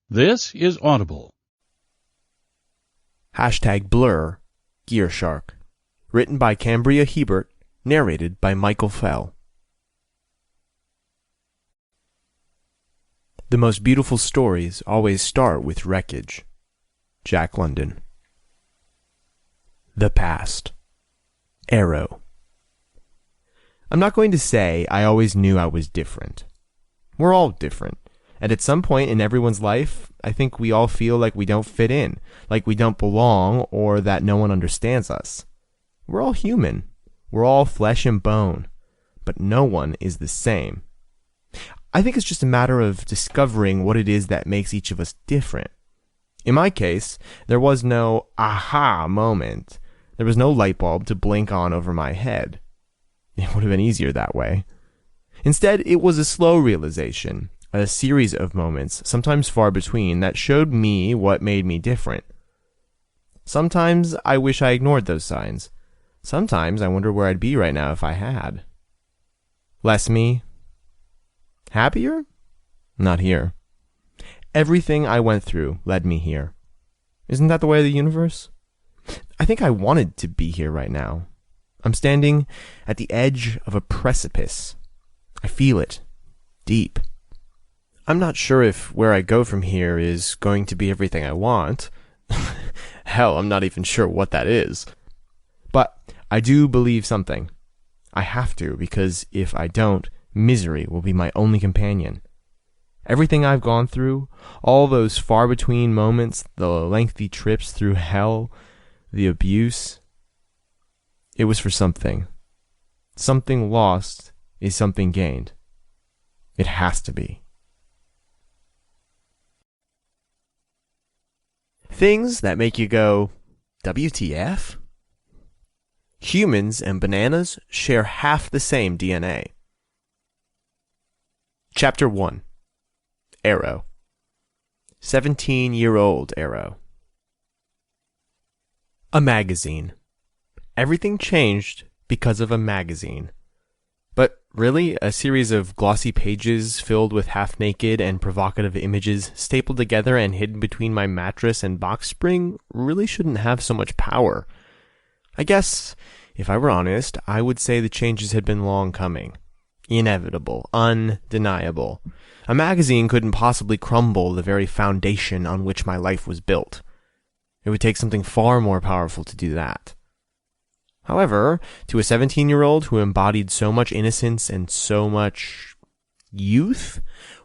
This is Audible. #blur GearShark. Written by Cambria Hebert. Narrated by Michael Fell. The most beautiful stories always start with wreckage. Jack London. The Past. Arrow. I'm not going to say I always knew I was different. We're all different. And at some point in everyone's life, I think we all feel like we don't fit in, like we don't belong, or that no one understands us. We're all human. We're all flesh and bone. But no one is the same. I think it's just a matter of discovering what it is that makes each of us different. In my case, there was no aha moment. There was no light bulb to blink on over my head. It would have been easier that way. Instead, it was a slow realization, a series of moments, sometimes far between, that showed me what made me different. Sometimes I wish I ignored those signs. Sometimes I wonder where I'd be right now if I had. Less me? Happier? Not here. Everything I went through led me here. Isn't that the way of the universe? I think I wanted to be here right now. I'm standing at the edge of a precipice. I feel it. Deep. I'm not sure if where I go from here is going to be everything I want. Hell, I'm not even sure what that is. But I do believe something. I have to, because if I don't, misery will be my only companion. Everything I've gone through, all those far-between moments, the lengthy trips through hell, the abuse, it was for something. Something lost is something gained. It has to be. Things that make you go, WTF? Humans and bananas share half the same DNA. Chapter 1. Arrow. 17-year-old Arrow. A magazine. Everything changed because of a magazine. But really, a series of glossy pages filled with half-naked and provocative images stapled together and hidden between my mattress and box spring really shouldn't have so much power. I guess, if I were honest, I would say the changes had been long coming. Inevitable, undeniable. A magazine couldn't possibly crumble the very foundation on which my life was built. It would take something far more powerful to do that. However, to a 17-year-old who embodied so much innocence and so much youth,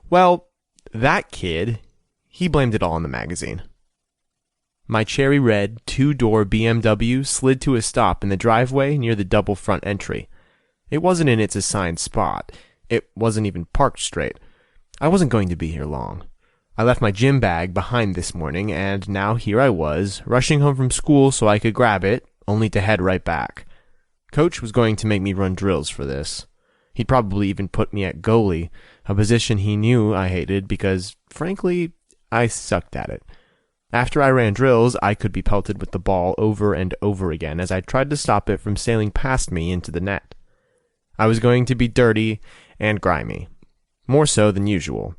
well, that kid, he blamed it all on the magazine. My cherry red 2-door BMW slid to a stop in the driveway near the double front entry. It wasn't in its assigned spot. It wasn't even parked straight. I wasn't going to be here long. I left my gym bag behind this morning, and now here I was, rushing home from school so I could grab it, only to head right back. Coach was going to make me run drills for this. He'd probably even put me at goalie, a position he knew I hated because, frankly, I sucked at it. After I ran drills, I could be pelted with the ball over and over again as I tried to stop it from sailing past me into the net. I was going to be dirty and grimy. More so than usual.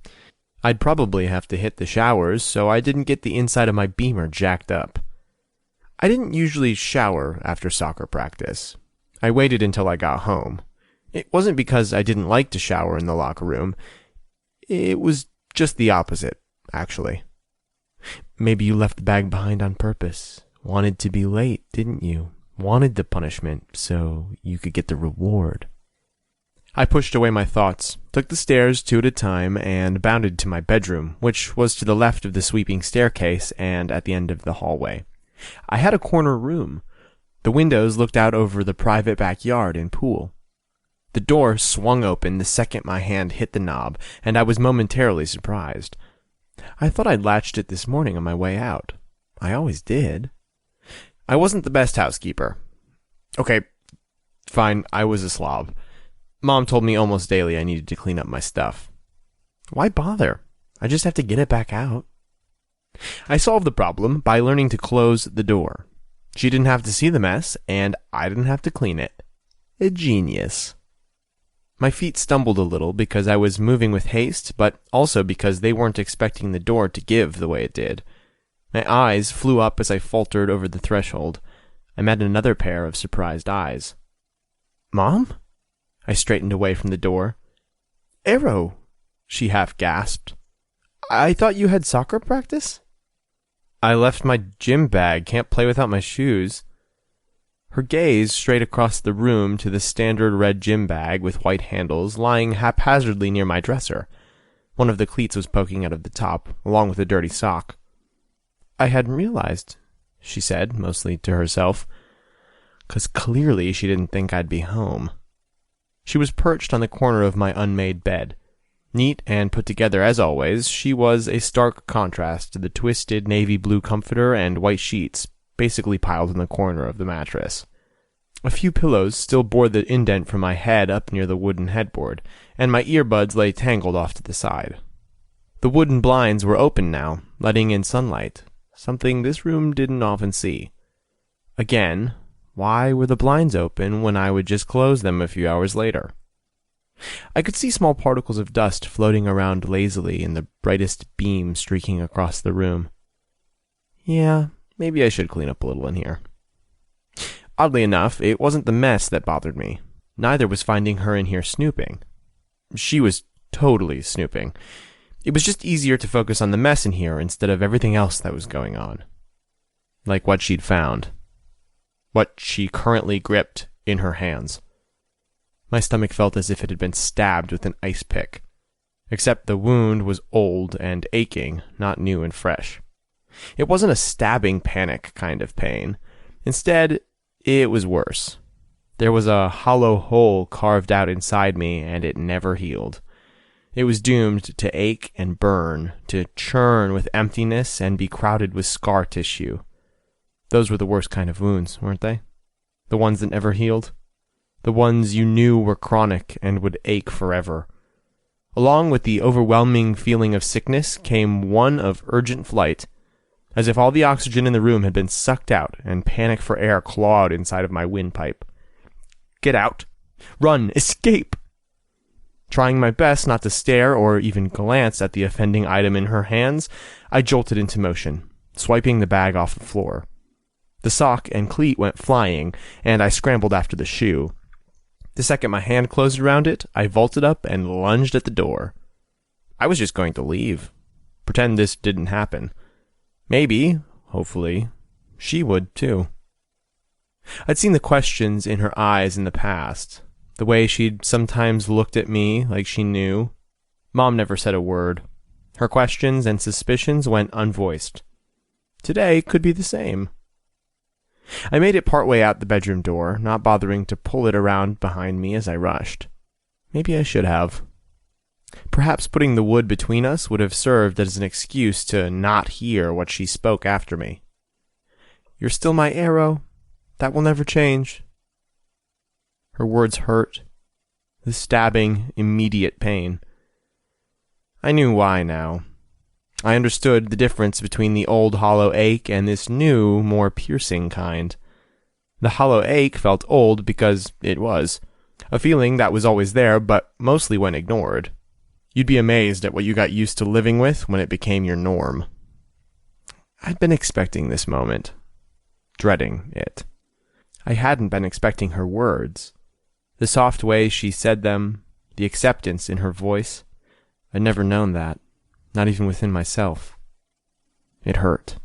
I'd probably have to hit the showers, so I didn't get the inside of my Beamer jacked up. I didn't usually shower after soccer practice. I waited until I got home. It wasn't because I didn't like to shower in the locker room. It was just the opposite, actually. Maybe you left the bag behind on purpose. Wanted to be late, didn't you? Wanted the punishment so you could get the reward. I pushed away my thoughts, took the stairs 2 at a time, and bounded to my bedroom, which was to the left of the sweeping staircase and at the end of the hallway. I had a corner room. The windows looked out over the private backyard and pool. The door swung open the second my hand hit the knob, and I was momentarily surprised. I thought I'd latched it this morning on my way out. I always did. I wasn't the best housekeeper. Okay, fine, I was a slob. Mom told me almost daily I needed to clean up my stuff. Why bother? I just have to get it back out. I solved the problem by learning to close the door. She didn't have to see the mess, and I didn't have to clean it. A genius. My feet stumbled a little because I was moving with haste, but also because they weren't expecting the door to give the way it did. My eyes flew up as I faltered over the threshold. I met another pair of surprised eyes. "Mom?" I straightened away from the door. "Arrow," she half gasped. "I thought you had soccer practice?" "I left my gym bag. Can't play without my shoes." Her gaze strayed across the room to the standard red gym bag with white handles lying haphazardly near my dresser. One of the cleats was poking out of the top, along with a dirty sock. "I hadn't realized," she said, mostly to herself, 'cause clearly she didn't think I'd be home. She was perched on the corner of my unmade bed. Neat and put together as always, she was a stark contrast to the twisted navy blue comforter and white sheets basically piled in the corner of the mattress. A few pillows still bore the indent from my head up near the wooden headboard, and my earbuds lay tangled off to the side. The wooden blinds were open now, letting in sunlight, something this room didn't often see. Again, why were the blinds open when I would just close them a few hours later? I could see small particles of dust floating around lazily in the brightest beam streaking across the room. Yeah, maybe I should clean up a little in here. Oddly enough, it wasn't the mess that bothered me. Neither was finding her in here snooping. She was totally snooping. It was just easier to focus on the mess in here instead of everything else that was going on. Like what she'd found. What she currently gripped in her hands. My stomach felt as if it had been stabbed with an ice pick. Except the wound was old and aching, not new and fresh. It wasn't a stabbing panic kind of pain. Instead, it was worse. There was a hollow hole carved out inside me, and it never healed. It was doomed to ache and burn, to churn with emptiness and be crowded with scar tissue. Those were the worst kind of wounds, weren't they? The ones that never healed? The ones you knew were chronic and would ache forever. Along with the overwhelming feeling of sickness came one of urgent flight, as if all the oxygen in the room had been sucked out and panic for air clawed inside of my windpipe. Get out! Run! Escape! Trying my best not to stare or even glance at the offending item in her hands, I jolted into motion, swiping the bag off the floor. The sock and cleat went flying, and I scrambled after the shoe. The second my hand closed around it, I vaulted up and lunged at the door. I was just going to leave. Pretend this didn't happen. Maybe, hopefully, she would too. I'd seen the questions in her eyes in the past, the way she'd sometimes looked at me like she knew. Mom never said a word. Her questions and suspicions went unvoiced. Today could be the same. I made it partway out the bedroom door, not bothering to pull it around behind me as I rushed. Maybe I should have. Perhaps putting the wood between us would have served as an excuse to not hear what she spoke after me. "You're still my arrow. That will never change." Her words hurt. The stabbing, immediate pain. I knew why now. I understood the difference between the old hollow ache and this new, more piercing kind. The hollow ache felt old because it was. A feeling that was always there, but mostly went ignored. You'd be amazed at what you got used to living with when it became your norm. I'd been expecting this moment. Dreading it. I hadn't been expecting her words. The soft way she said them, the acceptance in her voice. I'd never known that. Not even within myself. It hurt.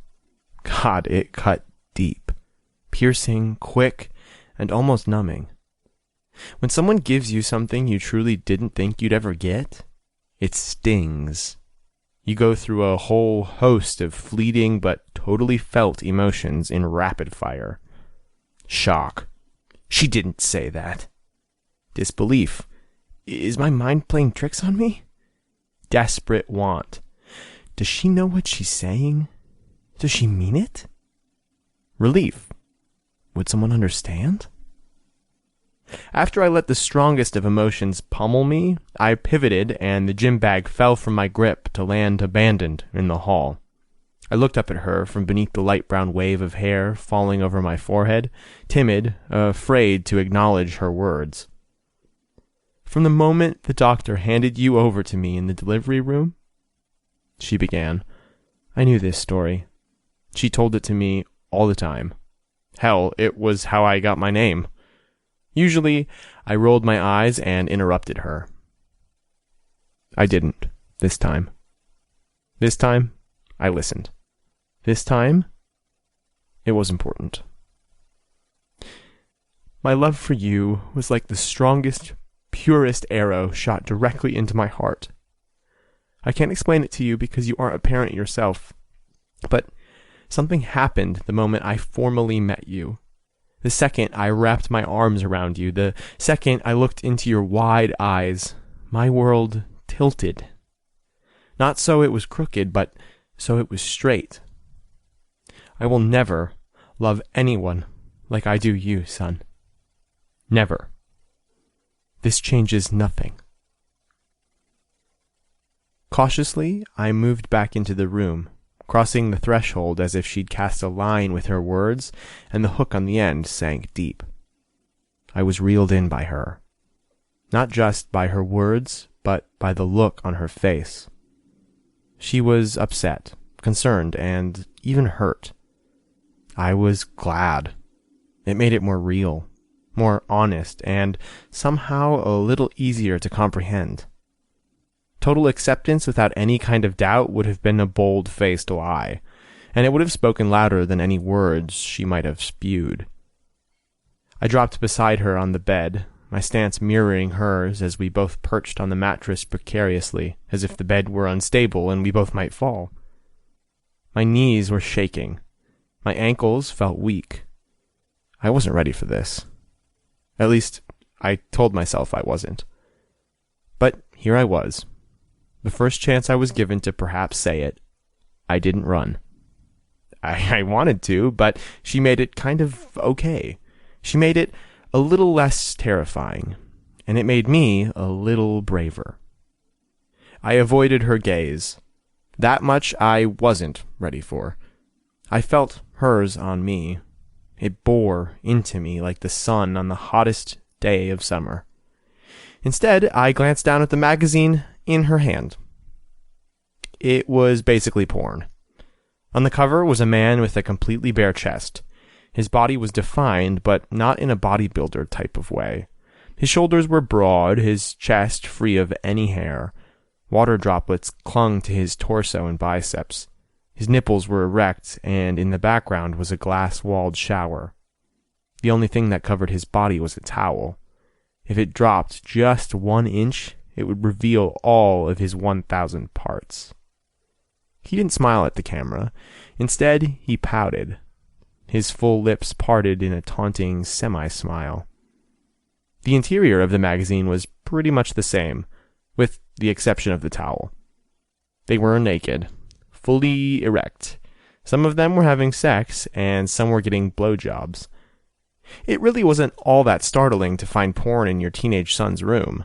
God, it cut deep. Piercing, quick, and almost numbing. When someone gives you something you truly didn't think you'd ever get, it stings. You go through a whole host of fleeting but totally felt emotions in rapid fire. Shock. She didn't say that. Disbelief. Is my mind playing tricks on me? Desperate want. Does she know what she's saying? Does she mean it? Relief. Would someone understand? After I let the strongest of emotions pummel me, I pivoted and the gym bag fell from my grip to land abandoned in the hall. I looked up at her from beneath the light brown wave of hair falling over my forehead, timid, afraid to acknowledge her words. From the moment the doctor handed you over to me in the delivery room, she began. I knew this story. She told it to me all the time. Hell, it was how I got my name. Usually, I rolled my eyes and interrupted her. I didn't, this time. This time, I listened. This time, it was important. My love for you was like the strongest, purest arrow shot directly into my heart. I can't explain it to you because you aren't a parent yourself, but something happened the moment I formally met you. The second I wrapped my arms around you, the second I looked into your wide eyes, my world tilted. Not so it was crooked, but so it was straight. I will never love anyone like I do you, son. Never. This changes nothing. Cautiously, I moved back into the room, crossing the threshold as if she'd cast a line with her words, and the hook on the end sank deep. I was reeled in by her. Not just by her words, but by the look on her face. She was upset, concerned, and even hurt. I was glad. It made it more real, more honest, and somehow a little easier to comprehend. Total acceptance without any kind of doubt would have been a bold-faced lie, and it would have spoken louder than any words she might have spewed. I dropped beside her on the bed, my stance mirroring hers as we both perched on the mattress precariously, as if the bed were unstable and we both might fall. My knees were shaking. My ankles felt weak. I wasn't ready for this. At least, I told myself I wasn't. But here I was. The first chance I was given to perhaps say it, I didn't run. I wanted to, but she made it kind of okay. She made it a little less terrifying, and it made me a little braver. I avoided her gaze. That much I wasn't ready for. I felt hers on me. It bore into me like the sun on the hottest day of summer. Instead, I glanced down at the magazine in her hand. It was basically porn. On the cover was a man with a completely bare chest. His body was defined, but not in a bodybuilder type of way. His shoulders were broad, his chest free of any hair. Water droplets clung to his torso and biceps. His nipples were erect, and in the background was a glass-walled shower. The only thing that covered his body was a towel. If it dropped just 1 inch, it would reveal all of his 1,000 parts. He didn't smile at the camera. Instead, he pouted. His full lips parted in a taunting semi-smile. The interior of the magazine was pretty much the same, with the exception of the towel. They were naked, fully erect. Some of them were having sex, and some were getting blowjobs. It really wasn't all that startling to find porn in your teenage son's room.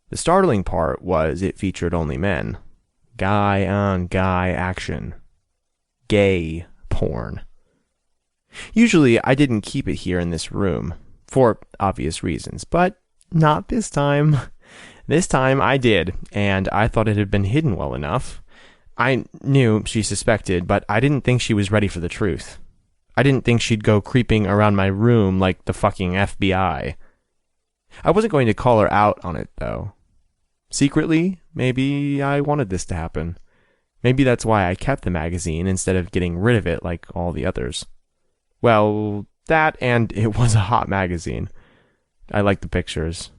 The startling part was it featured only men. Guy-on-guy action. Gay porn. Usually, I didn't keep it here in this room, for obvious reasons, but not this time. This time I did, and I thought it had been hidden well enough. I knew she suspected, but I didn't think she was ready for the truth. I didn't think she'd go creeping around my room like the fucking FBI. I wasn't going to call her out on it, though. Secretly, maybe I wanted this to happen. Maybe that's why I kept the magazine instead of getting rid of it like all the others. Well, that and it was a hot magazine. I liked the pictures.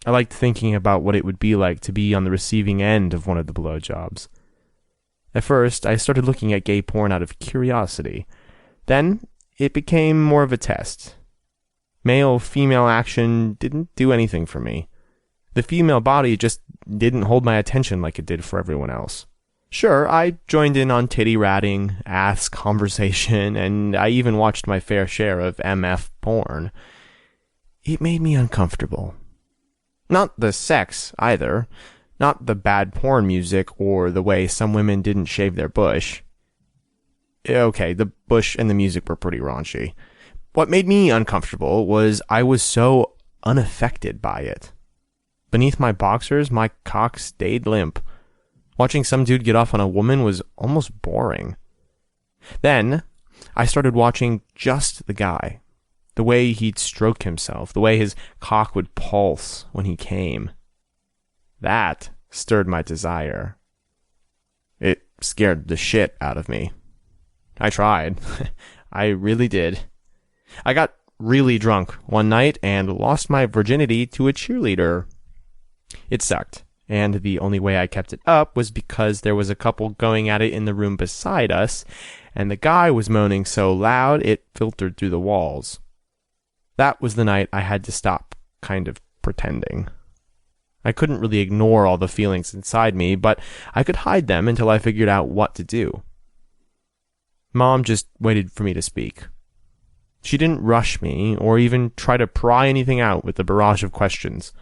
I liked thinking about what it would be like to be on the receiving end of one of the blowjobs. At first, I started looking at gay porn out of curiosity. Then, it became more of a test. Male-female action didn't do anything for me. The female body just didn't hold my attention like it did for everyone else. Sure, I joined in on titty ratting, ass conversation, and I even watched my fair share of MF porn. It made me uncomfortable. Not the sex, either. Not the bad porn music or the way some women didn't shave their bush. Okay, the bush and the music were pretty raunchy. What made me uncomfortable was I was so unaffected by it. beneath my boxers, my cock stayed limp. Watching some dude get off on a woman was almost boring. Then, I started watching just the guy. The way he'd stroke himself, the way his cock would pulse when he came. That stirred my desire. It scared the shit out of me. I tried. I really did. I got really drunk one night and lost my virginity to a cheerleader. It sucked, and the only way I kept it up was because there was a couple going at it in the room beside us, and the guy was moaning so loud it filtered through the walls. That was the night I had to stop kind of pretending. I couldn't really ignore all the feelings inside me, but I could hide them until I figured out what to do. Mom just waited for me to speak. She didn't rush me or even try to pry anything out with a barrage of questions.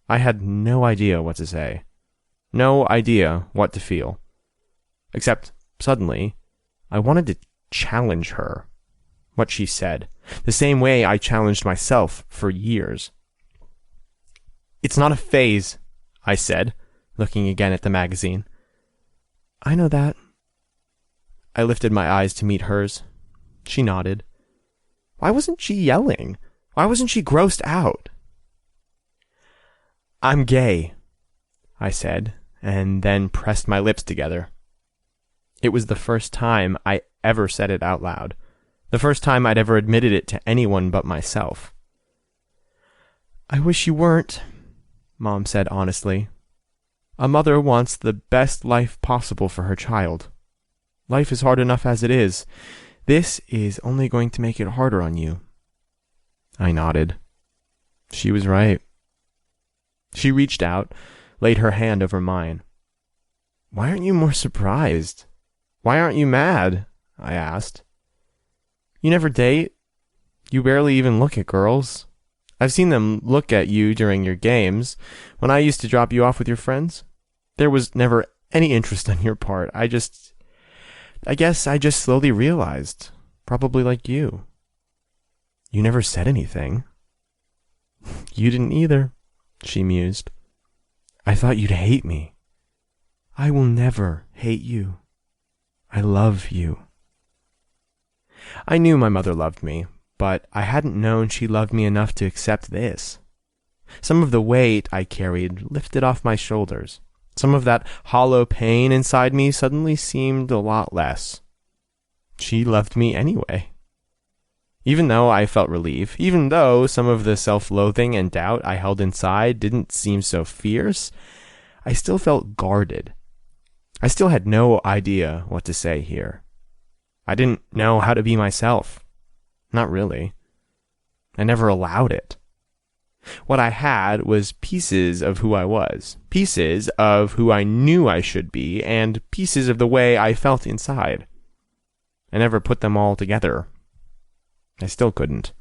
I had no idea what to say. No idea what to feel. Except, suddenly, I wanted to challenge her. What she said. The same way I challenged myself for years. "It's not a phase," I said, looking again at the magazine. "I know that." I lifted my eyes to meet hers. She nodded. Why wasn't she yelling? Why wasn't she grossed out? "I'm gay," I said, and then pressed my lips together. It was the first time I ever said it out loud. The first time I'd ever admitted it to anyone but myself. "I wish you weren't," Mom said honestly. "A mother wants the best life possible for her child. Life is hard enough as it is. This is only going to make it harder on you." I nodded. She was right. She reached out, laid her hand over mine. "Why aren't you more surprised? Why aren't you mad?" I asked. "You never date? You barely even look at girls. I've seen them look at you during your games. When I used to drop you off with your friends, there was never any interest on your part. I guess I just slowly realized, probably like you. You never said anything." "You didn't either," she mused. "I thought you'd hate me." "I will never hate you. I love you." I knew my mother loved me, but I hadn't known she loved me enough to accept this. Some of the weight I carried lifted off my shoulders. Some of that hollow pain inside me suddenly seemed a lot less. She loved me anyway. Even though I felt relief, even though some of the self-loathing and doubt I held inside didn't seem so fierce, I still felt guarded. I still had no idea what to say here. I didn't know how to be myself. Not really. I never allowed it. What I had was pieces of who I was, pieces of who I knew I should be, and pieces of the way I felt inside. I never put them all together. I still couldn't.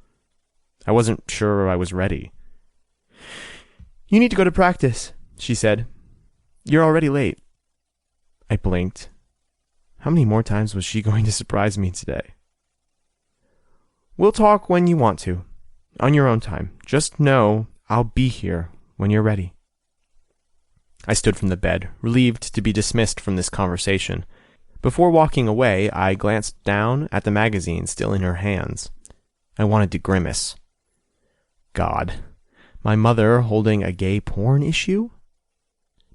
I wasn't sure I was ready. "You need to go to practice," she said. "You're already late." I blinked. How many more times was she going to surprise me today? "We'll talk when you want to, on your own time. Just know I'll be here when you're ready." I stood from the bed, relieved to be dismissed from this conversation. Before walking away, I glanced down at the magazine still in her hands. I wanted to grimace. God, my mother holding a gay porn issue?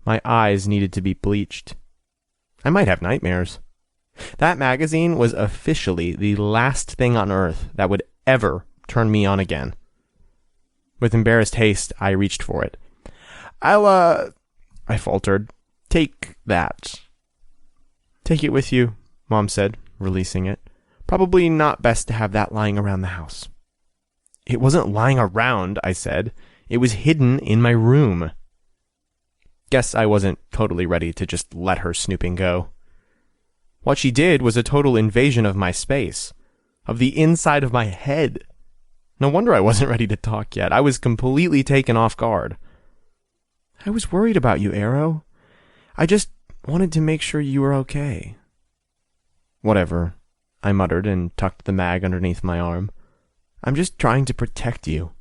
My eyes needed to be bleached. I might have nightmares. That magazine was officially the last thing on earth that would ever turn me on again. With embarrassed haste, I reached for it. I faltered. "Take that." "Take it with you," Mom said, releasing it. "Probably not best to have that lying around the house." "It wasn't lying around," I said. "It was hidden in my room." Guess I wasn't totally ready to just let her snooping go. What she did was a total invasion of my space, of the inside of my head. No wonder I wasn't ready to talk yet. I was completely taken off guard. "I was worried about you, Arrow. I just wanted to make sure you were okay." "Whatever," I muttered and tucked the mag underneath my arm. "I'm just trying to protect you,"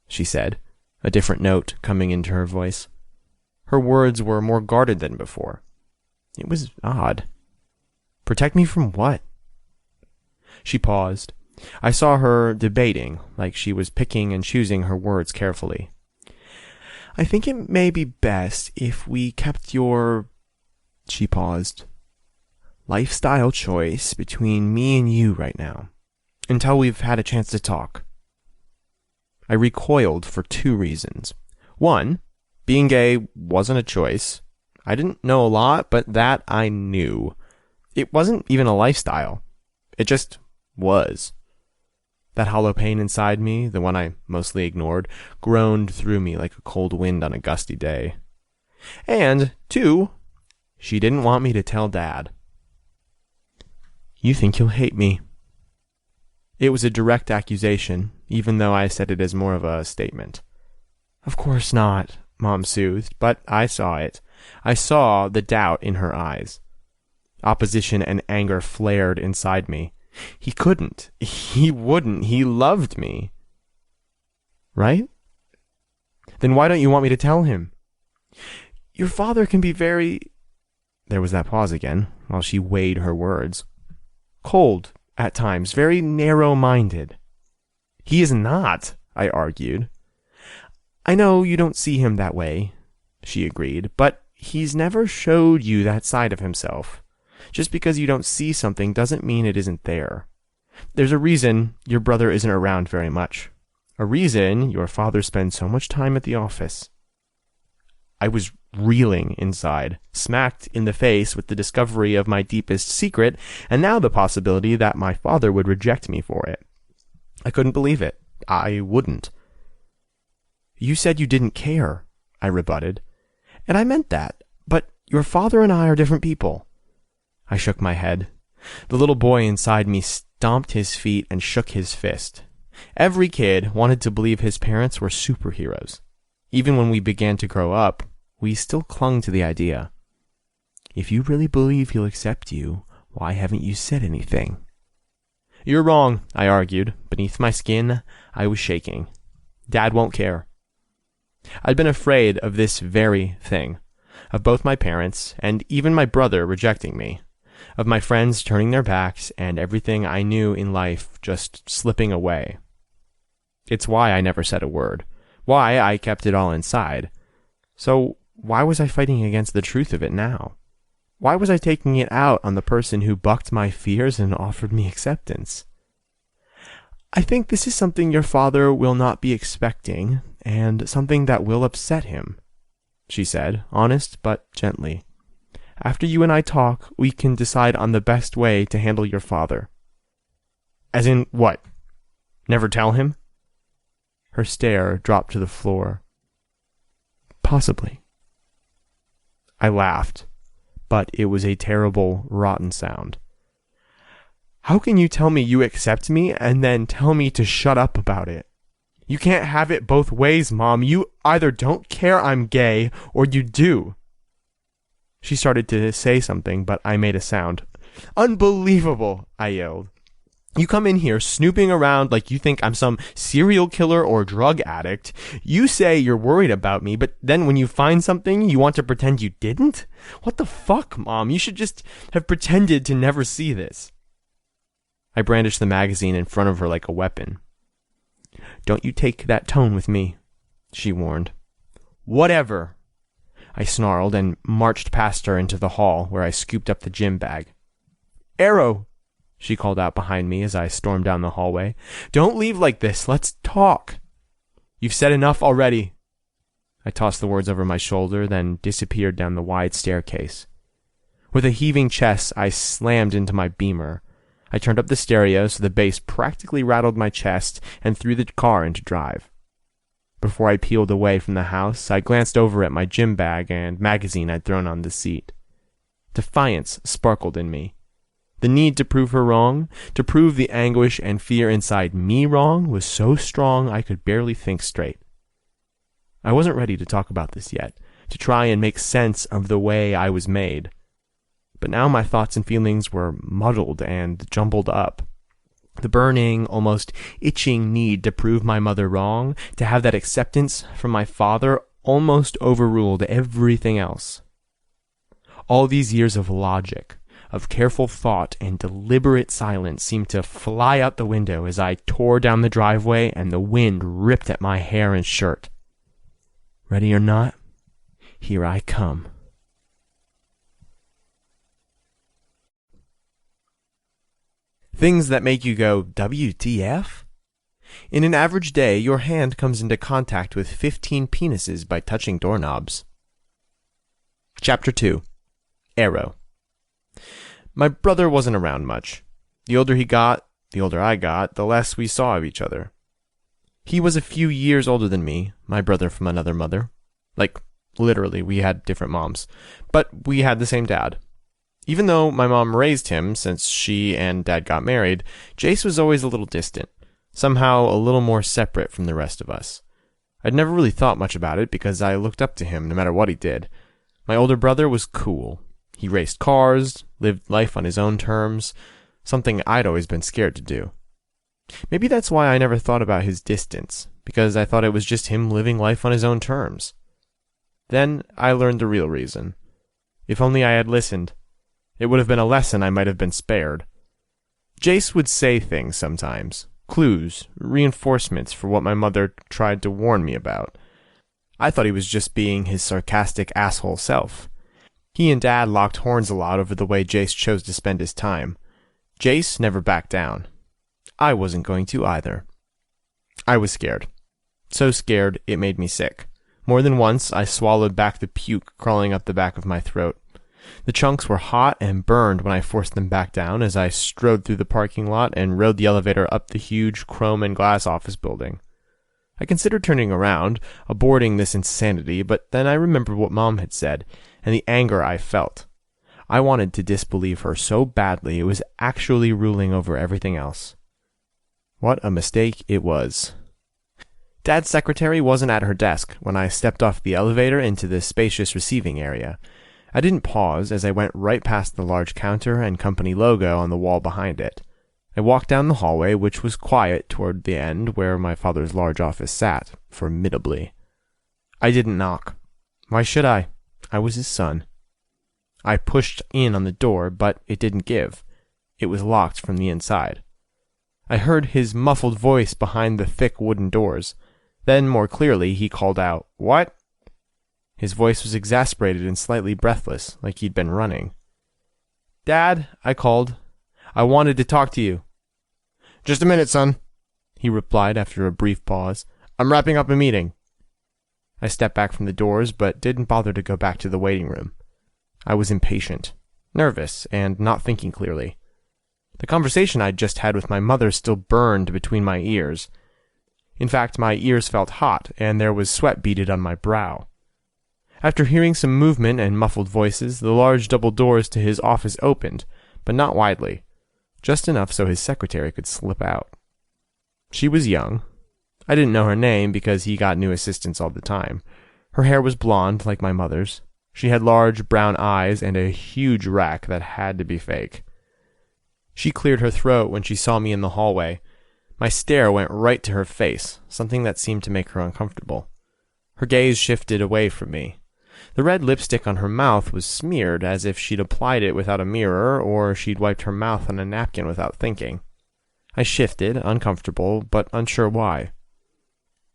she said, a different note coming into her voice. Her words were more guarded than before. It was odd. Protect me from what? She paused. I saw her debating, like she was picking and choosing her words carefully. I think it may be best if we kept your... She paused. Lifestyle choice between me and you right now, until we've had a chance to talk. I recoiled for 2 reasons. 1, being gay wasn't a choice. I didn't know a lot, but that I knew. It wasn't even a lifestyle. It just was. That hollow pain inside me, the one I mostly ignored, groaned through me like a cold wind on a gusty day. And 2, she didn't want me to tell Dad. You think you'll hate me. It was a direct accusation, even though I said it as more of a statement. Of course not, Mom soothed, but I saw it. I saw the doubt in her eyes. Opposition and anger flared inside me. He couldn't. He wouldn't. He loved me. Right? Then why don't you want me to tell him? Your father can be very... There was that pause again, while she weighed her words. Cold, at times, very narrow-minded. He is not, I argued. I know you don't see him that way, she agreed, but he's never showed you that side of himself. Just because you don't see something doesn't mean it isn't there. There's a reason your brother isn't around very much. A reason your father spends so much time at the office. I was reeling inside, smacked in the face with the discovery of my deepest secret, and now the possibility that my father would reject me for it. I couldn't believe it. I wouldn't. You said you didn't care, I rebutted. And I meant that, but your father and I are different people. I shook my head. The little boy inside me stomped his feet and shook his fist. Every kid wanted to believe his parents were superheroes. Even when we began to grow up, we still clung to the idea. If you really believe he'll accept you, why haven't you said anything? You're wrong, I argued. Beneath my skin, I was shaking. Dad won't care. I'd been afraid of this very thing, of both my parents and even my brother rejecting me, of my friends turning their backs and everything I knew in life just slipping away. It's why I never said a word, why I kept it all inside. So why was I fighting against the truth of it now? Why was I taking it out on the person who bucked my fears and offered me acceptance? I think this is something your father will not be expecting, and something that will upset him, she said, honest but gently. After you and I talk, we can decide on the best way to handle your father. As in what? Never tell him? Her stare dropped to the floor. Possibly. I laughed, but it was a terrible, rotten sound. How can you tell me you accept me and then tell me to shut up about it? You can't have it both ways, Mom. You either don't care I'm gay, or you do. She started to say something, but I made a sound. Unbelievable, I yelled. You come in here snooping around like you think I'm some serial killer or drug addict. You say you're worried about me, but then when you find something, you want to pretend you didn't? What the fuck, Mom? You should just have pretended to never see this. I brandished the magazine in front of her like a weapon. Don't you take that tone with me, she warned. Whatever, I snarled and marched past her into the hall where I scooped up the gym bag. Arrow, she called out behind me as I stormed down the hallway. Don't leave like this. Let's talk. You've said enough already. I tossed the words over my shoulder, then disappeared down the wide staircase. With a heaving chest, I slammed into my Beamer. I turned up the stereo so the bass practically rattled my chest and threw the car into drive. Before I peeled away from the house, I glanced over at my gym bag and magazine I'd thrown on the seat. Defiance sparkled in me. The need to prove her wrong, to prove the anguish and fear inside me wrong, was so strong I could barely think straight. I wasn't ready to talk about this yet, to try and make sense of the way I was made. But now my thoughts and feelings were muddled and jumbled up. The burning, almost itching need to prove my mother wrong, to have that acceptance from my father, almost overruled everything else. All these years of logic, of careful thought and deliberate silence seemed to fly out the window as I tore down the driveway and the wind ripped at my hair and shirt. Ready or not, here I come. Things that make you go, WTF? In an average day, your hand comes into contact with 15 penises by touching doorknobs. Chapter 2. Arrow. My brother wasn't around much. The older he got, the older I got, the less we saw of each other. He was a few years older than me, my brother from another mother. Like, literally, we had different moms. But we had the same dad. Even though my mom raised him since she and dad got married, Jace was always a little distant, somehow a little more separate from the rest of us. I'd never really thought much about it because I looked up to him no matter what he did. My older brother was cool. He raced cars, lived life on his own terms, something I'd always been scared to do. Maybe that's why I never thought about his distance, because I thought it was just him living life on his own terms. Then I learned the real reason. If only I had listened, it would have been a lesson I might have been spared. Jace would say things sometimes, clues, reinforcements for what my mother tried to warn me about. I thought he was just being his sarcastic asshole self. He and Dad locked horns a lot over the way Jace chose to spend his time. Jace never backed down. I wasn't going to either. I was scared. So scared it made me sick. More than once I swallowed back the puke crawling up the back of my throat. The chunks were hot and burned when I forced them back down as I strode through the parking lot and rode the elevator up the huge chrome and glass office building. I considered turning around, aborting this insanity, but then I remembered what Mom had said, and the anger I felt. I wanted to disbelieve her so badly it was actually ruling over everything else. What a mistake it was. Dad's secretary wasn't at her desk when I stepped off the elevator into the spacious receiving area. I didn't pause as I went right past the large counter and company logo on the wall behind it. I walked down the hallway, which was quiet toward the end where my father's large office sat, formidably. I didn't knock. Why should I? I was his son. I pushed in on the door, but it didn't give. It was locked from the inside. I heard his muffled voice behind the thick wooden doors. Then, more clearly, he called out, "What?" His voice was exasperated and slightly breathless, like he'd been running. "Dad," I called. "I wanted to talk to you." "Just a minute, son," he replied after a brief pause. "I'm wrapping up a meeting." I stepped back from the doors, but didn't bother to go back to the waiting room. I was impatient, nervous, and not thinking clearly. The conversation I'd just had with my mother still burned between my ears. In fact, my ears felt hot, and there was sweat beaded on my brow. After hearing some movement and muffled voices, the large double doors to his office opened, but not widely, just enough so his secretary could slip out. She was young. I didn't know her name because he got new assistants all the time. Her hair was blonde, like my mother's. She had large brown eyes and a huge rack that had to be fake. She cleared her throat when she saw me in the hallway. My stare went right to her face, something that seemed to make her uncomfortable. Her gaze shifted away from me. The red lipstick on her mouth was smeared as if she'd applied it without a mirror or she'd wiped her mouth on a napkin without thinking. I shifted, uncomfortable, but unsure why.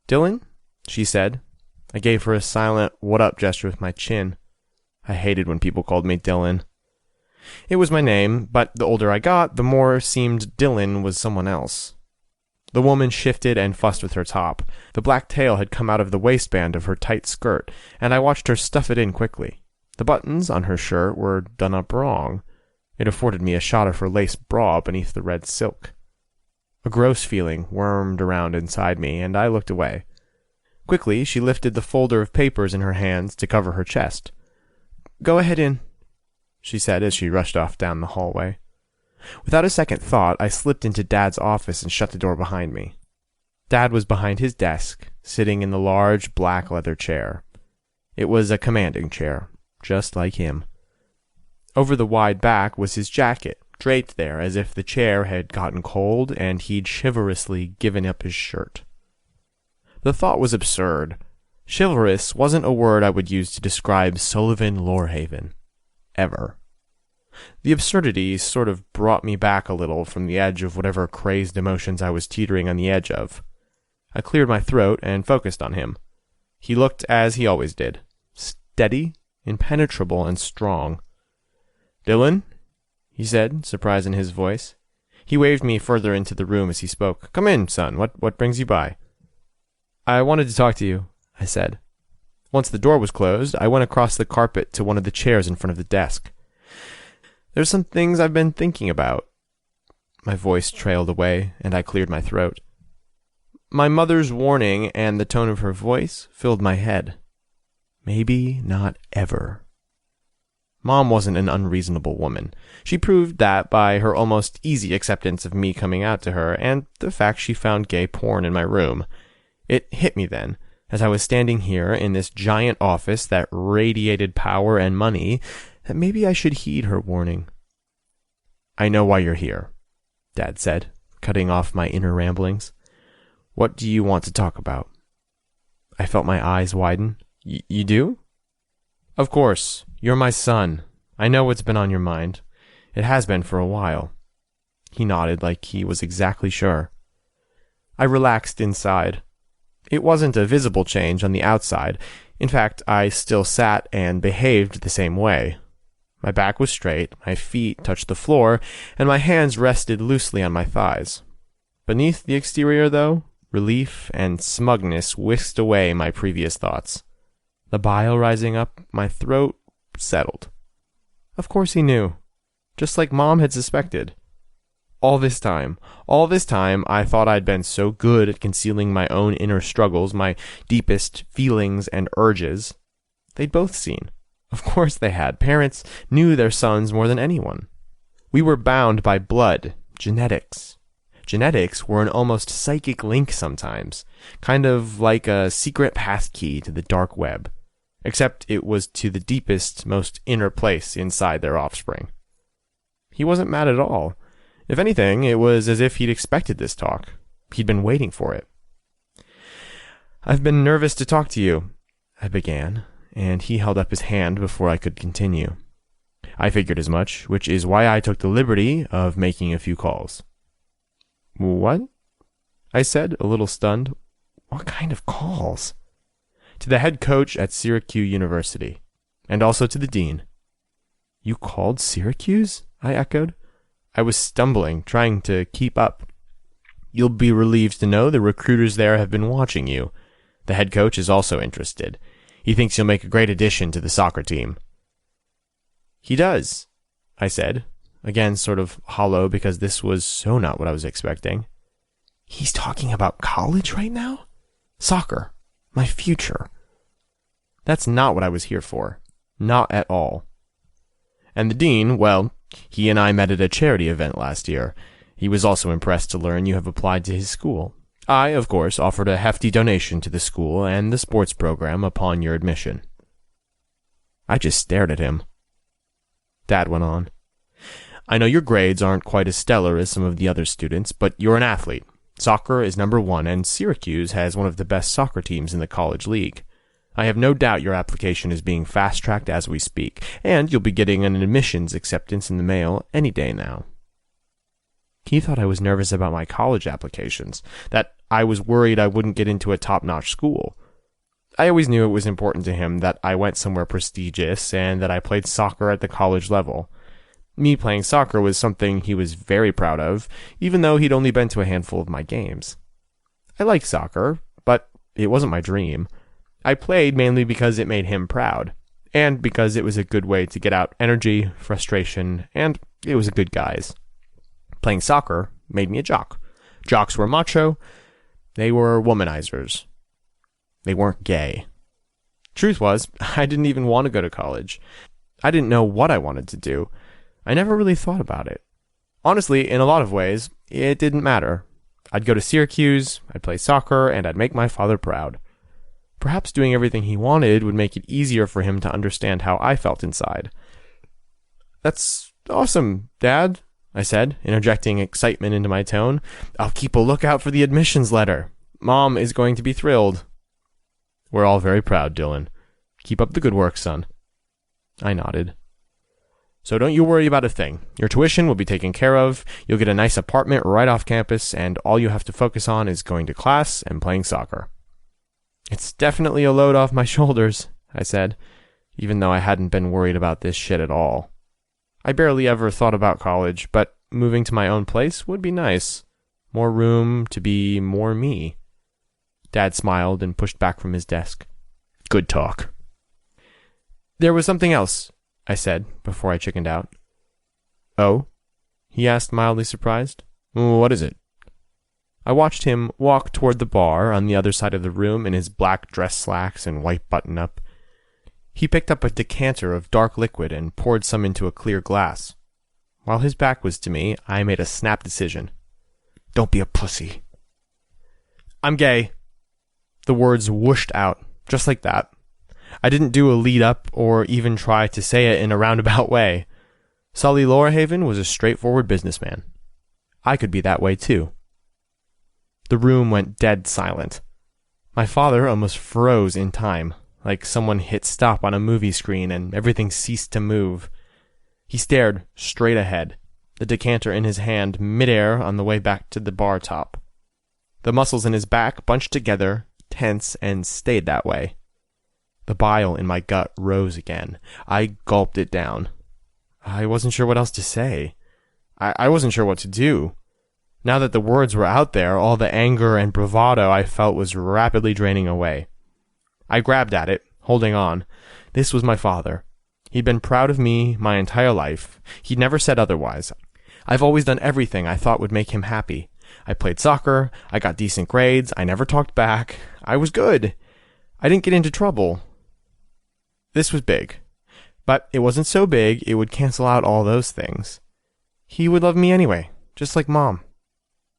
"Dylan?" she said. I gave her a silent "what up" gesture with my chin. I hated when people called me Dylan. It was my name, but the older I got, the more it seemed Dylan was someone else. The woman shifted and fussed with her top. The black tail had come out of the waistband of her tight skirt, and I watched her stuff it in quickly. The buttons on her shirt were done up wrong. It afforded me a shot of her lace bra beneath the red silk. A gross feeling wormed around inside me, and I looked away. Quickly, she lifted the folder of papers in her hands to cover her chest. "Go ahead in," she said as she rushed off down the hallway. Without a second thought, I slipped into Dad's office and shut the door behind me. Dad was behind his desk, sitting in the large black leather chair. It was a commanding chair, just like him. Over the wide back was his jacket, draped there as if the chair had gotten cold and he'd chivalrously given up his shirt. The thought was absurd. Chivalrous wasn't a word I would use to describe Sullivan Lorhaven. Ever. The absurdity sort of brought me back a little from the edge of whatever crazed emotions I was teetering on the edge of. I cleared my throat and focused on him. He looked as he always did. Steady, impenetrable, and strong. "Dylan?" he said, surprise in his voice. He waved me further into the room as he spoke. "Come in, son. What brings you by?" "I wanted to talk to you," I said. Once the door was closed, I went across the carpet to one of the chairs in front of the desk. "There's some things I've been thinking about." My voice trailed away, and I cleared my throat. My mother's warning and the tone of her voice filled my head. Maybe not ever. Mom wasn't an unreasonable woman. She proved that by her almost easy acceptance of me coming out to her and the fact she found gay porn in my room. It hit me then, as I was standing here in this giant office that radiated power and money, that maybe I should heed her warning. "I know why you're here," Dad said, cutting off my inner ramblings. "What do you want to talk about?" I felt my eyes widen. You do?" "Of course. You're my son. I know what's been on your mind. It has been for a while." He nodded like he was exactly sure. I relaxed inside. It wasn't a visible change on the outside. In fact, I still sat and behaved the same way. My back was straight, my feet touched the floor, and my hands rested loosely on my thighs. Beneath the exterior, though, relief and smugness whisked away my previous thoughts. The bile rising up my throat settled. Of course he knew, just like Mom had suspected. All this time, I thought I'd been so good at concealing my own inner struggles, my deepest feelings and urges. They'd both seen. Of course they had. Parents knew their sons more than anyone. We were bound by blood, genetics. Genetics were an almost psychic link sometimes, kind of like a secret passkey to the dark web, except it was to the deepest, most inner place inside their offspring. He wasn't mad at all. If anything, it was as if he'd expected this talk. He'd been waiting for it. "I've been nervous to talk to you," I began, and he held up his hand before I could continue. I figured as much, which is why I took the liberty of making a few calls. "What?" I said, a little stunned. "What kind of calls?" "To the head coach at Syracuse University, and also to the dean." "You called Syracuse?" I echoed. I was stumbling, trying to keep up. "You'll be relieved to know the recruiters there have been watching you. The head coach is also interested. He thinks you'll make a great addition to the soccer team." "He does," I said, again sort of hollow because this was so not what I was expecting. "He's talking about college right now? Soccer. My future." That's not what I was here for. Not at all. "And the dean, well, he and I met at a charity event last year. He was also impressed to learn you have applied to his school. I, of course, offered a hefty donation to the school and the sports program upon your admission." I just stared at him. Dad went on. "I know your grades aren't quite as stellar as some of the other students, but you're an athlete. Soccer is #1, and Syracuse has one of the best soccer teams in the college league. I have no doubt your application is being fast-tracked as we speak, and you'll be getting an admissions acceptance in the mail any day now." He thought I was nervous about my college applications, that I was worried I wouldn't get into a top-notch school. I always knew it was important to him that I went somewhere prestigious and that I played soccer at the college level. Me playing soccer was something he was very proud of, even though he'd only been to a handful of my games. I liked soccer, but it wasn't my dream. I played mainly because it made him proud, and because it was a good way to get out energy, frustration, and it was a good guise. Playing soccer made me a jock. Jocks were macho. They were womanizers. They weren't gay. Truth was, I didn't even want to go to college. I didn't know what I wanted to do. I never really thought about it. Honestly, in a lot of ways, it didn't matter. I'd go to Syracuse, I'd play soccer, and I'd make my father proud. Perhaps doing everything he wanted would make it easier for him to understand how I felt inside. "That's awesome, Dad," I said, interjecting excitement into my tone. "I'll keep a lookout for the admissions letter. Mom is going to be thrilled." "We're all very proud, Dylan. Keep up the good work, son." I nodded. "So don't you worry about a thing. Your tuition will be taken care of, you'll get a nice apartment right off campus, and all you have to focus on is going to class and playing soccer." "It's definitely a load off my shoulders," I said, even though I hadn't been worried about this shit at all. I barely ever thought about college, but moving to my own place would be nice. More room to be more me. Dad smiled and pushed back from his desk. "Good talk." "There was something else," I said, before I chickened out. "Oh?" he asked, mildly surprised. "What is it?" I watched him walk toward the bar on the other side of the room in his black dress slacks and white button-up. He picked up a decanter of dark liquid and poured some into a clear glass. While his back was to me, I made a snap decision. "Don't be a pussy." "I'm gay." The words whooshed out, just like that. I didn't do a lead-up or even try to say it in a roundabout way. Sully Lorhaven was a straightforward businessman. I could be that way, too. The room went dead silent. My father almost froze in time, like someone hit stop on a movie screen and everything ceased to move. He stared straight ahead, the decanter in his hand midair on the way back to the bar top. The muscles in his back bunched together, tense, and stayed that way. The bile in my gut rose again. I gulped it down. I wasn't sure what else to say. I wasn't sure what to do. Now that the words were out there, all the anger and bravado I felt was rapidly draining away. I grabbed at it, holding on. This was my father. He'd been proud of me my entire life. He'd never said otherwise. I've always done everything I thought would make him happy. I played soccer. I got decent grades. I never talked back. I was good. I didn't get into trouble. This was big. But it wasn't so big it would cancel out all those things. He would love me anyway, just like Mom.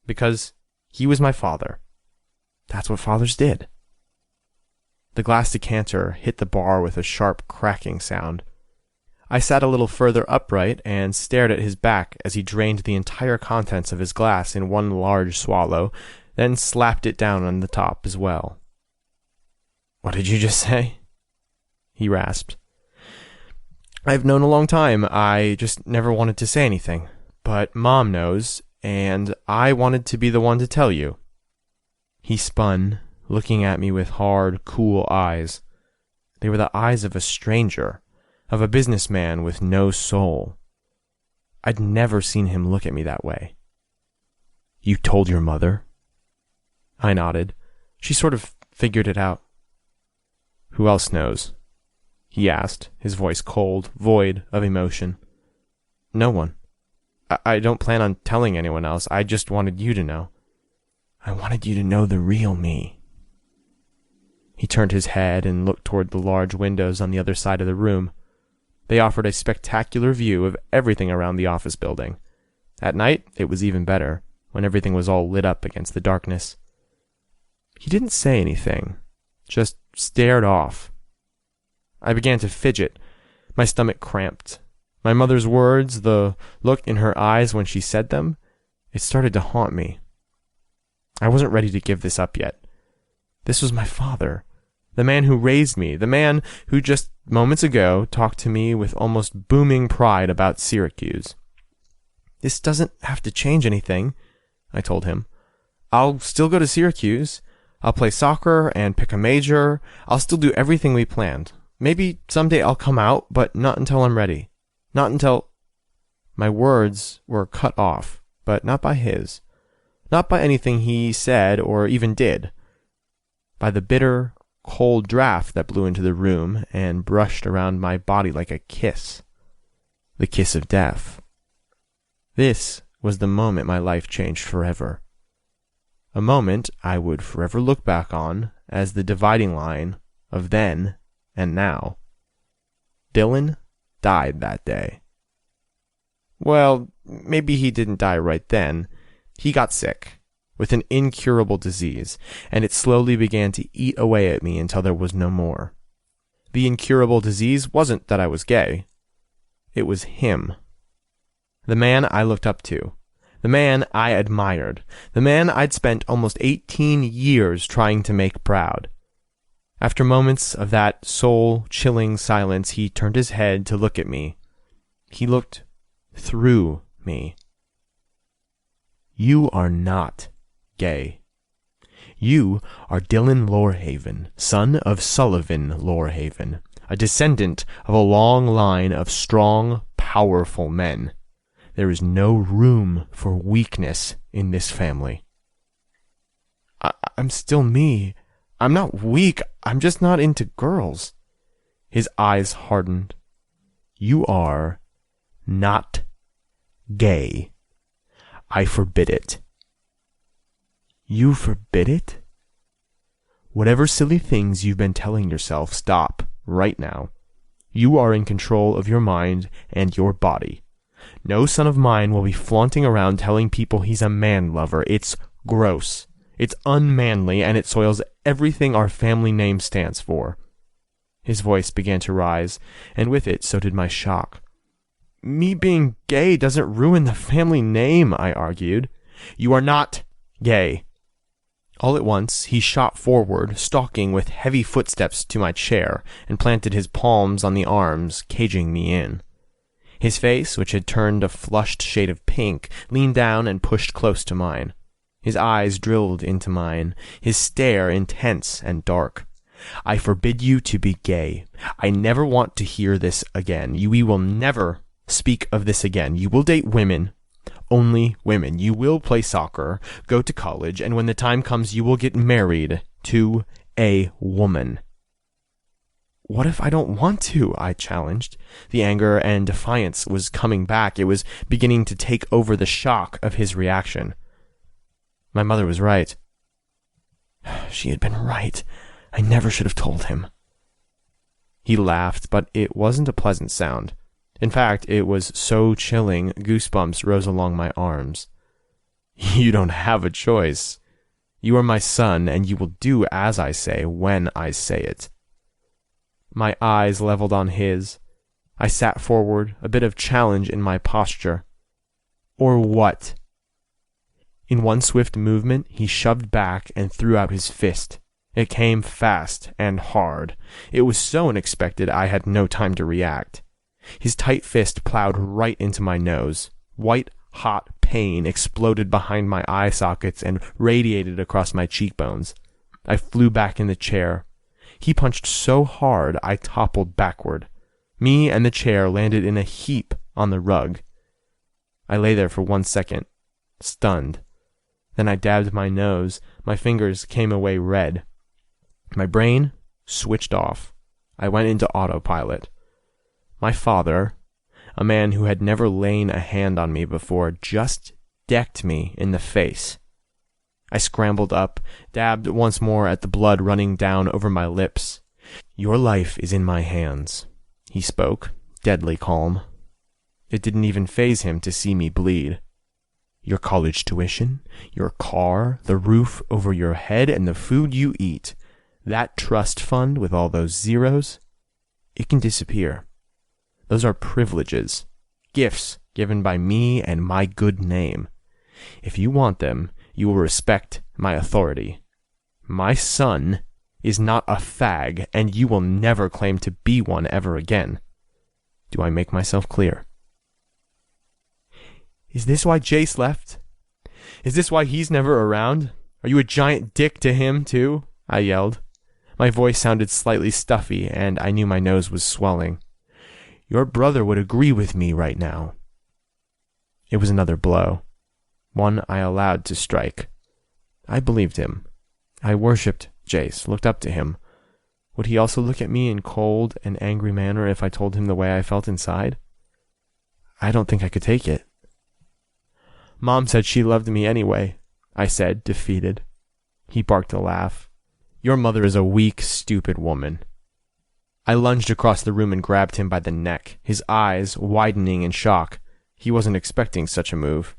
Because he was my father. That's what fathers did. The glass decanter hit the bar with a sharp cracking sound. I sat a little further upright and stared at his back as he drained the entire contents of his glass in one large swallow, then slapped it down on the top as well. "What did you just say?" he rasped. "I've known a long time. I just never wanted to say anything. But Mom knows, and I wanted to be the one to tell you." He spun, looking at me with hard, cool eyes. They were the eyes of a stranger, of a businessman with no soul. I'd never seen him look at me that way. "You told your mother?" I nodded. She sort of figured it out. "Who else knows?" he asked, his voice cold, void of emotion. "No one. I don't plan on telling anyone else. I just wanted you to know. I wanted you to know the real me." He turned his head and looked toward the large windows on the other side of the room. They offered a spectacular view of everything around the office building. At night, it was even better, when everything was all lit up against the darkness. He didn't say anything, just stared off. I began to fidget. My stomach cramped. My mother's words, the look in her eyes when she said them, it started to haunt me. I wasn't ready to give this up yet. This was my father, the man who raised me, the man who just moments ago talked to me with almost booming pride about Syracuse. "This doesn't have to change anything," I told him. "I'll still go to Syracuse. I'll play soccer and pick a major. I'll still do everything we planned. Maybe someday I'll come out, but not until I'm ready. Not until—" My words were cut off, but not by his. Not by anything he said or even did. By the bitter, cold draft that blew into the room and brushed around my body like a kiss. The kiss of death. This was the moment my life changed forever. A moment I would forever look back on as the dividing line of then and now. Dylan died that day. Well, maybe he didn't die right then. He got sick, with an incurable disease, and it slowly began to eat away at me until there was no more. The incurable disease wasn't that I was gay. It was him. The man I looked up to. The man I admired. The man I'd spent almost 18 years trying to make proud. After moments of that soul-chilling silence, he turned his head to look at me. He looked through me. You are not gay. You are Dylan Lorhaven, son of Sullivan Lorhaven, a descendant of a long line of strong, powerful men. There is no room for weakness in this family. I'm still me. I'm not weak. I'm just not into girls. His eyes hardened. You are not gay. I forbid it. You forbid it? Whatever silly things you've been telling yourself, stop right now. You are in control of your mind and your body. No son of mine will be flaunting around telling people he's a man lover. It's gross. It's unmanly, and it soils everything our family name stands for. His voice began to rise, and with it so did my shock. Me being gay doesn't ruin the family name, I argued. You are not gay. All at once, he shot forward, stalking with heavy footsteps to my chair, and planted his palms on the arms, caging me in. His face, which had turned a flushed shade of pink, leaned down and pushed close to mine. His eyes drilled into mine, his stare intense and dark. I forbid you to be gay. I never want to hear this again. We will never speak of this again. You will date women, only women. You will play soccer, go to college, and when the time comes, you will get married to a woman. What if I don't want to? I challenged. The anger and defiance was coming back. It was beginning to take over the shock of his reaction. My mother was right. She had been right. I never should have told him. He laughed, but it wasn't a pleasant sound. In fact, it was so chilling, goosebumps rose along my arms. You don't have a choice. You are my son, and you will do as I say when I say it. My eyes leveled on his. I sat forward, a bit of challenge in my posture. Or what? In one swift movement, he shoved back and threw out his fist. It came fast and hard. It was so unexpected I had no time to react. His tight fist plowed right into my nose. White, hot pain exploded behind my eye sockets and radiated across my cheekbones. I flew back in the chair. He punched so hard I toppled backward. Me and the chair landed in a heap on the rug. I lay there for 1 second, stunned. Then I dabbed my nose. My fingers came away red. My brain switched off. I went into autopilot. My father, a man who had never lain a hand on me before, just decked me in the face. I scrambled up, dabbed once more at the blood running down over my lips. Your life is in my hands, he spoke, deadly calm. It didn't even faze him to see me bleed. Your college tuition, your car, the roof over your head, and the food you eat, that trust fund with all those zeros, it can disappear. Those are privileges, gifts given by me and my good name. If you want them, you will respect my authority. My son is not a fag, and you will never claim to be one ever again. Do I make myself clear? Is this why Jace left? Is this why he's never around? Are you a giant dick to him, too? I yelled. My voice sounded slightly stuffy, and I knew my nose was swelling. Your brother would agree with me right now. It was another blow. One I allowed to strike. I believed him. I worshipped Jace, looked up to him. Would he also look at me in cold and angry manner if I told him the way I felt inside? I don't think I could take it. Mom said she loved me anyway, I said, defeated. He barked a laugh. Your mother is a weak, stupid woman. I lunged across the room and grabbed him by the neck, his eyes widening in shock. He wasn't expecting such a move.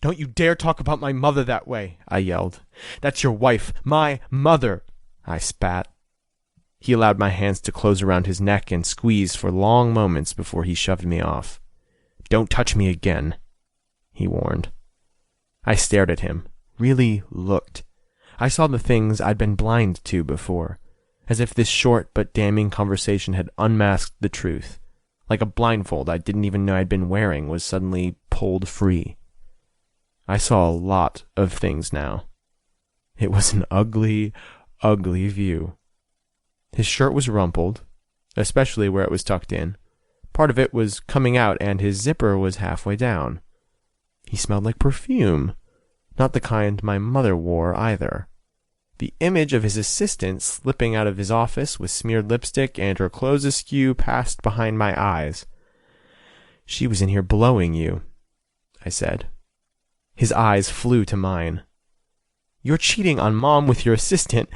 Don't you dare talk about my mother that way, I yelled. That's your wife, my mother, I spat. He allowed my hands to close around his neck and squeeze for long moments before he shoved me off. Don't touch me again, he warned. I stared at him, really looked. I saw the things I'd been blind to before, as if this short but damning conversation had unmasked the truth, like a blindfold I didn't even know I'd been wearing was suddenly pulled free. I saw a lot of things now. It was an ugly, ugly view. His shirt was rumpled, especially where it was tucked in. Part of it was coming out, and his zipper was halfway down. He smelled like perfume, not the kind my mother wore either. The image of his assistant slipping out of his office with smeared lipstick and her clothes askew passed behind my eyes. She was in here blowing you, I said. His eyes flew to mine. You're cheating on Mom with your assistant.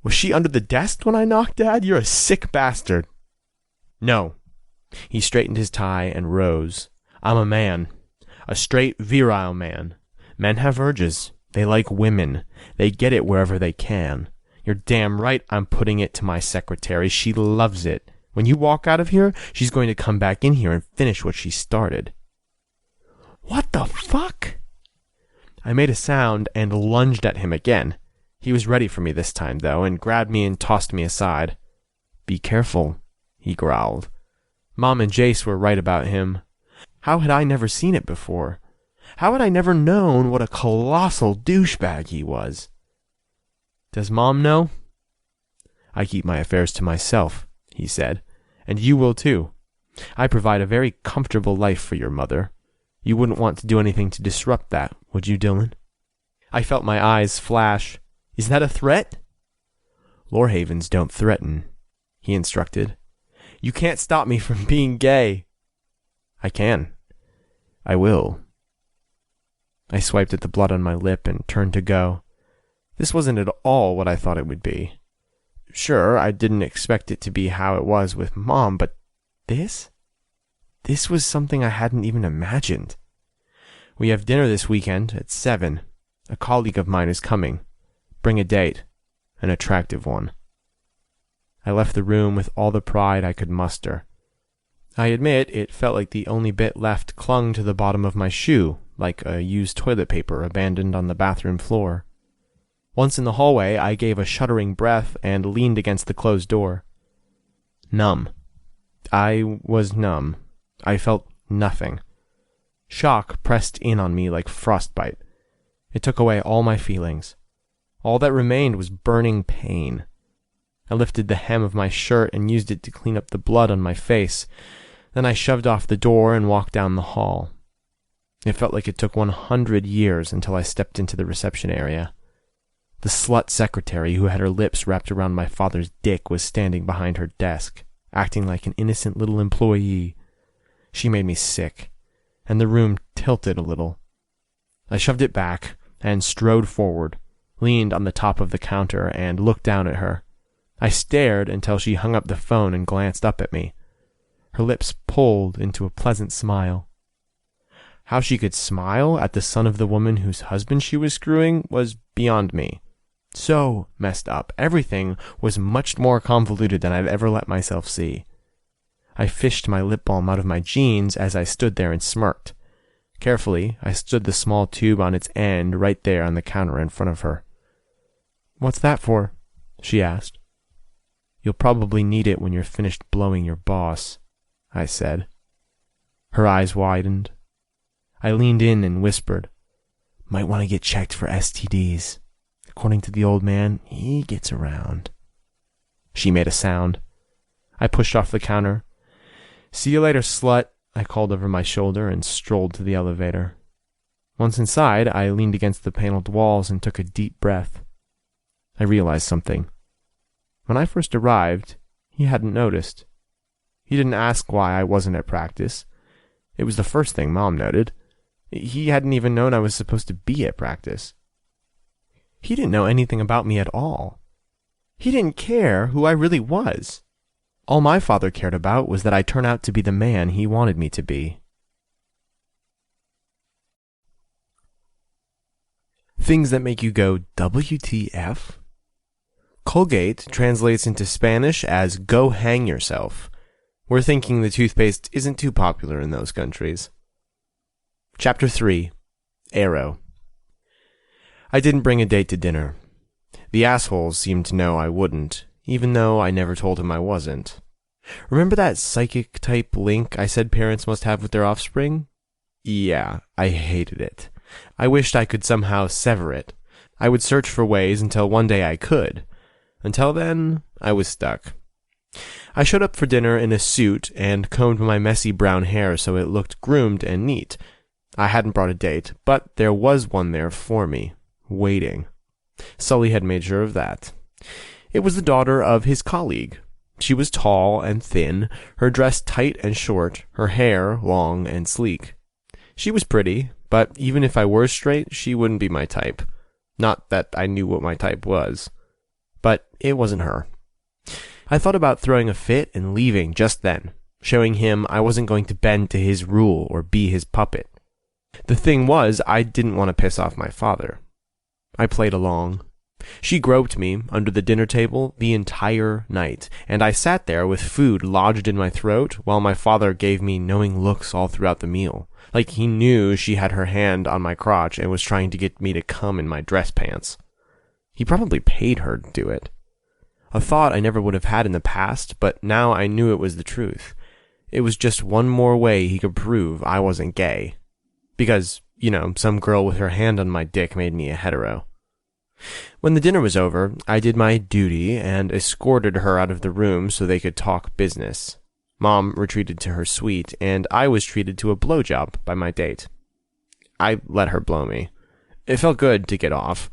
Was she under the desk when I knocked, Dad? You're a sick bastard. No. He straightened his tie and rose. I'm a man. A straight, virile man. Men have urges. They like women. They get it wherever they can. You're damn right I'm putting it to my secretary. She loves it. When you walk out of here, she's going to come back in here and finish what she started. What the fuck? I made a sound and lunged at him again. He was ready for me this time, though, and grabbed me and tossed me aside. Be careful, he growled. Mom and Jace were right about him. How had I never seen it before? How had I never known what a colossal douchebag he was? Does Mom know? I keep my affairs to myself, he said, and you will too. I provide a very comfortable life for your mother. You wouldn't want to do anything to disrupt that, would you, Dylan? I felt my eyes flash. Is that a threat? Lorhavens don't threaten, he instructed. You can't stop me from being gay. I can. I will. I swiped at the blood on my lip and turned to go. This wasn't at all what I thought it would be. Sure, I didn't expect it to be how it was with Mom, but this? This was something I hadn't even imagined. We have dinner this weekend at 7. A colleague of mine is coming. Bring a date. An attractive one. I left the room with all the pride I could muster. I admit it felt like the only bit left clung to the bottom of my shoe, like a used toilet paper abandoned on the bathroom floor. Once in the hallway, I gave a shuddering breath and leaned against the closed door. Numb. I was numb. I felt nothing. Shock pressed in on me like frostbite. It took away all my feelings. All that remained was burning pain. I lifted the hem of my shirt and used it to clean up the blood on my face. Then I shoved off the door and walked down the hall. It felt like it took 100 years until I stepped into the reception area. The slut secretary who had her lips wrapped around my father's dick was standing behind her desk, acting like an innocent little employee. She made me sick, and the room tilted a little. I shoved it back and strode forward, leaned on the top of the counter, and looked down at her. I stared until she hung up the phone and glanced up at me. Her lips pulled into a pleasant smile. How she could smile at the son of the woman whose husband she was screwing was beyond me. So messed up. Everything was much more convoluted than I'd ever let myself see. I fished my lip balm out of my jeans as I stood there and smirked. Carefully, I stood the small tube on its end right there on the counter in front of her. What's that for? She asked. You'll probably need it when you're finished blowing your boss, I said. Her eyes widened. I leaned in and whispered, Might want to get checked for STDs. According to the old man, he gets around. She made a sound. I pushed off the counter. See you later, slut, I called over my shoulder and strolled to the elevator. Once inside, I leaned against the paneled walls and took a deep breath. I realized something. When I first arrived, he hadn't noticed. He didn't ask why I wasn't at practice. It was the first thing Mom noted. He hadn't even known I was supposed to be at practice. He didn't know anything about me at all. He didn't care who I really was. All my father cared about was that I turn out to be the man he wanted me to be. Things that make you go, WTF? Colgate translates into Spanish as go hang yourself. We're thinking the toothpaste isn't too popular in those countries. Chapter 3. Arrow. I didn't bring a date to dinner. The assholes seemed to know I wouldn't, even though I never told him I wasn't. Remember that psychic-type link I said parents must have with their offspring? Yeah, I hated it. I wished I could somehow sever it. I would search for ways until one day I could. Until then, I was stuck. I showed up for dinner in a suit and combed my messy brown hair so it looked groomed and neat. I hadn't brought a date, but there was one there for me, waiting. Sully had made sure of that. It was the daughter of his colleague. She was tall and thin, her dress tight and short, her hair long and sleek. She was pretty, but even if I were straight, she wouldn't be my type. Not that I knew what my type was. But it wasn't her. I thought about throwing a fit and leaving just then, showing him I wasn't going to bend to his rule or be his puppet. The thing was, I didn't want to piss off my father. I played along. She groped me under the dinner table the entire night, and I sat there with food lodged in my throat while my father gave me knowing looks all throughout the meal, like he knew she had her hand on my crotch and was trying to get me to come in my dress pants. He probably paid her to do it. A thought I never would have had in the past, but now I knew it was the truth. It was just one more way he could prove I wasn't gay. Because, some girl with her hand on my dick made me a hetero. When the dinner was over, I did my duty and escorted her out of the room so they could talk business. Mom retreated to her suite, and I was treated to a blowjob by my date. I let her blow me. It felt good to get off.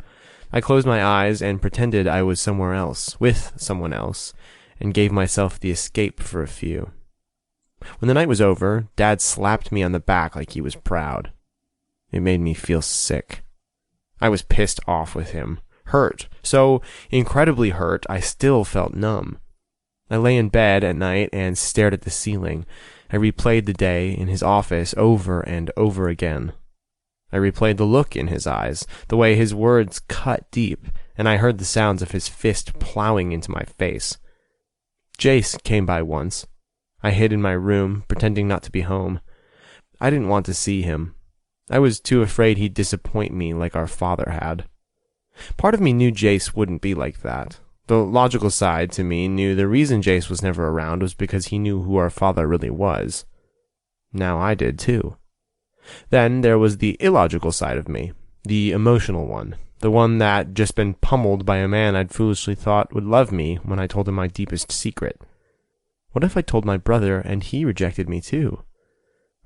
I closed my eyes and pretended I was somewhere else, with someone else, and gave myself the escape for a few. When the night was over, Dad slapped me on the back like he was proud. It made me feel sick. I was pissed off with him, hurt, so incredibly hurt I still felt numb. I lay in bed at night and stared at the ceiling. I replayed the day in his office over and over again. I replayed the look in his eyes, the way his words cut deep, and I heard the sounds of his fist plowing into my face. Jace came by once. I hid in my room, pretending not to be home. I didn't want to see him. I was too afraid he'd disappoint me like our father had. Part of me knew Jace wouldn't be like that. The logical side to me knew the reason Jace was never around was because he knew who our father really was. Now I did too. Then there was the illogical side of me, the emotional one, the one that just been pummeled by a man I'd foolishly thought would love me when I told him my deepest secret. What if I told my brother and he rejected me too?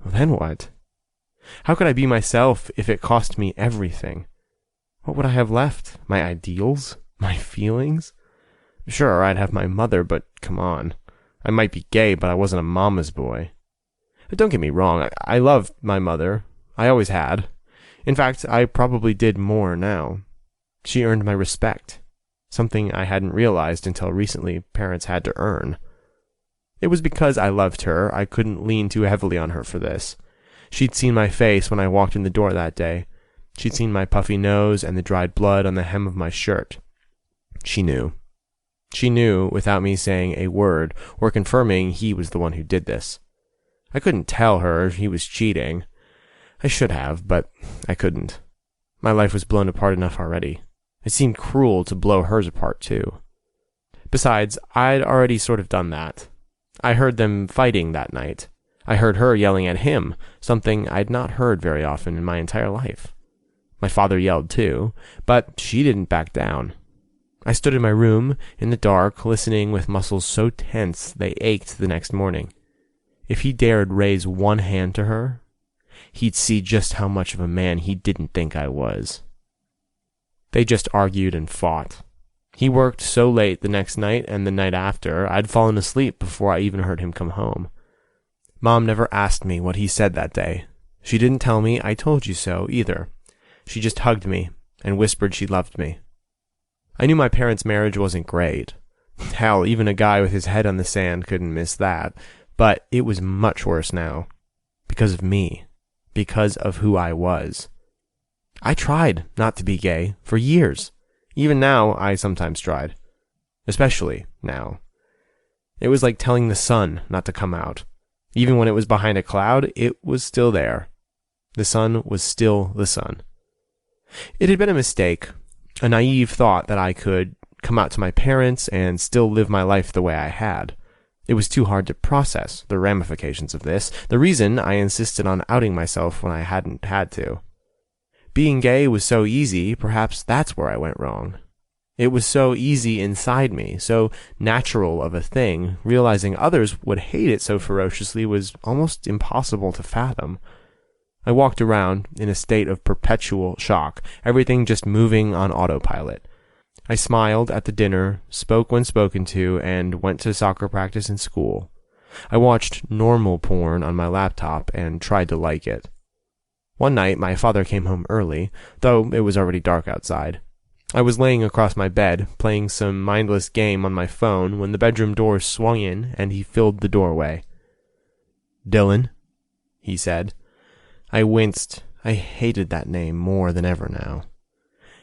Well, then what? How could I be myself if it cost me everything? What would I have left? My ideals? My feelings? Sure, I'd have my mother, but come on. I might be gay, but I wasn't a mama's boy. But don't get me wrong, I loved my mother. I always had. In fact, I probably did more now. She earned my respect, something I hadn't realized until recently parents had to earn. It was because I loved her, I couldn't lean too heavily on her for this. She'd seen my face when I walked in the door that day. She'd seen my puffy nose and the dried blood on the hem of my shirt. She knew. She knew without me saying a word or confirming he was the one who did this. I couldn't tell her he was cheating. I should have, but I couldn't. My life was blown apart enough already. It seemed cruel to blow hers apart, too. Besides, I'd already sort of done that. I heard them fighting that night. I heard her yelling at him, something I'd not heard very often in my entire life. My father yelled, too, but she didn't back down. I stood in my room, in the dark, listening with muscles so tense they ached the next morning. If he dared raise one hand to her, he'd see just how much of a man he didn't think I was. They just argued and fought. He worked so late the next night and the night after, I'd fallen asleep before I even heard him come home. Mom never asked me what he said that day. She didn't tell me I told you so, either. She just hugged me and whispered she loved me. I knew my parents' marriage wasn't great. Hell, even a guy with his head on the sand couldn't miss that. But it was much worse now. Because of me. Because of who I was. I tried not to be gay for years. Even now, I sometimes tried. Especially now. It was like telling the sun not to come out. Even when it was behind a cloud, it was still there. The sun was still the sun. It had been a mistake, a naive thought that I could come out to my parents and still live my life the way I had. It was too hard to process the ramifications of this, the reason I insisted on outing myself when I hadn't had to. Being gay was so easy, perhaps that's where I went wrong. It was so easy inside me, so natural of a thing, realizing others would hate it so ferociously was almost impossible to fathom. I walked around in a state of perpetual shock, everything just moving on autopilot. I smiled at the dinner, spoke when spoken to, and went to soccer practice and school. I watched normal porn on my laptop and tried to like it. One night, my father came home early, though it was already dark outside. I was laying across my bed, playing some mindless game on my phone, when the bedroom door swung in and he filled the doorway. "Dylan," he said. I winced. I hated that name more than ever now.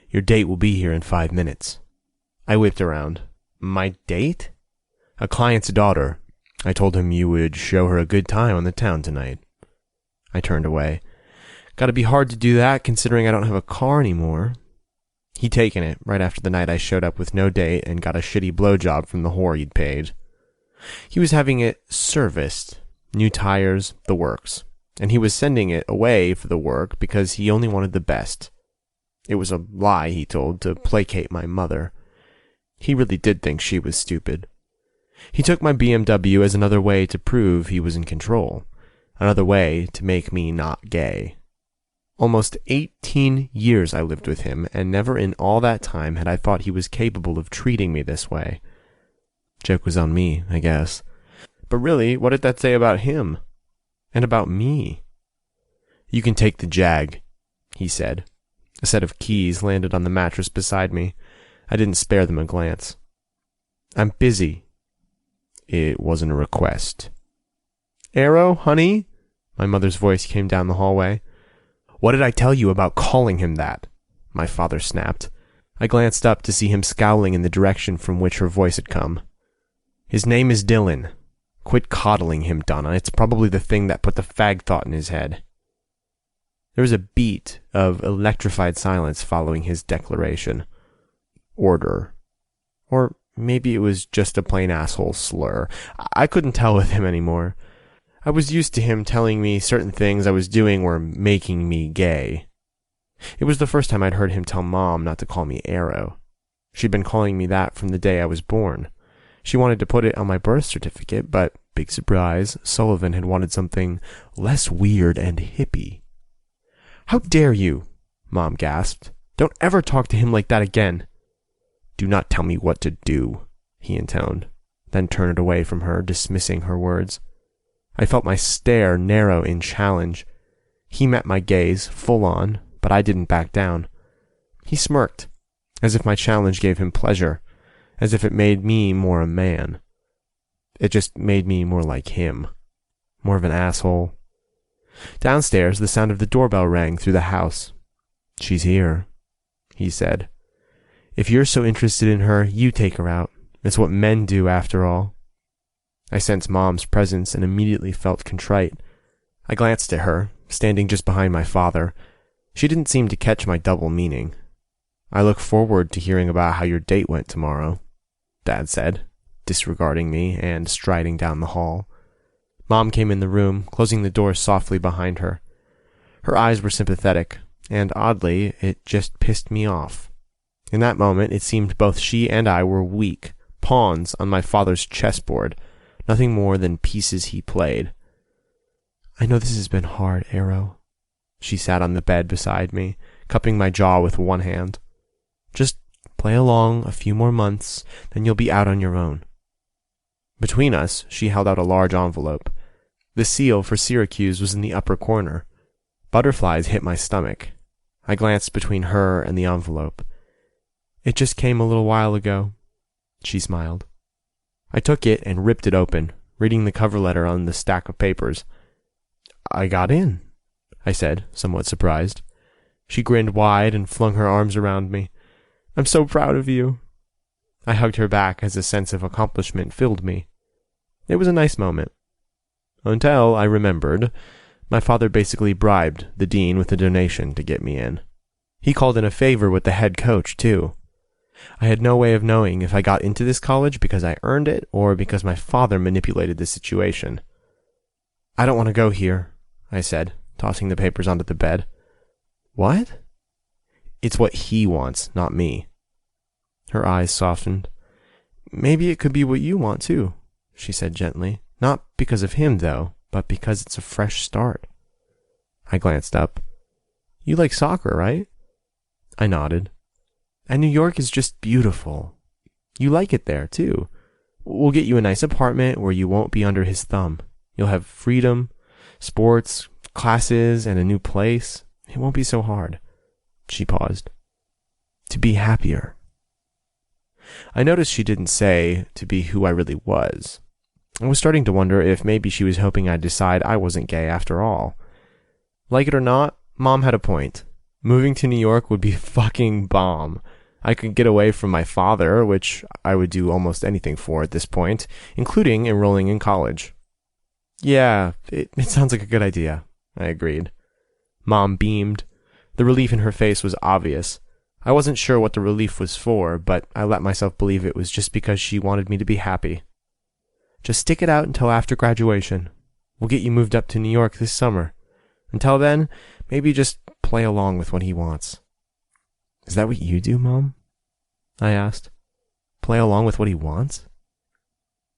"Your date will be here in 5 minutes." I whipped around. "My date?" "A client's daughter. I told him you would show her a good time on the town tonight." I turned away. Gotta be hard to do that, considering I don't have a car anymore. He'd taken it right after the night I showed up with no date and got a shitty blowjob from the whore he'd paid. He was having it serviced. New tires, the works. And he was sending it away for the work because he only wanted the best. It was a lie, he told, to placate my mother. He really did think she was stupid. He took my BMW as another way to prove he was in control. Another way to make me not gay. Almost 18 years I lived with him, and never in all that time had I thought he was capable of treating me this way. Joke was on me, I guess. But really, what did that say about him? And about me? "You can take the Jag," he said. A set of keys landed on the mattress beside me. I didn't spare them a glance. "I'm busy." It wasn't a request. "Arrow, honey?" My mother's voice came down the hallway. "What did I tell you about calling him that?" my father snapped. I glanced up to see him scowling in the direction from which her voice had come. "His name is Dylan. Quit coddling him, Donna. It's probably the thing that put the fag thought in his head." There was a beat of electrified silence following his declaration. Order. Or maybe it was just a plain asshole slur. I couldn't tell with him anymore. I was used to him telling me certain things I was doing were making me gay. It was the first time I'd heard him tell Mom not to call me Arrow. She'd been calling me that from the day I was born. She wanted to put it on my birth certificate, but, big surprise, Sullivan had wanted something less weird and hippie. "How dare you?" Mom gasped. "Don't ever talk to him like that again." "Do not tell me what to do," he intoned, then turned away from her, dismissing her words. I felt my stare narrow in challenge. He met my gaze, full on, but I didn't back down. He smirked, as if my challenge gave him pleasure, as if it made me more a man. It just made me more like him. More of an asshole. Downstairs, the sound of the doorbell rang through the house. "She's here," he said. "If you're so interested in her, you take her out. It's what men do, after all." I sensed Mom's presence and immediately felt contrite. I glanced at her, standing just behind my father. She didn't seem to catch my double meaning. "I look forward to hearing about how your date went tomorrow," Dad said, disregarding me and striding down the hall. Mom came in the room, closing the door softly behind her. Her eyes were sympathetic, and oddly, it just pissed me off. In that moment, it seemed both she and I were weak, pawns on my father's chessboard, nothing more than pieces he played. "I know this has been hard, Arrow." She sat on the bed beside me, cupping my jaw with one hand. "Just play along a few more months, then you'll be out on your own." Between us, she held out a large envelope. The seal for Syracuse was in the upper corner. Butterflies hit my stomach. I glanced between her and the envelope. "It just came a little while ago." She smiled. I took it and ripped it open, reading the cover letter on the stack of papers. "I got in," I said, somewhat surprised. She grinned wide and flung her arms around me. "I'm so proud of you." I hugged her back as a sense of accomplishment filled me. It was a nice moment. Until I remembered My father basically bribed the dean with a donation to get me in. He called in a favor with the head coach, too. I had no way of knowing if I got into this college because I earned it or because my father manipulated the situation. I don't want to go here, I said, tossing the papers onto the bed. What? It's what he wants, not me. Her eyes softened. Maybe it could be what you want, too, she said gently. Not because of him, though, but because it's a fresh start. I glanced up. You like soccer, right? I nodded. And New York is just beautiful. You like it there, too. We'll get you a nice apartment where you won't be under his thumb. You'll have freedom, sports, classes, and a new place. It won't be so hard. She paused. To be happier. I noticed she didn't say to be who I really was. I was starting to wonder if maybe she was hoping I'd decide I wasn't gay after all. Like it or not, Mom had a point. Moving to New York would be fucking bomb. I could get away from my father, which I would do almost anything for at this point, including enrolling in college. Yeah, it sounds like a good idea, I agreed. Mom beamed. The relief in her face was obvious. I wasn't sure what the relief was for, but I let myself believe it was just because she wanted me to be happy. Just stick it out until after graduation. We'll get you moved up to New York this summer. Until then, maybe just play along with what he wants. Is that what you do, Mom? I asked. Play along with what he wants?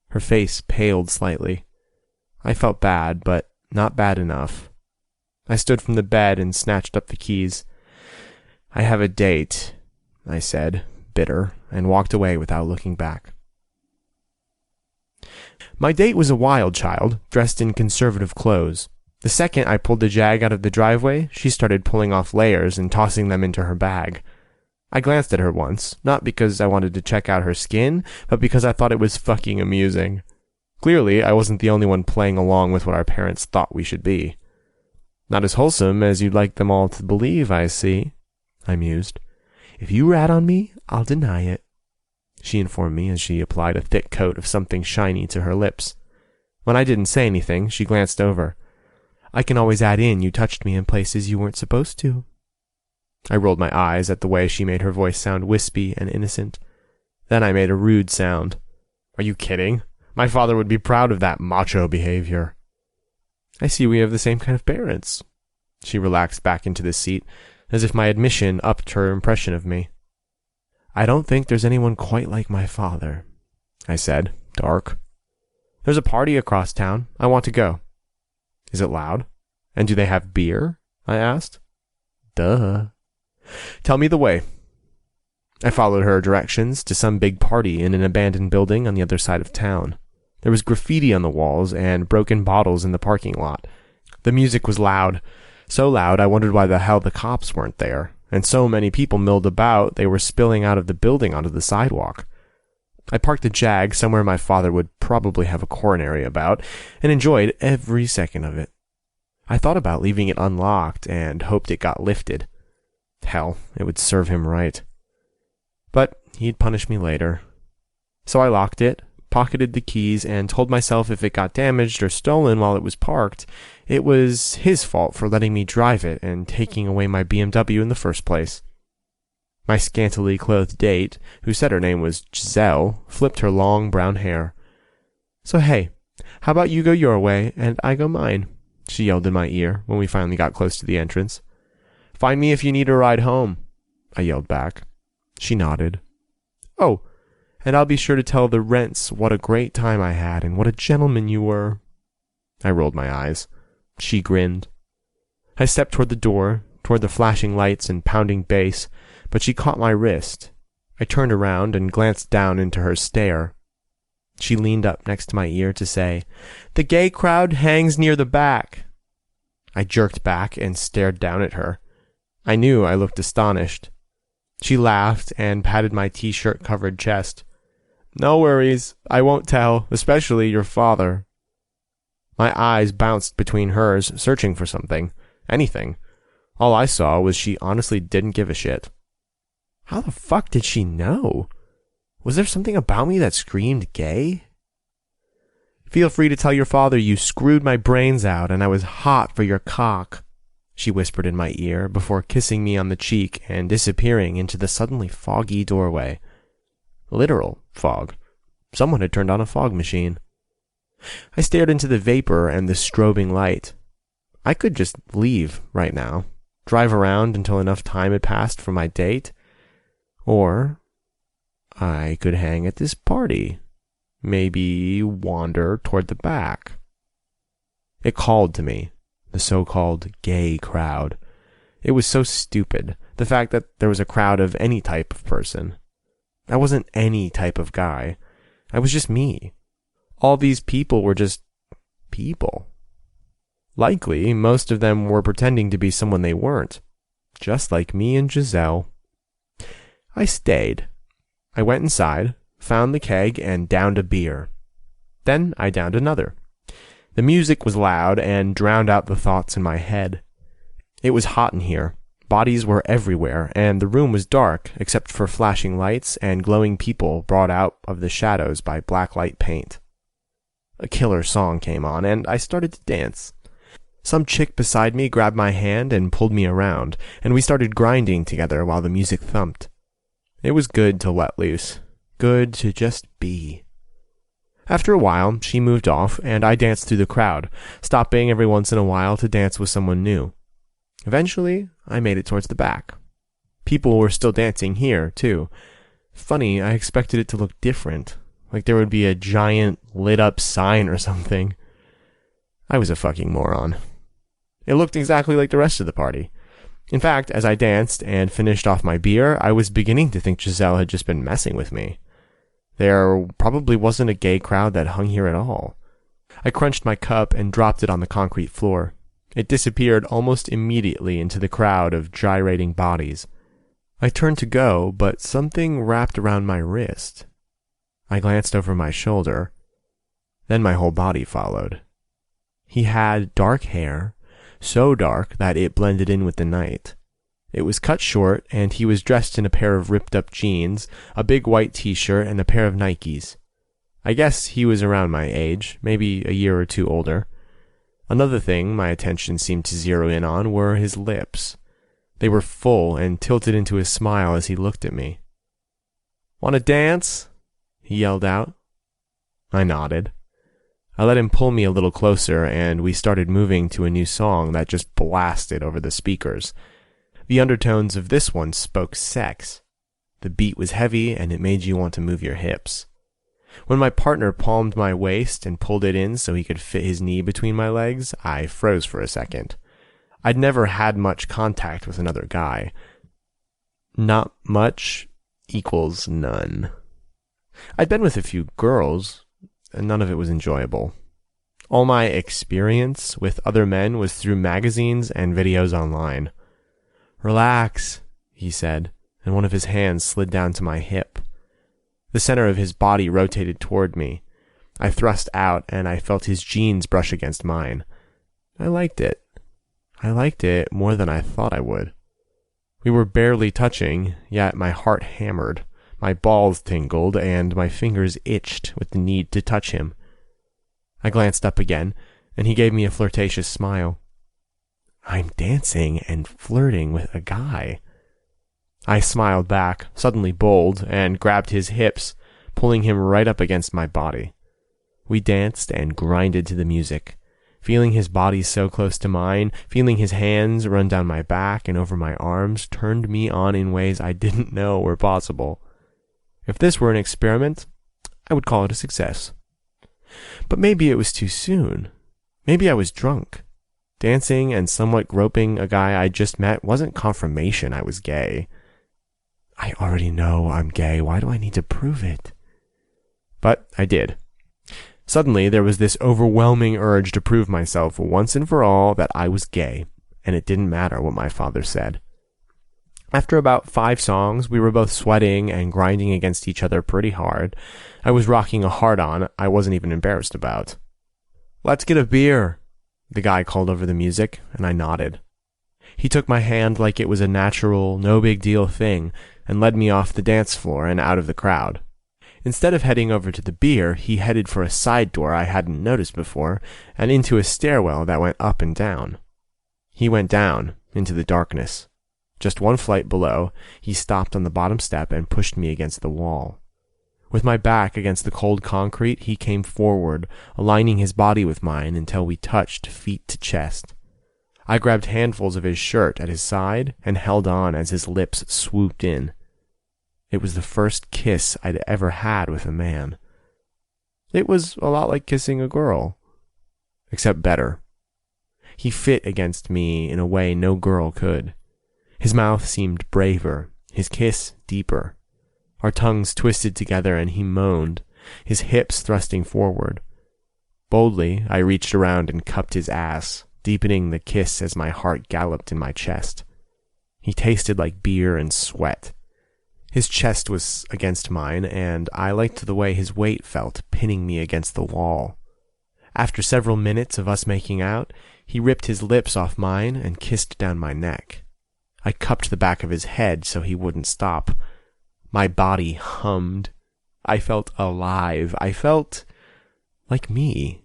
Her face paled slightly. I felt bad, but not bad enough. I stood from the bed and snatched up the keys. I have a date, I said, bitter, and walked away without looking back. My date was a wild child, dressed in conservative clothes. The second I pulled the Jag out of the driveway, she started pulling off layers and tossing them into her bag. I glanced at her once, not because I wanted to check out her skin, but because I thought it was fucking amusing. Clearly, I wasn't the only one playing along with what our parents thought we should be. Not as wholesome as you'd like them all to believe, I see, I mused. If you rat on me, I'll deny it, she informed me as she applied a thick coat of something shiny to her lips. When I didn't say anything, she glanced over. I can always add in you touched me in places you weren't supposed to. I rolled my eyes at the way she made her voice sound wispy and innocent. Then I made a rude sound. Are you kidding? My father would be proud of that macho behavior. I see we have the same kind of parents. She relaxed back into the seat, as if my admission upped her impression of me. I don't think there's anyone quite like my father, I said, dark. There's a party across town. I want to go. Is it loud? And do they have beer? I asked. Duh. Tell me the way. I followed her directions to some big party in an abandoned building on the other side of town. There was graffiti on the walls and broken bottles in the parking lot. The music was loud. So loud I wondered why the hell the cops weren't there, and so many people milled about they were spilling out of the building onto the sidewalk. I parked the Jag somewhere my father would probably have a coronary about, and enjoyed every second of it. I thought about leaving it unlocked and hoped it got lifted. Hell, it would serve him right. But he'd punish me later. So I locked it, pocketed the keys, and told myself if it got damaged or stolen while it was parked, it was his fault for letting me drive it and taking away my BMW in the first place. My scantily clothed date, who said her name was Giselle, flipped her long brown hair. So hey, how about you go your way and I go mine? She yelled in my ear when we finally got close to the entrance. Find me if you need a ride home, I yelled back. She nodded. Oh, and I'll be sure to tell the rents what a great time I had and what a gentleman you were. I rolled my eyes. She grinned. I stepped toward the door, toward the flashing lights and pounding bass, but she caught my wrist. I turned around and glanced down into her stare. She leaned up next to my ear to say, The gay crowd hangs near the back. I jerked back and stared down at her. I knew I looked astonished. She laughed and patted my t-shirt covered chest. No worries, I won't tell, especially your father. My eyes bounced between hers, searching for something. Anything. All I saw was she honestly didn't give a shit. How the fuck did she know? Was there something about me that screamed gay? Feel free to tell your father you screwed my brains out and I was hot for your cock, she whispered in my ear before kissing me on the cheek and disappearing into the suddenly foggy doorway. Literal fog. Someone had turned on a fog machine. I stared into the vapor and the strobing light. I could just leave right now, drive around until enough time had passed for my date, or I could hang at this party, maybe wander toward the back. It called to me, the so-called gay crowd. It was so stupid, the fact that there was a crowd of any type of person. I wasn't any type of guy. I was just me. All these people were just people. Likely, most of them were pretending to be someone they weren't, just like me and Giselle. I stayed. I went inside, found the keg, and downed a beer. Then I downed another. The music was loud and drowned out the thoughts in my head. It was hot in here. Bodies were everywhere, and the room was dark except for flashing lights and glowing people brought out of the shadows by blacklight paint. A killer song came on, and I started to dance. Some chick beside me grabbed my hand and pulled me around, and we started grinding together while the music thumped. It was good to let loose. Good to just be. After a while, she moved off, and I danced through the crowd, stopping every once in a while to dance with someone new. Eventually, I made it towards the back. People were still dancing here, too. Funny, I expected it to look different, like there would be a giant lit-up sign or something. I was a fucking moron. It looked exactly like the rest of the party. In fact, as I danced and finished off my beer, I was beginning to think Giselle had just been messing with me. There probably wasn't a gay crowd that hung here at all. I crunched my cup and dropped it on the concrete floor. It disappeared almost immediately into the crowd of gyrating bodies. I turned to go, but something wrapped around my wrist. I glanced over my shoulder. Then my whole body followed. He had dark hair, so dark that it blended in with the night. It was cut short, and he was dressed in a pair of ripped-up jeans, a big white t-shirt, and a pair of Nikes. I guess he was around my age, maybe a year or two older. Another thing my attention seemed to zero in on were his lips. They were full and tilted into a smile as he looked at me. "Want to dance?" he yelled out. I nodded. I let him pull me a little closer, and we started moving to a new song that just blasted over the speakers. The undertones of this one spoke sex. The beat was heavy, and it made you want to move your hips. When my partner palmed my waist and pulled it in so he could fit his knee between my legs, I froze for a second. I'd never had much contact with another guy. Not much equals none. I'd been with a few girls, and none of it was enjoyable. All my experience with other men was through magazines and videos online. "Relax," he said, and one of his hands slid down to my hip. The center of his body rotated toward me. I thrust out, and I felt his jeans brush against mine. I liked it. I liked it more than I thought I would. We were barely touching, yet my heart hammered, my balls tingled, and my fingers itched with the need to touch him. I glanced up again, and he gave me a flirtatious smile. I'm dancing and flirting with a guy. I smiled back, suddenly bold, and grabbed his hips, pulling him right up against my body. We danced and grinded to the music. Feeling his body so close to mine, feeling his hands run down my back and over my arms, turned me on in ways I didn't know were possible. If this were an experiment, I would call it a success. But maybe it was too soon. Maybe I was drunk. Dancing and somewhat groping a guy I just met wasn't confirmation I was gay. I already know I'm gay. Why do I need to prove it? But I did. Suddenly, there was this overwhelming urge to prove myself once and for all that I was gay, and it didn't matter what my father said. After about 5 songs, we were both sweating and grinding against each other pretty hard. I was rocking a hard-on I wasn't even embarrassed about. "Let's get a beer," the guy called over the music, and I nodded. He took my hand like it was a natural, no-big-deal thing, and led me off the dance floor and out of the crowd. Instead of heading over to the beer, he headed for a side door I hadn't noticed before, and into a stairwell that went up and down. He went down, into the darkness. Just one flight below, he stopped on the bottom step and pushed me against the wall. With my back against the cold concrete, he came forward, aligning his body with mine until we touched feet to chest. I grabbed handfuls of his shirt at his side and held on as his lips swooped in. It was the first kiss I'd ever had with a man. It was a lot like kissing a girl, except better. He fit against me in a way no girl could. His mouth seemed braver, his kiss deeper. Our tongues twisted together and he moaned, his hips thrusting forward. Boldly, I reached around and cupped his ass, deepening the kiss as my heart galloped in my chest. He tasted like beer and sweat. His chest was against mine, and I liked the way his weight felt, pinning me against the wall. After several minutes of us making out, he ripped his lips off mine and kissed down my neck. I cupped the back of his head so he wouldn't stop. My body hummed. I felt alive. I felt like me.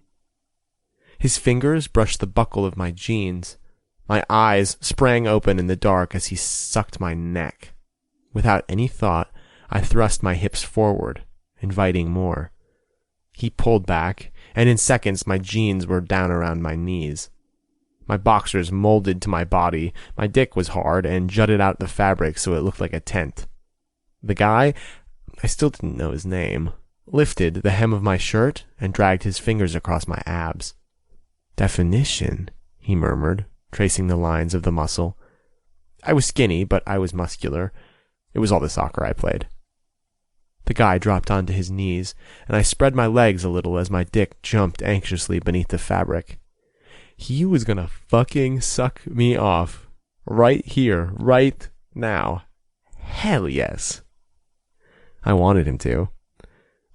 His fingers brushed the buckle of my jeans. My eyes sprang open in the dark as he sucked my neck. Without any thought, I thrust my hips forward, inviting more. He pulled back, and in seconds my jeans were down around my knees. My boxers molded to my body, my dick was hard and jutted out the fabric so it looked like a tent. The guy, I still didn't know his name, lifted the hem of my shirt and dragged his fingers across my abs. "Definition," he murmured, tracing the lines of the muscle. I was skinny, but I was muscular. It was all the soccer I played. The guy dropped onto his knees, and I spread my legs a little as my dick jumped anxiously beneath the fabric. He was gonna fucking suck me off. Right here, right now. Hell yes. I wanted him to.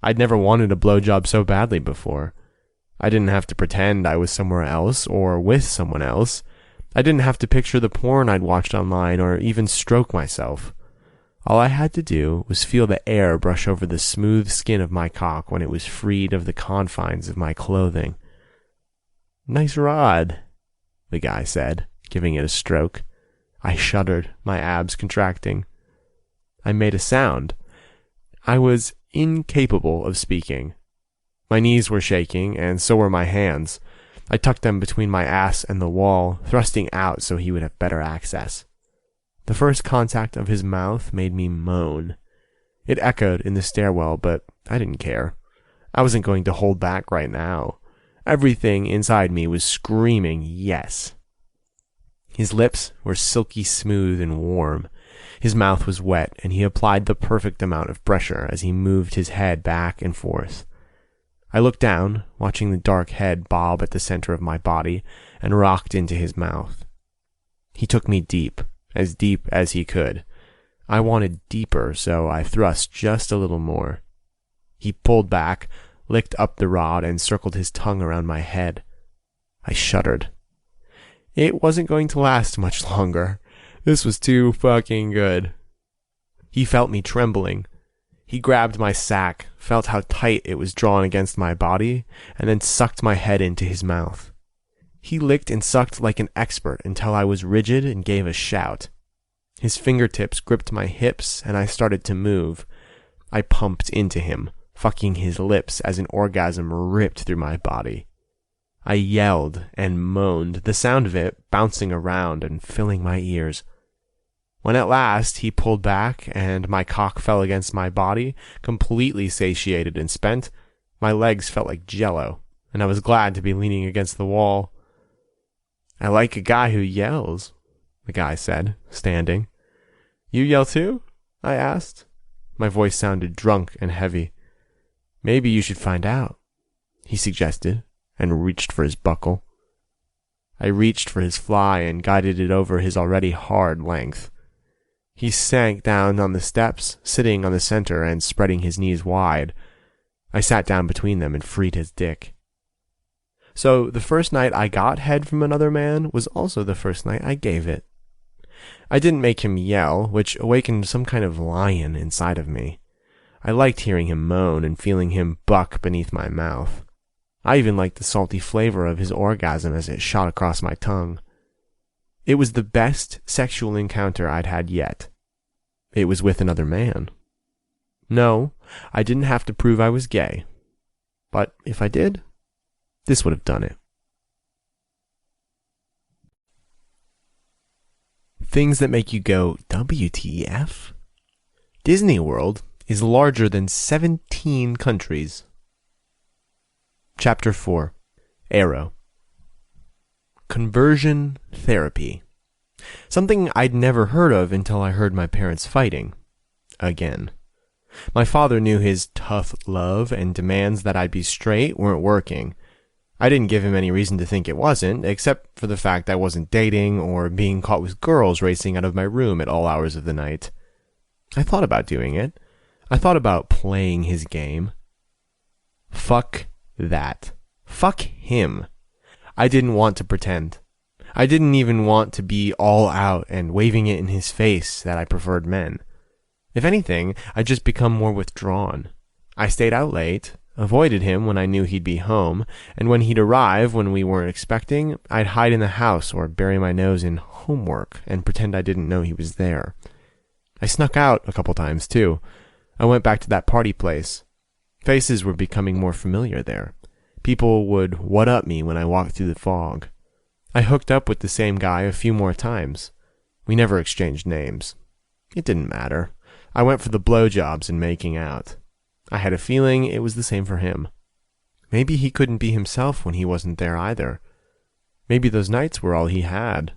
I'd never wanted a blowjob so badly before. I didn't have to pretend I was somewhere else or with someone else. I didn't have to picture the porn I'd watched online or even stroke myself. All I had to do was feel the air brush over the smooth skin of my cock when it was freed of the confines of my clothing. "Nice rod," the guy said, giving it a stroke. I shuddered, my abs contracting. I made a sound. I was incapable of speaking. My knees were shaking, and so were my hands. I tucked them between my ass and the wall, thrusting out so he would have better access. The first contact of his mouth made me moan. It echoed in the stairwell, but I didn't care. I wasn't going to hold back right now. Everything inside me was screaming yes. His lips were silky smooth and warm. His mouth was wet, and he applied the perfect amount of pressure as he moved his head back and forth. I looked down, watching the dark head bob at the center of my body, and rocked into his mouth. He took me deep as he could. I wanted deeper, so I thrust just a little more. He pulled back, licked up the rod, and circled his tongue around my head. I shuddered. It wasn't going to last much longer. This was too fucking good. He felt me trembling. He grabbed my sack, felt how tight it was drawn against my body, and then sucked my head into his mouth. He licked and sucked like an expert until I was rigid and gave a shout. His fingertips gripped my hips, and I started to move. I pumped into him, fucking his lips as an orgasm ripped through my body. I yelled and moaned, the sound of it bouncing around and filling my ears. When at last he pulled back and my cock fell against my body, completely satiated and spent, my legs felt like jello, and I was glad to be leaning against the wall. "I like a guy who yells," the guy said, standing. "You yell too?" I asked. My voice sounded drunk and heavy. "Maybe you should find out," he suggested, and reached for his buckle. I reached for his fly and guided it over his already hard length. He sank down on the steps, sitting on the center and spreading his knees wide. I sat down between them and freed his dick. So the first night I got head from another man was also the first night I gave it. I didn't make him yell, which awakened some kind of lion inside of me. I liked hearing him moan and feeling him buck beneath my mouth. I even liked the salty flavor of his orgasm as it shot across my tongue. It was the best sexual encounter I'd had yet. It was with another man. No, I didn't have to prove I was gay. But if I did, this would have done it. Things that make you go, WTF? Disney World is larger than 17 countries. Chapter 4. Arrow. Conversion therapy. Something I'd never heard of until I heard my parents fighting. Again. My father knew his tough love and demands that I be straight weren't working. I didn't give him any reason to think it wasn't, except for the fact I wasn't dating or being caught with girls racing out of my room at all hours of the night. I thought about doing it. I thought about playing his game. Fuck that. Fuck him. I didn't want to pretend. I didn't even want to be all out and waving it in his face that I preferred men. If anything, I'd just become more withdrawn. I stayed out late, avoided him when I knew he'd be home, and when he'd arrive when we weren't expecting, I'd hide in the house or bury my nose in homework and pretend I didn't know he was there. I snuck out a couple times, too. I went back to that party place. Faces were becoming more familiar there. People would what-up me when I walked through the fog. I hooked up with the same guy a few more times. We never exchanged names. It didn't matter. I went for the blowjobs and making out. I had a feeling it was the same for him. Maybe he couldn't be himself when he wasn't there either. Maybe those nights were all he had,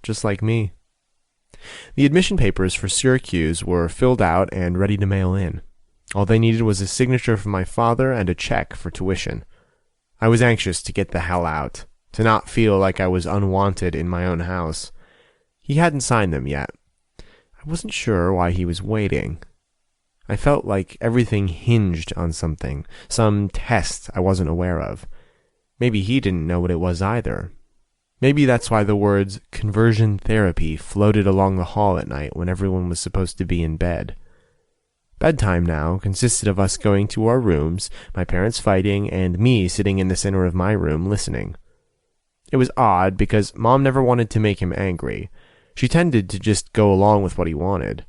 just like me. The admission papers for Syracuse were filled out and ready to mail in. All they needed was a signature from my father and a check for tuition. I was anxious to get the hell out, to not feel like I was unwanted in my own house. He hadn't signed them yet. I wasn't sure why he was waiting. I felt like everything hinged on something, some test I wasn't aware of. Maybe he didn't know what it was either. Maybe that's why the words conversion therapy floated along the hall at night when everyone was supposed to be in bed. Bedtime now consisted of us going to our rooms, my parents fighting, and me sitting in the center of my room listening. It was odd because Mom never wanted to make him angry. She tended to just go along with what he wanted.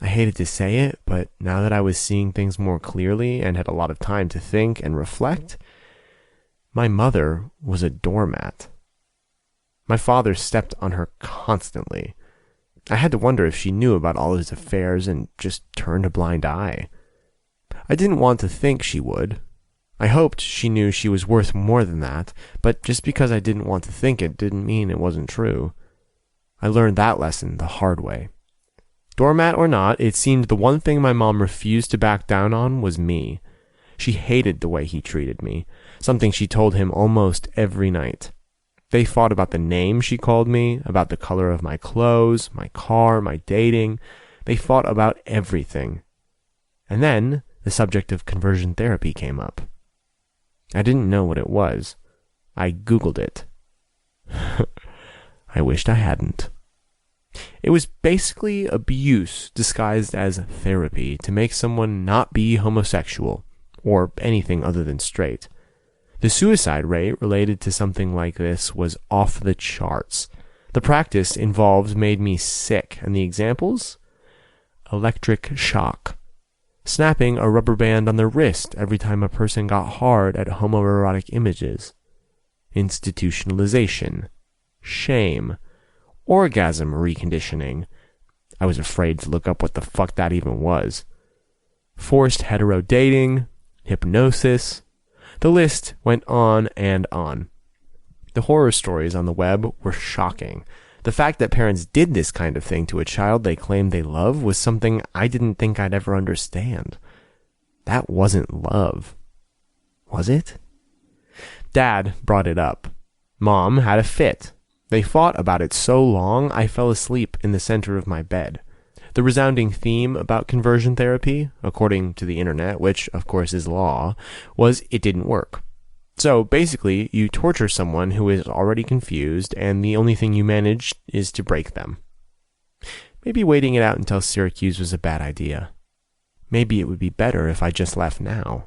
I hated to say it, but now that I was seeing things more clearly and had a lot of time to think and reflect, my mother was a doormat. My father stepped on her constantly. I had to wonder if she knew about all his affairs and just turned a blind eye. I didn't want to think she would. I hoped she knew she was worth more than that, but just because I didn't want to think it didn't mean it wasn't true. I learned that lesson the hard way. Doormat or not, it seemed the one thing my mom refused to back down on was me. She hated the way he treated me, something she told him almost every night. They fought about the name she called me, about the color of my clothes, my car, my dating. They fought about everything. And then the subject of conversion therapy came up. I didn't know what it was. I Googled it. I wished I hadn't. It was basically abuse disguised as therapy to make someone not be homosexual, or anything other than straight. The suicide rate related to something like this was off the charts. The practice involved made me sick, and the examples? Electric shock. Snapping a rubber band on the wrist every time a person got hard at homoerotic images. Institutionalization. Shame. Orgasm reconditioning. I was afraid to look up what the fuck that even was. Forced hetero dating. Hypnosis. The list went on and on. The horror stories on the web were shocking. The fact that parents did this kind of thing to a child they claimed they love was something I didn't think I'd ever understand. That wasn't love. Was it? Dad brought it up. Mom had a fit. They fought about it so long I fell asleep in the center of my bed. The resounding theme about conversion therapy, according to the internet, which of course is law, was it didn't work. So basically, you torture someone who is already confused, and the only thing you manage is to break them. Maybe waiting it out until Syracuse was a bad idea. Maybe it would be better if I just left now.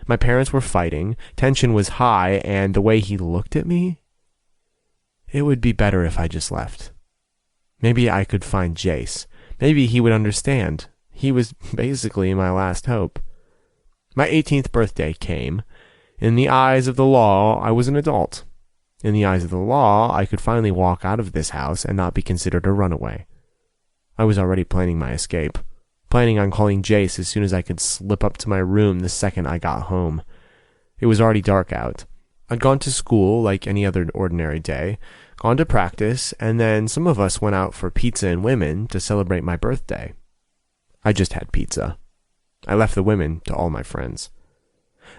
My parents were fighting, tension was high, and the way he looked at me? It would be better if I just left. Maybe I could find Jace. Maybe he would understand. He was basically my last hope. My 18th birthday came. In the eyes of the law, I was an adult. In the eyes of the law, I could finally walk out of this house and not be considered a runaway. I was already planning my escape, planning on calling Jace as soon as I could slip up to my room the second I got home. It was already dark out. I'd gone to school like any other ordinary day, gone to practice, and then some of us went out for pizza and women to celebrate my birthday. I just had pizza. I left the women to all my friends.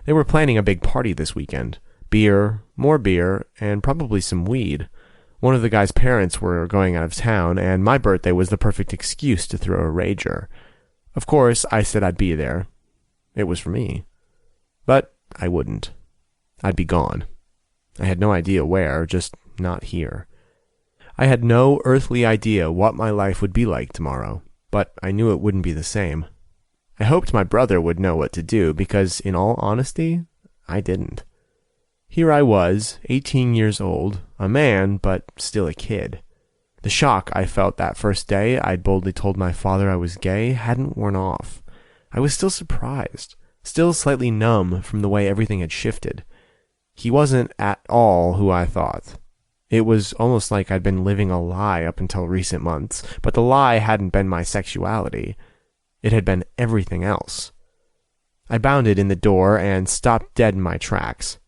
They were planning a big party this weekend. Beer, more beer, and probably some weed. One of the guys' parents were going out of town, and my birthday was the perfect excuse to throw a rager. Of course, I said I'd be there. It was for me. But I wouldn't. I'd be gone. I had no idea where, just not here. I had no earthly idea what my life would be like tomorrow, but I knew it wouldn't be the same. I hoped my brother would know what to do, because, in all honesty, I didn't. Here I was, 18 years old, a man, but still a kid. The shock I felt that first day I'd boldly told my father I was gay hadn't worn off. I was still surprised, still slightly numb from the way everything had shifted. He wasn't at all who I thought. It was almost like I'd been living a lie up until recent months, but the lie hadn't been my sexuality. It had been everything else. I bounded in the door and stopped dead in my tracks.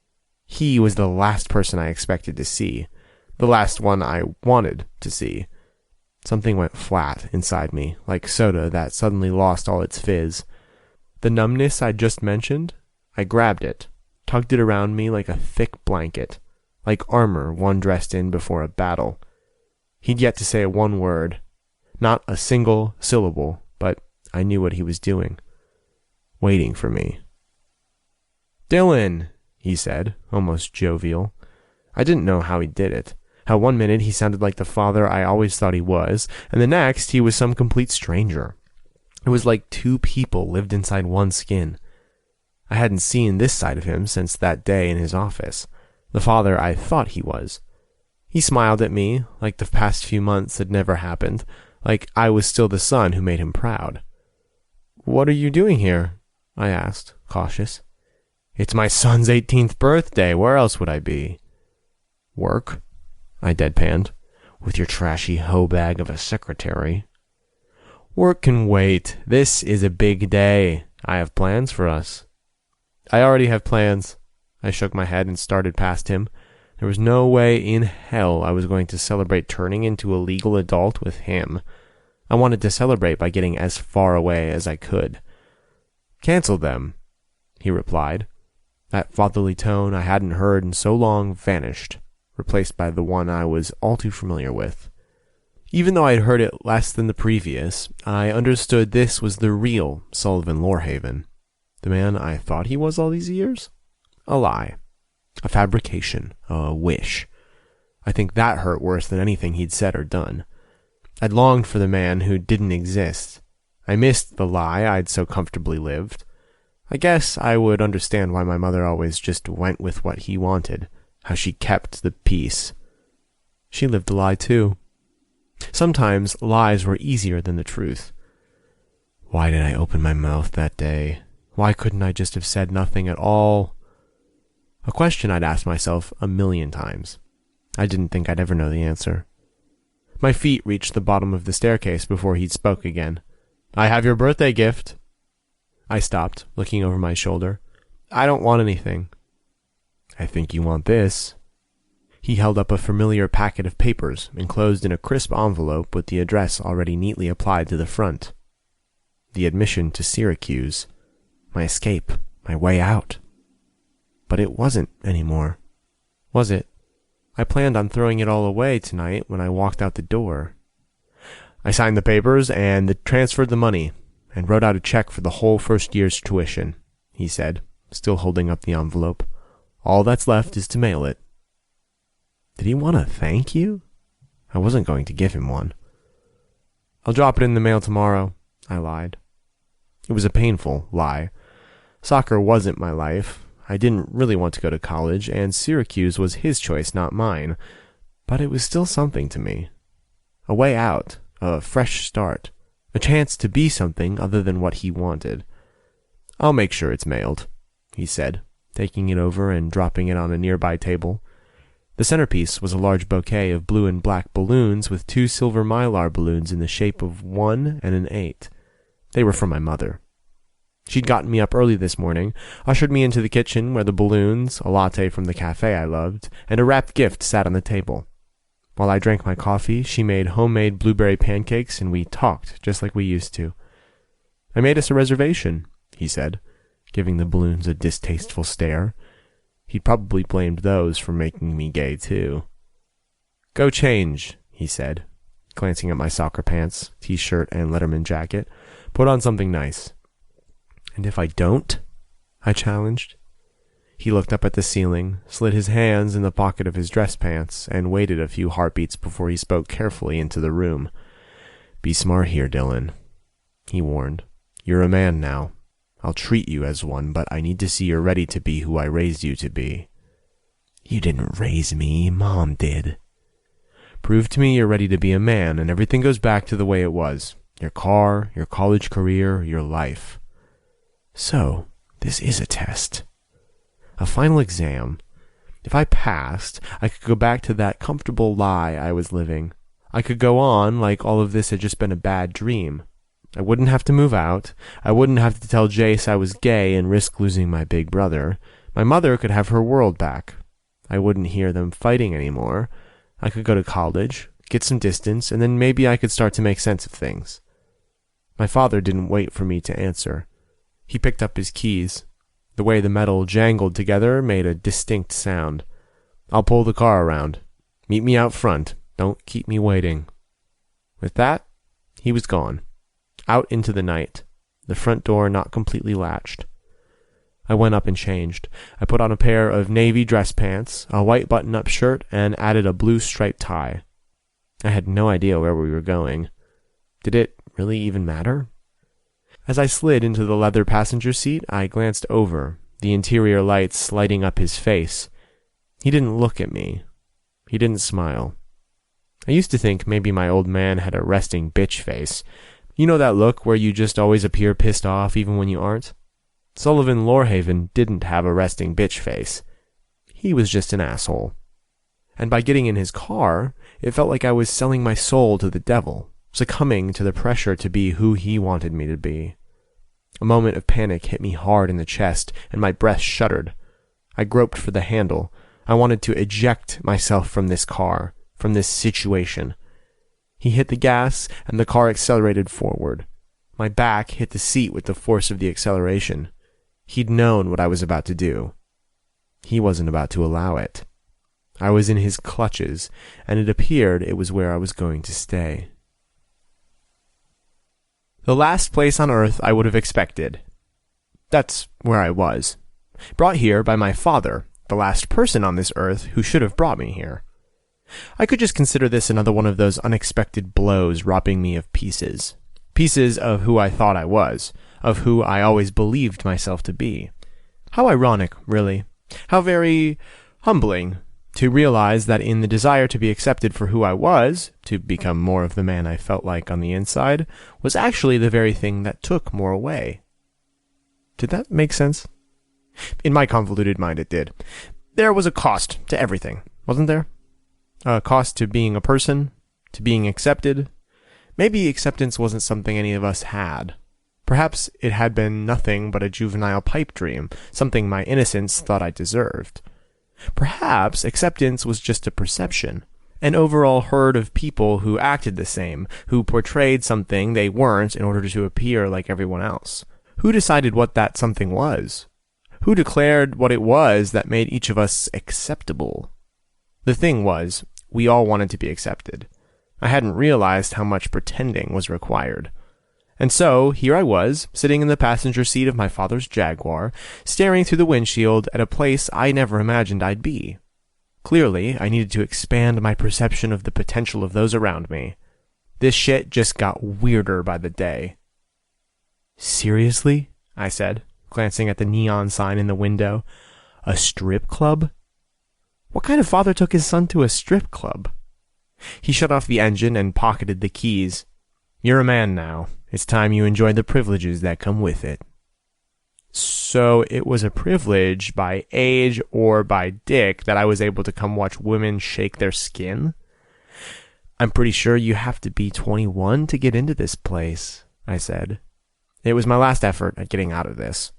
He was the last person I expected to see, the last one I wanted to see. Something went flat inside me, like soda that suddenly lost all its fizz. The numbness I'd just mentioned, I grabbed it, tugged it around me like a thick blanket, like armor one dressed in before a battle. He'd yet to say one word, not a single syllable, but I knew what he was doing, waiting for me. "Dylan," he said, almost jovial. I didn't know how he did it, how one minute he sounded like the father I always thought he was, and the next he was some complete stranger. It was like two people lived inside one skin. I hadn't seen this side of him since that day in his office, the father I thought he was. He smiled at me, like the past few months had never happened, like I was still the son who made him proud. "What are you doing here?" I asked, cautious. "It's my son's 18th birthday. Where else would I be?" "Work?" I deadpanned. "With your trashy hoe bag of a secretary." "Work can wait. This is a big day. I have plans for us." "I already have plans." I shook my head and started past him. There was no way in hell I was going to celebrate turning into a legal adult with him. I wanted to celebrate by getting as far away as I could. "Cancel them," he replied. That fatherly tone I hadn't heard in so long vanished, replaced by the one I was all too familiar with. Even though I'd heard it less than the previous, I understood this was the real Sullivan Lorhaven. The man I thought he was all these years? A lie. A fabrication. A wish. I think that hurt worse than anything he'd said or done. I'd longed for the man who didn't exist. I missed the lie I'd so comfortably lived. I guess I would understand why my mother always just went with what he wanted, how she kept the peace. She lived a lie too. Sometimes lies were easier than the truth. Why did I open my mouth that day? Why couldn't I just have said nothing at all? A question I'd asked myself 1,000,000 times. I didn't think I'd ever know the answer. My feet reached the bottom of the staircase before he spoke again. "I have your birthday gift." I stopped, looking over my shoulder. "I don't want anything." "I think you want this." He held up a familiar packet of papers, enclosed in a crisp envelope with the address already neatly applied to the front. The admission to Syracuse. My escape. My way out. But it wasn't anymore. Was it? I planned on throwing it all away tonight when I walked out the door. I signed the papers and transferred the money, and wrote out a check for the whole first year's tuition, he said, still holding up the envelope. "All that's left is to mail it." Did he want a thank you? I wasn't going to give him one. "I'll drop it in the mail tomorrow," I lied. It was a painful lie. Soccer wasn't my life. I didn't really want to go to college, and Syracuse was his choice, not mine. But it was still something to me. A way out, a fresh start, a chance to be something other than what he wanted. "I'll make sure it's mailed," he said, taking it over and dropping it on a nearby table. The centerpiece was a large bouquet of blue and black balloons with 2 silver mylar balloons in the shape of 1 and an 8. They were from my mother. She'd gotten me up early this morning, ushered me into the kitchen where the balloons, a latte from the cafe I loved, and a wrapped gift sat on the table. While I drank my coffee, she made homemade blueberry pancakes, and we talked just like we used to. "I made us a reservation," he said, giving the balloons a distasteful stare. He'd probably blamed those for making me gay, too. "Go change," he said, glancing at my soccer pants, t-shirt, and Letterman jacket. "Put on something nice." "And if I don't?" I challenged. He looked up at the ceiling, slid his hands in the pocket of his dress pants, and waited a few heartbeats before he spoke carefully into the room. "Be smart here, Dylan," he warned. "You're a man now. I'll treat you as one, but I need to see you're ready to be who I raised you to be." "You didn't raise me, Mom did." "Prove to me you're ready to be a man, and everything goes back to the way it was. Your car, your college career, your life." "So, this is a test. A final exam. If I passed, I could go back to that comfortable lie I was living. I could go on like all of this had just been a bad dream. I wouldn't have to move out. I wouldn't have to tell Jace I was gay and risk losing my big brother. My mother could have her world back. I wouldn't hear them fighting anymore. I could go to college, get some distance, and then maybe I could start to make sense of things." My father didn't wait for me to answer. He picked up his keys. The way the metal jangled together made a distinct sound. "I'll pull the car around. Meet me out front. Don't keep me waiting." With that, he was gone. Out into the night, the front door not completely latched. I went up and changed. I put on a pair of navy dress pants, a white button-up shirt, and added a blue striped tie. I had no idea where we were going. Did it really even matter? As I slid into the leather passenger seat, I glanced over, the interior lights lighting up his face. He didn't look at me. He didn't smile. I used to think maybe my old man had a resting bitch face. You know that look where you just always appear pissed off even when you aren't? Sullivan Lorhaven didn't have a resting bitch face. He was just an asshole. And by getting in his car, it felt like I was selling my soul to the devil, succumbing to the pressure to be who he wanted me to be. A moment of panic hit me hard in the chest, and my breath shuddered. I groped for the handle. I wanted to eject myself from this car, from this situation. He hit the gas, and the car accelerated forward. My back hit the seat with the force of the acceleration. He'd known what I was about to do. He wasn't about to allow it. I was in his clutches, and it appeared it was where I was going to stay. The last place on earth I would have expected. That's where I was. Brought here by my father, the last person on this earth who should have brought me here. I could just consider this another one of those unexpected blows robbing me of pieces. Pieces of who I thought I was, of who I always believed myself to be. How ironic, really. How very humbling to realize that in the desire to be accepted for who I was, to become more of the man I felt like on the inside, was actually the very thing that took more away. Did that make sense? In my convoluted mind, it did. There was a cost to everything, wasn't there? A cost to being a person, to being accepted. Maybe acceptance wasn't something any of us had. Perhaps it had been nothing but a juvenile pipe dream, something my innocence thought I deserved. Perhaps acceptance was just a perception, an overall herd of people who acted the same, who portrayed something they weren't in order to appear like everyone else. Who decided what that something was? Who declared what it was that made each of us acceptable? The thing was, we all wanted to be accepted. I hadn't realized how much pretending was required. And so, here I was, sitting in the passenger seat of my father's Jaguar, staring through the windshield at a place I never imagined I'd be. Clearly, I needed to expand my perception of the potential of those around me. This shit just got weirder by the day. Seriously? I said, glancing at the neon sign in the window. A strip club? What kind of father took his son to a strip club? He shut off the engine and pocketed the keys. You're a man now. It's time you enjoyed the privileges that come with it. So it was a privilege by age or by dick that I was able to come watch women shake their skin? I'm pretty sure you have to be 21 to get into this place, I said. It was my last effort at getting out of this.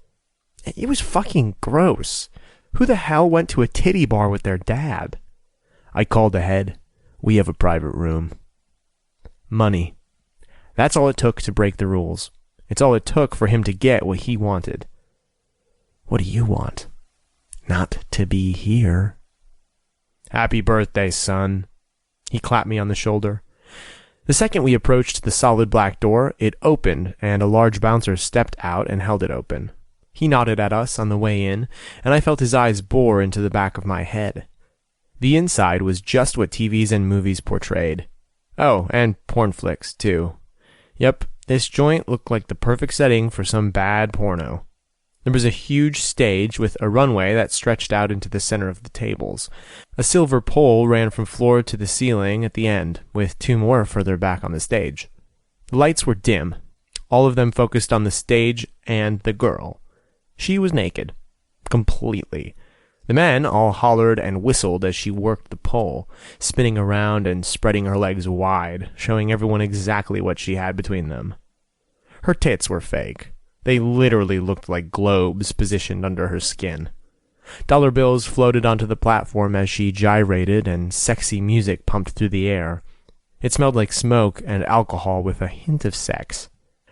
It was fucking gross. Who the hell went to a titty bar with their dad? I called ahead. We have a private room. Money. That's all it took to break the rules. It's all it took for him to get what he wanted. What do you want? Not to be here. Happy birthday, son. He clapped me on the shoulder. The second we approached the solid black door, it opened, and a large bouncer stepped out and held it open. He nodded at us on the way in, and I felt his eyes bore into the back of my head. The inside was just what TVs and movies portrayed. Oh, and porn flicks, too. Yep, this joint looked like the perfect setting for some bad porno. There was a huge stage with a runway that stretched out into the center of the tables. A silver pole ran from floor to the ceiling at the end, with two more further back on the stage. The lights were dim, all of them focused on the stage and the girl. She was naked. Completely. The men all hollered and whistled as she worked the pole, spinning around and spreading her legs wide, showing everyone exactly what she had between them. Her tits were fake. They literally looked like globes positioned under her skin. Dollar bills floated onto the platform as she gyrated, and sexy music pumped through the air. It smelled like smoke and alcohol with a hint of sex.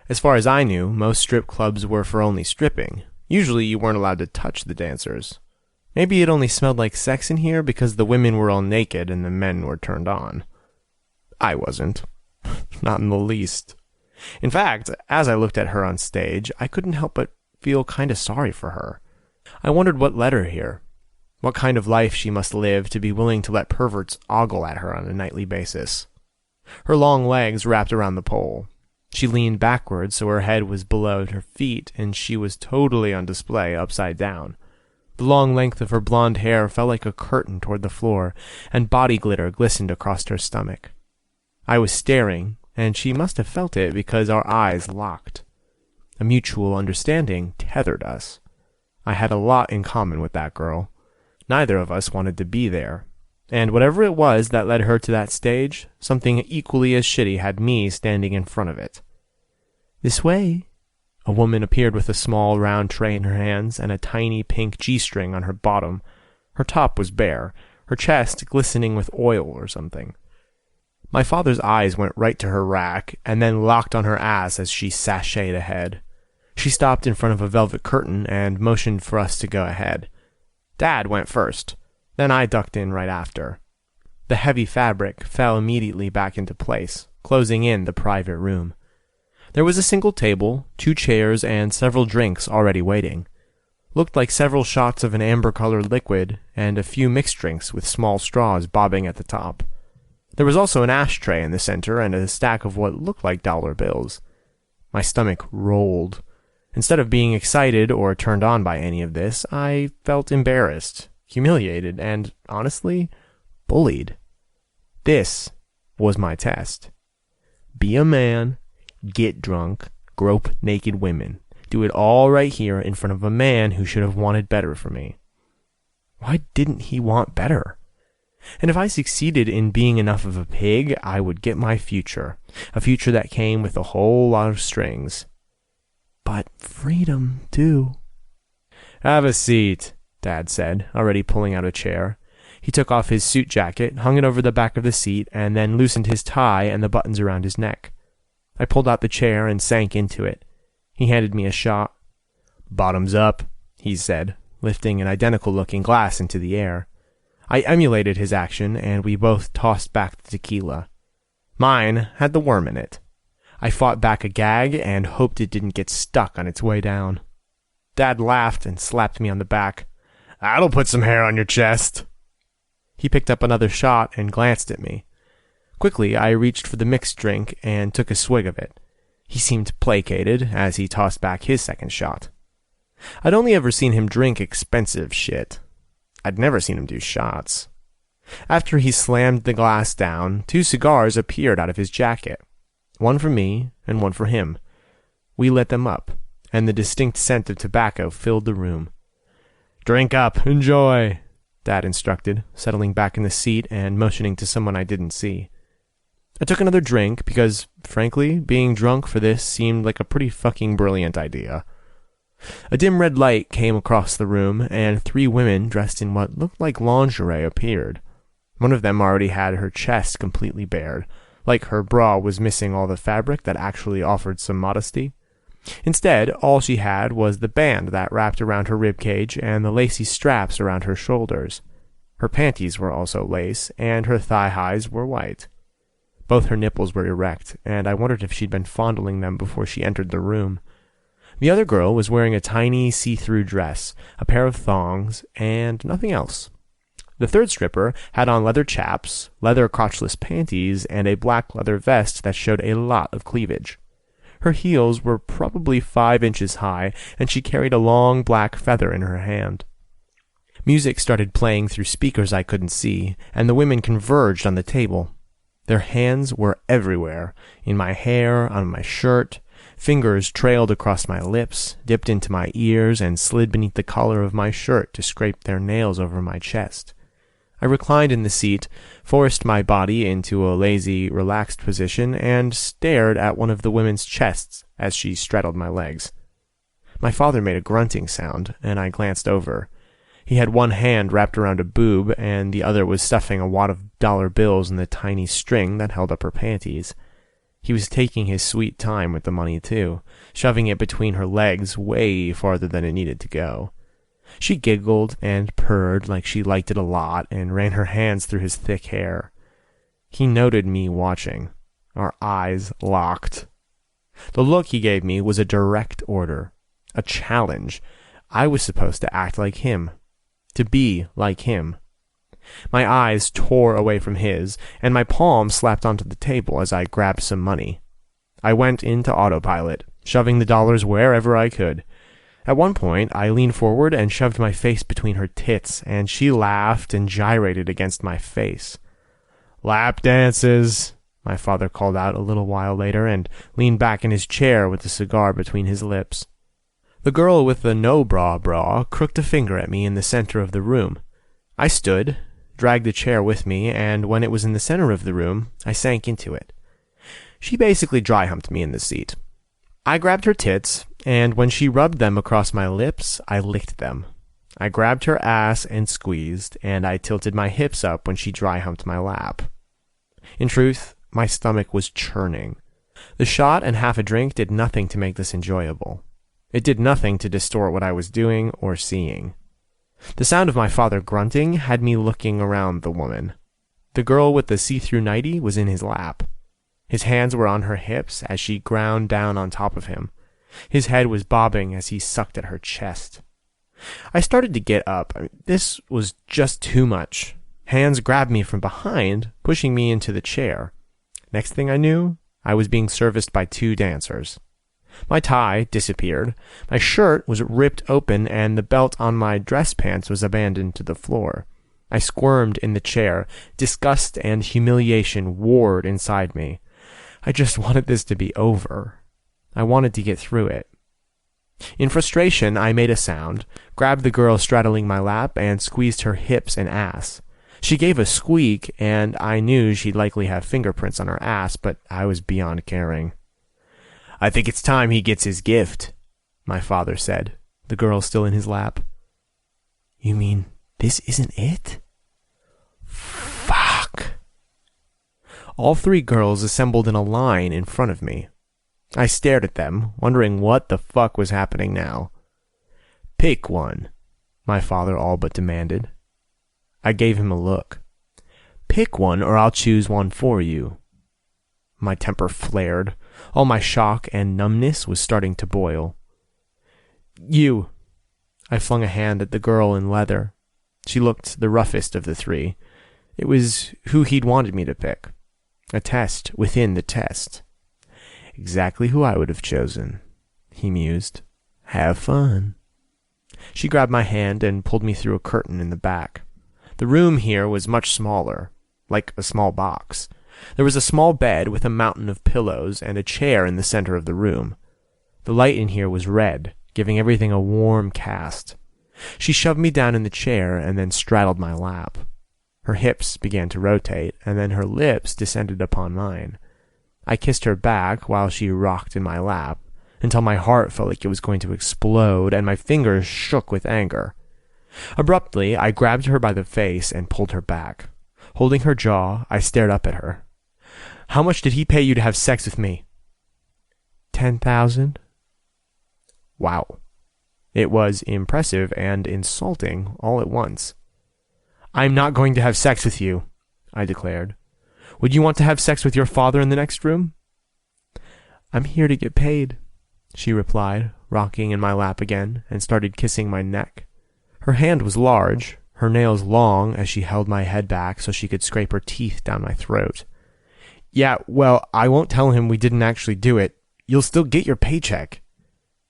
As far as I knew, most strip clubs were for only stripping. Usually you weren't allowed to touch the dancers. Maybe it only smelled like sex in here because the women were all naked and the men were turned on. I wasn't. Not in the least. In fact, as I looked at her on stage, I couldn't help but feel kind of sorry for her. I wondered what led her here. What kind of life she must live to be willing to let perverts ogle at her on a nightly basis. Her long legs wrapped around the pole. She leaned backwards so her head was below her feet, and she was totally on display upside down. The long length of her blonde hair fell like a curtain toward the floor, and body glitter glistened across her stomach. I was staring, and she must have felt it because our eyes locked. A mutual understanding tethered us. I had a lot in common with that girl. Neither of us wanted to be there. And whatever it was that led her to that stage, something equally as shitty had me standing in front of it. This way. A woman appeared with a small round tray in her hands and a tiny pink G-string on her bottom. Her top was bare, her chest glistening with oil or something. My father's eyes went right to her rack, and then locked on her ass as she sashayed ahead. She stopped in front of a velvet curtain and motioned for us to go ahead. Dad went first. Then I ducked in right after. The heavy fabric fell immediately back into place, closing in the private room. There was a single table, 2 chairs, and several drinks already waiting. Looked like several shots of an amber-colored liquid, and a few mixed drinks with small straws bobbing at the top. There was also an ashtray in the center and a stack of what looked like dollar bills. My stomach rolled. Instead of being excited or turned on by any of this, I felt embarrassed, humiliated, and, honestly, bullied. This was my test. Be a man, get drunk, grope naked women. Do it all right here in front of a man who should have wanted better for me. Why didn't he want better? And if I succeeded in being enough of a pig, I would get my future. A future that came with a whole lot of strings. But freedom, too. Have a seat, Dad said, already pulling out a chair. He took off his suit jacket, hung it over the back of the seat, and then loosened his tie and the buttons around his neck. I pulled out the chair and sank into it. He handed me a shot. Bottoms up, he said, lifting an identical-looking glass into the air. I emulated his action, and we both tossed back the tequila. Mine had the worm in it. I fought back a gag and hoped it didn't get stuck on its way down. Dad laughed and slapped me on the back. That'll put some hair on your chest. He picked up another shot and glanced at me. Quickly, I reached for the mixed drink and took a swig of it. He seemed placated as he tossed back his second shot. I'd only ever seen him drink expensive shit. I'd never seen him do shots. After he slammed the glass down, 2 cigars appeared out of his jacket. One for me and one for him. We lit them up, and the distinct scent of tobacco filled the room. "Drink up, enjoy," Dad instructed, settling back in the seat and motioning to someone I didn't see. I took another drink because, frankly, being drunk for this seemed like a pretty fucking brilliant idea. A dim red light came across the room, and 3 women dressed in what looked like lingerie appeared. One of them already had her chest completely bared, like her bra was missing all the fabric that actually offered some modesty. Instead, all she had was the band that wrapped around her ribcage and the lacy straps around her shoulders. Her panties were also lace, and her thigh-highs were white. Both her nipples were erect, and I wondered if she'd been fondling them before she entered the room. The other girl was wearing a tiny see-through dress, a pair of thongs, and nothing else. The third stripper had on leather chaps, leather crotchless panties, and a black leather vest that showed a lot of cleavage. Her heels were probably 5 inches high, and she carried a long black feather in her hand. Music started playing through speakers I couldn't see, and the women converged on the table. Their hands were everywhere, in my hair, on my shirt. Fingers trailed across my lips, dipped into my ears, and slid beneath the collar of my shirt to scrape their nails over my chest. I reclined in the seat, forced my body into a lazy, relaxed position, and stared at one of the women's chests as she straddled my legs. My father made a grunting sound, and I glanced over. He had one hand wrapped around a boob, and the other was stuffing a wad of dollar bills in the tiny string that held up her panties. He was taking his sweet time with the money, too, shoving it between her legs way farther than it needed to go. She giggled and purred like she liked it a lot and ran her hands through his thick hair. He noted me watching. Our eyes locked. The look he gave me was a direct order, a challenge. I was supposed to act like him, to be like him. My eyes tore away from his, and my palm slapped onto the table as I grabbed some money. I went into autopilot, shoving the dollars wherever I could. At one point, I leaned forward and shoved my face between her tits, and she laughed and gyrated against my face. "Lap dances," my father called out a little while later, and leaned back in his chair with the cigar between his lips. The girl with the no-bra crooked a finger at me in the center of the room. I stood, dragged the chair with me, and when it was in the center of the room, I sank into it. She basically dry-humped me in the seat. I grabbed her tits, and when she rubbed them across my lips, I licked them. I grabbed her ass and squeezed, and I tilted my hips up when she dry-humped my lap. In truth, my stomach was churning. The shot and half a drink did nothing to make this enjoyable. It did nothing to distort what I was doing or seeing. The sound of my father grunting had me looking around the woman. The girl with the see-through nightie was in his lap. His hands were on her hips as she ground down on top of him. His head was bobbing as he sucked at her chest. I started to get up. This was just too much. Hands grabbed me from behind, pushing me into the chair. Next thing I knew, I was being serviced by 2 dancers. My tie disappeared. My shirt was ripped open, and the belt on my dress pants was abandoned to the floor. I squirmed in the chair. Disgust and humiliation warred inside me. I just wanted this to be over. I wanted to get through it. In frustration, I made a sound, grabbed the girl straddling my lap, and squeezed her hips and ass. She gave a squeak, and I knew she'd likely have fingerprints on her ass, but I was beyond caring. "I think it's time he gets his gift," my father said, the girl still in his lap. "You mean this isn't it?" Fuck. All 3 girls assembled in a line in front of me. I stared at them, wondering what the fuck was happening now. "Pick one," my father all but demanded. I gave him a look. "Pick one or I'll choose one for you." My temper flared. All my shock and numbness was starting to boil. "You." I flung a hand at the girl in leather. She looked the roughest of the 3. It was who he'd wanted me to pick. A test within the test. Exactly who I would have chosen, he mused. Have fun. She grabbed my hand and pulled me through a curtain in the back. The room here was much smaller, like a small box. There was a small bed with a mountain of pillows and a chair in the center of the room. The light in here was red, giving everything a warm cast. She shoved me down in the chair and then straddled my lap. Her hips began to rotate, and then her lips descended upon mine. I kissed her back while she rocked in my lap, until my heart felt like it was going to explode and my fingers shook with anger. Abruptly, I grabbed her by the face and pulled her back. Holding her jaw, I stared up at her. How much did he pay you to have sex with me? 10,000. Wow. It was impressive and insulting all at once. I'm not going to have sex with you, I declared. Would you want to have sex with your father in the next room? I'm here to get paid, she replied, rocking in my lap again, and started kissing my neck. Her hand was large, her nails long as she held my head back so she could scrape her teeth down my throat. Yeah, well, I won't tell him we didn't actually do it. You'll still get your paycheck.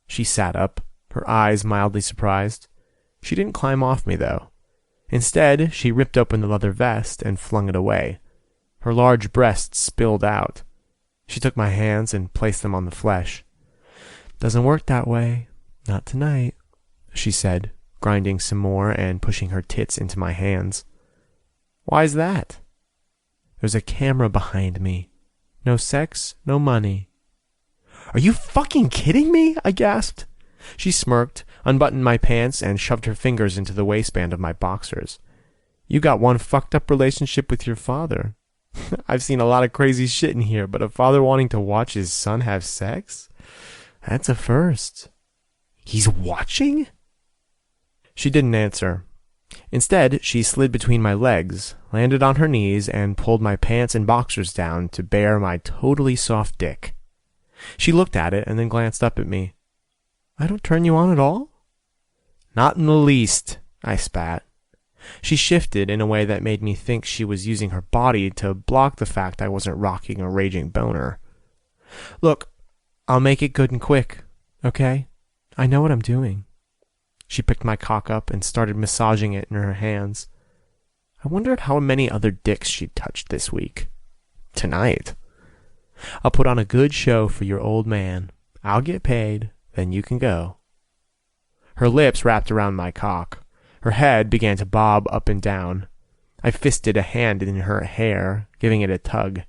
She sat up, her eyes mildly surprised. She didn't climb off me, though. Instead, she ripped open the leather vest and flung it away. Her large breasts spilled out. She took my hands and placed them on the flesh. Doesn't work that way. Not tonight, she said, grinding some more and pushing her tits into my hands. Why's that? There's a camera behind me. No sex, no money. Are you fucking kidding me? I gasped. She smirked, unbuttoned my pants, and shoved her fingers into the waistband of my boxers. You got one fucked up relationship with your father. I've seen a lot of crazy shit in here, but a father wanting to watch his son have sex? That's a first. He's watching? She didn't answer. Instead, she slid between my legs, landed on her knees, and pulled my pants and boxers down to bare my totally soft dick. She looked at it and then glanced up at me. I don't turn you on at all? Not in the least, I spat. She shifted in a way that made me think she was using her body to block the fact I wasn't rocking a raging boner. Look, I'll make it good and quick, okay? I know what I'm doing. She picked my cock up and started massaging it in her hands. I wondered how many other dicks she'd touched this week. Tonight. I'll put on a good show for your old man. I'll get paid, then you can go. Her lips wrapped around my cock. Her head began to bob up and down. I fisted a hand in her hair, giving it a tug.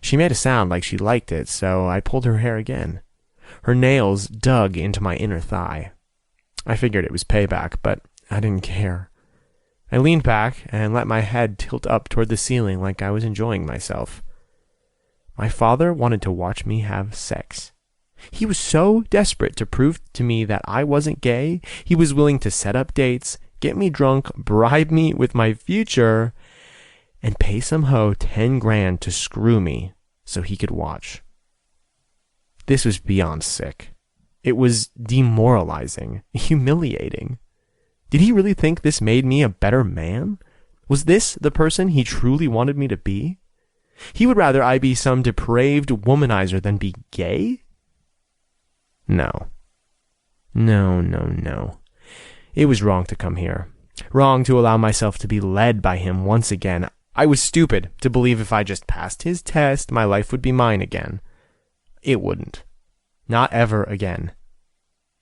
She made a sound like she liked it, so I pulled her hair again. Her nails dug into my inner thigh. I figured it was payback, but I didn't care. I leaned back and let my head tilt up toward the ceiling like I was enjoying myself. My father wanted to watch me have sex. He was so desperate to prove to me that I wasn't gay, he was willing to set up dates, get me drunk, bribe me with my future, and pay some hoe 10 grand to screw me so he could watch. This was beyond sick. It was demoralizing, humiliating. Did he really think this made me a better man? Was this the person he truly wanted me to be? He would rather I be some depraved womanizer than be gay? No. No. It was wrong to come here. Wrong to allow myself to be led by him once again. I was stupid to believe if I just passed his test, my life would be mine again. It wouldn't. Not ever again.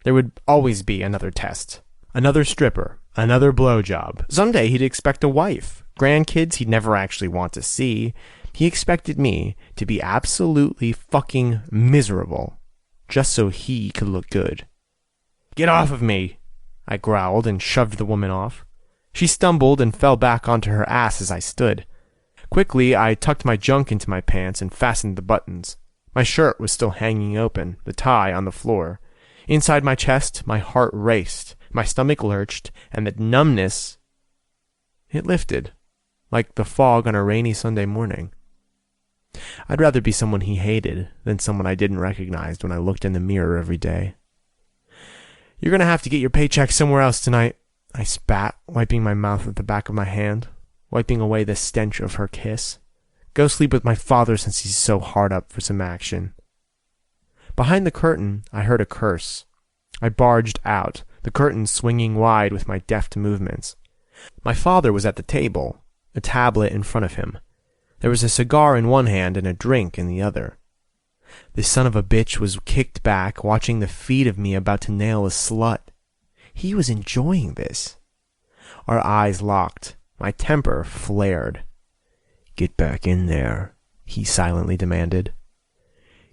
There would always be another test. Another stripper. Another blowjob. Someday he'd expect a wife. Grandkids he'd never actually want to see. He expected me to be absolutely fucking miserable, just so he could look good. Get off of me, I growled and shoved the woman off. She stumbled and fell back onto her ass as I stood. Quickly, I tucked my junk into my pants and fastened the buttons. My shirt was still hanging open, the tie on the floor. Inside my chest, my heart raced, my stomach lurched, and the numbness, it lifted, like the fog on a rainy Sunday morning. I'd rather be someone he hated than someone I didn't recognize when I looked in the mirror every day. You're going to have to get your paycheck somewhere else tonight, I spat, wiping my mouth with the back of my hand, wiping away the stench of her kiss. Go sleep with my father since he's so hard up for some action. Behind the curtain, I heard a curse. I barged out, the curtain swinging wide with my deft movements. My father was at the table, a tablet in front of him. There was a cigar in one hand and a drink in the other. This son of a bitch was kicked back, watching the feat of me about to nail a slut. He was enjoying this. Our eyes locked. My temper flared. "Get back in there," he silently demanded.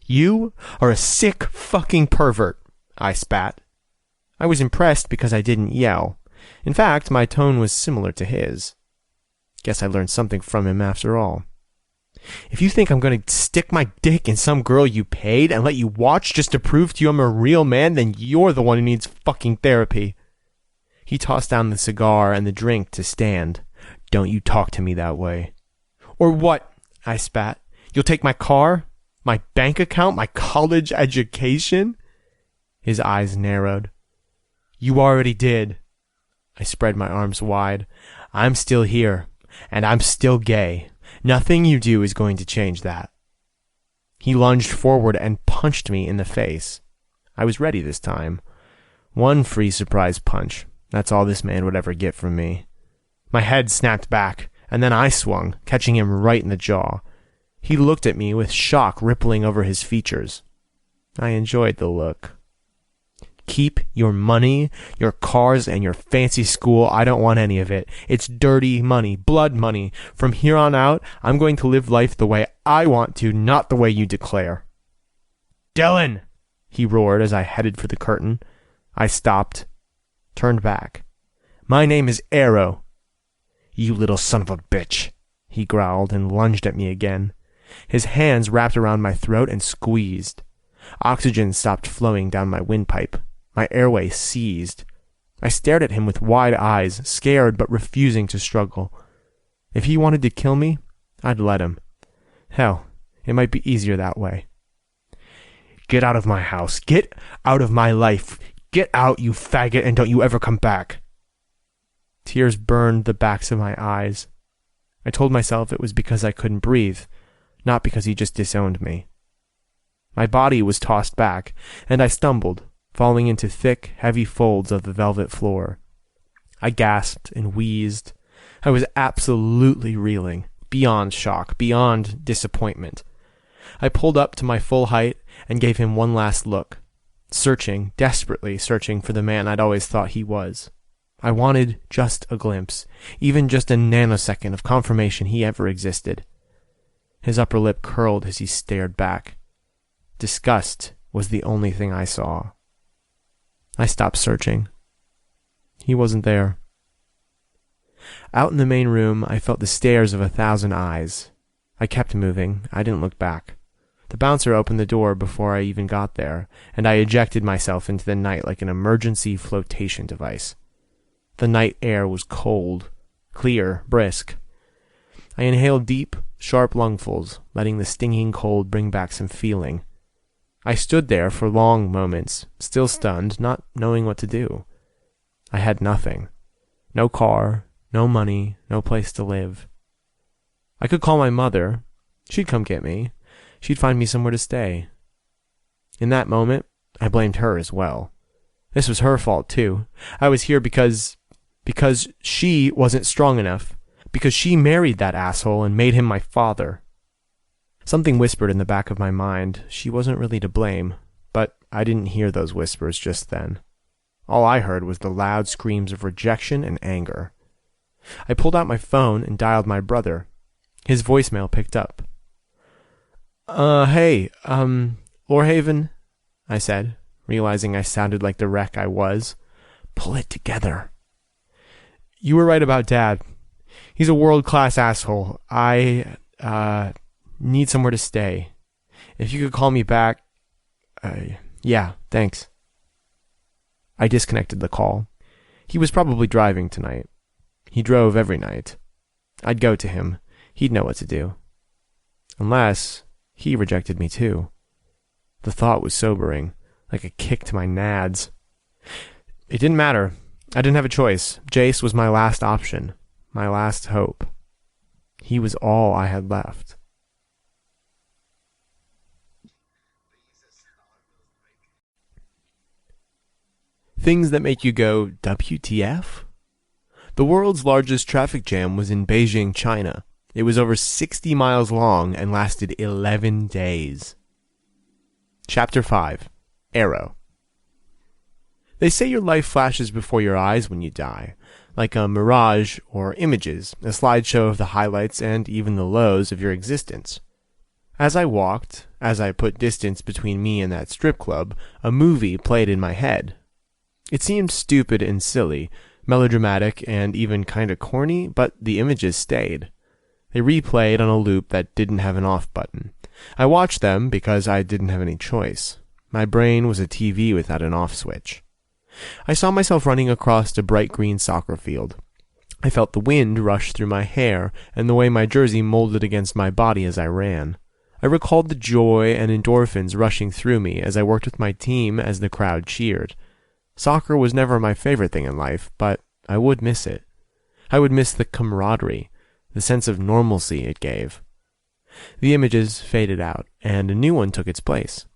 "You are a sick fucking pervert," I spat. I was impressed because I didn't yell. In fact, my tone was similar to his. Guess I learned something from him after all. "If you think I'm going to stick my dick in some girl you paid and let you watch just to prove to you I'm a real man, then you're the one who needs fucking therapy." He tossed down the cigar and the drink to stand. "Don't you talk to me that way." "Or what?" I spat. "You'll take my car? My bank account? My college education?" His eyes narrowed. "You already did." I spread my arms wide. "I'm still here, and I'm still gay. Nothing you do is going to change that." He lunged forward and punched me in the face. I was ready this time. One free surprise punch. That's all this man would ever get from me. My head snapped back, and then I swung, catching him right in the jaw. He looked at me with shock rippling over his features. I enjoyed the look. "Keep your money, your cars, and your fancy school. I don't want any of it. It's dirty money, blood money. From here on out, I'm going to live life the way I want to, not the way you declare." "Dylan!" he roared as I headed for the curtain. I stopped, turned back. "My name is Arrow." "You little son of a bitch," he growled and lunged at me again. His hands wrapped around my throat and squeezed. Oxygen stopped flowing down my windpipe. My airway seized. I stared at him with wide eyes, scared but refusing to struggle. If he wanted to kill me, I'd let him. Hell, it might be easier that way. "Get out of my house. Get out of my life. Get out, you faggot, and don't you ever come back." Tears burned the backs of my eyes. I told myself it was because I couldn't breathe, not because he just disowned me. My body was tossed back, and I stumbled, falling into thick, heavy folds of the velvet floor. I gasped and wheezed. I was absolutely reeling, beyond shock, beyond disappointment. I pulled up to my full height and gave him one last look, searching, desperately searching for the man I'd always thought he was. I wanted just a glimpse, even just a nanosecond of confirmation he ever existed. His upper lip curled as he stared back. Disgust was the only thing I saw. I stopped searching. He wasn't there. Out in the main room, I felt the stares of 1,000 eyes. I kept moving. I didn't look back. The bouncer opened the door before I even got there, and I ejected myself into the night like an emergency flotation device. The night air was cold, clear, brisk. I inhaled deep, sharp lungfuls, letting the stinging cold bring back some feeling. I stood there for long moments, still stunned, not knowing what to do. I had nothing. No car, no money, no place to live. I could call my mother. She'd come get me. She'd find me somewhere to stay. In that moment, I blamed her as well. This was her fault, too. I was here because she wasn't strong enough. Because she married that asshole and made him my father. Something whispered in the back of my mind. She wasn't really to blame, but I didn't hear those whispers just then. All I heard was the loud screams of rejection and anger. I pulled out my phone and dialed my brother. His voicemail picked up. Hey, Lorhaven, I said, realizing I sounded like the wreck I was. Pull it together. You were right about Dad. He's a world-class asshole. I need somewhere to stay. If you could call me back... yeah, thanks. I disconnected the call. He was probably driving tonight. He drove every night. I'd go to him. He'd know what to do. Unless he rejected me too. The thought was sobering, like a kick to my nads. It didn't matter. I didn't have a choice. Jace was my last option, my last hope. He was all I had left. Things that make you go, WTF? The world's largest traffic jam was in Beijing, China. It was over 60 miles long and lasted 11 days. Chapter 5. Arrow. They say your life flashes before your eyes when you die, like a mirage or images, a slideshow of the highlights and even the lows of your existence. As I walked, as I put distance between me and that strip club, a movie played in my head. It seemed stupid and silly, melodramatic and even kinda corny, but the images stayed. They replayed on a loop that didn't have an off button. I watched them because I didn't have any choice. My brain was a TV without an off switch. I saw myself running across a bright green soccer field. I felt the wind rush through my hair and the way my jersey molded against my body as I ran. I recalled the joy and endorphins rushing through me as I worked with my team as the crowd cheered. Soccer was never my favorite thing in life, but I would miss it. I would miss the camaraderie, the sense of normalcy it gave. The images faded out, and a new one took its place.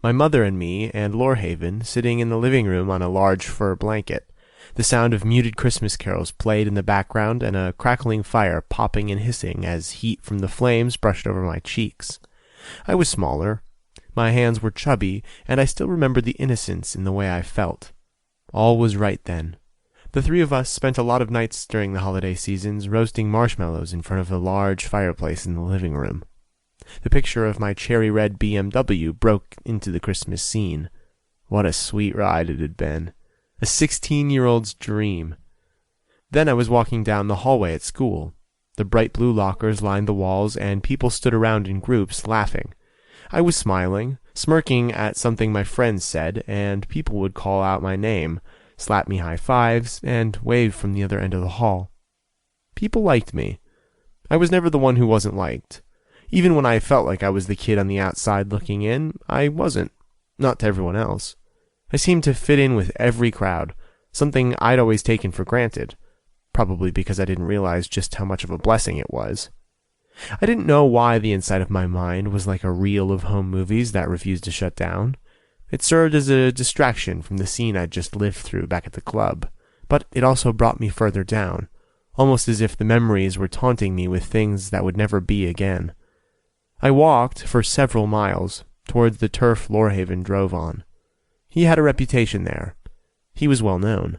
My mother and me and Lorhaven sitting in the living room on a large fur blanket. The sound of muted Christmas carols played in the background and a crackling fire popping and hissing as heat from the flames brushed over my cheeks. I was smaller. My hands were chubby, and I still remembered the innocence in the way I felt. All was right then. The three of us spent a lot of nights during the holiday seasons roasting marshmallows in front of a large fireplace in the living room. The picture of my cherry-red BMW broke into the Christmas scene. What a sweet ride it had been. A 16-year-old's dream. Then I was walking down the hallway at school. The bright blue lockers lined the walls, and people stood around in groups, laughing. I was smiling, smirking at something my friends said, and people would call out my name, slap me high fives, and wave from the other end of the hall. People liked me. I was never the one who wasn't liked. Even when I felt like I was the kid on the outside looking in, I wasn't. Not to everyone else. I seemed to fit in with every crowd, something I'd always taken for granted, probably because I didn't realize just how much of a blessing it was. I didn't know why the inside of my mind was like a reel of home movies that refused to shut down. It served as a distraction from the scene I'd just lived through back at the club, but it also brought me further down, almost as if the memories were taunting me with things that would never be again. I walked for several miles towards the turf Lorhaven drove on. He had a reputation there. He was well known.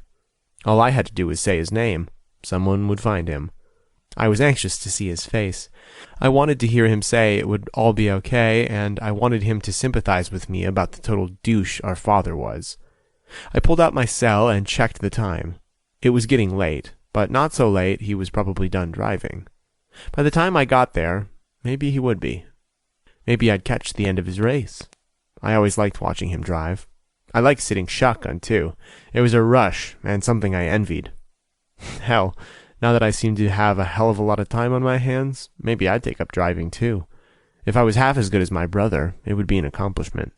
All I had to do was say his name. Someone would find him. I was anxious to see his face. I wanted to hear him say it would all be okay, and I wanted him to sympathize with me about the total douche our father was. I pulled out my cell and checked the time. It was getting late, but not so late he was probably done driving. By the time I got there, maybe he would be. Maybe I'd catch the end of his race. I always liked watching him drive. I liked sitting shotgun, too. It was a rush, and something I envied. Hell, now that I seem to have a hell of a lot of time on my hands, maybe I'd take up driving, too. If I was half as good as my brother, it would be an accomplishment.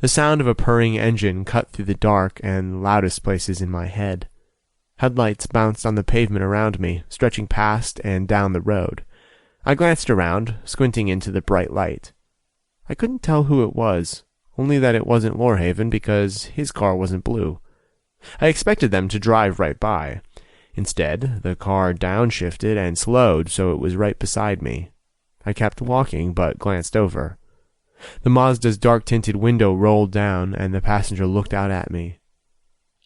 The sound of a purring engine cut through the dark and loudest places in my head. Headlights bounced on the pavement around me, stretching past and down the road. I glanced around, squinting into the bright light. I couldn't tell who it was, only that it wasn't Lorhaven because his car wasn't blue. I expected them to drive right by. Instead, the car downshifted and slowed so it was right beside me. I kept walking, but glanced over. The Mazda's dark-tinted window rolled down, and the passenger looked out at me.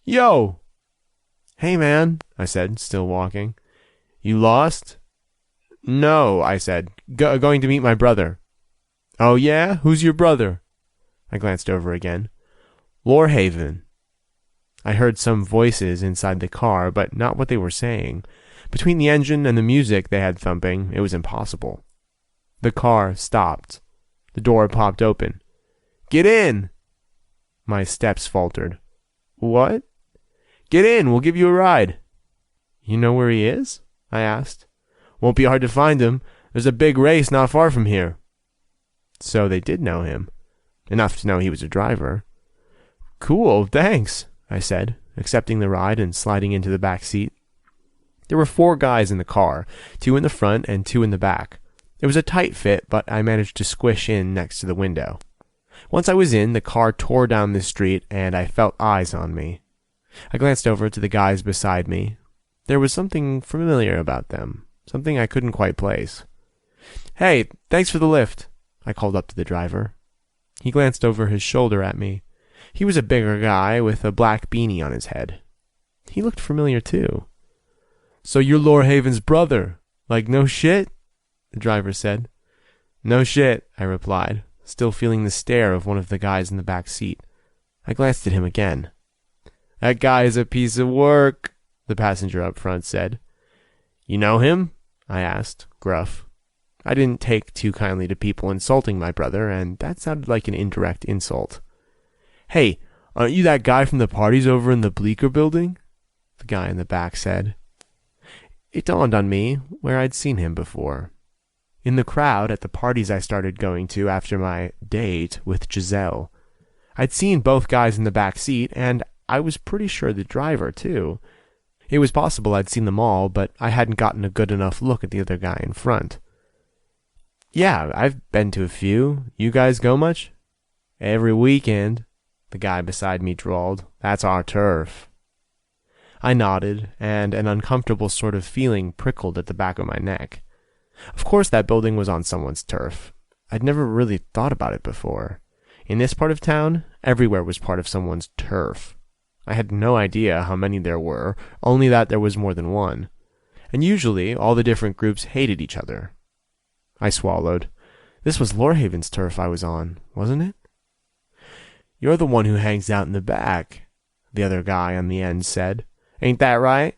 "Yo!" "Hey, man," I said, still walking. "You lost?" "No," I said. Going to meet my brother." "Oh, yeah? Who's your brother?" I glanced over again. "Lorhaven." I heard some voices inside the car, but not what they were saying. Between the engine and the music they had thumping, it was impossible. The car stopped. The door popped open. "Get in!" My steps faltered. "What?" "Get in, we'll give you a ride." "You know where he is?" I asked. "Won't be hard to find him. There's a big race not far from here." So they did know him. Enough to know he was a driver. "Cool, thanks," I said, accepting the ride and sliding into the back seat. There were 4 guys in the car, 2 in the front and 2 in the back. It was a tight fit, but I managed to squish in next to the window. Once I was in, the car tore down the street, and I felt eyes on me. I glanced over to the guys beside me. There was something familiar about them, something I couldn't quite place. "Hey, thanks for the lift," I called up to the driver. He glanced over his shoulder at me. He was a bigger guy with a black beanie on his head. He looked familiar too. "So you're Lorhaven's brother? Like no shit?" the driver said. "No shit," I replied, still feeling the stare of one of the guys in the back seat. I glanced at him again. "That guy is a piece of work," the passenger up front said. "You know him?" I asked, gruff. I didn't take too kindly to people insulting my brother, and that sounded like an indirect insult. "Hey, aren't you that guy from the parties over in the Bleecker building?" the guy in the back said. It dawned on me where I'd seen him before. In the crowd at the parties I started going to after my date with Giselle. I'd seen both guys in the back seat, and I was pretty sure the driver, too. It was possible I'd seen them all, but I hadn't gotten a good enough look at the other guy in front. "Yeah, I've been to a few. You guys go much?" "Every weekend," the guy beside me drawled. "That's our turf." I nodded, and an uncomfortable sort of feeling prickled at the back of my neck. Of course that building was on someone's turf. I'd never really thought about it before. In this part of town, everywhere was part of someone's turf. I had no idea how many there were, only that there was more than one. And usually, all the different groups hated each other. I swallowed. This was Lorhaven's turf I was on, wasn't it? "You're the one who hangs out in the back," the other guy on the end said. "Ain't that right?"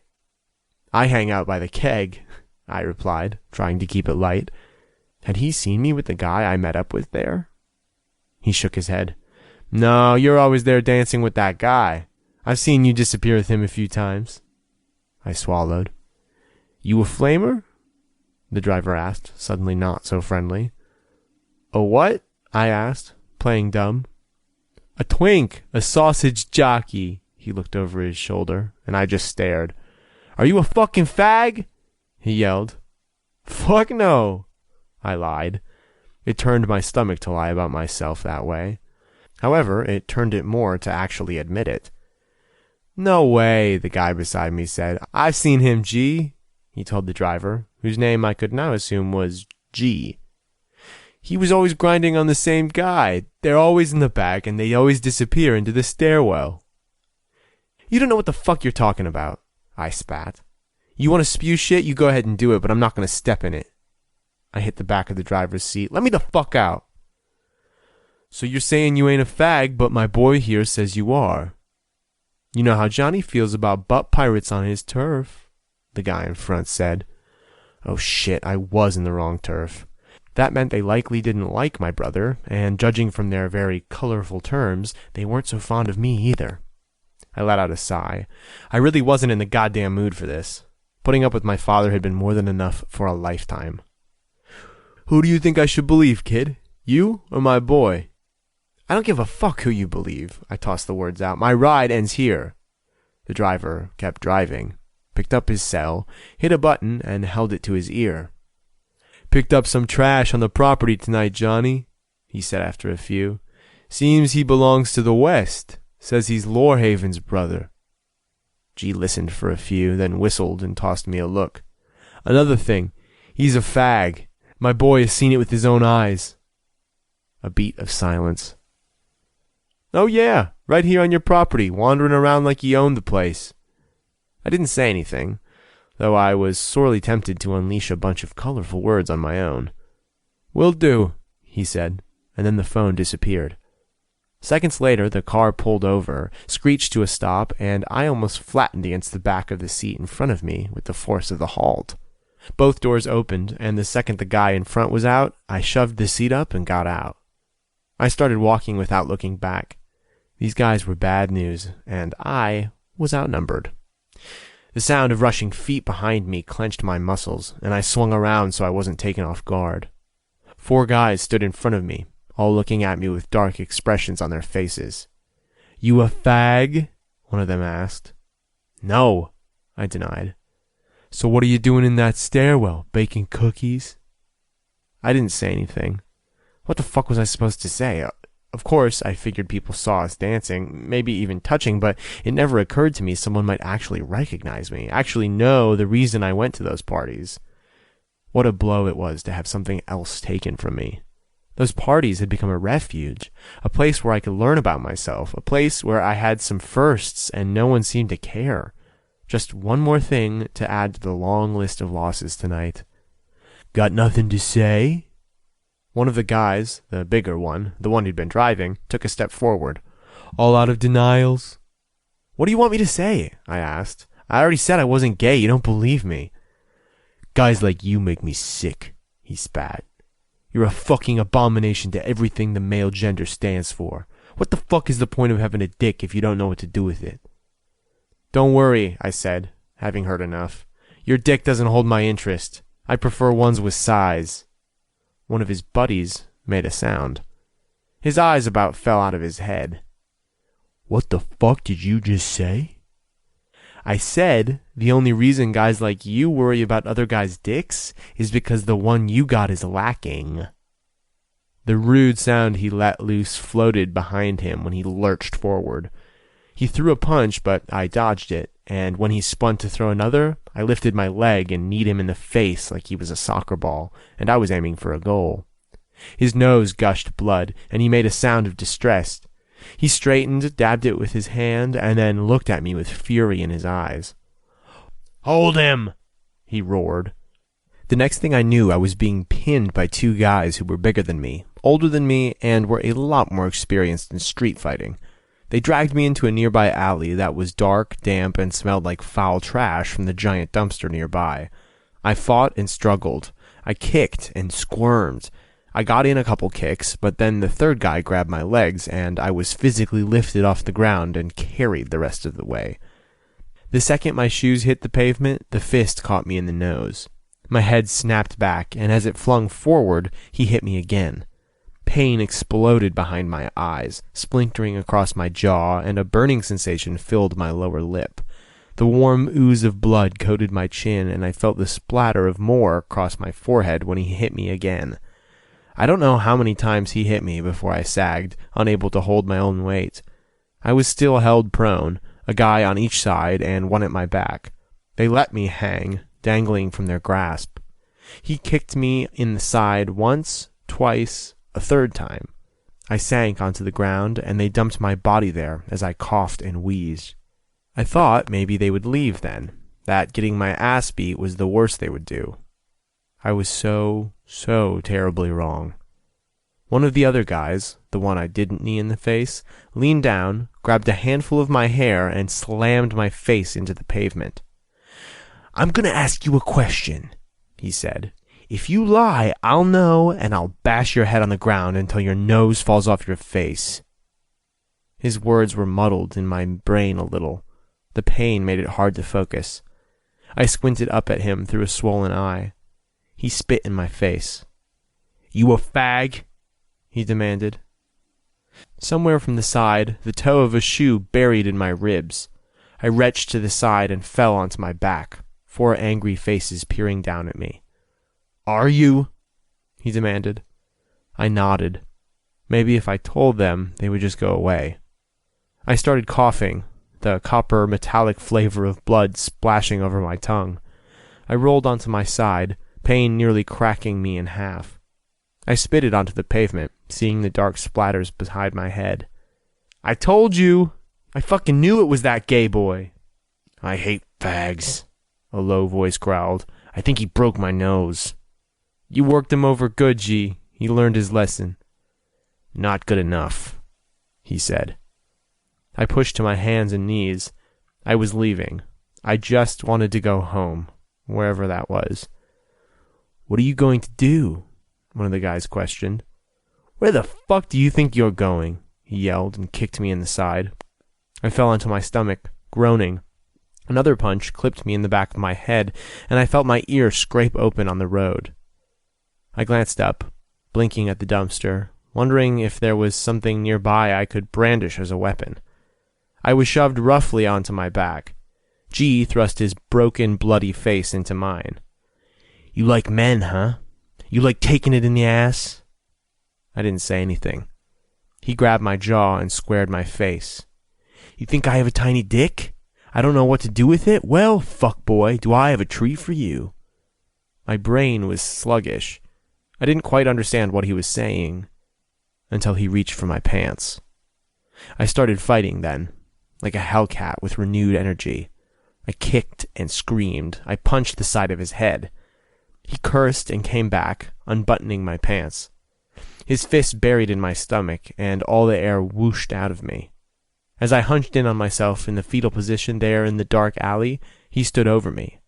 "I hang out by the keg," I replied, trying to keep it light. Had he seen me with the guy I met up with there? He shook his head. "No, you're always there dancing with that guy. I've seen you disappear with him a few times." I swallowed. "You a flamer?" the driver asked, suddenly not so friendly. "A what?" I asked, playing dumb. "A twink, a sausage jockey." He looked over his shoulder, and I just stared. "Are you a fucking fag?" he yelled. "Fuck no," I lied. It turned my stomach to lie about myself that way. However, it turned it more to actually admit it. "No way," the guy beside me said. "I've seen him, G," he told the driver, whose name I could now assume was G. "He was always grinding on the same guy. They're always in the back, and they always disappear into the stairwell." "You don't know what the fuck you're talking about," I spat. "You want to spew shit? You go ahead and do it, but I'm not going to step in it." I hit the back of the driver's seat. "Let me the fuck out." "So you're saying you ain't a fag, but my boy here says you are. You know how Johnny feels about butt pirates on his turf," the guy in front said. Oh shit, I was in the wrong turf. That meant they likely didn't like my brother, and judging from their very colorful terms, they weren't so fond of me either. I let out a sigh. I really wasn't in the goddamn mood for this. Putting up with my father had been more than enough for a lifetime. "Who do you think I should believe, kid? You or my boy?" "I don't give a fuck who you believe," I tossed the words out. "My ride ends here." The driver kept driving, picked up his cell, hit a button, and held it to his ear. "Picked up some trash on the property tonight, Johnny," he said after a few. "Seems he belongs to the West. Says he's Lorhaven's brother." G listened for a few, then whistled and tossed me a look. "Another thing, he's a fag. My boy has seen it with his own eyes." A beat of silence. "Oh yeah, right here on your property, wandering around like he owned the place." I didn't say anything, though I was sorely tempted to unleash a bunch of colorful words on my own. "Will do," he said, and then the phone disappeared. Seconds later, the car pulled over, screeched to a stop, and I almost flattened against the back of the seat in front of me with the force of the halt. Both doors opened, and the second the guy in front was out, I shoved the seat up and got out. I started walking without looking back. These guys were bad news, and I was outnumbered. The sound of rushing feet behind me clenched my muscles, and I swung around so I wasn't taken off guard. 4 guys stood in front of me, all looking at me with dark expressions on their faces. "You a fag?" one of them asked. "No," I denied. "So what are you doing in that stairwell, baking cookies?" I didn't say anything. What the fuck was I supposed to say? Of course, I figured people saw us dancing, maybe even touching, but it never occurred to me someone might actually recognize me, actually know the reason I went to those parties. What a blow it was to have something else taken from me. Those parties had become a refuge, a place where I could learn about myself, a place where I had some firsts and no one seemed to care. Just one more thing to add to the long list of losses tonight. "Got nothing to say?" One of the guys, the bigger one, the one who'd been driving, took a step forward. "All out of denials?" "What do you want me to say?" I asked. "I already said I wasn't gay. You don't believe me." "Guys like you make me sick," he spat. "You're a fucking abomination to everything the male gender stands for. What the fuck is the point of having a dick if you don't know what to do with it?" "Don't worry," I said, having heard enough. "Your dick doesn't hold my interest. I prefer ones with size." One of his buddies made a sound. His eyes about fell out of his head. "What the fuck did you just say?" "I said the only reason guys like you worry about other guys' dicks is because the one you got is lacking." The rude sound he let loose floated behind him when he lurched forward. He threw a punch, but I dodged it, and when he spun to throw another, I lifted my leg and kneed him in the face like he was a soccer ball, and I was aiming for a goal. His nose gushed blood, and he made a sound of distress. He straightened, dabbed it with his hand, and then looked at me with fury in his eyes. "Hold him!" he roared. The next thing I knew, I was being pinned by two guys who were bigger than me, older than me, and were a lot more experienced in street fighting. They dragged me into a nearby alley that was dark, damp, and smelled like foul trash from the giant dumpster nearby. I fought and struggled. I kicked and squirmed. I got in a couple kicks, but then the third guy grabbed my legs, and I was physically lifted off the ground and carried the rest of the way. The second my shoes hit the pavement, the fist caught me in the nose. My head snapped back, and as it flung forward, he hit me again. Pain exploded behind my eyes, splintering across my jaw, and a burning sensation filled my lower lip. The warm ooze of blood coated my chin, and I felt the splatter of more across my forehead when he hit me again. I don't know how many times he hit me before I sagged, unable to hold my own weight. I was still held prone, a guy on each side and one at my back. They let me hang, dangling from their grasp. He kicked me in the side once, twice, a third time. I sank onto the ground, and they dumped my body there as I coughed and wheezed. I thought maybe they would leave then, that getting my ass beat was the worst they would do. I was so terribly wrong. One of the other guys, the one I didn't knee in the face, leaned down, grabbed a handful of my hair, and slammed my face into the pavement. "I'm gonna ask you a question," he said. "If you lie, I'll know, and I'll bash your head on the ground until your nose falls off your face." His words were muddled in my brain a little. The pain made it hard to focus. I squinted up at him through a swollen eye. He spit in my face. "You a fag?" he demanded. Somewhere from the side, the toe of a shoe buried in my ribs. I retched to the side and fell onto my back, 4 angry faces peering down at me. "Are you?" he demanded. I nodded. Maybe if I told them, they would just go away. I started coughing, the copper metallic flavor of blood splashing over my tongue. I rolled onto my side, pain nearly cracking me in half. I spitted onto the pavement, seeing the dark splatters beside my head. "I told you! I fucking knew it was that gay boy!" "I hate fags," a low voice growled. "I think he broke my nose." "You worked him over good, G. He learned his lesson." "Not good enough," he said. I pushed to my hands and knees. I was leaving. I just wanted to go home, wherever that was. "What are you going to do?" one of the guys questioned. "Where the fuck do you think you're going?" he yelled and kicked me in the side. I fell onto my stomach, groaning. Another punch clipped me in the back of my head, and I felt my ear scrape open on the road. I glanced up, blinking at the dumpster, wondering if there was something nearby I could brandish as a weapon. I was shoved roughly onto my back. G thrust his broken, bloody face into mine. "You like men, huh? You like taking it in the ass?" I didn't say anything. He grabbed my jaw and squared my face. "You think I have a tiny dick? I don't know what to do with it? Well, fuckboy, do I have a treat for you." My brain was sluggish. I didn't quite understand what he was saying until he reached for my pants. I started fighting then, like a hellcat with renewed energy. I kicked and screamed. I punched the side of his head. He cursed and came back, unbuttoning my pants. His fist buried in my stomach, and all the air whooshed out of me. As I hunched in on myself in the fetal position there in the dark alley, he stood over me.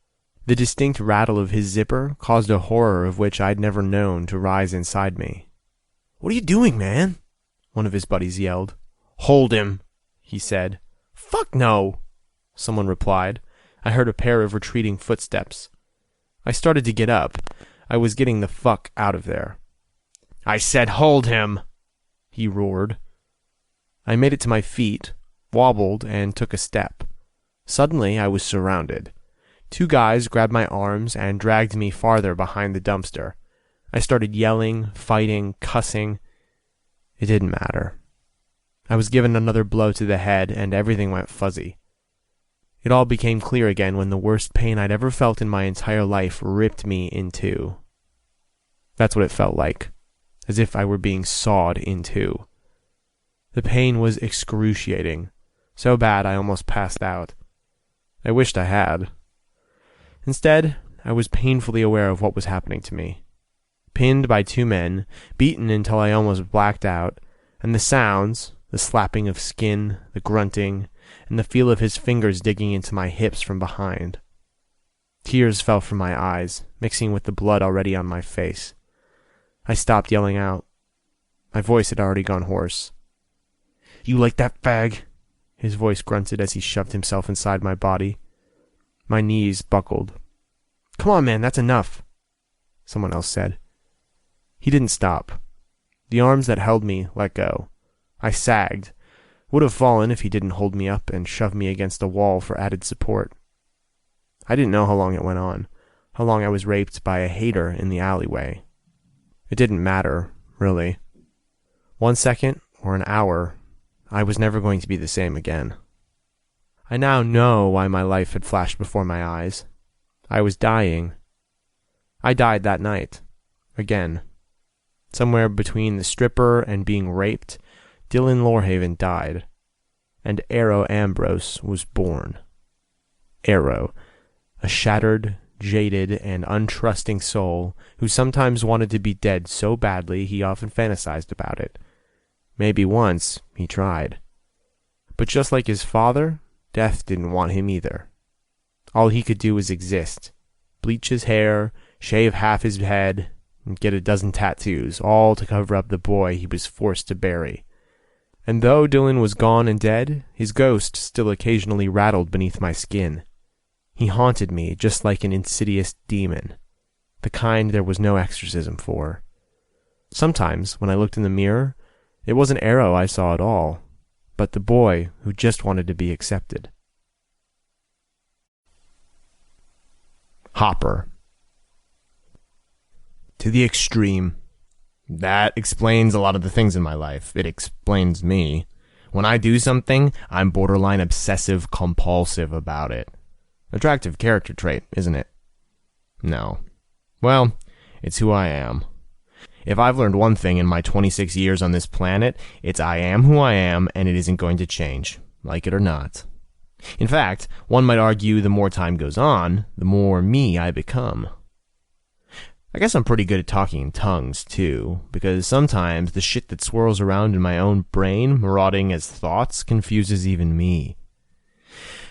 The distinct rattle of his zipper caused a horror of which I'd never known to rise inside me. "What are you doing, man?" one of his buddies yelled. "Hold him," he said. "Fuck no," someone replied. I heard a pair of retreating footsteps. I started to get up. I was getting the fuck out of there. "I said hold him," he roared. I made it to my feet, wobbled, and took a step. Suddenly, I was surrounded. Two guys grabbed my arms and dragged me farther behind the dumpster. I started yelling, fighting, cussing. It didn't matter. I was given another blow to the head, and everything went fuzzy. It all became clear again when the worst pain I'd ever felt in my entire life ripped me in two. That's what it felt like, as if I were being sawed in two. The pain was excruciating, so bad I almost passed out. I wished I had. Instead, I was painfully aware of what was happening to me. Pinned by two men, beaten until I almost blacked out, and the sounds, the slapping of skin, the grunting, and the feel of his fingers digging into my hips from behind. Tears fell from my eyes, mixing with the blood already on my face. I stopped yelling out. My voice had already gone hoarse. "You like that, fag?" His voice grunted as he shoved himself inside my body. My knees buckled. "Come on, man, that's enough," someone else said. He didn't stop. The arms that held me let go. I sagged. Would have fallen if he didn't hold me up and shove me against a wall for added support. I didn't know how long it went on, how long I was raped by a hater in the alleyway. It didn't matter, really. 1 second or an hour, I was never going to be the same again. I now know why my life had flashed before my eyes. I was dying. I died that night. Again. Somewhere between the stripper and being raped, Dylan Lorhaven died, and Arrow Ambrose was born. Arrow, a shattered, jaded, and untrusting soul who sometimes wanted to be dead so badly he often fantasized about it. Maybe once he tried. But just like his father, death didn't want him either. All he could do was exist, bleach his hair, shave half his head, and get a dozen tattoos, all to cover up the boy he was forced to bury. And though Dylan was gone and dead, his ghost still occasionally rattled beneath my skin. He haunted me just like an insidious demon, the kind there was no exorcism for. Sometimes, when I looked in the mirror, it wasn't Arrow I saw at all, but the boy who just wanted to be accepted. Hopper. To the extreme. That explains a lot of the things in my life. It explains me. When I do something, I'm borderline obsessive-compulsive about it. Attractive character trait, isn't it? No. Well, it's who I am. If I've learned one thing in my 26 years on this planet, it's I am who I am, and it isn't going to change, like it or not. In fact, one might argue the more time goes on, the more me I become. I guess I'm pretty good at talking in tongues, too, because sometimes the shit that swirls around in my own brain, marauding as thoughts, confuses even me.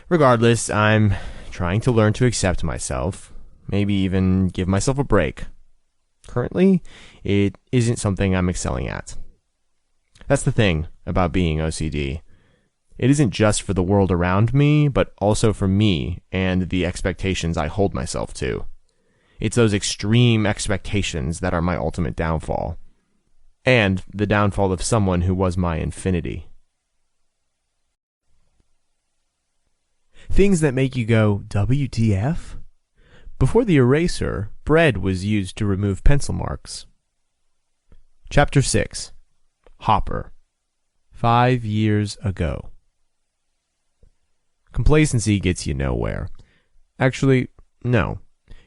Regardless, I'm trying to learn to accept myself, maybe even give myself a break. Currently, it isn't something I'm excelling at. That's the thing about being OCD. It isn't just for the world around me, but also for me and the expectations I hold myself to. It's those extreme expectations that are my ultimate downfall. And the downfall of someone who was my infinity. Things that make you go, WTF? Before the eraser, bread was used to remove pencil marks. Chapter 6. Hopper. 5 years ago. Complacency gets you nowhere. Actually, no.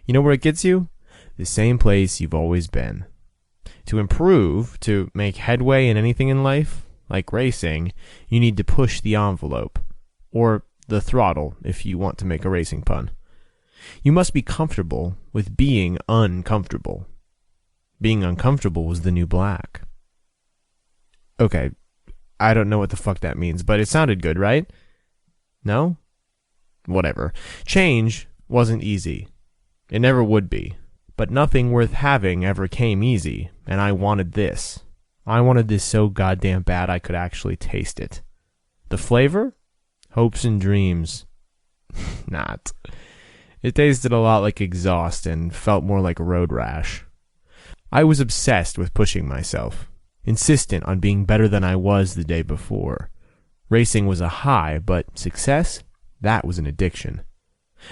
You know where it gets you? The same place you've always been. To improve, to make headway in anything in life, like racing, you need to push the envelope. Or the throttle, if you want to make a racing pun. You must be comfortable with being uncomfortable. Being uncomfortable was the new black. Okay, I don't know what the fuck that means, but it sounded good, right? No? Whatever. Change wasn't easy. It never would be. But nothing worth having ever came easy, and I wanted this. I wanted this so goddamn bad I could actually taste it. The flavor? Hopes and dreams. Not. It tasted a lot like exhaust and felt more like road rash. I was obsessed with pushing myself, insistent on being better than I was the day before. Racing was a high, but success? That was an addiction.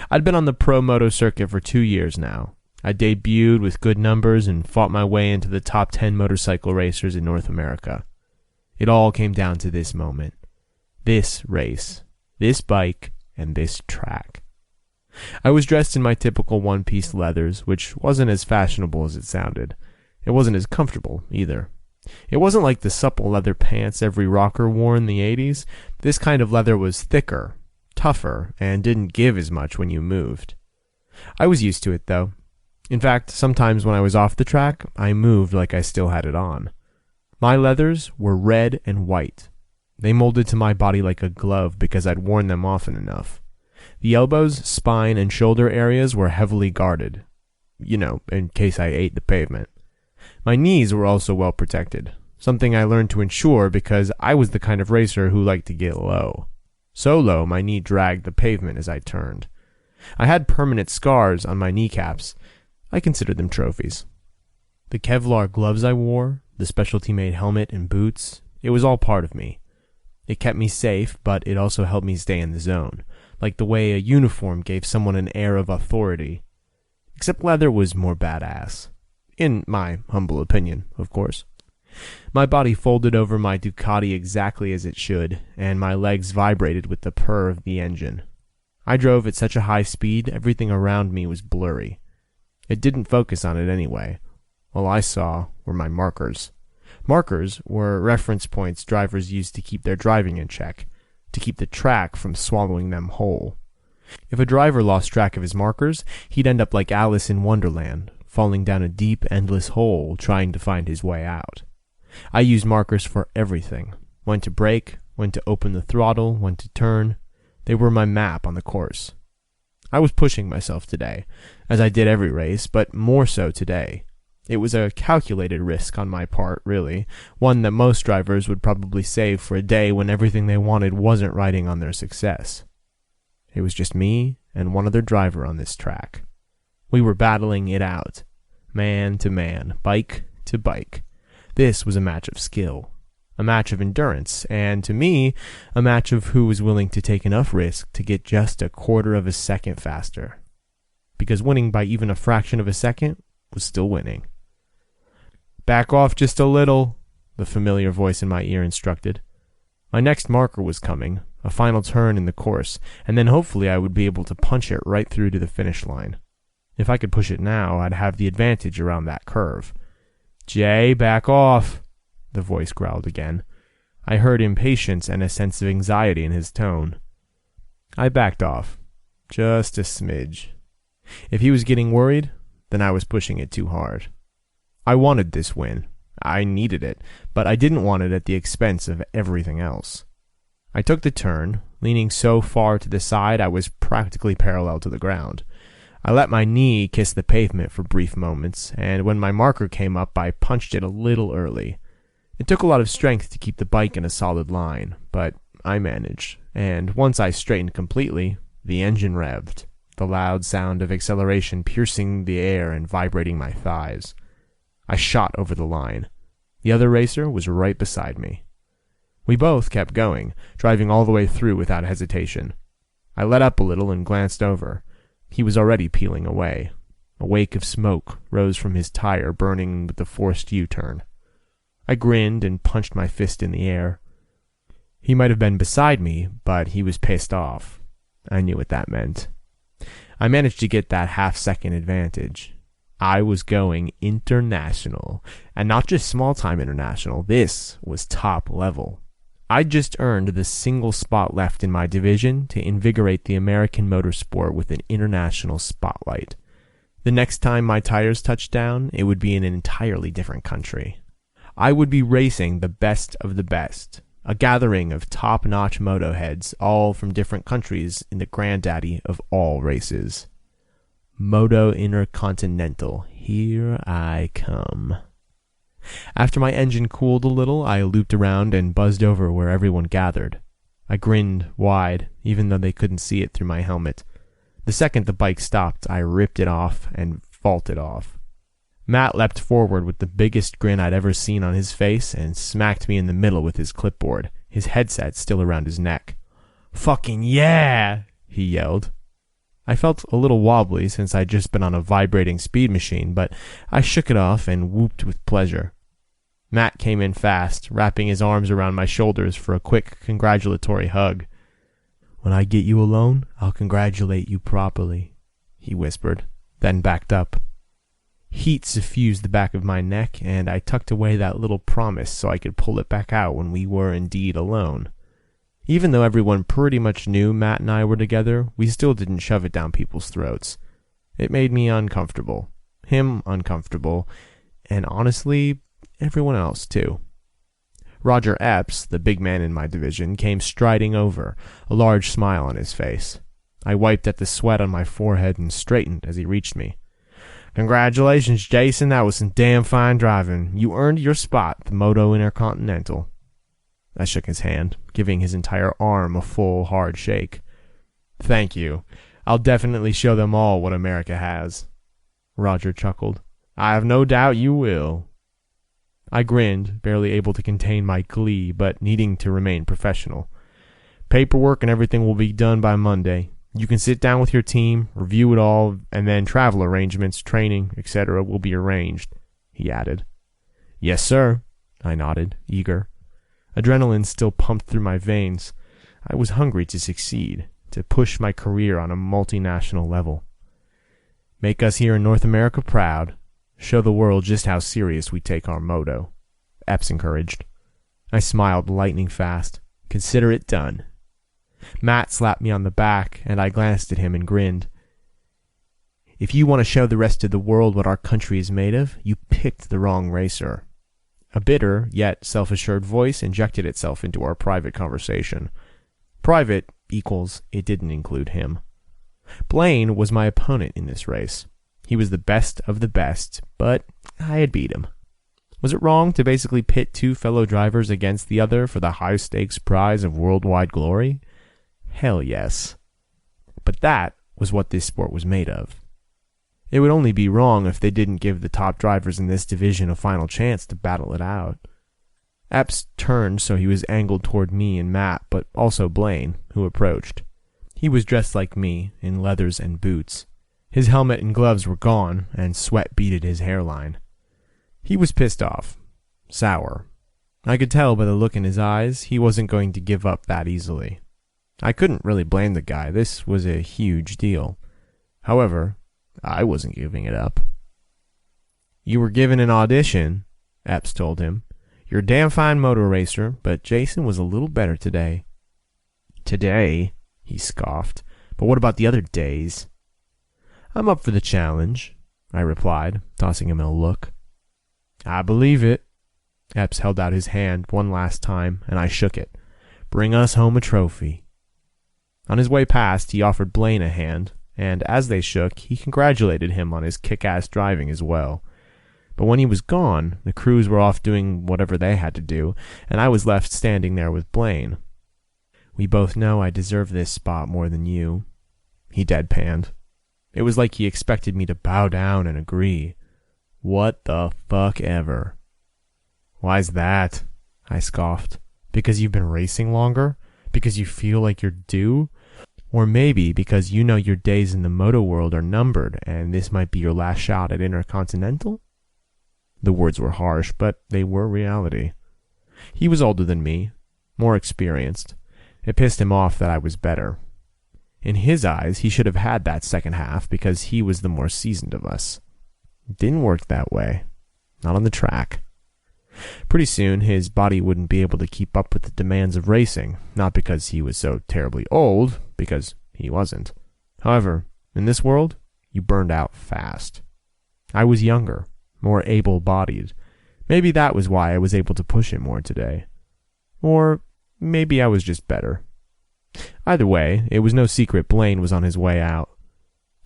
I'd been on the pro moto circuit for 2 years now. I debuted with good numbers and fought my way into the top 10 motorcycle racers in North America. It all came down to this moment. This race. This bike. And this track. I was dressed in my typical one-piece leathers, which wasn't as fashionable as it sounded. It wasn't as comfortable, either. It wasn't like the supple leather pants every rocker wore in the 80s. This kind of leather was thicker, tougher, and didn't give as much when you moved. I was used to it, though. In fact, sometimes when I was off the track, I moved like I still had it on. My leathers were red and white. They molded to my body like a glove because I'd worn them often enough. The elbows, spine, and shoulder areas were heavily guarded. You know, in case I ate the pavement. My knees were also well protected, something I learned to ensure because I was the kind of racer who liked to get low. So low, my knee dragged the pavement as I turned. I had permanent scars on my kneecaps. I considered them trophies. The Kevlar gloves I wore, the specialty-made helmet and boots, it was all part of me. It kept me safe, but it also helped me stay in the zone, like the way a uniform gave someone an air of authority. Except leather was more badass. In my humble opinion, of course. My body folded over my Ducati exactly as it should, and my legs vibrated with the purr of the engine. I drove at such a high speed, everything around me was blurry. It didn't focus on it anyway. All I saw were my markers. Markers were reference points drivers used to keep their driving in check, to keep the track from swallowing them whole. If a driver lost track of his markers, he'd end up like Alice in Wonderland, falling down a deep, endless hole trying to find his way out. I used markers for everything. When to brake, when to open the throttle, when to turn. They were my map on the course. I was pushing myself today, as I did every race, but more so today. It was a calculated risk on my part, really, one that most drivers would probably save for a day when everything they wanted wasn't riding on their success. It was just me and one other driver on this track. We were battling it out, man to man, bike to bike. This was a match of skill, a match of endurance, and to me, a match of who was willing to take enough risk to get just a quarter of a second faster. Because winning by even a fraction of a second was still winning. "Back off just a little," the familiar voice in my ear instructed. My next marker was coming, a final turn in the course, and then hopefully I would be able to punch it right through to the finish line. If I could push it now, I'd have the advantage around that curve. "Jay, back off," the voice growled again. I heard impatience and a sense of anxiety in his tone. I backed off, just a smidge. If he was getting worried, then I was pushing it too hard. I wanted this win. I needed it, but I didn't want it at the expense of everything else. I took the turn, leaning so far to the side I was practically parallel to the ground. I let my knee kiss the pavement for brief moments, and when my marker came up, I punched it a little early. It took a lot of strength to keep the bike in a solid line, but I managed, and once I straightened completely, the engine revved, the loud sound of acceleration piercing the air and vibrating my thighs. I shot over the line. The other racer was right beside me. We both kept going, driving all the way through without hesitation. I let up a little and glanced over. He was already peeling away. A wake of smoke rose from his tire, burning with the forced U-turn. I grinned and punched my fist in the air. He might have been beside me, but he was pissed off. I knew what that meant. I managed to get that half-second advantage. I was going international, and not just small-time international. This was top level. I'd just earned the single spot left in my division to invigorate the American motorsport with an international spotlight. The next time my tires touched down, it would be in an entirely different country. I would be racing the best of the best, a gathering of top-notch moto heads, all from different countries in the granddaddy of all races. Moto Intercontinental, here I come. After my engine cooled a little, I looped around and buzzed over where everyone gathered. I grinned wide, even though they couldn't see it through my helmet. The second the bike stopped, I ripped it off and vaulted off. Matt leapt forward with the biggest grin I'd ever seen on his face and smacked me in the middle with his clipboard, his headset still around his neck. "Fucking yeah!" he yelled. I felt a little wobbly since I'd just been on a vibrating speed machine, but I shook it off and whooped with pleasure. Matt came in fast, wrapping his arms around my shoulders for a quick congratulatory hug. "When I get you alone, I'll congratulate you properly," he whispered, then backed up. Heat suffused the back of my neck, and I tucked away that little promise so I could pull it back out when we were indeed alone. Even though everyone pretty much knew Matt and I were together, we still didn't shove it down people's throats. It made me uncomfortable, him uncomfortable, and honestly, everyone else too. Roger Epps, the big man in my division, came striding over, a large smile on his face. I wiped at the sweat on my forehead and straightened as he reached me. "Congratulations, Jason, that was some damn fine driving. You earned your spot at the Moto Intercontinental." I shook his hand, giving his entire arm a full, hard shake. "Thank you. I'll definitely show them all what America has." Roger chuckled. "I have no doubt you will." I grinned, barely able to contain my glee, but needing to remain professional. "Paperwork and everything will be done by Monday. You can sit down with your team, review it all, and then travel arrangements, training, etc. will be arranged," he added. "Yes, sir," I nodded, eager. Adrenaline still pumped through my veins. I was hungry to succeed, to push my career on a multinational level. "Make us here in North America proud. Show the world just how serious we take our moto," Epps encouraged. I smiled lightning fast. "Consider it done." Matt slapped me on the back, and I glanced at him and grinned. "If you want to show the rest of the world what our country is made of, you picked the wrong racer." A bitter, yet self-assured voice injected itself into our private conversation. Private equals it didn't include him. Blaine was my opponent in this race. He was the best of the best, but I had beat him. Was it wrong to basically pit two fellow drivers against the other for the high-stakes prize of worldwide glory? Hell yes. But that was what this sport was made of. It would only be wrong if they didn't give the top drivers in this division a final chance to battle it out. Epps turned so he was angled toward me and Matt, but also Blaine, who approached. He was dressed like me, in leathers and boots. His helmet and gloves were gone, and sweat beaded his hairline. He was pissed off. Sour. I could tell by the look in his eyes he wasn't going to give up that easily. I couldn't really blame the guy. This was a huge deal. However, I wasn't giving it up. "You were given an audition," Epps told him. "You're a damn fine motor racer, but Jason was a little better today." "Today?" he scoffed. "But what about the other days?" "I'm up for the challenge," I replied, tossing him a look. "I believe it." Epps held out his hand one last time, and I shook it. "Bring us home a trophy." On his way past, he offered Blaine a hand, and as they shook, he congratulated him on his kick-ass driving as well. But when he was gone, the crews were off doing whatever they had to do, and I was left standing there with Blaine. "We both know I deserve this spot more than you," he deadpanned. It was like he expected me to bow down and agree. What the fuck ever. "Why's that?" I scoffed. "Because you've been racing longer? Because you feel like you're due? Or maybe because you know your days in the moto world are numbered and this might be your last shot at Intercontinental?" The words were harsh, but they were reality. He was older than me, more experienced. It pissed him off that I was better. In his eyes, he should have had that second half because he was the more seasoned of us. It didn't work that way. Not on the track. Pretty soon, his body wouldn't be able to keep up with the demands of racing, not because he was so terribly old, because he wasn't. However, in this world, you burned out fast. I was younger, more able-bodied. Maybe that was why I was able to push it more today. Or maybe I was just better. Either way, it was no secret Blaine was on his way out.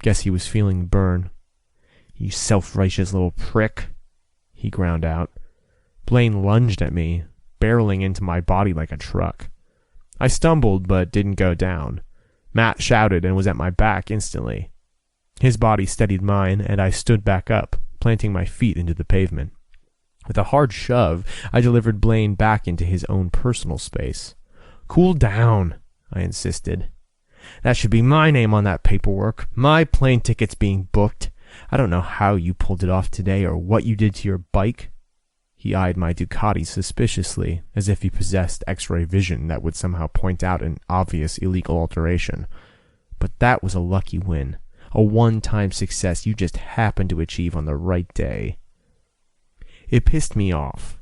Guess he was feeling the burn. "You self-righteous little prick," he ground out. Blaine lunged at me, barreling into my body like a truck. I stumbled but didn't go down. Matt shouted and was at my back instantly. His body steadied mine, and I stood back up, planting my feet into the pavement. With a hard shove, I delivered Blaine back into his own personal space. "Cool down," I insisted. "That should be my name on that paperwork. My plane ticket's being booked. I don't know how you pulled it off today or what you did to your bike." He eyed my Ducati suspiciously, as if he possessed X-ray vision that would somehow point out an obvious illegal alteration. But that was a lucky win, a one-time success you just happened to achieve on the right day. It pissed me off.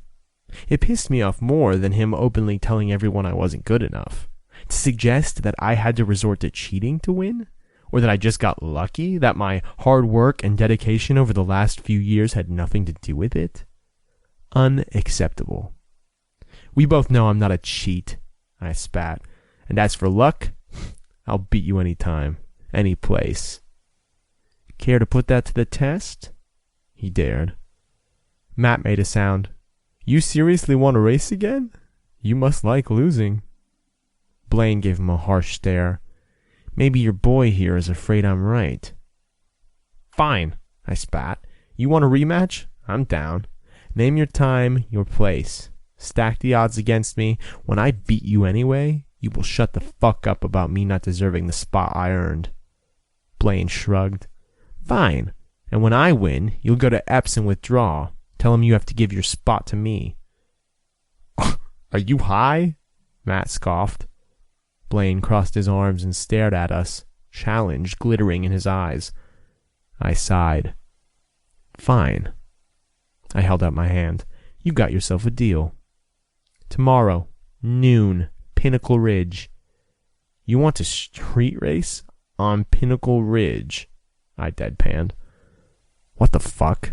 It pissed me off more than him openly telling everyone I wasn't good enough. To suggest that I had to resort to cheating to win? Or that I just got lucky, that my hard work and dedication over the last few years had nothing to do with it? Unacceptable. "We both know I'm not a cheat," I spat. "And as for luck, I'll beat you any time, any place." "Care to put that to the test?" he dared. Matt made a sound. "You seriously want to race again? You must like losing." Blaine gave him a harsh stare. "Maybe your boy here is afraid I'm right." "Fine," I spat. "You want a rematch? I'm down. Name your time, your place. Stack the odds against me. When I beat you anyway, you will shut the fuck up about me not deserving the spot I earned." Blaine shrugged. "Fine. And when I win, you'll go to Epps and withdraw. Tell him you have to give your spot to me." "Are you high?" Matt scoffed. Blaine crossed his arms and stared at us, challenge glittering in his eyes. I sighed. "Fine." I held out my hand. "You got yourself a deal. Tomorrow, noon, Pinnacle Ridge." "You want to street race on Pinnacle Ridge?" I deadpanned. What the fuck?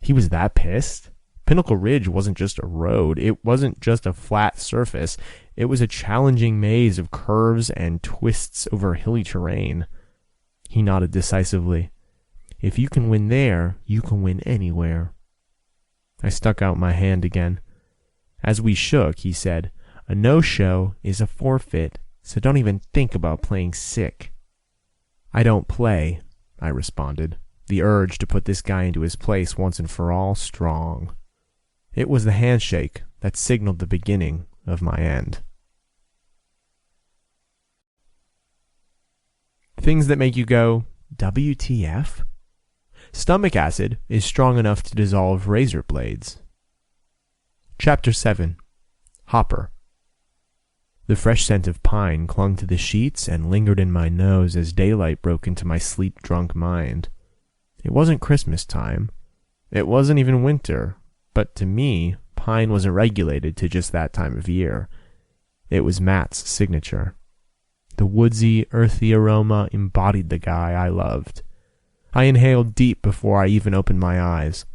He was that pissed? Pinnacle Ridge wasn't just a road. It wasn't just a flat surface. It was a challenging maze of curves and twists over hilly terrain. He nodded decisively. "If you can win there, you can win anywhere." I stuck out my hand again. As we shook, he said, "A no-show is a forfeit, so don't even think about playing sick." "I don't play," I responded, the urge to put this guy into his place once and for all strong. It was the handshake that signaled the beginning of my end. Things that make you go, WTF? Stomach acid is strong enough to dissolve razor blades. Chapter 7. Hopper. The fresh scent of pine clung to the sheets and lingered in my nose as daylight broke into my sleep-drunk mind. It wasn't Christmas time. It wasn't even winter. But to me, pine wasn't regulated to just that time of year. It was Matt's signature. The woodsy, earthy aroma embodied the guy I loved. I inhaled deep before I even opened my eyes.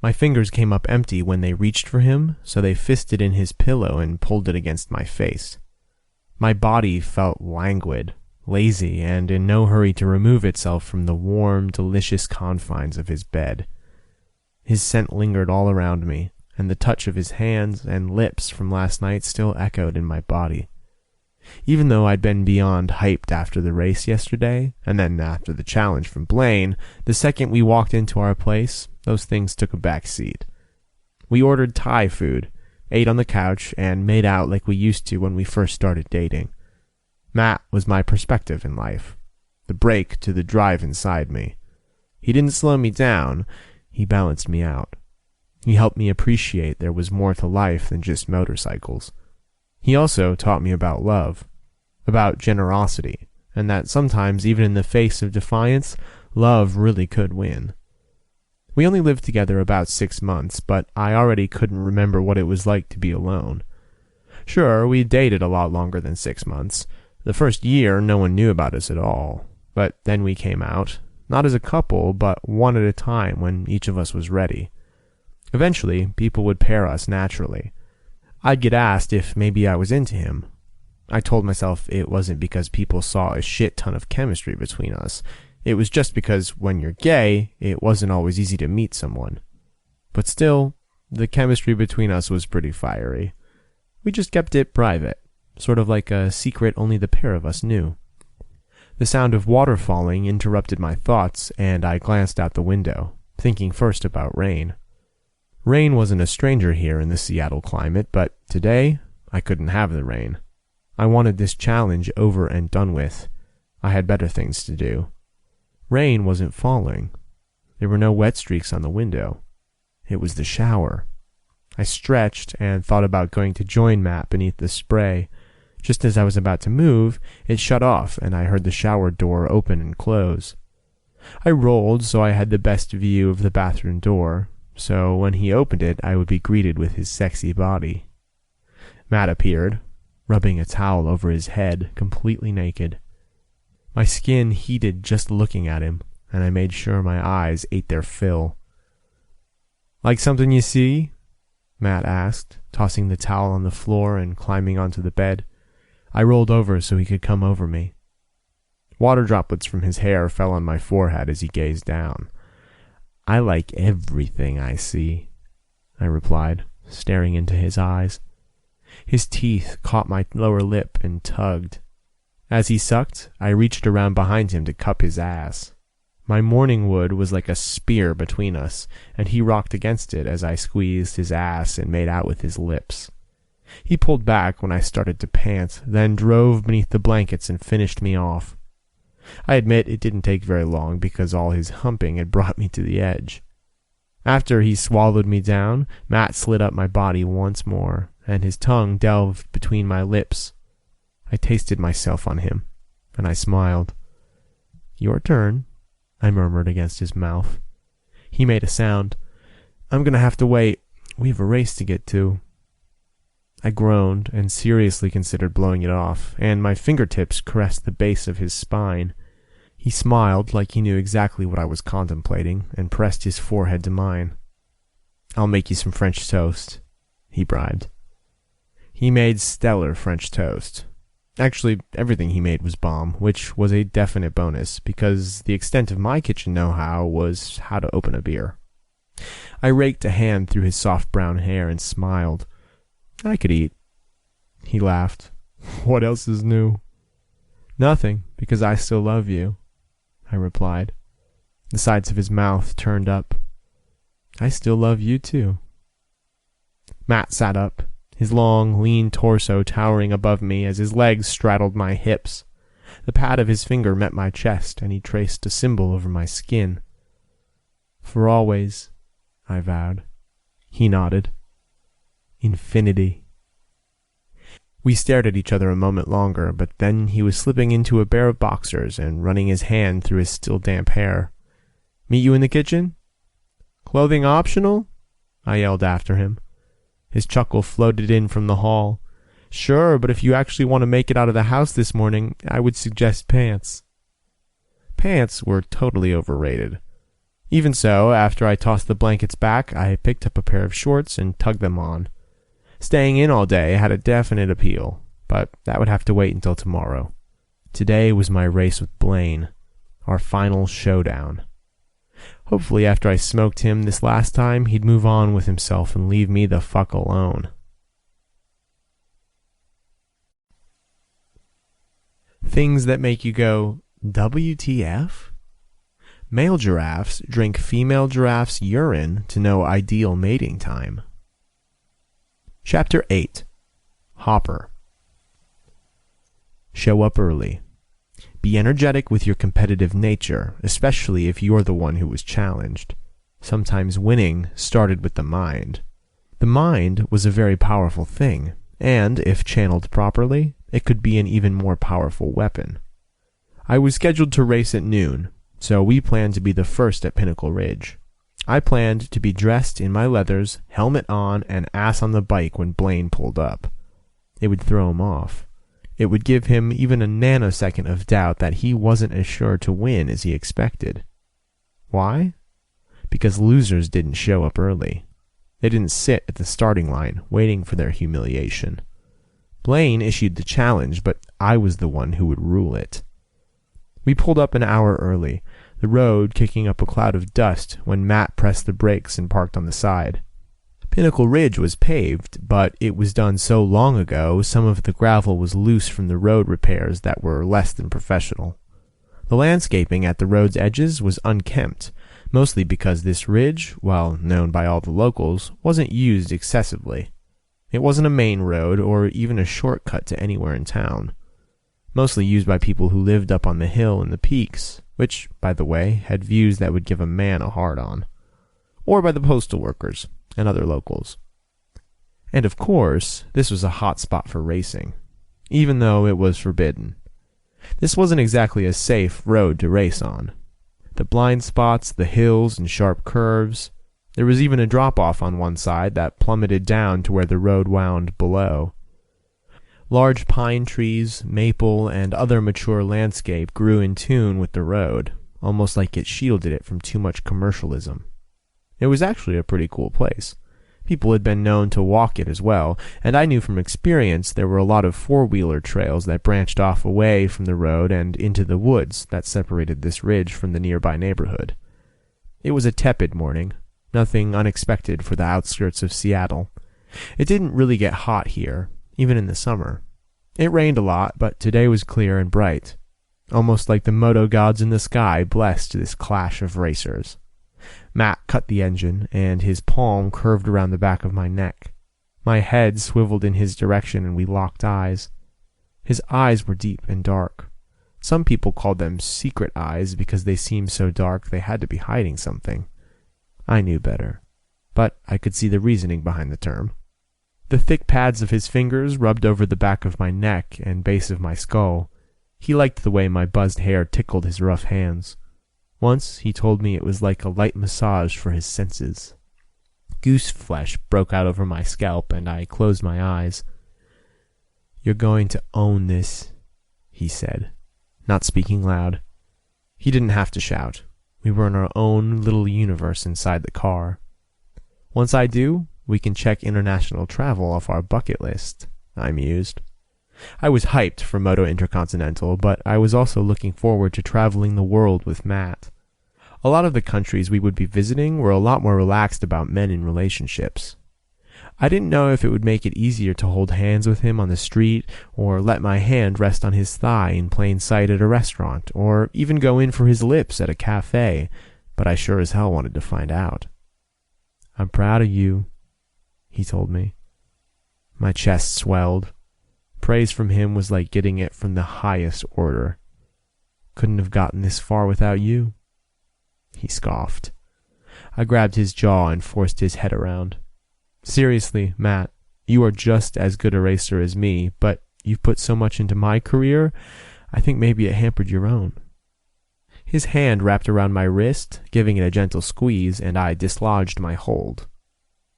My fingers came up empty when they reached for him, so they fisted in his pillow and pulled it against my face. My body felt languid, lazy, and in no hurry to remove itself from the warm, delicious confines of his bed. His scent lingered all around me, and the touch of his hands and lips from last night still echoed in my body. Even though I'd been beyond hyped after the race yesterday, and then after the challenge from Blaine, the second we walked into our place, those things took a back seat. We ordered Thai food, ate on the couch, and made out like we used to when we first started dating. Matt was my perspective in life, the brake to the drive inside me. He didn't slow me down, he balanced me out. He helped me appreciate there was more to life than just motorcycles. He also taught me about love, about generosity, and that sometimes, even in the face of defiance, love really could win. We only lived together about 6 months, but I already couldn't remember what it was like to be alone. Sure, we dated a lot longer than 6 months. The first year, no one knew about us at all. But then we came out, not as a couple, but one at a time when each of us was ready. Eventually, people would pair us naturally. I'd get asked if maybe I was into him. I told myself it wasn't because people saw a shit ton of chemistry between us. It was just because when you're gay, it wasn't always easy to meet someone. But still, the chemistry between us was pretty fiery. We just kept it private, sort of like a secret only the pair of us knew. The sound of water falling interrupted my thoughts, and I glanced out the window, thinking first about rain. Rain wasn't a stranger here in the Seattle climate, but today I couldn't have the rain. I wanted this challenge over and done with. I had better things to do. Rain wasn't falling. There were no wet streaks on the window. It was the shower. I stretched and thought about going to join Matt beneath the spray. Just as I was about to move, it shut off and I heard the shower door open and close. I rolled so I had the best view of the bathroom door, so when he opened it I would be greeted with his sexy body. Matt appeared, rubbing a towel over his head, completely naked. My skin heated just looking at him, and I made sure my eyes ate their fill. "Like something you see?" Matt asked, tossing the towel on the floor and climbing onto the bed. I rolled over so he could come over me. Water droplets from his hair fell on my forehead as he gazed down. "I like everything I see," I replied, staring into his eyes. His teeth caught my lower lip and tugged. As he sucked, I reached around behind him to cup his ass. My morning wood was like a spear between us, and he rocked against it as I squeezed his ass and made out with his lips. He pulled back when I started to pant, then drove beneath the blankets and finished me off. I admit it didn't take very long because all his humping had brought me to the edge. After he swallowed me down, Matt slid up my body once more, and his tongue delved between my lips. I tasted myself on him, and I smiled. "Your turn," I murmured against his mouth. He made a sound. "I'm gonna have to wait. We have a race to get to." I groaned and seriously considered blowing it off, and my fingertips caressed the base of his spine. He smiled like he knew exactly what I was contemplating and pressed his forehead to mine. "I'll make you some French toast," he bribed. He made stellar French toast. Actually, everything he made was bomb, which was a definite bonus, because the extent of my kitchen know-how was how to open a beer. I raked a hand through his soft brown hair and smiled. "I could eat." He laughed. "What else is new?" "Nothing, because I still love you," I replied. The sides of his mouth turned up. "I still love you too." Matt sat up, his long, lean torso towering above me as his legs straddled my hips. The pad of his finger met my chest, and he traced a symbol over my skin. "For always," I vowed. He nodded. "Infinity." We stared at each other a moment longer, but then he was slipping into a pair of boxers and running his hand through his still damp hair. "Meet you in the kitchen?" "Clothing optional?" I yelled after him. His chuckle floated in from the hall. "Sure, but if you actually want to make it out of the house this morning, I would suggest pants." Pants were totally overrated. Even so, after I tossed the blankets back, I picked up a pair of shorts and tugged them on. Staying in all day had a definite appeal, but that would have to wait until tomorrow. Today was my race with Blaine, our final showdown. Hopefully after I smoked him this last time, he'd move on with himself and leave me the fuck alone. Things that make you go, WTF? Male giraffes drink female giraffes' urine to know ideal mating time. Chapter 8. Hopper. Show up early. Be energetic with your competitive nature, especially if you're the one who was challenged. Sometimes winning started with the mind. The mind was a very powerful thing, and if channeled properly, it could be an even more powerful weapon. I was scheduled to race at noon, so we planned to be the first at Pinnacle Ridge. I planned to be dressed in my leathers, helmet on, and ass on the bike when Blaine pulled up. It would throw him off. It would give him even a nanosecond of doubt that he wasn't as sure to win as he expected. Why? Because losers didn't show up early. They didn't sit at the starting line, waiting for their humiliation. Blaine issued the challenge, but I was the one who would rule it. We pulled up an hour early, the road kicking up a cloud of dust when Matt pressed the brakes and parked on the side. Pinnacle Ridge was paved, but it was done so long ago some of the gravel was loose from the road repairs that were less than professional. The landscaping at the road's edges was unkempt, mostly because this ridge, while known by all the locals, wasn't used excessively. It wasn't a main road or even a shortcut to anywhere in town. Mostly used by people who lived up on the hill and the peaks, which, by the way, had views that would give a man a hard-on. Or by the postal workers and other locals. And of course, this was a hot spot for racing, even though it was forbidden. This wasn't exactly a safe road to race on. The blind spots, the hills and sharp curves. There was even a drop-off on one side that plummeted down to where the road wound below. Large pine trees, maple, and other mature landscape grew in tune with the road, almost like it shielded it from too much commercialism. It was actually a pretty cool place. People had been known to walk it as well, and I knew from experience there were a lot of four-wheeler trails that branched off away from the road and into the woods that separated this ridge from the nearby neighborhood. It was a tepid morning, nothing unexpected for the outskirts of Seattle. It didn't really get hot here, even in the summer. It rained a lot, but today was clear and bright, almost like the moto gods in the sky blessed this clash of racers. Matt cut the engine, and his palm curved around the back of my neck. My head swiveled in his direction, and we locked eyes. His eyes were deep and dark. Some people called them secret eyes because they seemed so dark they had to be hiding something. I knew better, but I could see the reasoning behind the term. The thick pads of his fingers rubbed over the back of my neck and base of my skull. He liked the way my buzzed hair tickled his rough hands. Once he told me it was like a light massage for his senses. Goose flesh broke out over my scalp, and I closed my eyes. "You're going to own this," he said, not speaking loud. He didn't have to shout. We were in our own little universe inside the car. "Once I do, we can check international travel off our bucket list," I mused. I was hyped for Moto Intercontinental, but I was also looking forward to traveling the world with Matt. A lot of the countries we would be visiting were a lot more relaxed about men in relationships. I didn't know if it would make it easier to hold hands with him on the street, or let my hand rest on his thigh in plain sight at a restaurant, or even go in for his lips at a cafe, but I sure as hell wanted to find out. "I'm proud of you," he told me. My chest swelled. Praise from him was like getting it from the highest order. "Couldn't have gotten this far without you," he scoffed. I grabbed his jaw and forced his head around. "Seriously, Matt, you are just as good a racer as me, but you've put so much into my career, I think maybe it hampered your own." His hand wrapped around my wrist, giving it a gentle squeeze, and I dislodged my hold.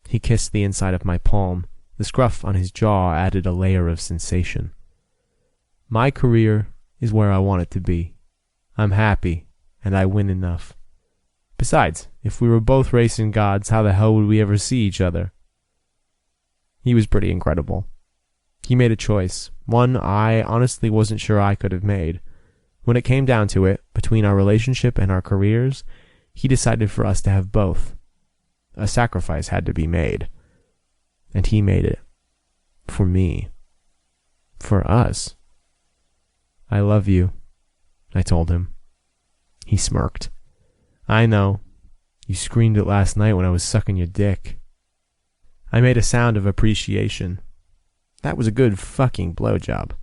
He kissed the inside of my palm. The scruff on his jaw added a layer of sensation. "My career is where I want it to be. I'm happy, and I win enough. Besides, if we were both racing gods, how the hell would we ever see each other?" He was pretty incredible. He made a choice, one I honestly wasn't sure I could have made. When it came down to it, between our relationship and our careers, he decided for us to have both. A sacrifice had to be made. And he made it. For me. For us. "I love you," I told him. He smirked. "I know. You screamed it last night when I was sucking your dick." I made a sound of appreciation. That was a good fucking blowjob.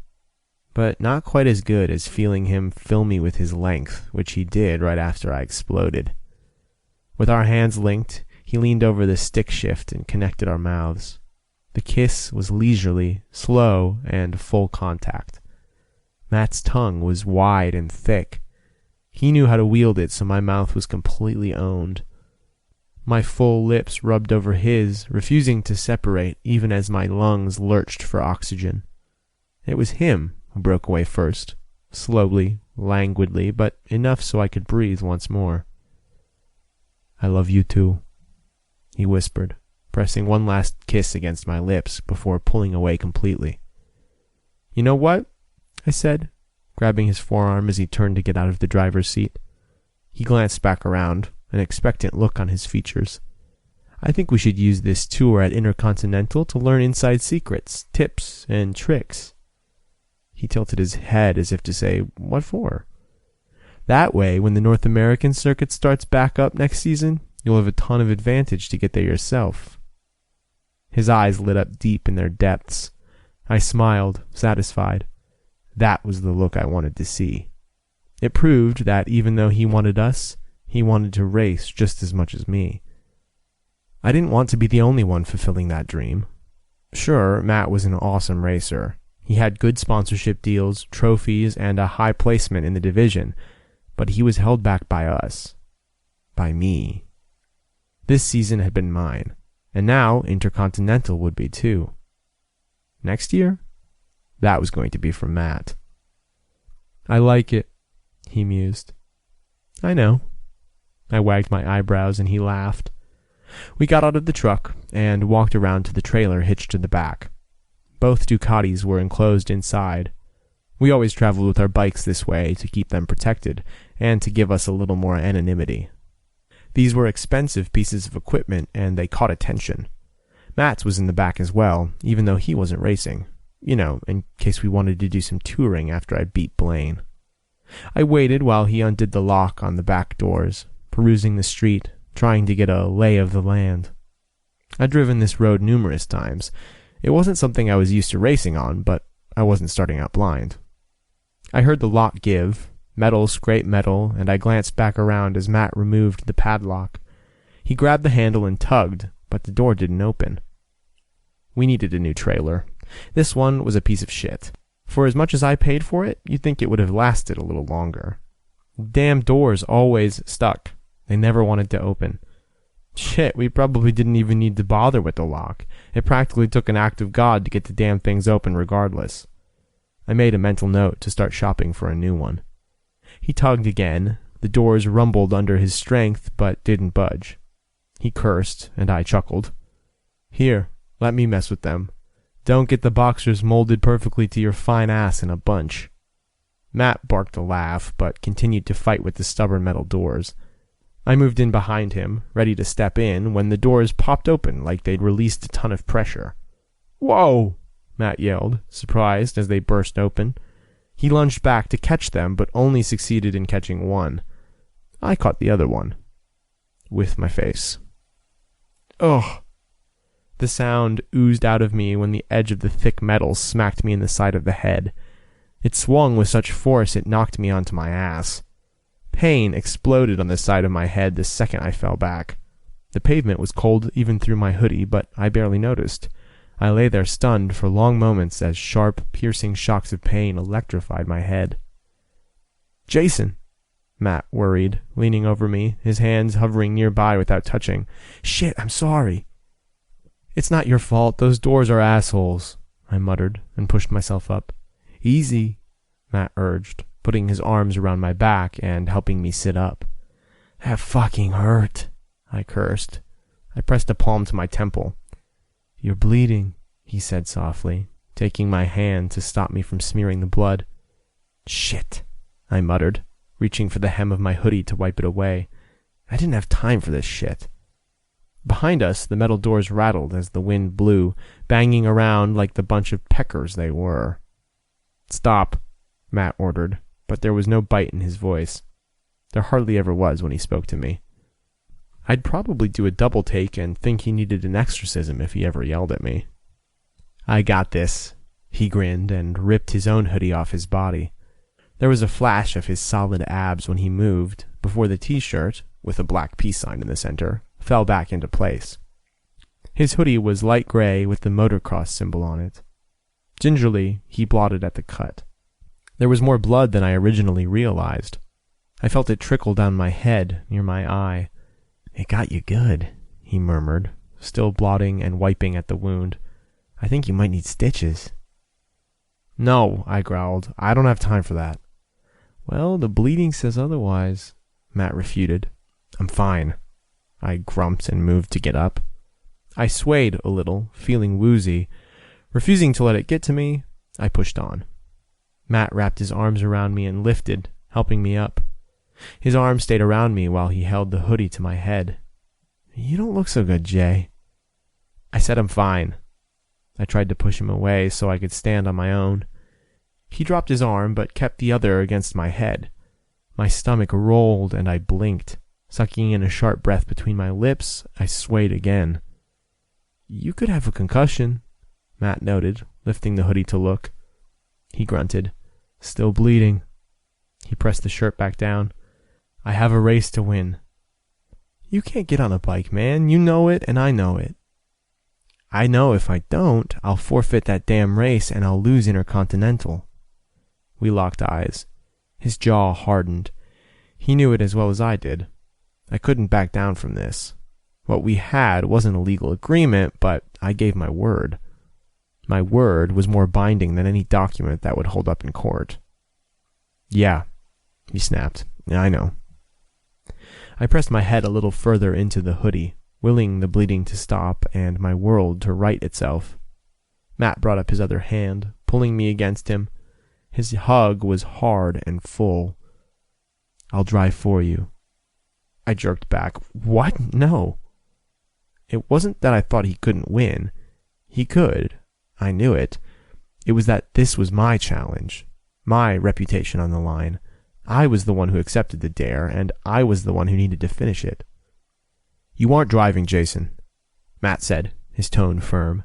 But not quite as good as feeling him fill me with his length, which he did right after I exploded. With our hands linked, he leaned over the stick shift and connected our mouths. The kiss was leisurely, slow, and full contact. Matt's tongue was wide and thick. He knew how to wield it, so my mouth was completely owned. My full lips rubbed over his, refusing to separate even as my lungs lurched for oxygen. It was him who broke away first, slowly, languidly, but enough so I could breathe once more. "I love you too," he whispered, pressing one last kiss against my lips before pulling away completely. "You know what?" I said, grabbing his forearm as he turned to get out of the driver's seat. He glanced back around, an expectant look on his features. "I think we should use this tour at Intercontinental to learn inside secrets, tips, and tricks." He tilted his head as if to say, "What for?" "That way, when the North American circuit starts back up next season, you'll have a ton of advantage to get there yourself." His eyes lit up deep in their depths. I smiled, satisfied. That was the look I wanted to see. It proved that even though he wanted us, he wanted to race just as much as me. I didn't want to be the only one fulfilling that dream. Sure, Matt was an awesome racer. He had good sponsorship deals, trophies, and a high placement in the division, but he was held back by us. By me. This season had been mine, and now Intercontinental would be too. Next year? That was going to be for Matt. "I like it," he mused. "I know." I wagged my eyebrows and he laughed. We got out of the truck and walked around to the trailer hitched to the back. Both Ducatis were enclosed inside. We always traveled with our bikes this way to keep them protected and to give us a little more anonymity. These were expensive pieces of equipment and they caught attention. Matt's was in the back as well, even though he wasn't racing. You know, in case we wanted to do some touring after I beat Blaine. I waited while he undid the lock on the back doors, perusing the street, trying to get a lay of the land. I'd driven this road numerous times. It wasn't something I was used to racing on, but I wasn't starting out blind. I heard the lock give, metal scrape metal, and I glanced back around as Matt removed the padlock. He grabbed the handle and tugged, but the door didn't open. We needed a new trailer. This one was a piece of shit. For as much as I paid for it, you'd think it would have lasted a little longer. Damn doors always stuck. They never wanted to open. Shit, we probably didn't even need to bother with the lock. It practically took an act of God to get the damn things open regardless. I made a mental note to start shopping for a new one. He tugged again. The doors rumbled under his strength, but didn't budge. He cursed, and I chuckled. "Here, let me mess with them. Don't get the boxers molded perfectly to your fine ass in a bunch." Matt barked a laugh, but continued to fight with the stubborn metal doors. I moved in behind him, ready to step in, when the doors popped open like they'd released a ton of pressure. "Whoa!" Matt yelled, surprised as they burst open. He lunged back to catch them, but only succeeded in catching one. I caught the other one. With my face. Ugh! The sound oozed out of me when the edge of the thick metal smacked me in the side of the head. It swung with such force it knocked me onto my ass. Pain exploded on the side of my head the second I fell back. The pavement was cold even through my hoodie, but I barely noticed. I lay there stunned for long moments as sharp, piercing shocks of pain electrified my head. "Jason!" Matt worried, leaning over me, his hands hovering nearby without touching. "Shit, I'm sorry." "It's not your fault. Those doors are assholes," I muttered and pushed myself up. "Easy," Matt urged, putting his arms around my back and helping me sit up. "That fucking hurt," I cursed. I pressed a palm to my temple. "You're bleeding," he said softly, taking my hand to stop me from smearing the blood. "Shit," I muttered, reaching for the hem of my hoodie to wipe it away. I didn't have time for this shit. Behind us, the metal doors rattled as the wind blew, banging around like the bunch of peckers they were. "Stop," Matt ordered, but there was no bite in his voice. There hardly ever was when he spoke to me. I'd probably do a double take and think he needed an exorcism if he ever yelled at me. "I got this," he grinned and ripped his own hoodie off his body. There was a flash of his solid abs when he moved, before the t-shirt, with a black peace sign in the center, fell back into place. His hoodie was light gray with the motocross symbol on it. Gingerly, he blotted at the cut. There was more blood than I originally realized. I felt it trickle down my head, near my eye. "It got you good," he murmured, still blotting and wiping at the wound. "I think you might need stitches." "No," I growled. "I don't have time for that." "Well, the bleeding says otherwise," Matt refuted. "I'm fine." I grumped and moved to get up. I swayed a little, feeling woozy. Refusing to let it get to me, I pushed on. Matt wrapped his arms around me and lifted, helping me up. His arm stayed around me while he held the hoodie to my head. "You don't look so good, Jay." I said I'm fine. I tried to push him away so I could stand on my own. He dropped his arm but kept the other against my head. My stomach rolled and I blinked. Sucking in a sharp breath between my lips, I swayed again. "You could have a concussion," Matt noted, lifting the hoodie to look. He grunted. "Still bleeding." He pressed the shirt back down. "I have a race to win." "You can't get on a bike, man. You know it, and I know it." "I know if I don't, I'll forfeit that damn race and I'll lose Intercontinental." We locked eyes. His jaw hardened. He knew it as well as I did. I couldn't back down from this. What we had wasn't a legal agreement, but I gave my word. My word was more binding than any document that would hold up in court. "Yeah," he snapped. "I know." I pressed my head a little further into the hoodie, willing the bleeding to stop and my world to right itself. Matt brought up his other hand, pulling me against him. His hug was hard and full. "I'll drive for you." I jerked back. "What? No." It wasn't that I thought he couldn't win. He could. I knew it. It was that this was my challenge, my reputation on the line. I was the one who accepted the dare, and I was the one who needed to finish it. "You aren't driving, Jason," Matt said, his tone firm.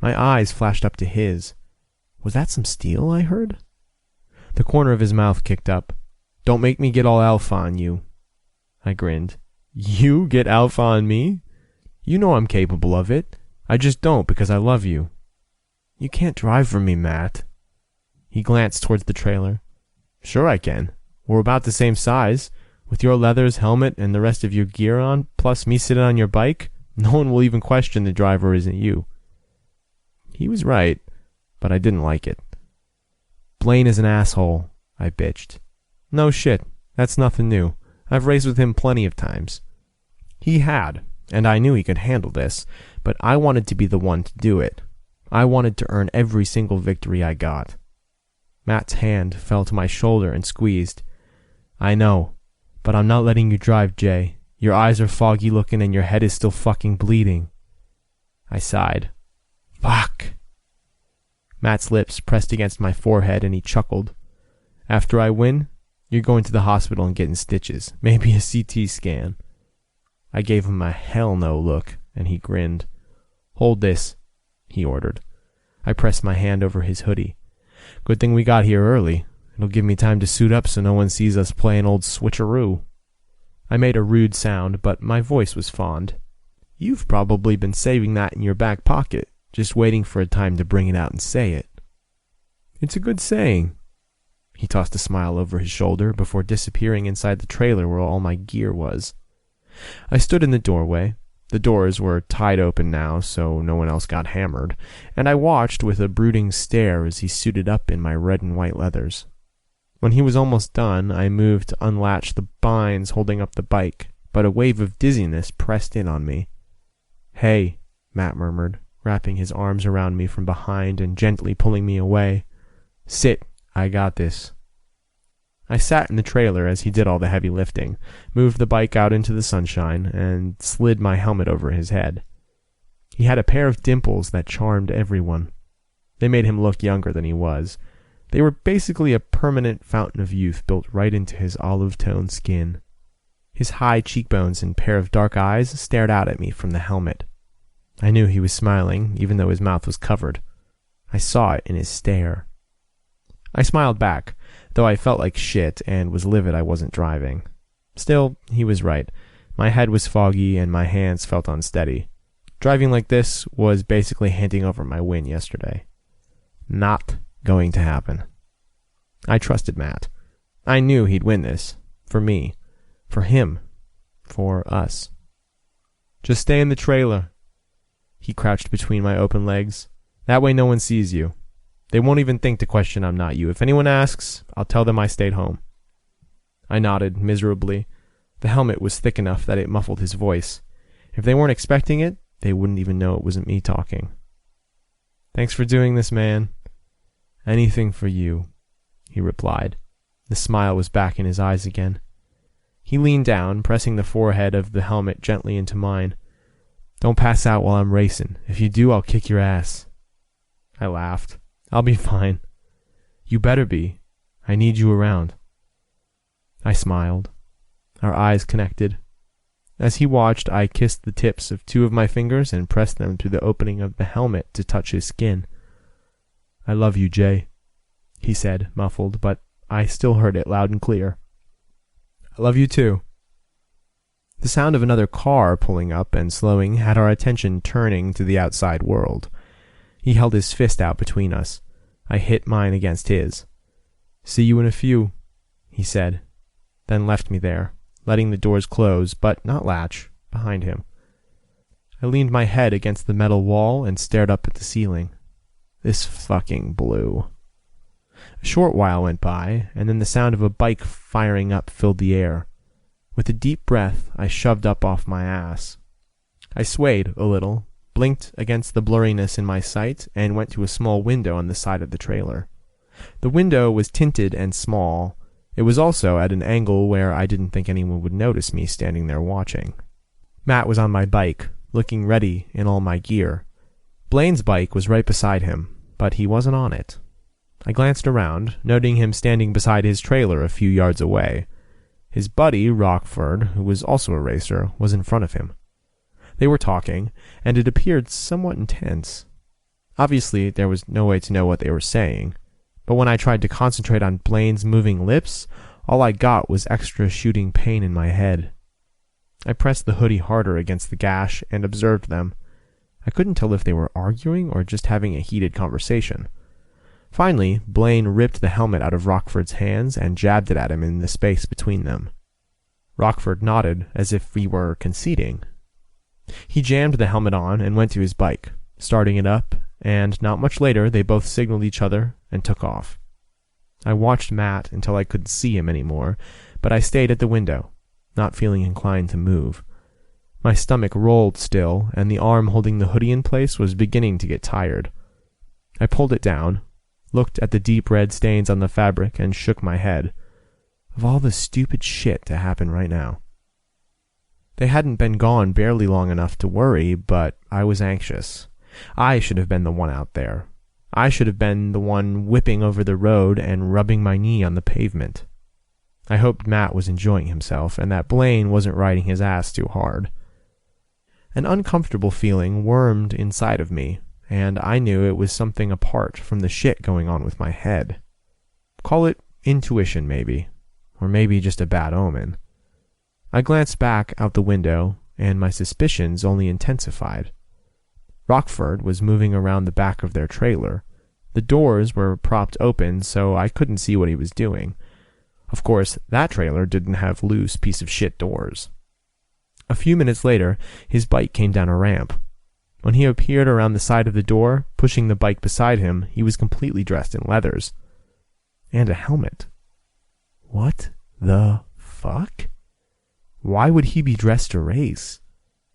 My eyes flashed up to his. Was that some steel I heard? The corner of his mouth kicked up. "Don't make me get all alpha on you." I grinned. "You get alpha on me? You know I'm capable of it. I just don't because I love you." "You can't drive for me, Matt." He glanced towards the trailer. "Sure I can. We're about the same size. With your leathers, helmet, and the rest of your gear on, plus me sitting on your bike, no one will even question the driver isn't you." He was right, but I didn't like it. "Blaine is an asshole," I bitched. "No shit. That's nothing new. I've raced with him plenty of times." He had, and I knew he could handle this, but I wanted to be the one to do it. I wanted to earn every single victory I got. Matt's hand fell to my shoulder and squeezed. "I know, but I'm not letting you drive, Jay. Your eyes are foggy looking and your head is still fucking bleeding." I sighed. "Fuck." Matt's lips pressed against my forehead and he chuckled. "After I win, you're going to the hospital and getting stitches, maybe a CT scan." I gave him a hell no look, and he grinned. "Hold this," he ordered. I pressed my hand over his hoodie. "Good thing we got here early. It'll give me time to suit up so no one sees us playing old switcheroo." I made a rude sound, but my voice was fond. "You've probably been saving that in your back pocket, just waiting for a time to bring it out and say it." "It's a good saying." He tossed a smile over his shoulder before disappearing inside the trailer where all my gear was. I stood in the doorway. The doors were tied open now, so no one else got hammered, and I watched with a brooding stare as he suited up in my red and white leathers. When he was almost done, I moved to unlatch the binds holding up the bike, but a wave of dizziness pressed in on me. "Hey," Matt murmured, wrapping his arms around me from behind and gently pulling me away. "Sit, I got this." I sat in the trailer as he did all the heavy lifting, moved the bike out into the sunshine, and slid my helmet over his head. He had a pair of dimples that charmed everyone. They made him look younger than he was. They were basically a permanent fountain of youth built right into his olive-toned skin. His high cheekbones and pair of dark eyes stared out at me from the helmet. I knew he was smiling, even though his mouth was covered. I saw it in his stare. I smiled back, though I felt like shit and was livid I wasn't driving. Still, he was right. My head was foggy and my hands felt unsteady. Driving like this was basically handing over my win yesterday. Not going to happen. I trusted Matt. I knew he'd win this. For me. For him. For us. Just stay in the trailer. He crouched between my open legs. That way no one sees you. They won't even think to question I'm not you. If anyone asks, I'll tell them I stayed home. I nodded miserably. The helmet was thick enough that it muffled his voice. If they weren't expecting it, they wouldn't even know it wasn't me talking. Thanks for doing this, man. Anything for you, he replied. The smile was back in his eyes again. He leaned down, pressing the forehead of the helmet gently into mine. Don't pass out while I'm racing. If you do, I'll kick your ass. I laughed. I'll be fine. You better be. I need you around. I smiled. Our eyes connected. As he watched, I kissed the tips of 2 of my fingers and pressed them through the opening of the helmet to touch his skin. I love you, Jay, he said, muffled, but I still heard it loud and clear. I love you too. The sound of another car pulling up and slowing had our attention turning to the outside world. He held his fist out between us. I hit mine against his. See you in a few, he said, then left me there, letting the doors close, but not latch, behind him. I leaned my head against the metal wall and stared up at the ceiling. This fucking blew. A short while went by, and then the sound of a bike firing up filled the air. With a deep breath, I shoved up off my ass. I swayed a little, blinked against the blurriness in my sight, and went to a small window on the side of the trailer. The window was tinted and small. It was also at an angle where I didn't think anyone would notice me standing there watching. Matt was on my bike, looking ready in all my gear. Blaine's bike was right beside him, but he wasn't on it. I glanced around, noting him standing beside his trailer a few yards away. His buddy, Rockford, who was also a racer, was in front of him. They were talking, and it appeared somewhat intense. Obviously, there was no way to know what they were saying, but when I tried to concentrate on Blaine's moving lips, all I got was extra shooting pain in my head. I pressed the hoodie harder against the gash and observed them. I couldn't tell if they were arguing or just having a heated conversation. Finally, Blaine ripped the helmet out of Rockford's hands and jabbed it at him in the space between them. Rockford nodded as if he were conceding. He jammed the helmet on and went to his bike, starting it up, and not much later they both signaled each other and took off. I watched Matt until I couldn't see him anymore, but I stayed at the window, not feeling inclined to move. My stomach rolled still, and the arm holding the hoodie in place was beginning to get tired. I pulled it down, looked at the deep red stains on the fabric, and shook my head. Of all the stupid shit to happen right now. They hadn't been gone barely long enough to worry, but I was anxious. I should have been the one out there. I should have been the one whipping over the road and rubbing my knee on the pavement. I hoped Matt was enjoying himself, and that Blaine wasn't riding his ass too hard. An uncomfortable feeling wormed inside of me, and I knew it was something apart from the shit going on with my head. Call it intuition, maybe, or maybe just a bad omen. I glanced back out the window, and my suspicions only intensified. Rockford was moving around the back of their trailer. The doors were propped open, so I couldn't see what he was doing. Of course, that trailer didn't have loose piece of shit doors. A few minutes later, his bike came down a ramp. When he appeared around the side of the door, pushing the bike beside him, he was completely dressed in leathers. And a helmet. What the fuck? Why would he be dressed to race?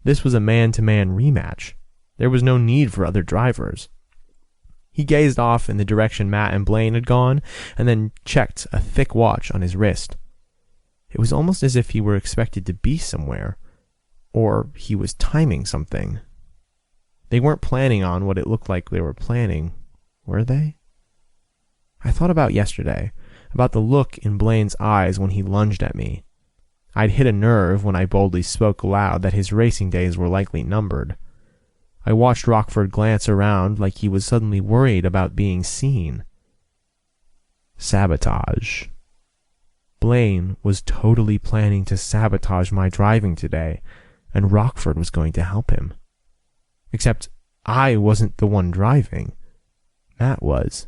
This was a man-to-man rematch. There was no need for other drivers. He gazed off in the direction Matt and Blaine had gone, and then checked a thick watch on his wrist. It was almost as if he were expected to be somewhere, or he was timing something. They weren't planning on what it looked like they were planning, were they? I thought about yesterday, about the look in Blaine's eyes when he lunged at me. I'd hit a nerve when I boldly spoke aloud that his racing days were likely numbered. I watched Rockford glance around like he was suddenly worried about being seen. Sabotage. Blaine was totally planning to sabotage my driving today, and Rockford was going to help him. Except I wasn't the one driving. Matt was.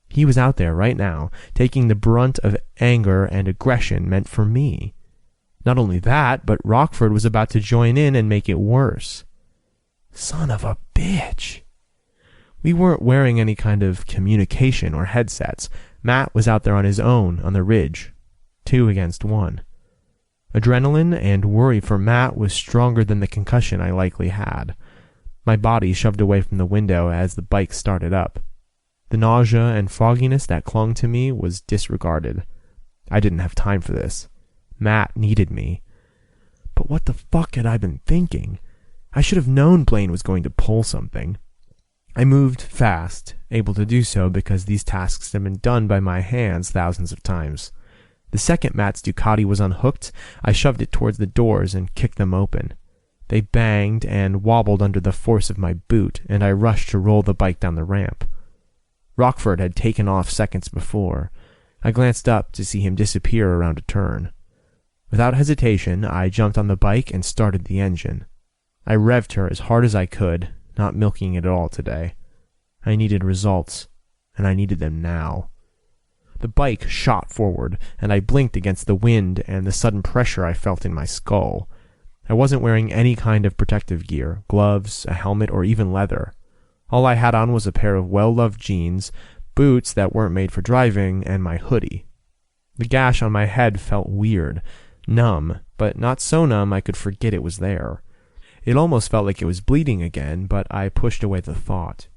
He was out there right now, taking the brunt of anger and aggression meant for me. Not only that, but Rockford was about to join in and make it worse. Son of a bitch. We weren't wearing any kind of communication or headsets. Matt was out there on his own on the ridge, 2 against 1. Adrenaline and worry for Matt was stronger than the concussion I likely had. My body shoved away from the window as the bike started up. The nausea and fogginess that clung to me was disregarded. I didn't have time for this. Matt needed me. But what the fuck had I been thinking? I should have known Blaine was going to pull something. I moved fast, able to do so because these tasks had been done by my hands thousands of times. The second Matt's Ducati was unhooked, I shoved it towards the doors and kicked them open. They banged and wobbled under the force of my boot, and I rushed to roll the bike down the ramp. Rockford had taken off seconds before. I glanced up to see him disappear around a turn. Without hesitation, I jumped on the bike and started the engine. I revved her as hard as I could, not milking it at all today. I needed results, and I needed them now. The bike shot forward, and I blinked against the wind and the sudden pressure I felt in my skull. I wasn't wearing any kind of protective gear, gloves, a helmet, or even leather. All I had on was a pair of well-loved jeans, boots that weren't made for driving, and my hoodie. The gash on my head felt weird, numb, but not so numb I could forget it was there. It almost felt like it was bleeding again, but I pushed away the thought.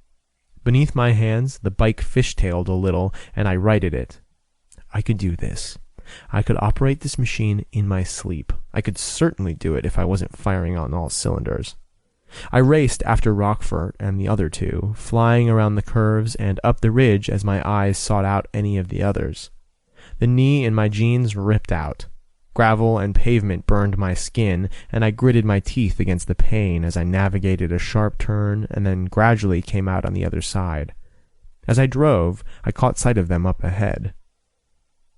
Beneath my hands, the bike fishtailed a little, and I righted it. I could do this. I could operate this machine in my sleep. I could certainly do it if I wasn't firing on all cylinders. I raced after Rockford and the other two, flying around the curves and up the ridge as my eyes sought out any of the others. The knee in my jeans ripped out. Gravel and pavement burned my skin, and I gritted my teeth against the pain as I navigated a sharp turn and then gradually came out on the other side. As I drove, I caught sight of them up ahead.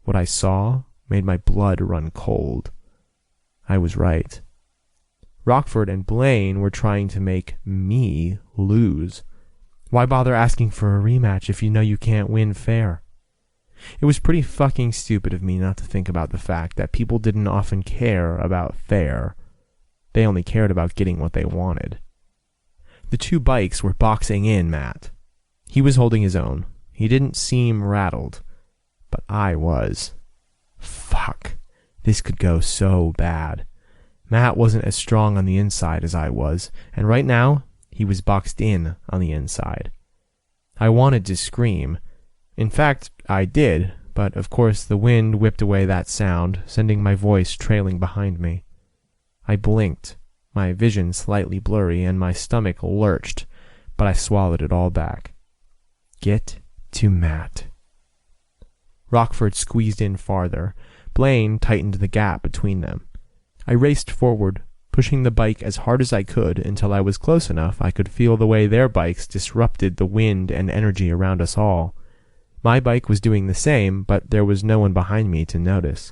What I saw made my blood run cold. I was right. Rockford and Blaine were trying to make me lose. Why bother asking for a rematch if you know you can't win fair? It was pretty fucking stupid of me not to think about the fact that people didn't often care about fair. They only cared about getting what they wanted. The 2 bikes were boxing in Matt. He was holding his own. He didn't seem rattled. But I was. Fuck. This could go so bad. Matt wasn't as strong on the inside as I was, and right now, he was boxed in on the inside. I wanted to scream. In fact, I did, but of course the wind whipped away that sound, sending my voice trailing behind me. I blinked, my vision slightly blurry, and my stomach lurched, but I swallowed it all back. Get to Matt. Rockford squeezed in farther. Blaine tightened the gap between them. I raced forward, pushing the bike as hard as I could until I was close enough I could feel the way their bikes disrupted the wind and energy around us all. My bike was doing the same, but there was no one behind me to notice.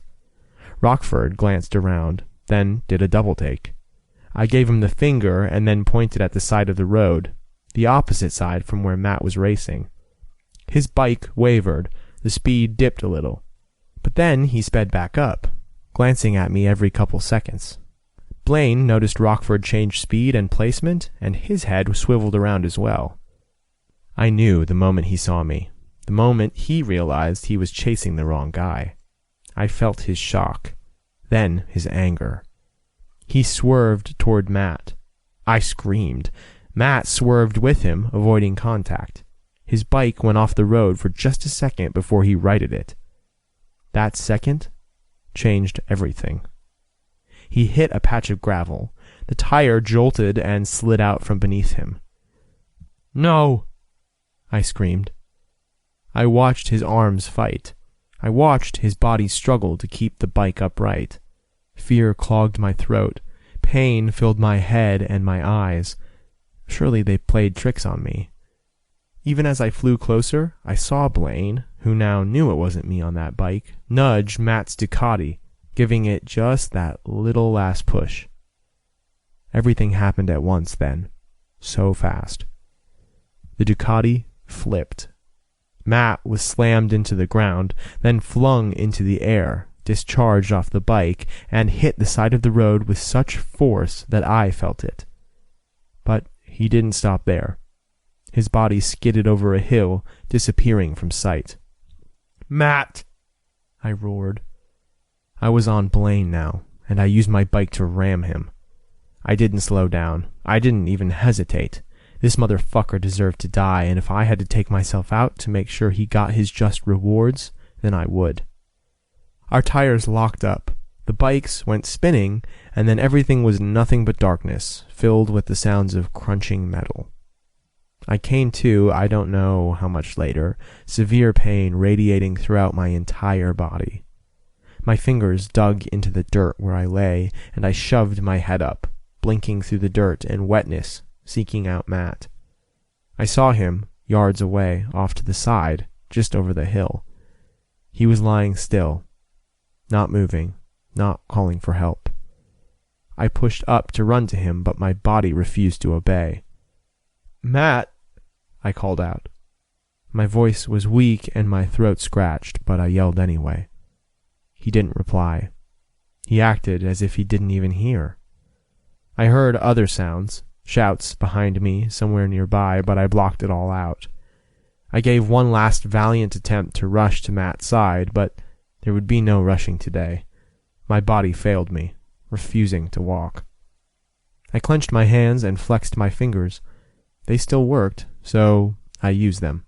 Rockford glanced around, then did a double-take. I gave him the finger and then pointed at the side of the road, the opposite side from where Matt was racing. His bike wavered, the speed dipped a little. But then he sped back up, glancing at me every couple seconds. Blaine noticed Rockford change speed and placement, and his head swiveled around as well. I knew the moment he saw me, the moment he realized he was chasing the wrong guy. I felt his shock, then his anger. He swerved toward Matt. I screamed. Matt swerved with him, avoiding contact. His bike went off the road for just a second before he righted it. That second changed everything. He hit a patch of gravel. The tire jolted and slid out from beneath him. "No!" I screamed. I watched his arms fight. I watched his body struggle to keep the bike upright. Fear clogged my throat. Pain filled my head and my eyes. Surely they played tricks on me. Even as I flew closer, I saw Blaine, who now knew it wasn't me on that bike, nudge Matt's Ducati, giving it just that little last push. Everything happened at once then. so fast. The Ducati flipped. Matt was slammed into the ground, then flung into the air, discharged off the bike, and hit the side of the road with such force that I felt it. But he didn't stop there. His body skidded over a hill, disappearing from sight. "Matt!" I roared. I was on Blaine now, and I used my bike to ram him. I didn't slow down. I didn't even hesitate. This motherfucker deserved to die, and if I had to take myself out to make sure he got his just rewards, then I would. Our tires locked up. The bikes went spinning, and then everything was nothing but darkness, filled with the sounds of crunching metal. I came to, I don't know how much later, severe pain radiating throughout my entire body. My fingers dug into the dirt where I lay, and I shoved my head up, blinking through the dirt and wetness, seeking out Matt. I saw him, yards away, off to the side, just over the hill. He was lying still, not moving, not calling for help. I pushed up to run to him, but my body refused to obey. "Matt!" I called out. My voice was weak and my throat scratched, but I yelled anyway. He didn't reply. He acted as if he didn't even hear. I heard other sounds, shouts behind me somewhere nearby, but I blocked it all out. I gave one last valiant attempt to rush to Matt's side, but there would be no rushing today. My body failed me, refusing to walk. I clenched my hands and flexed my fingers. They still worked, so I used them.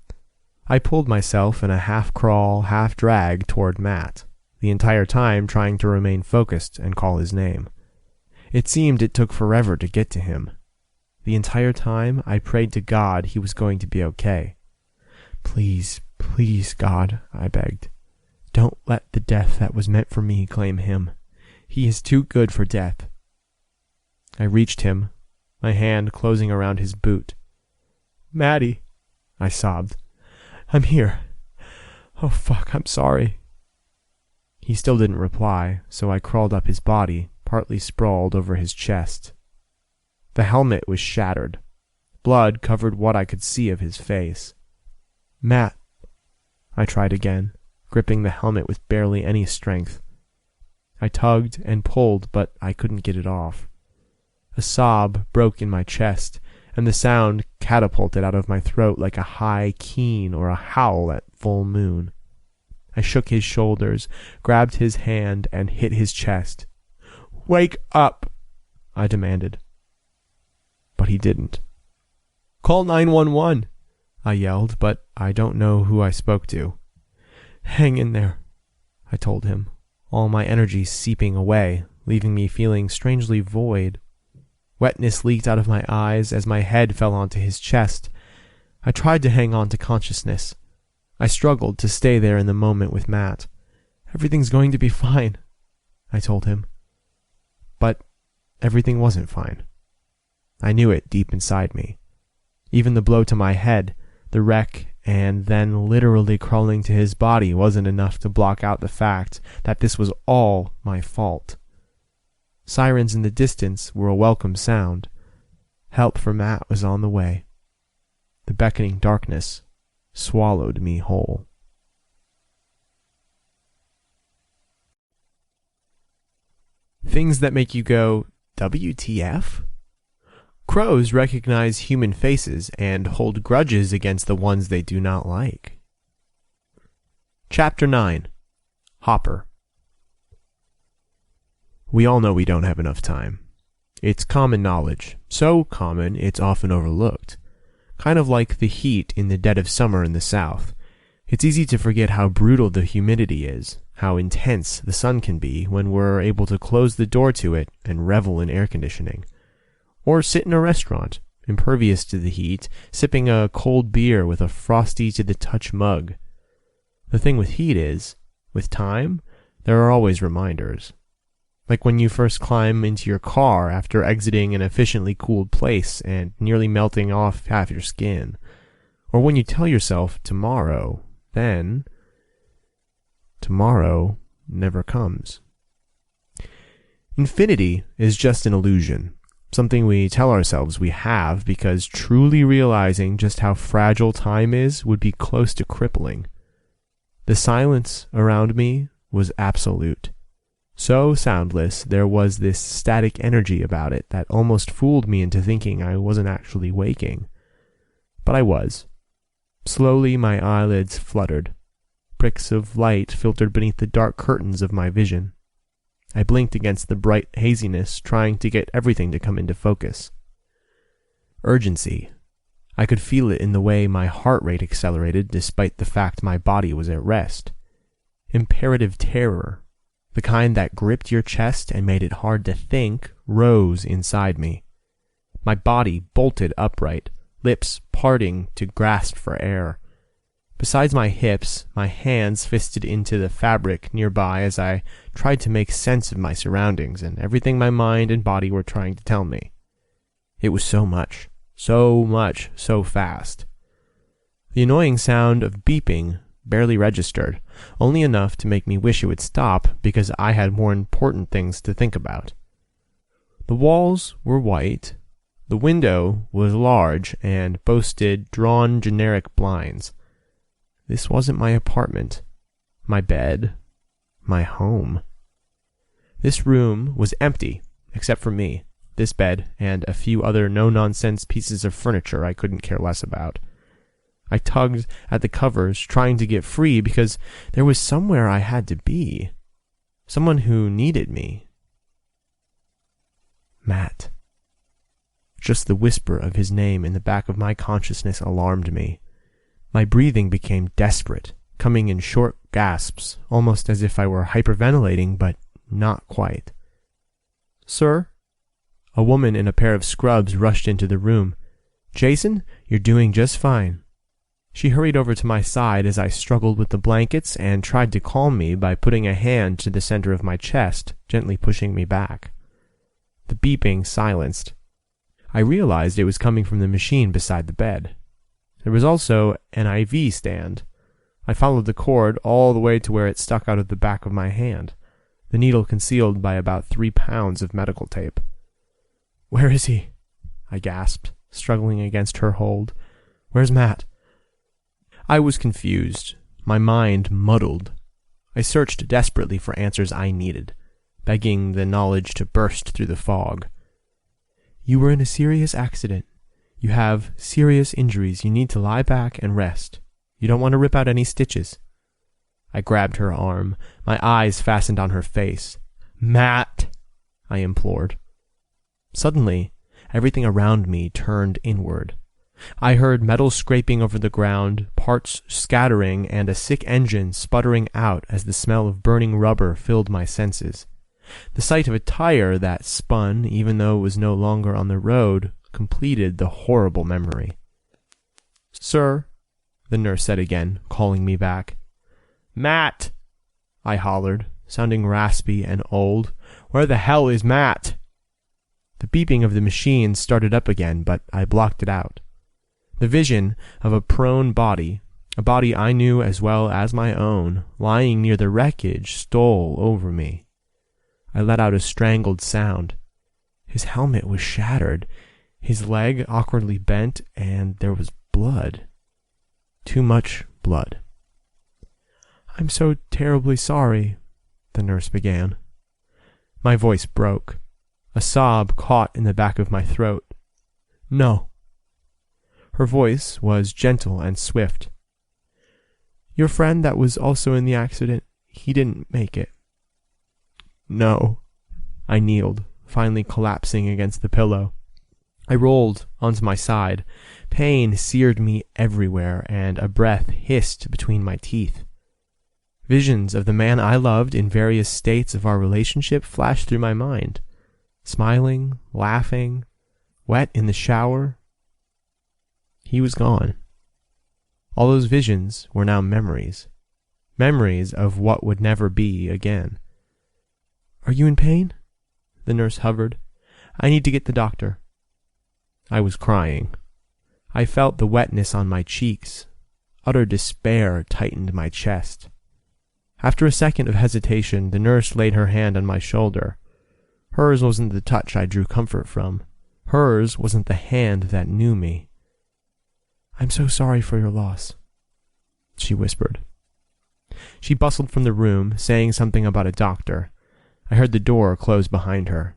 I pulled myself in a half-crawl, half-drag toward Matt, the entire time trying to remain focused and call his name. It seemed it took forever to get to him. The entire time I prayed to God he was going to be okay. "Please, please, God," I begged. "Don't let the death that was meant for me claim him. He is too good for death." I reached him, my hand closing around his boot. "Maddie," I sobbed. "I'm here. Oh, fuck, I'm sorry." He still didn't reply, so I crawled up his body, partly sprawled over his chest. The helmet was shattered. Blood covered what I could see of his face. "Matt," I tried again, gripping the helmet with barely any strength. I tugged and pulled, but I couldn't get it off. A sob broke in my chest, and the sound catapulted out of my throat like a high keen or a howl at full moon. I shook his shoulders, grabbed his hand, and hit his chest. "Wake up!" I demanded. But he didn't. "Call 911!" I yelled, but I don't know who I spoke to. "Hang in there," I told him, all my energy seeping away, leaving me feeling strangely void. Wetness leaked out of my eyes as my head fell onto his chest. I tried to hang on to consciousness. I struggled to stay there in the moment with Matt. "Everything's going to be fine," I told him. But everything wasn't fine. I knew it deep inside me. Even the blow to my head, the wreck, and then literally crawling to his body wasn't enough to block out the fact that this was all my fault. Sirens in the distance were a welcome sound. Help for Matt was on the way. The beckoning darkness swallowed me whole. Things that make you go, WTF? Crows recognize human faces and hold grudges against the ones they do not like. Chapter 9. Hopper. We all know we don't have enough time. It's common knowledge, so common it's often overlooked. Kind of like the heat in the dead of summer in the South. It's easy to forget how brutal the humidity is, how intense the sun can be when we're able to close the door to it and revel in air conditioning. Or sit in a restaurant, impervious to the heat, sipping a cold beer with a frosty-to-the-touch mug. The thing with heat is, with time, there are always reminders. Like when you first climb into your car after exiting an efficiently cooled place and nearly melting off half your skin. Or when you tell yourself tomorrow, then tomorrow never comes. Infinity is just an illusion. something we tell ourselves we have because truly realizing just how fragile time is would be close to crippling. The silence around me was absolute. So soundless, there was this static energy about it that almost fooled me into thinking I wasn't actually waking. But I was. Slowly my eyelids fluttered. Pricks of light filtered beneath the dark curtains of my vision. I blinked against the bright haziness, trying to get everything to come into focus. Urgency. I could feel it in the way my heart rate accelerated despite the fact my body was at rest. Imperative terror, the kind that gripped your chest and made it hard to think, rose inside me. My body bolted upright, lips parting to grasp for air. Besides my hips, my hands fisted into the fabric nearby as I tried to make sense of my surroundings and everything my mind and body were trying to tell me. It was so much, so fast. The annoying sound of beeping barely registered, only enough to make me wish it would stop because I had more important things to think about. The walls were white. The window was large and boasted drawn generic blinds. This wasn't my apartment, my bed, my home. This room was empty, except for me, this bed, and a few other no-nonsense pieces of furniture I couldn't care less about. I tugged at the covers, trying to get free because there was somewhere I had to be. Someone who needed me. Matt. Just the whisper of his name in the back of my consciousness alarmed me. My breathing became desperate, coming in short gasps, almost as if I were hyperventilating, but not quite. "Sir?" A woman in a pair of scrubs rushed into the room. "Jason, you're doing just fine." She hurried over to my side as I struggled with the blankets and tried to calm me by putting a hand to the center of my chest, gently pushing me back. The beeping silenced. I realized it was coming from the machine beside the bed. There was also an IV stand. I followed the cord all the way to where it stuck out of the back of my hand, the needle concealed by about 3 pounds of medical tape. "Where is he?" I gasped, struggling against her hold. "Where's Matt?" I was confused, my mind muddled. I searched desperately for answers I needed, begging the knowledge to burst through the fog. "You were in a serious accident. You have serious injuries. You need to lie back and rest. You don't want to rip out any stitches." I grabbed her arm, my eyes fastened on her face. "Matt!" I implored. Suddenly, everything around me turned inward. I heard metal scraping over the ground, parts scattering, and a sick engine sputtering out as the smell of burning rubber filled my senses. The sight of a tire that spun, even though it was no longer on the road, completed the horrible memory. "Sir," the nurse said again, calling me back. "Matt!" I hollered, sounding raspy and old. "Where the hell is Matt?" The beeping of the machine started up again, but I blocked it out. The vision of a prone body, a body I knew as well as my own, lying near the wreckage, stole over me. I let out a strangled sound. His helmet was shattered, his leg awkwardly bent, and there was blood. Too much blood. "I'm so terribly sorry," the nurse began. My voice broke. A sob caught in the back of my throat. "No." Her voice was gentle and swift. "Your friend that was also in the accident, he didn't make it." "No." I kneeled, finally collapsing against the pillow. I rolled onto my side. Pain seared me everywhere, and a breath hissed between my teeth. Visions of the man I loved in various states of our relationship flashed through my mind. Smiling, laughing, wet in the shower. He was gone. All those visions were now memories. Memories of what would never be again. "Are you in pain?" The nurse hovered. "I need to get the doctor." I was crying. I felt the wetness on my cheeks. Utter despair tightened my chest. After a second of hesitation, the nurse laid her hand on my shoulder. Hers wasn't the touch I drew comfort from. Hers wasn't the hand that knew me. "I'm so sorry for your loss," she whispered. She bustled from the room, saying something about a doctor. I heard the door close behind her.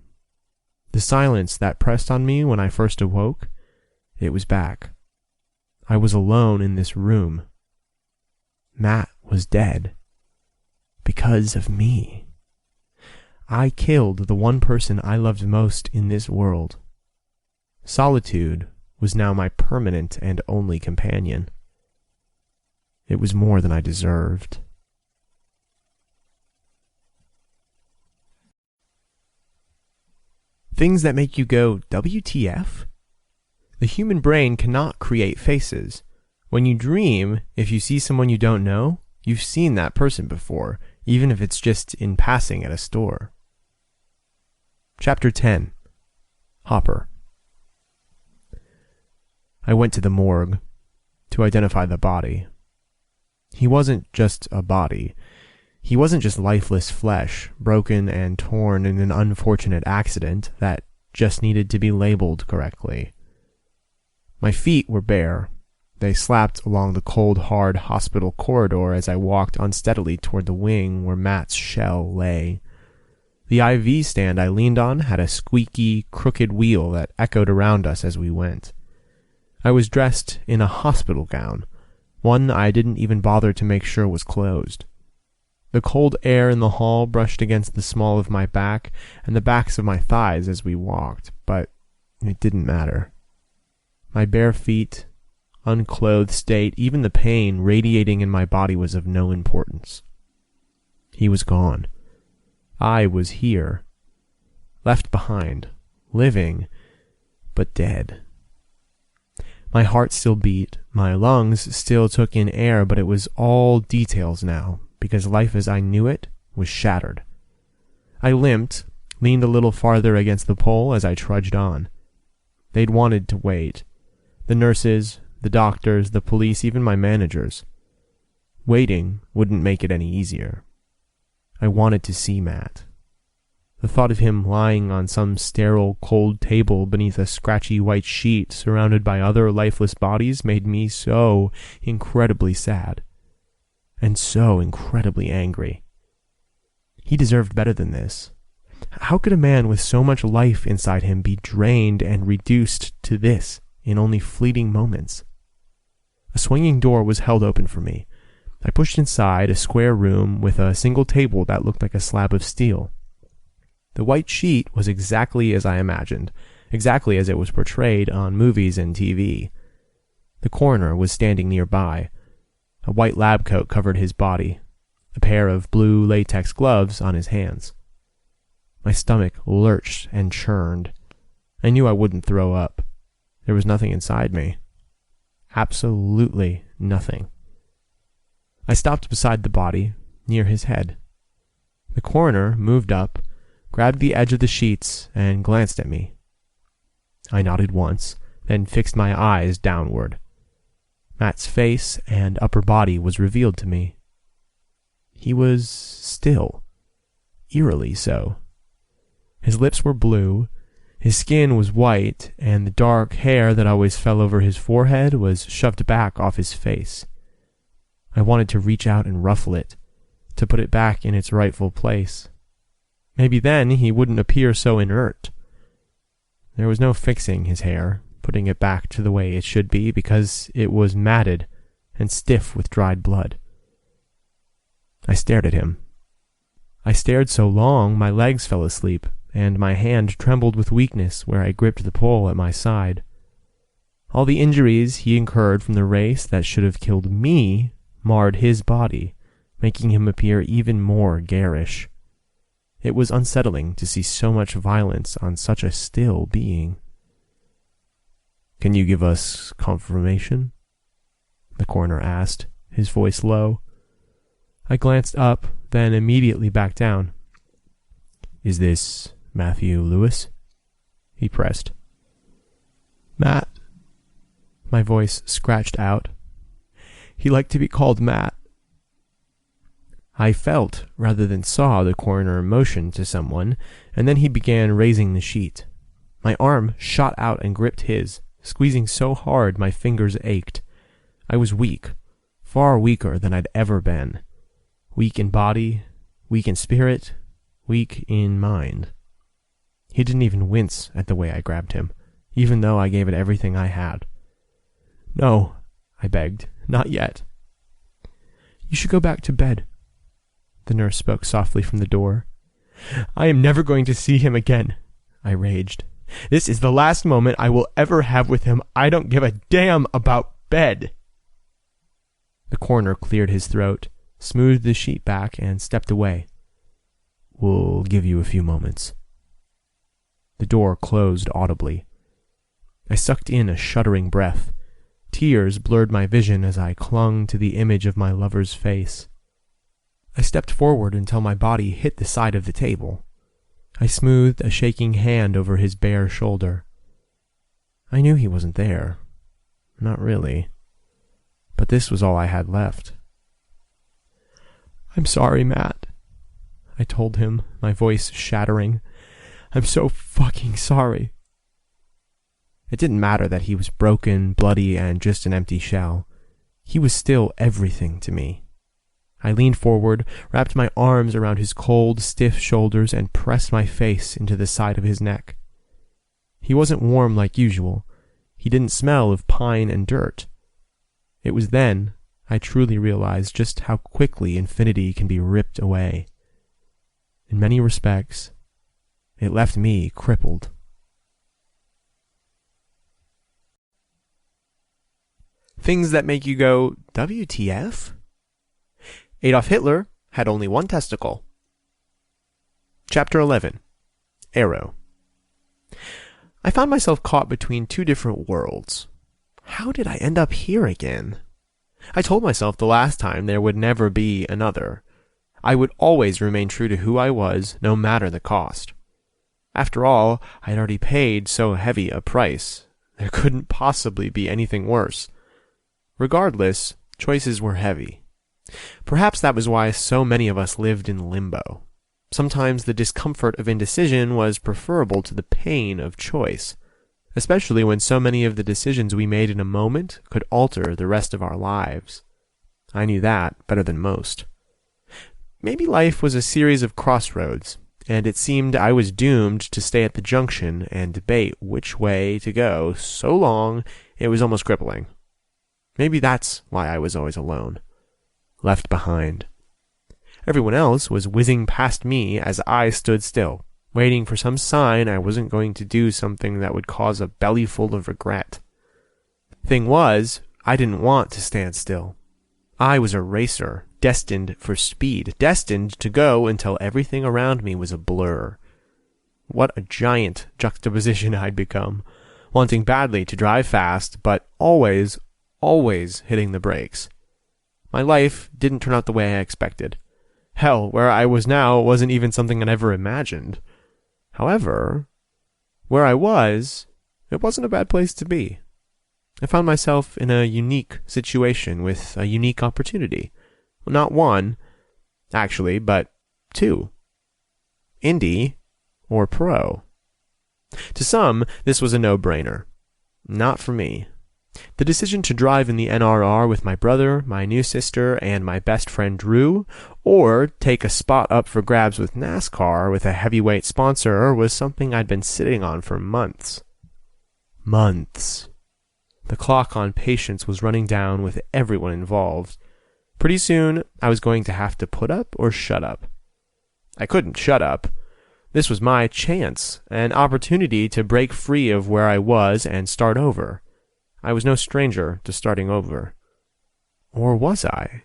The silence that pressed on me when I first awoke, it was back. I was alone in this room. Matt was dead. Because of me. I killed the one person I loved most in this world. Solitude was now my permanent and only companion. It was more than I deserved. Things that make you go, WTF? The human brain cannot create faces. When you dream, if you see someone you don't know, you've seen that person before, even if it's just in passing at a store. Chapter 10. Hopper. I went to the morgue to identify the body. He wasn't just a body. He wasn't just lifeless flesh, broken and torn in an unfortunate accident that just needed to be labeled correctly. My feet were bare. They slapped along the cold, hard hospital corridor as I walked unsteadily toward the wing where Matt's shell lay. The IV stand I leaned on had a squeaky, crooked wheel that echoed around us as we went. I was dressed in a hospital gown, one I didn't even bother to make sure was closed. The cold air in the hall brushed against the small of my back and the backs of my thighs as we walked, but it didn't matter. My bare feet, unclothed state, even the pain radiating in my body was of no importance. He was gone. I was here. Left behind. Living, but dead. My heart still beat, my lungs still took in air, but it was all details now, because life as I knew it was shattered. I limped, leaned a little farther against the pole as I trudged on. They'd wanted to wait. The nurses, the doctors, the police, even my managers. Waiting wouldn't make it any easier. I wanted to see Matt. The thought of him lying on some sterile, cold table beneath a scratchy white sheet surrounded by other lifeless bodies made me so incredibly sad. And so incredibly angry. He deserved better than this. How could a man with so much life inside him be drained and reduced to this in only fleeting moments? A swinging door was held open for me. I pushed inside a square room with a single table that looked like a slab of steel. The white sheet was exactly as I imagined, exactly as it was portrayed on movies and TV. The coroner was standing nearby. A white lab coat covered his body, a pair of blue latex gloves on his hands. My stomach lurched and churned. I knew I wouldn't throw up. There was nothing inside me. Absolutely nothing. I stopped beside the body, near his head. The coroner moved up, grabbed the edge of the sheets, and glanced at me. I nodded once, then fixed my eyes downward. Matt's face and upper body was revealed to me. He was still, eerily so. His lips were blue, his skin was white, and the dark hair that always fell over his forehead was shoved back off his face. I wanted to reach out and ruffle it, to put it back in its rightful place. Maybe then he wouldn't appear so inert. There was no fixing his hair, putting it back to the way it should be, because it was matted and stiff with dried blood. I stared at him. I stared so long my legs fell asleep, and my hand trembled with weakness where I gripped the pole at my side. All the injuries he incurred from the race that should have killed me marred his body, making him appear even more garish. It was unsettling to see so much violence on such a still being. "Can you give us confirmation?" the coroner asked, his voice low. I glanced up, then immediately back down. "Is this Matthew Lewis?" he pressed. "Matt." My voice scratched out. He liked to be called Matt. I felt, rather than saw, the coroner motion to someone, and then he began raising the sheet. My arm shot out and gripped his, squeezing so hard my fingers ached. I was weak, far weaker than I'd ever been. Weak in body, weak in spirit, weak in mind. He didn't even wince at the way I grabbed him, even though I gave it everything I had. "No," I begged, "not yet." "You should go back to bed." The nurse spoke softly from the door. "I am never going to see him again," I raged. "This is the last moment I will ever have with him. I don't give a damn about bed." The coroner cleared his throat, smoothed the sheet back, and stepped away. "We'll give you a few moments." The door closed audibly. I sucked in a shuddering breath. Tears blurred my vision as I clung to the image of my lover's face. I stepped forward until my body hit the side of the table. I smoothed a shaking hand over his bare shoulder. I knew he wasn't there. Not really. But this was all I had left. "I'm sorry, Matt," I told him, my voice shattering. "I'm so fucking sorry." It didn't matter that he was broken, bloody, and just an empty shell. He was still everything to me. I leaned forward, wrapped my arms around his cold, stiff shoulders, and pressed my face into the side of his neck. He wasn't warm like usual. He didn't smell of pine and dirt. It was then I truly realized just how quickly infinity can be ripped away. In many respects, it left me crippled. Things that make you go, WTF? Adolf Hitler had only one testicle. Chapter 11. Arrow. I found myself caught between two different worlds. How did I end up here again? I told myself the last time there would never be another. I would always remain true to who I was, no matter the cost. After all, I had already paid so heavy a price. There couldn't possibly be anything worse. Regardless, choices were heavy. Perhaps that was why so many of us lived in limbo. Sometimes the discomfort of indecision was preferable to the pain of choice, especially when so many of the decisions we made in a moment could alter the rest of our lives. I knew that better than most. Maybe life was a series of crossroads, and it seemed I was doomed to stay at the junction and debate which way to go so long it was almost crippling. Maybe that's why I was always alone, left behind. Everyone else was whizzing past me as I stood still, waiting for some sign I wasn't going to do something that would cause a bellyful of regret. Thing was, I didn't want to stand still. I was a racer, destined for speed, destined to go until everything around me was a blur. What a giant juxtaposition I'd become, wanting badly to drive fast, but always hitting the brakes. My life didn't turn out the way I expected. Hell, where I was now wasn't even something I'd ever imagined. However, where I was, it wasn't a bad place to be. I found myself in a unique situation with a unique opportunity. Not one, actually, but two. Indie or pro. To some, this was a no-brainer. Not for me. The decision to drive in the NRR with my brother, my new sister, and my best friend Drew, or take a spot up for grabs with NASCAR with a heavyweight sponsor was something I'd been sitting on for months. Months. The clock on patience was running down with everyone involved. Pretty soon, I was going to have to put up or shut up. I couldn't shut up. This was my chance, an opportunity to break free of where I was and start over. I was no stranger to starting over. Or was I?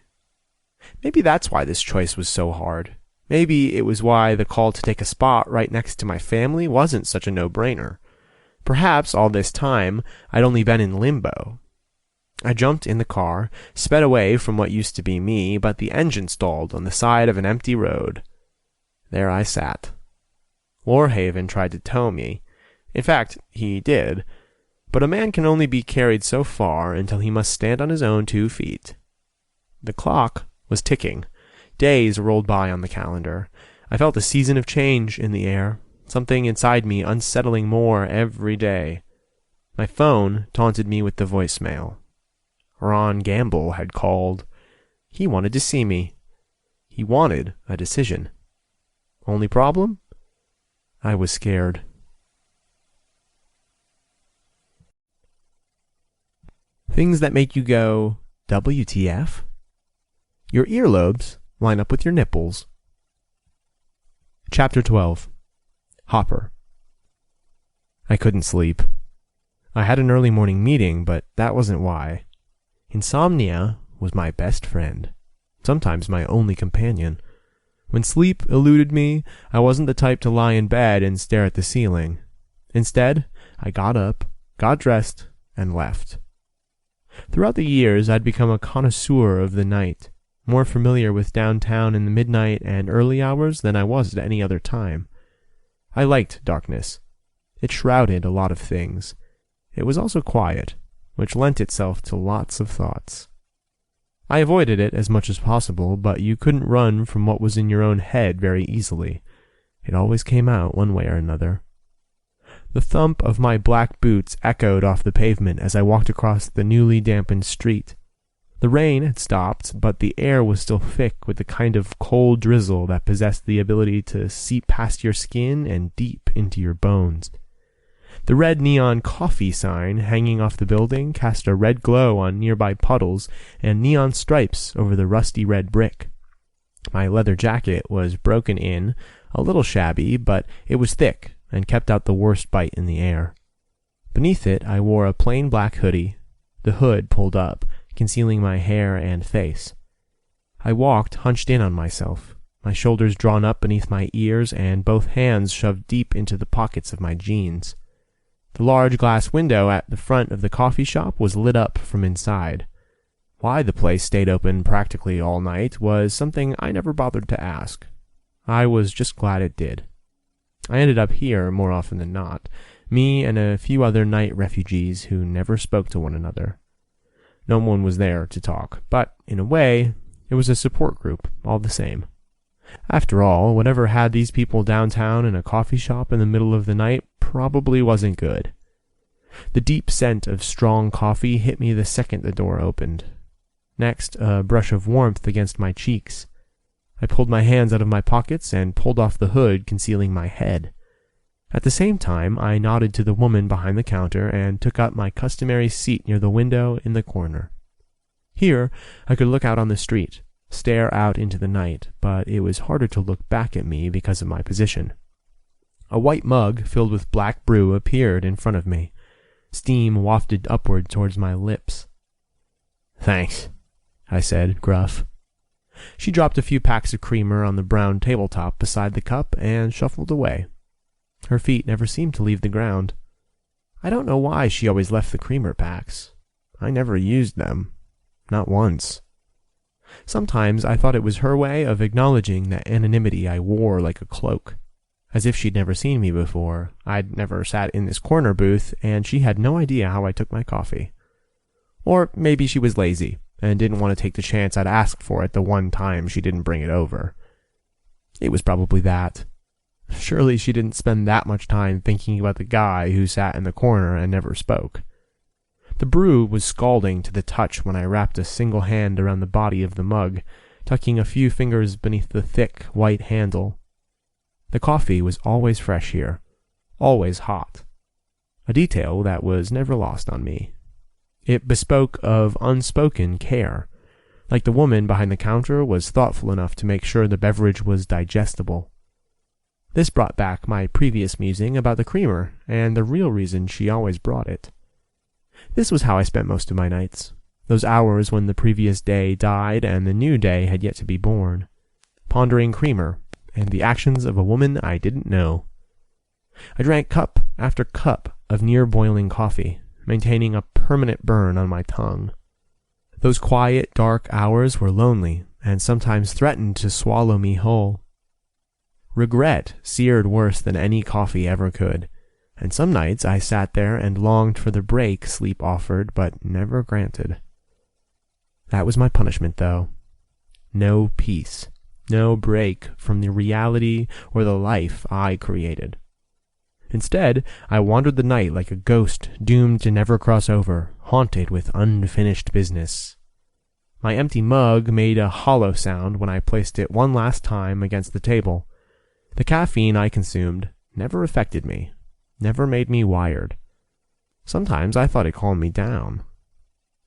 Maybe that's why this choice was so hard. Maybe it was why the call to take a spot right next to my family wasn't such a no-brainer. Perhaps all this time, I'd only been in limbo. I jumped in the car, sped away from what used to be me, but the engine stalled on the side of an empty road. There I sat. Lorhaven tried to tow me. In fact, he did. But a man can only be carried so far until he must stand on his own 2 feet. The clock was ticking. Days rolled by on the calendar. I felt a season of change in the air, something inside me unsettling more every day. My phone taunted me with the voicemail. Ron Gamble had called. He wanted to see me. He wanted a decision. Only problem? I was scared. Things that make you go, WTF? Your earlobes line up with your nipples. Chapter 12. Hopper. I couldn't sleep. I had an early morning meeting, but that wasn't why. Insomnia was my best friend, sometimes my only companion. When sleep eluded me, I wasn't the type to lie in bed and stare at the ceiling. Instead, I got up, got dressed, and left. Throughout the years, I'd become a connoisseur of the night, more familiar with downtown in the midnight and early hours than I was at any other time. I liked darkness. It shrouded a lot of things. It was also quiet, which lent itself to lots of thoughts. I avoided it as much as possible, but you couldn't run from what was in your own head very easily. It always came out one way or another. The thump of my black boots echoed off the pavement as I walked across the newly dampened street. The rain had stopped, but the air was still thick with the kind of cold drizzle that possessed the ability to seep past your skin and deep into your bones. The red neon coffee sign hanging off the building cast a red glow on nearby puddles and neon stripes over the rusty red brick. My leather jacket was broken in, a little shabby, but it was thick and kept out the worst bite in the air. Beneath it, I wore a plain black hoodie, the hood pulled up, concealing my hair and face. I walked hunched in on myself, my shoulders drawn up beneath my ears and both hands shoved deep into the pockets of my jeans. The large glass window at the front of the coffee shop was lit up from inside. Why the place stayed open practically all night was something I never bothered to ask. I was just glad it did. I ended up here more often than not, me and a few other night refugees who never spoke to one another. No one was there to talk, but, in a way, it was a support group, all the same. After all, whatever had these people downtown in a coffee shop in the middle of the night probably wasn't good. The deep scent of strong coffee hit me the second the door opened. Next, a brush of warmth against my cheeks. I pulled my hands out of my pockets and pulled off the hood concealing my head. At the same time, I nodded to the woman behind the counter and took up my customary seat near the window in the corner. Here, I could look out on the street, stare out into the night, but it was harder to look back at me because of my position. A white mug filled with black brew appeared in front of me. Steam wafted upward towards my lips. "Thanks," I said, gruff. She dropped a few packs of creamer on the brown tabletop beside the cup and shuffled away. Her feet never seemed to leave the ground. I don't know why she always left the creamer packs. I never used them. Not once. Sometimes I thought it was her way of acknowledging that anonymity I wore like a cloak. As if she'd never seen me before. I'd never sat in this corner booth, and she had no idea how I took my coffee. Or maybe she was lazy, and didn't want to take the chance I'd asked for it the one time she didn't bring it over. It was probably that. Surely she didn't spend that much time thinking about the guy who sat in the corner and never spoke. The brew was scalding to the touch when I wrapped a single hand around the body of the mug, tucking a few fingers beneath the thick, white handle. The coffee was always fresh here, always hot. A detail that was never lost on me. It bespoke of unspoken care, like the woman behind the counter was thoughtful enough to make sure the beverage was digestible. This brought back my previous musing about the creamer and the real reason she always brought it. This was how I spent most of my nights, those hours when the previous day died and the new day had yet to be born, pondering creamer and the actions of a woman I didn't know. I drank cup after cup of near-boiling coffee, maintaining a permanent burn on my tongue. Those quiet, dark hours were lonely and sometimes threatened to swallow me whole. Regret seared worse than any coffee ever could, and some nights I sat there and longed for the break sleep offered but never granted. That was my punishment, though. No peace, no break from the reality or the life I created. Instead, I wandered the night like a ghost doomed to never cross over, haunted with unfinished business. My empty mug made a hollow sound when I placed it one last time against the table. The caffeine I consumed never affected me, never made me wired. Sometimes I thought it calmed me down.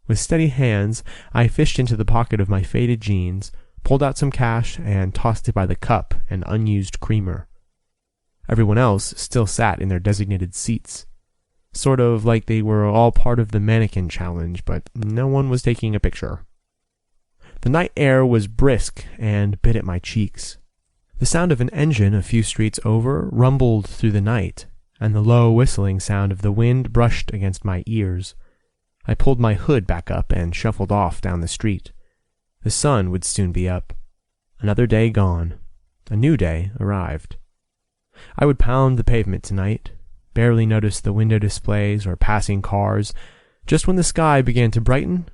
With steady hands, I fished into the pocket of my faded jeans, pulled out some cash, and tossed it by the cup and unused creamer. Everyone else still sat in their designated seats, sort of like they were all part of the mannequin challenge, but no one was taking a picture. The night air was brisk and bit at my cheeks. The sound of an engine a few streets over rumbled through the night, and the low whistling sound of the wind brushed against my ears. I pulled my hood back up and shuffled off down the street. The sun would soon be up. Another day gone. A new day arrived. I would pound the pavement tonight, barely notice the window displays or passing cars. Just when the sky began to brighten,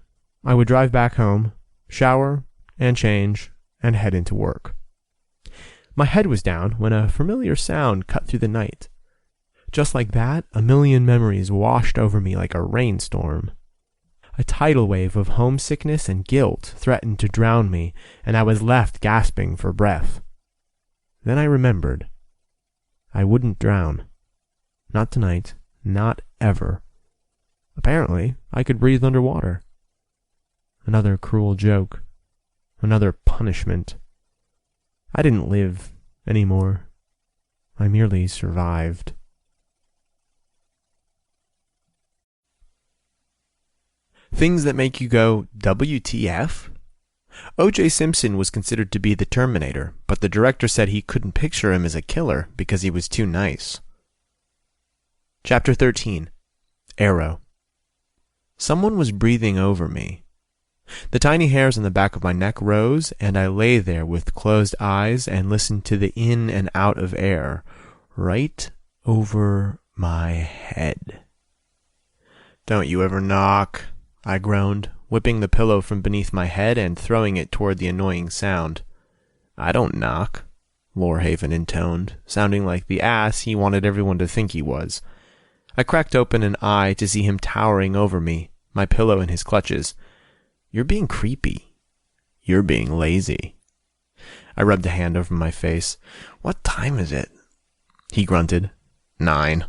I would drive back home, shower, and change, and head into work. My head was down when a familiar sound cut through the night. Just like that, a million memories washed over me like a rainstorm. A tidal wave of homesickness and guilt threatened to drown me, and I was left gasping for breath. Then I remembered. I wouldn't drown. Not tonight. Not ever. Apparently, I could breathe underwater. Another cruel joke. Another punishment. I didn't live anymore. I merely survived. Things that make you go, WTF? O.J. Simpson was considered to be the Terminator, but the director said he couldn't picture him as a killer because he was too nice. Chapter 13. Arrow. Someone was breathing over me. The tiny hairs on the back of my neck rose, and I lay there with closed eyes and listened to the in and out of air, right over my head. "Don't you ever knock," I groaned, whipping the pillow from beneath my head and throwing it toward the annoying sound. "I don't knock," Lorhaven intoned, sounding like the ass he wanted everyone to think he was. I cracked open an eye to see him towering over me, my pillow in his clutches. "You're being creepy. You're being lazy." I rubbed a hand over my face. "What time is it?" He grunted. 9.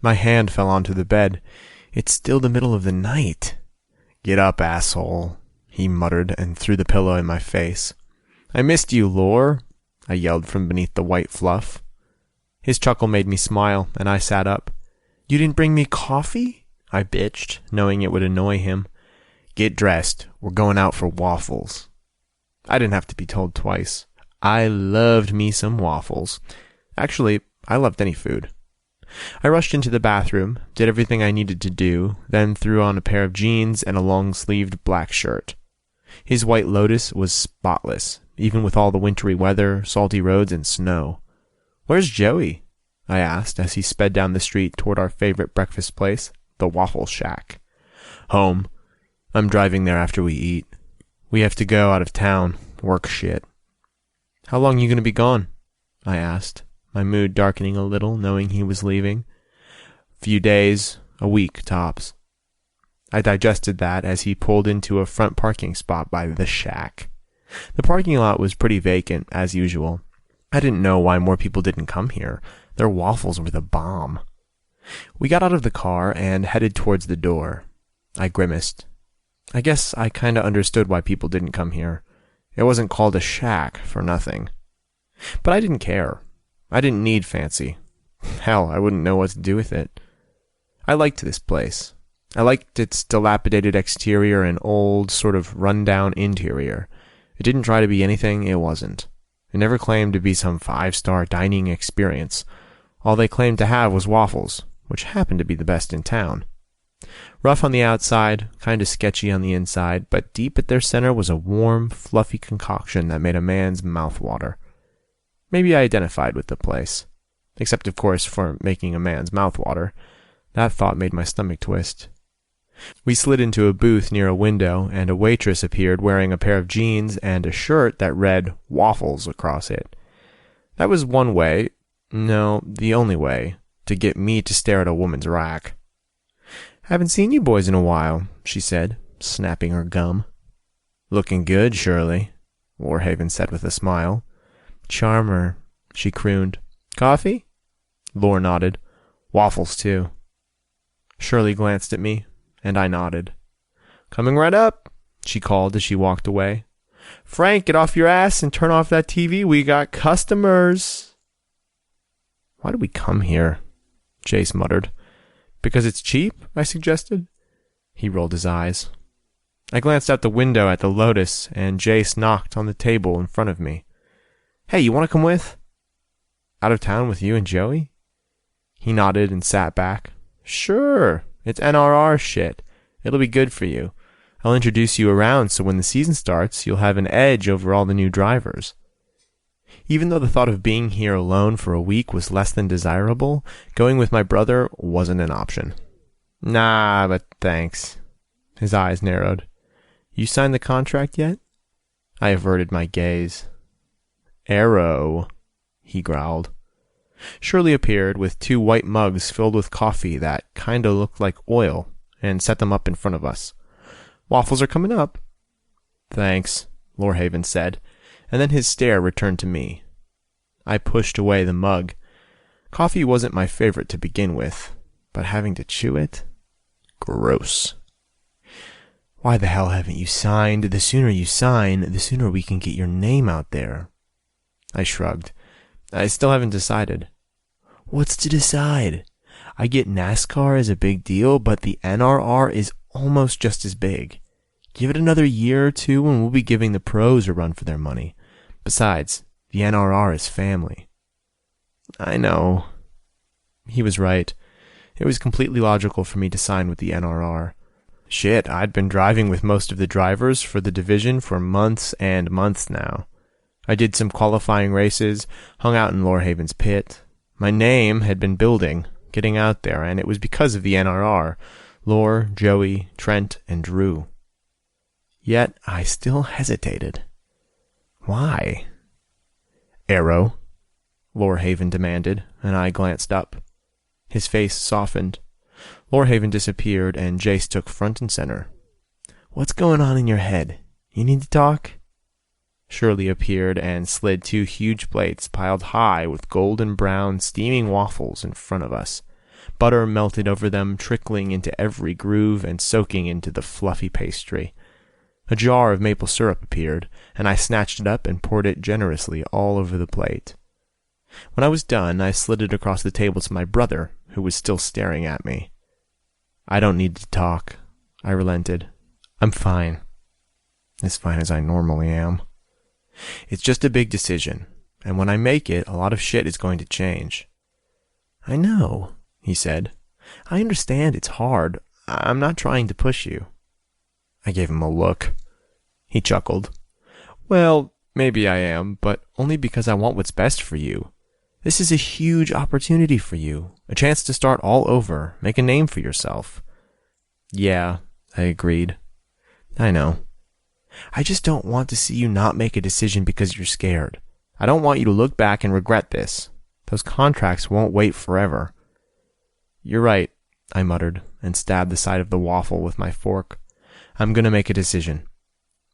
My hand fell onto the bed. "It's still the middle of the night." "Get up, asshole," he muttered and threw the pillow in my face. "I missed you, Lore," I yelled from beneath the white fluff. His chuckle made me smile, and I sat up. "You didn't bring me coffee?" I bitched, knowing it would annoy him. "Get dressed. We're going out for waffles." I didn't have to be told twice. I loved me some waffles. Actually, I loved any food. I rushed into the bathroom, did everything I needed to do, then threw on a pair of jeans and a long-sleeved black shirt. His White Lotus was spotless, even with all the wintry weather, salty roads, and snow. "Where's Joey?" I asked as he sped down the street toward our favorite breakfast place, the Waffle Shack. "Home. I'm driving there after we eat. We have to go out of town. Work shit." "How long you gonna be gone?" I asked, my mood darkening a little, knowing he was leaving. "Few days, a week, tops." I digested that as he pulled into a front parking spot by the shack. The parking lot was pretty vacant, as usual. I didn't know why more people didn't come here. Their waffles were the bomb. We got out of the car and headed towards the door. I grimaced. I guess I kinda understood why people didn't come here. It wasn't called a shack for nothing. But I didn't care. I didn't need fancy. Hell, I wouldn't know what to do with it. I liked this place. I liked its dilapidated exterior and old, sort of run-down interior. It didn't try to be anything it wasn't. It never claimed to be some 5-star dining experience. All they claimed to have was waffles, which happened to be the best in town. Rough on the outside, kinda sketchy on the inside, but deep at their center was a warm, fluffy concoction that made a man's mouth water. Maybe I identified with the place. Except, of course, for making a man's mouth water. That thought made my stomach twist. We slid into a booth near a window, and a waitress appeared wearing a pair of jeans and a shirt that read "Waffles" across it. That was one way, no, the only way, to get me to stare at a woman's rack. "Haven't seen you boys in a while," she said, snapping her gum. "Looking good, Shirley," Lorhaven said with a smile. "Charmer," she crooned. "Coffee?" Lor nodded. "Waffles, too." Shirley glanced at me, and I nodded. "Coming right up," she called as she walked away. "Frank, get off your ass and turn off that TV. We got customers." "Why did we come here?" Jace muttered. "Because it's cheap?" I suggested. He rolled his eyes. I glanced out the window at the Lotus, and Jace knocked on the table in front of me. "Hey, you want to come with?" "Out of town with you and Joey?" He nodded and sat back. "Sure, it's NRR shit. It'll be good for you. I'll introduce you around so when the season starts, you'll have an edge over all the new drivers." Even though the thought of being here alone for a week was less than desirable, going with my brother wasn't an option. "Nah, but thanks." His eyes narrowed. "You signed the contract yet?" I averted my gaze. "Arrow," he growled. Shirley appeared with 2 white mugs filled with coffee that kinda looked like oil, and set them up in front of us. "Waffles are coming up." "Thanks," Lorhaven said, and then his stare returned to me. I pushed away the mug. Coffee wasn't my favorite to begin with, but having to chew it? Gross. "Why the hell haven't you signed? The sooner you sign, the sooner we can get your name out there." I shrugged. "I still haven't decided." "What's to decide? I get NASCAR is a big deal, but the NRR is almost just as big. Give it another year or two and we'll be giving the pros a run for their money. Besides, the NRR is family." "I know." He was right. It was completely logical for me to sign with the NRR. Shit, I'd been driving with most of the drivers for the division for months and months now. I did some qualifying races, hung out in Lorhaven's pit. My name had been building, getting out there, and it was because of the NRR. Lor, Joey, Trent, and Drew. Yet I still hesitated. Why? "Arrow," Lorhaven demanded, and I glanced up. His face softened. Lorhaven disappeared, and Jace took front and center. "What's going on in your head? You need to talk?" Shirley appeared and slid 2 huge plates piled high with golden brown steaming waffles in front of us. Butter melted over them, trickling into every groove and soaking into the fluffy pastry. A jar of maple syrup appeared, and I snatched it up and poured it generously all over the plate. When I was done, I slid it across the table to my brother, who was still staring at me. "I don't need to talk," I relented. "I'm fine. As fine as I normally am. It's just a big decision, and when I make it, a lot of shit is going to change." "I know," he said. "I understand it's hard. I'm not trying to push you." I gave him a look. He chuckled. "Well, maybe I am, but only because I want what's best for you. This is a huge opportunity for you, a chance to start all over, make a name for yourself." "Yeah," I agreed. "I know. I just don't want to see you not make a decision because you're scared. I don't want you to look back and regret this. Those contracts won't wait forever." "You're right," I muttered, and stabbed the side of the waffle with my fork. "I'm gonna make a decision."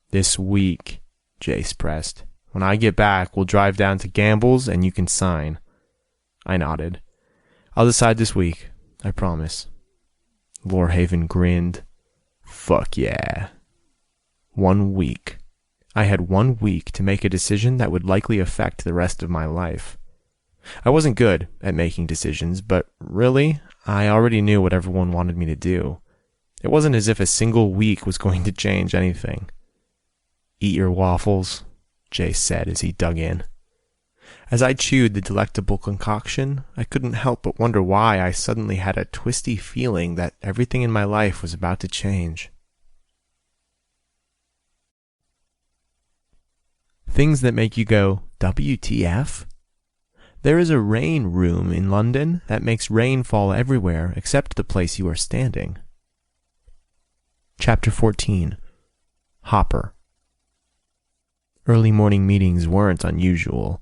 "This week," Jace pressed. "When I get back, we'll drive down to Gamble's and you can sign." I nodded. "I'll decide this week, I promise." Lorhaven grinned. "Fuck yeah." 1 week. I had 1 week to make a decision that would likely affect the rest of my life. I wasn't good at making decisions, but really, I already knew what everyone wanted me to do. It wasn't as if a single week was going to change anything. "Eat your waffles," Jace said as he dug in. As I chewed the delectable concoction, I couldn't help but wonder why I suddenly had a twisty feeling that everything in my life was about to change. Things that make you go, WTF? There is a rain room in London that makes rain fall everywhere except the place you are standing. Chapter 14. Hopper. Early morning meetings weren't unusual.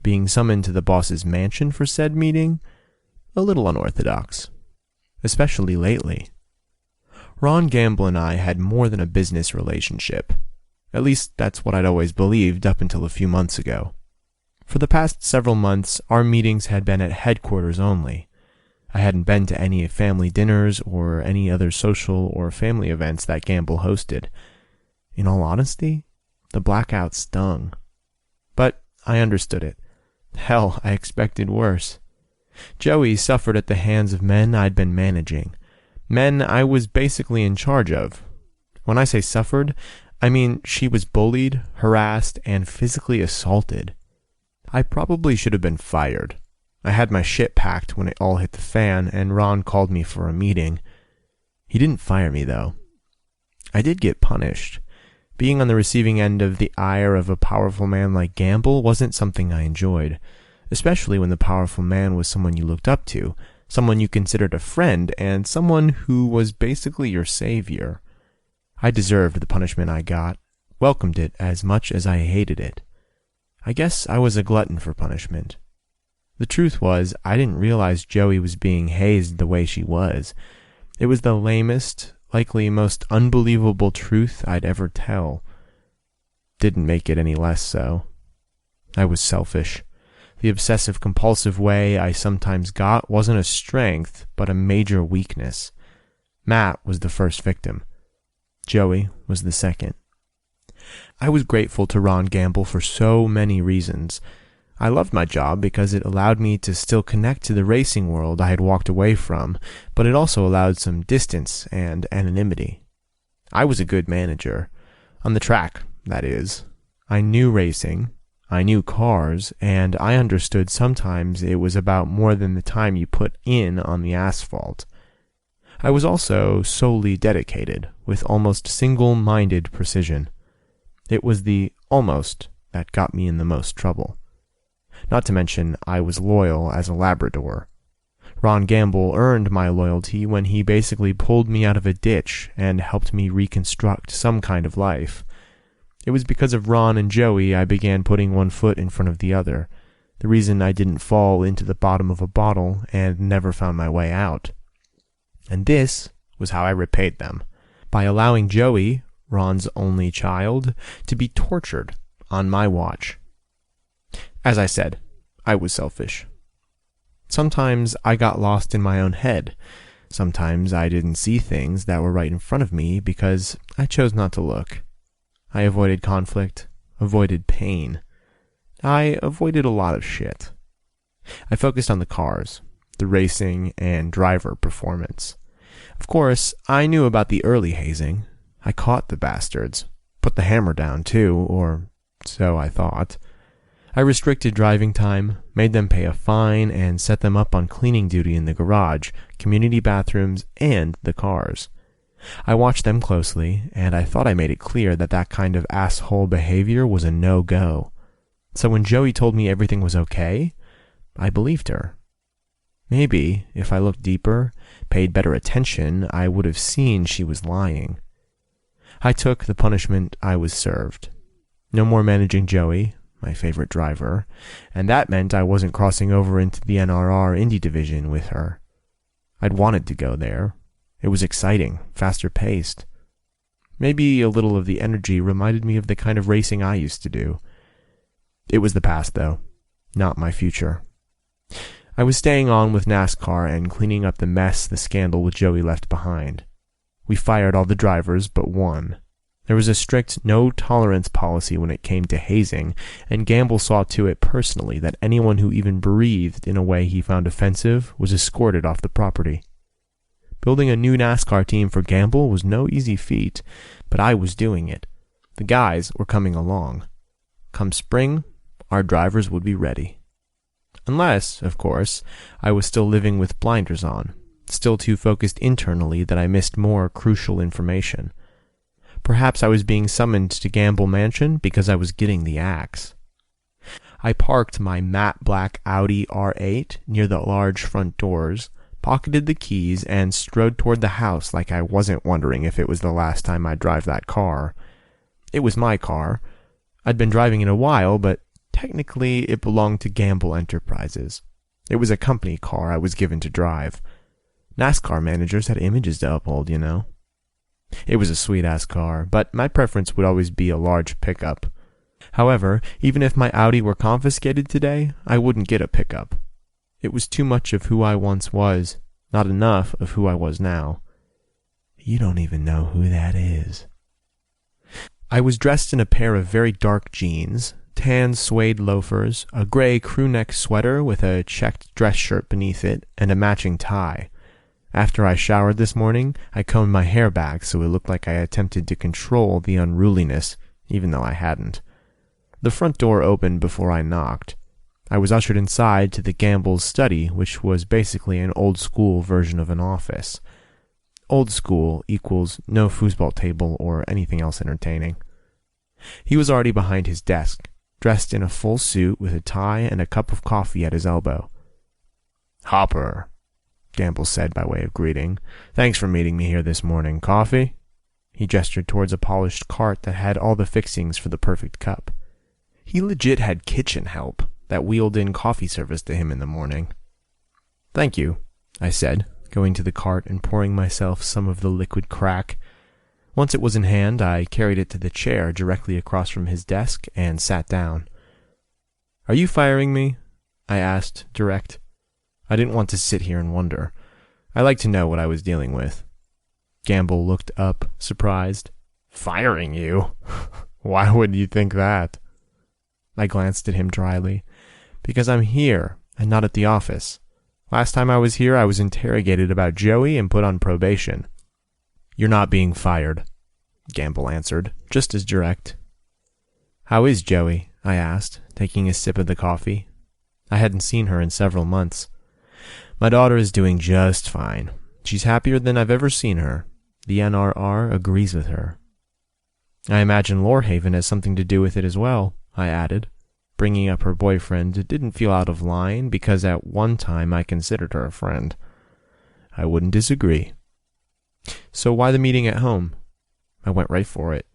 Being summoned to the boss's mansion for said meeting? a little unorthodox, especially lately. Ron Gamble and I had more than a business relationship. At least that's what I'd always believed up until a few months ago. For the past several months, our meetings had been at headquarters only. I hadn't been to any family dinners or any other social or family events that Gamble hosted. In all honesty, the blackout stung. But I understood it. Hell, I expected worse. Joey suffered at the hands of men I'd been managing. Men I was basically in charge of. When I say suffered, I mean she was bullied, harassed, and physically assaulted. I probably should have been fired. I had my shit packed when it all hit the fan, and Ron called me for a meeting. He didn't fire me, though. I did get punished. Being on the receiving end of the ire of a powerful man like Gamble wasn't something I enjoyed, especially when the powerful man was someone you looked up to, someone you considered a friend, and someone who was basically your savior. I deserved the punishment I got, welcomed it as much as I hated it. I guess I was a glutton for punishment. The truth was, I didn't realize Joey was being hazed the way she was. It was the lamest, likely most unbelievable truth I'd ever tell. Didn't make it any less so. I was selfish. The obsessive-compulsive way I sometimes got wasn't a strength, but a major weakness. Matt was the first victim. Joey was the second. I was grateful to Ron Gamble for so many reasons. I loved my job because it allowed me to still connect to the racing world I had walked away from, but it also allowed some distance and anonymity. I was a good manager. On the track, that is. I knew racing, I knew cars, and I understood sometimes it was about more than the time you put in on the asphalt. I was also solely dedicated, with almost single-minded precision. It was the almost that got me in the most trouble. Not to mention, I was loyal as a Labrador. Ron Gamble earned my loyalty when he basically pulled me out of a ditch and helped me reconstruct some kind of life. It was because of Ron and Joey I began putting one foot in front of the other, the reason I didn't fall into the bottom of a bottle and never found my way out. And this was how I repaid them, by allowing Joey, Ron's only child, to be tortured on my watch. As I said, I was selfish. Sometimes I got lost in my own head. Sometimes I didn't see things that were right in front of me because I chose not to look. I avoided conflict, avoided pain. I avoided a lot of shit. I focused on the cars, the racing, and driver performance. Of course, I knew about the early hazing. I caught the bastards. Put the hammer down, too, or so I thought. I restricted driving time, made them pay a fine, and set them up on cleaning duty in the garage, community bathrooms, and the cars. I watched them closely, and I thought I made it clear that that kind of asshole behavior was a no-go. So when Joey told me everything was okay, I believed her. Maybe, if I looked deeper, paid better attention, I would have seen she was lying. I took the punishment I was served. No more managing Joey, my favorite driver, and that meant I wasn't crossing over into the NRR Indy division with her. I'd wanted to go there. It was exciting, faster paced. Maybe a little of the energy reminded me of the kind of racing I used to do. It was the past, though, not my future. I was staying on with NASCAR and cleaning up the mess the scandal with Joey left behind. We fired all the drivers but one. There was a strict no-tolerance policy when it came to hazing, and Gamble saw to it personally that anyone who even breathed in a way he found offensive was escorted off the property. Building a new NASCAR team for Gamble was no easy feat, but I was doing it. The guys were coming along. Come spring, our drivers would be ready. Unless, of course, I was still living with blinders on, still too focused internally that I missed more crucial information. Perhaps I was being summoned to Gamble Mansion because I was getting the axe. I parked my matte black Audi R8 near the large front doors, pocketed the keys, and strode toward the house like I wasn't wondering if it was the last time I'd drive that car. It was my car. I'd been driving it a while, but technically it belonged to Gamble Enterprises. It was a company car I was given to drive. NASCAR managers had images to uphold, you know. It was a sweet-ass car, but my preference would always be a large pickup. However, even if my Audi were confiscated today, I wouldn't get a pickup. It was too much of who I once was, not enough of who I was now. You don't even know who that is. I was dressed in a pair of very dark jeans, tan suede loafers, a gray crew-neck sweater with a checked dress shirt beneath it, and a matching tie. After I showered this morning, I combed my hair back so it looked like I attempted to control the unruliness, even though I hadn't. The front door opened before I knocked. I was ushered inside to the Gamble's study, which was basically an old-school version of an office. Old school equals no foosball table or anything else entertaining. He was already behind his desk, dressed in a full suit with a tie and a cup of coffee at his elbow. "Hopper," Gamble said by way of greeting. "Thanks for meeting me here this morning. Coffee?" He gestured towards a polished cart that had all the fixings for the perfect cup. He legit had kitchen help that wheeled in coffee service to him in the morning. "Thank you," I said, going to the cart and pouring myself some of the liquid crack. Once it was in hand, I carried it to the chair directly across from his desk and sat down. "Are you firing me?" I asked, direct. I didn't want to sit here and wonder. I liked to know what I was dealing with. Gamble looked up, surprised. "Firing you? Why would you think that?" I glanced at him dryly. "Because I'm here, and not at the office. Last time I was here, I was interrogated about Joey and put on probation." "You're not being fired," Gamble answered, just as direct. "How is Joey?" I asked, taking a sip of the coffee. I hadn't seen her in several months. "My daughter is doing just fine. She's happier than I've ever seen her. The NRR agrees with her." "I imagine Lorhaven has something to do with it as well," I added. Bringing up her boyfriend didn't feel out of line because at one time I considered her a friend. "I wouldn't disagree." "So why the meeting at home?" I went right for it.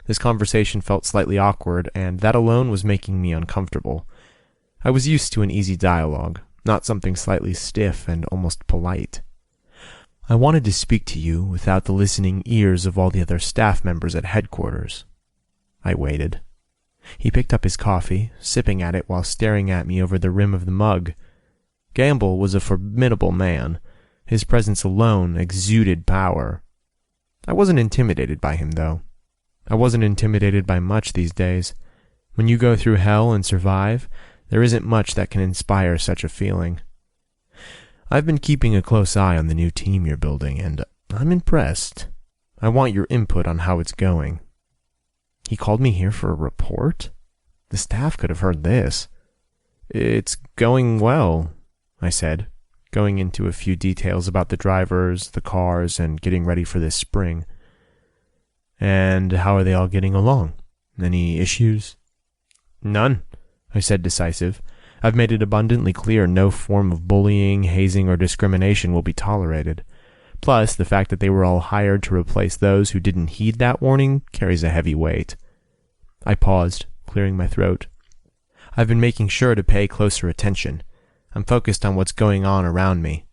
This conversation felt slightly awkward, and that alone was making me uncomfortable. I was used to an easy dialogue, not something slightly stiff and almost polite. "I wanted to speak to you without the listening ears of all the other staff members at headquarters." I waited. He picked up his coffee, sipping at it while staring at me over the rim of the mug. Gamble was a formidable man. His presence alone exuded power. I wasn't intimidated by him, though. I wasn't intimidated by much these days. When you go through hell and survive, there isn't much that can inspire such a feeling. "I've been keeping a close eye on the new team you're building, and I'm impressed. I want your input on how it's going." He called me here for a report? The staff could have heard this. "It's going well," I said, going into a few details about the drivers, the cars, and getting ready for this spring. "And how are they all getting along? Any issues?" "None," I said, decisive. "I've made it abundantly clear no form of bullying, hazing, or discrimination will be tolerated. Plus, the fact that they were all hired to replace those who didn't heed that warning carries a heavy weight." I paused, clearing my throat. "I've been making sure to pay closer attention. I'm focused on what's going on around me,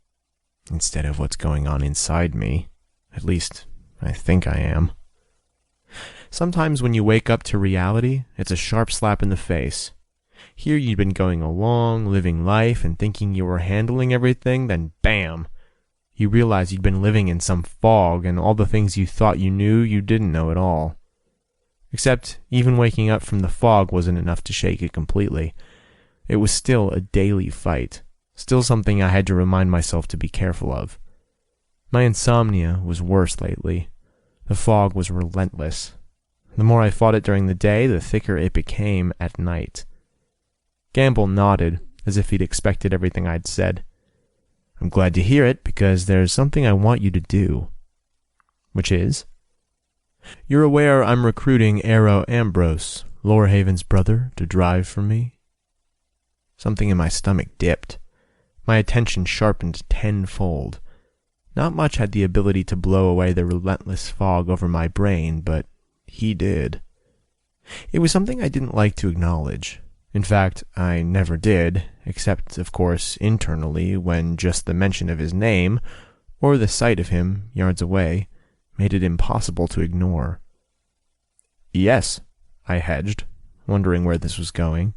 instead of what's going on inside me. At least, I think I am." Sometimes when you wake up to reality, it's a sharp slap in the face. Here you'd been going along, living life, and thinking you were handling everything, then bam! You realize you'd been living in some fog, and all the things you thought you knew, you didn't know at all. Except, even waking up from the fog wasn't enough to shake it completely. It was still a daily fight, still something I had to remind myself to be careful of. My insomnia was worse lately. The fog was relentless. The more I fought it during the day, the thicker it became at night. Gamble nodded, as if he'd expected everything I'd said. "I'm glad to hear it, because there's something I want you to do." "Which is?" "You're aware I'm recruiting Aero Ambrose, Lorhaven's brother, to drive for me?" Something in my stomach dipped. My attention sharpened tenfold. Not much had the ability to blow away the relentless fog over my brain, but he did. It was something I didn't like to acknowledge. In fact, I never did, except, of course, internally, when just the mention of his name, or the sight of him yards away, made it impossible to ignore. Yes, I hedged, wondering where this was going.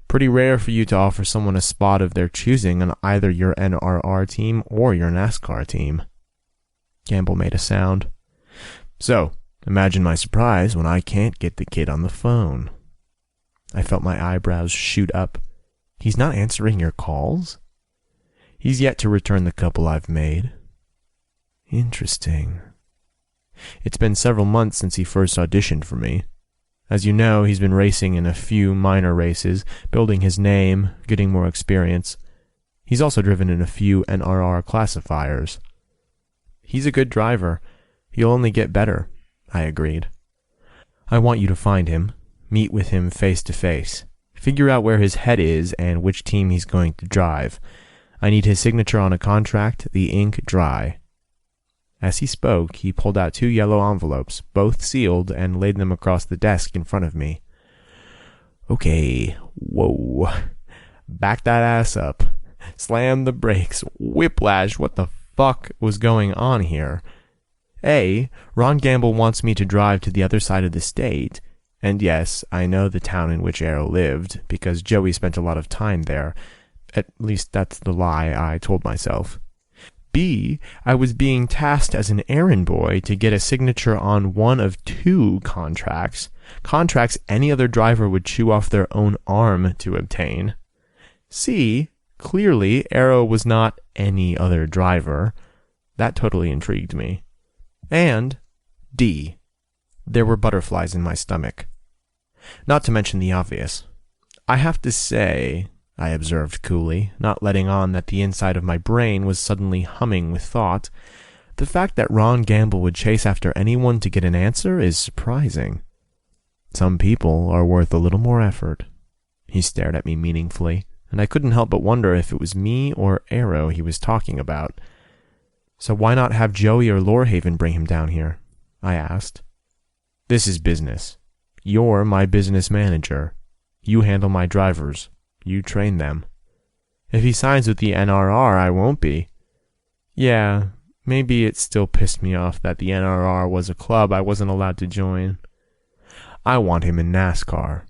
Pretty rare for you to offer someone a spot of their choosing on either your NRR team or your NASCAR team. Gamble made a sound. So, imagine my surprise when I can't get the kid on the phone. I felt my eyebrows shoot up. He's not answering your calls? He's yet to return the couple I've made. Interesting. It's been several months since he first auditioned for me. As you know, he's been racing in a few minor races, building his name, getting more experience. He's also driven in a few NRR classifiers. He's a good driver. He'll only get better, I agreed. I want you to find him, meet with him face to face, figure out where his head is and which team he's going to drive. I need his signature on a contract, the ink dry. As he spoke, he pulled out 2 yellow envelopes, both sealed, and laid them across the desk in front of me. Okay, whoa. Back that ass up. Slam the brakes. Whiplash, what the fuck was going on here? A, Ron Gamble wants me to drive to the other side of the state. And yes, I know the town in which Arrow lived, because Joey spent a lot of time there. At least that's the lie I told myself. B, I was being tasked as an errand boy to get a signature on one of 2 contracts any other driver would chew off their own arm to obtain. C, clearly Arrow was not any other driver. That totally intrigued me. And D, there were butterflies in my stomach. Not to mention the obvious. I have to say, I observed coolly, not letting on that the inside of my brain was suddenly humming with thought, the fact that Ron Gamble would chase after anyone to get an answer is surprising. Some people are worth a little more effort. He stared at me meaningfully, and I couldn't help but wonder if it was me or Arrow he was talking about. So why not have Joey or Lorhaven bring him down here? I asked. This is business. You're my business manager. You handle my drivers. You train them. If he signs with the NRR, I won't be. Yeah, maybe it still pissed me off that the NRR was a club I wasn't allowed to join. I want him in NASCAR.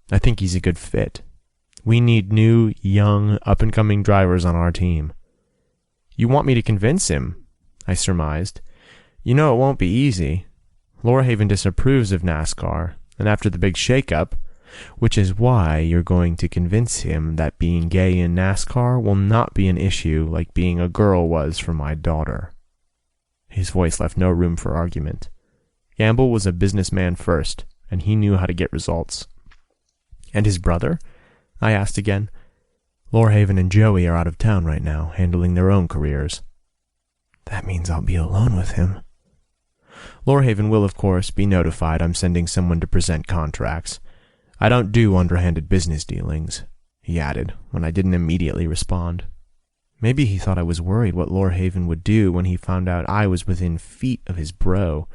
I think he's a good fit. We need new, young, up-and-coming drivers on our team. You want me to convince him? I surmised. You know it won't be easy. Lorhaven disapproves of NASCAR, and after the big shake-up, which is why you're going to convince him that being gay in NASCAR will not be an issue like being a girl was for my daughter. His voice left no room for argument. Gamble was a businessman first, and he knew how to get results. And his brother? I asked again. Lorhaven and Joey are out of town right now, handling their own careers. That means I'll be alone with him. Lorhaven will, of course, be notified I'm sending someone to present contracts. I don't do underhanded business dealings, he added, when I didn't immediately respond. Maybe he thought I was worried what Lorhaven would do when he found out I was within feet of his bro.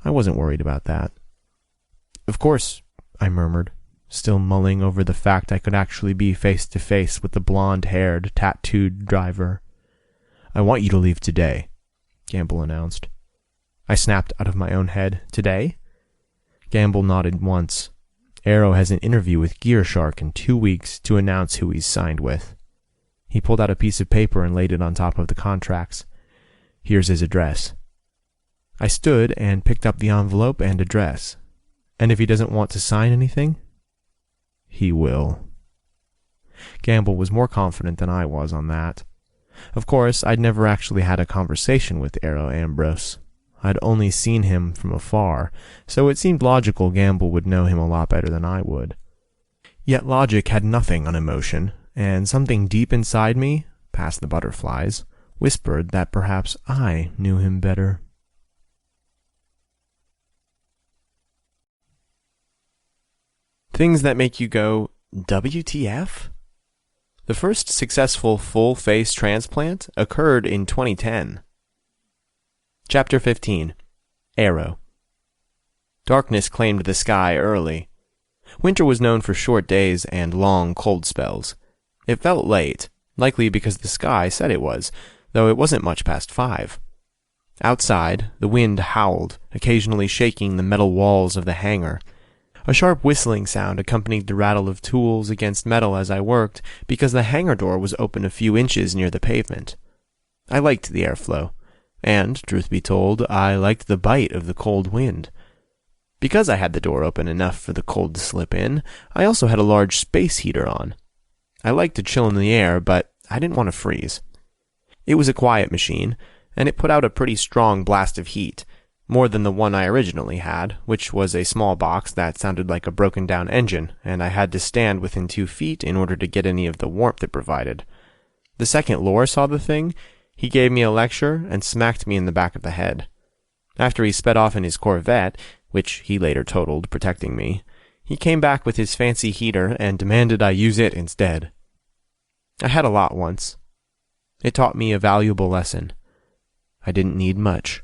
I wasn't worried about that. Of course, I murmured, still mulling over the fact I could actually be face to face with the blonde-haired, tattooed driver. I want you to leave today, Gamble announced. I snapped out of my own head. Today? Gamble nodded once. Arrow has an interview with GearShark in 2 weeks to announce who he's signed with. He pulled out a piece of paper and laid it on top of the contracts. Here's his address. I stood and picked up the envelope and address. And if he doesn't want to sign anything? He will. Gamble was more confident than I was on that. Of course, I'd never actually had a conversation with Arrow Ambrose. I'd only seen him from afar, so it seemed logical Gamble would know him a lot better than I would. Yet logic had nothing on emotion, and something deep inside me, past the butterflies, whispered that perhaps I knew him better. Things that make you go, WTF? The first successful full-face transplant occurred in 2010. Chapter 15. Arrow. Darkness claimed the sky early. Winter was known for short days and long, cold spells. It felt late, likely because the sky said it was, though it wasn't much past 5. Outside, the wind howled, occasionally shaking the metal walls of the hangar. A sharp whistling sound accompanied the rattle of tools against metal as I worked, because the hangar door was open a few inches near the pavement. I liked the airflow, and, truth be told, I liked the bite of the cold wind. Because I had the door open enough for the cold to slip in, I also had a large space heater on. I liked to chill in the air, but I didn't want to freeze. It was a quiet machine, and it put out a pretty strong blast of heat, more than the one I originally had, which was a small box that sounded like a broken-down engine, and I had to stand within 2 feet in order to get any of the warmth it provided. The second Lor saw the thing, he gave me a lecture and smacked me in the back of the head. After he sped off in his Corvette, which he later totaled, protecting me, he came back with his fancy heater and demanded I use it instead. I had a lot once. It taught me a valuable lesson. I didn't need much.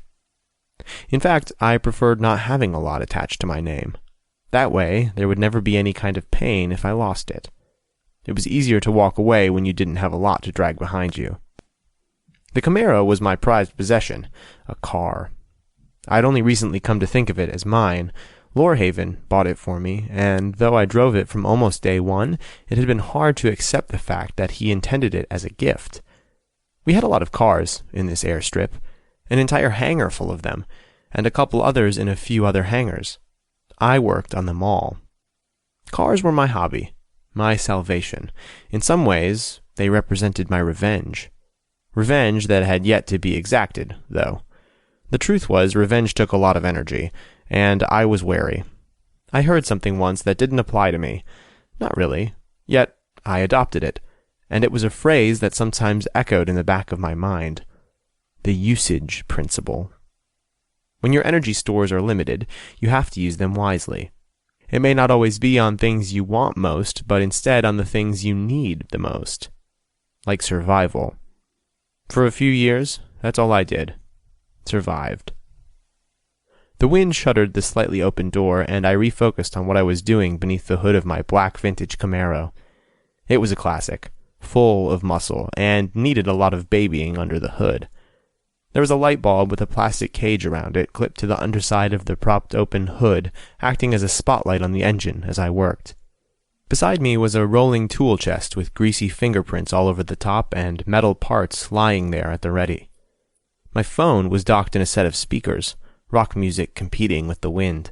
In fact, I preferred not having a lot attached to my name. That way, there would never be any kind of pain if I lost it. It was easier to walk away when you didn't have a lot to drag behind you. The Camaro was my prized possession, a car. I'd only recently come to think of it as mine. Lorhaven bought it for me, and though I drove it from almost day one, it had been hard to accept the fact that he intended it as a gift. We had a lot of cars in this airstrip, an entire hangar full of them, and a couple others in a few other hangars. I worked on them all. Cars were my hobby, my salvation. In some ways, they represented my revenge. Revenge that had yet to be exacted, though. The truth was, revenge took a lot of energy, and I was wary. I heard something once that didn't apply to me. Not really. Yet, I adopted it, and it was a phrase that sometimes echoed in the back of my mind. The usage principle. When your energy stores are limited, you have to use them wisely. It may not always be on things you want most, but instead on the things you need the most. Like survival. For a few years, that's all I did. Survived. The wind shuttered the slightly open door, and I refocused on what I was doing beneath the hood of my black vintage Camaro. It was a classic, full of muscle, and needed a lot of babying under the hood. There was a light bulb with a plastic cage around it clipped to the underside of the propped open hood, acting as a spotlight on the engine as I worked. Beside me was a rolling tool chest with greasy fingerprints all over the top and metal parts lying there at the ready. My phone was docked in a set of speakers, rock music competing with the wind.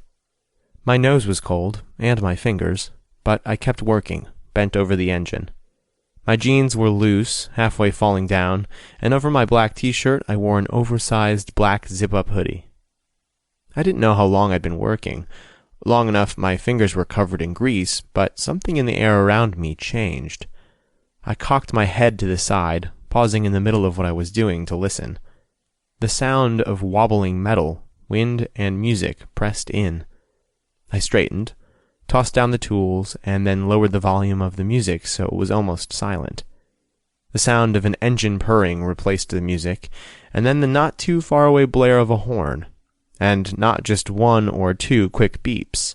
My nose was cold, and my fingers, but I kept working, bent over the engine. My jeans were loose, halfway falling down, and over my black t-shirt I wore an oversized black zip-up hoodie. I didn't know how long I'd been working. Long enough my fingers were covered in grease, but something in the air around me changed. I cocked my head to the side, pausing in the middle of what I was doing to listen. The sound of wobbling metal, wind, and music pressed in. I straightened, tossed down the tools, and then lowered the volume of the music so it was almost silent. The sound of an engine purring replaced the music, and then the not-too-far-away blare of a horn, and not just 1 or 2 quick beeps.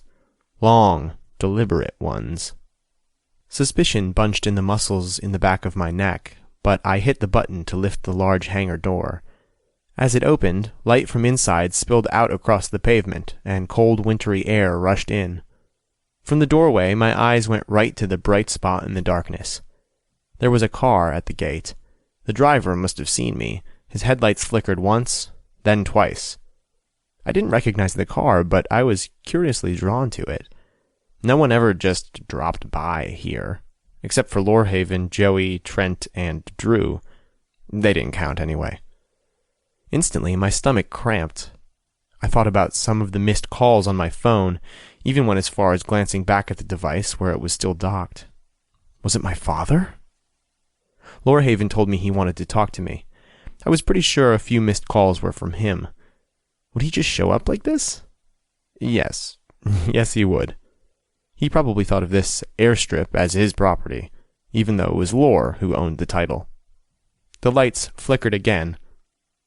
Long, deliberate ones. Suspicion bunched in the muscles in the back of my neck, but I hit the button to lift the large hangar door. As it opened, light from inside spilled out across the pavement, and cold wintry air rushed in. From the doorway, my eyes went right to the bright spot in the darkness. There was a car at the gate. The driver must have seen me. His headlights flickered once, then twice. I didn't recognize the car, but I was curiously drawn to it. No one ever just dropped by here, except for Lorhaven, Joey, Trent, and Drew. They didn't count anyway. Instantly, my stomach cramped. I thought about some of the missed calls on my phone, even went as far as glancing back at the device where it was still docked. Was it my father? Lorhaven told me he wanted to talk to me. I was pretty sure a few missed calls were from him. Would he just show up like this? Yes. Yes, he would. He probably thought of this airstrip as his property, even though it was Lor who owned the title. The lights flickered again.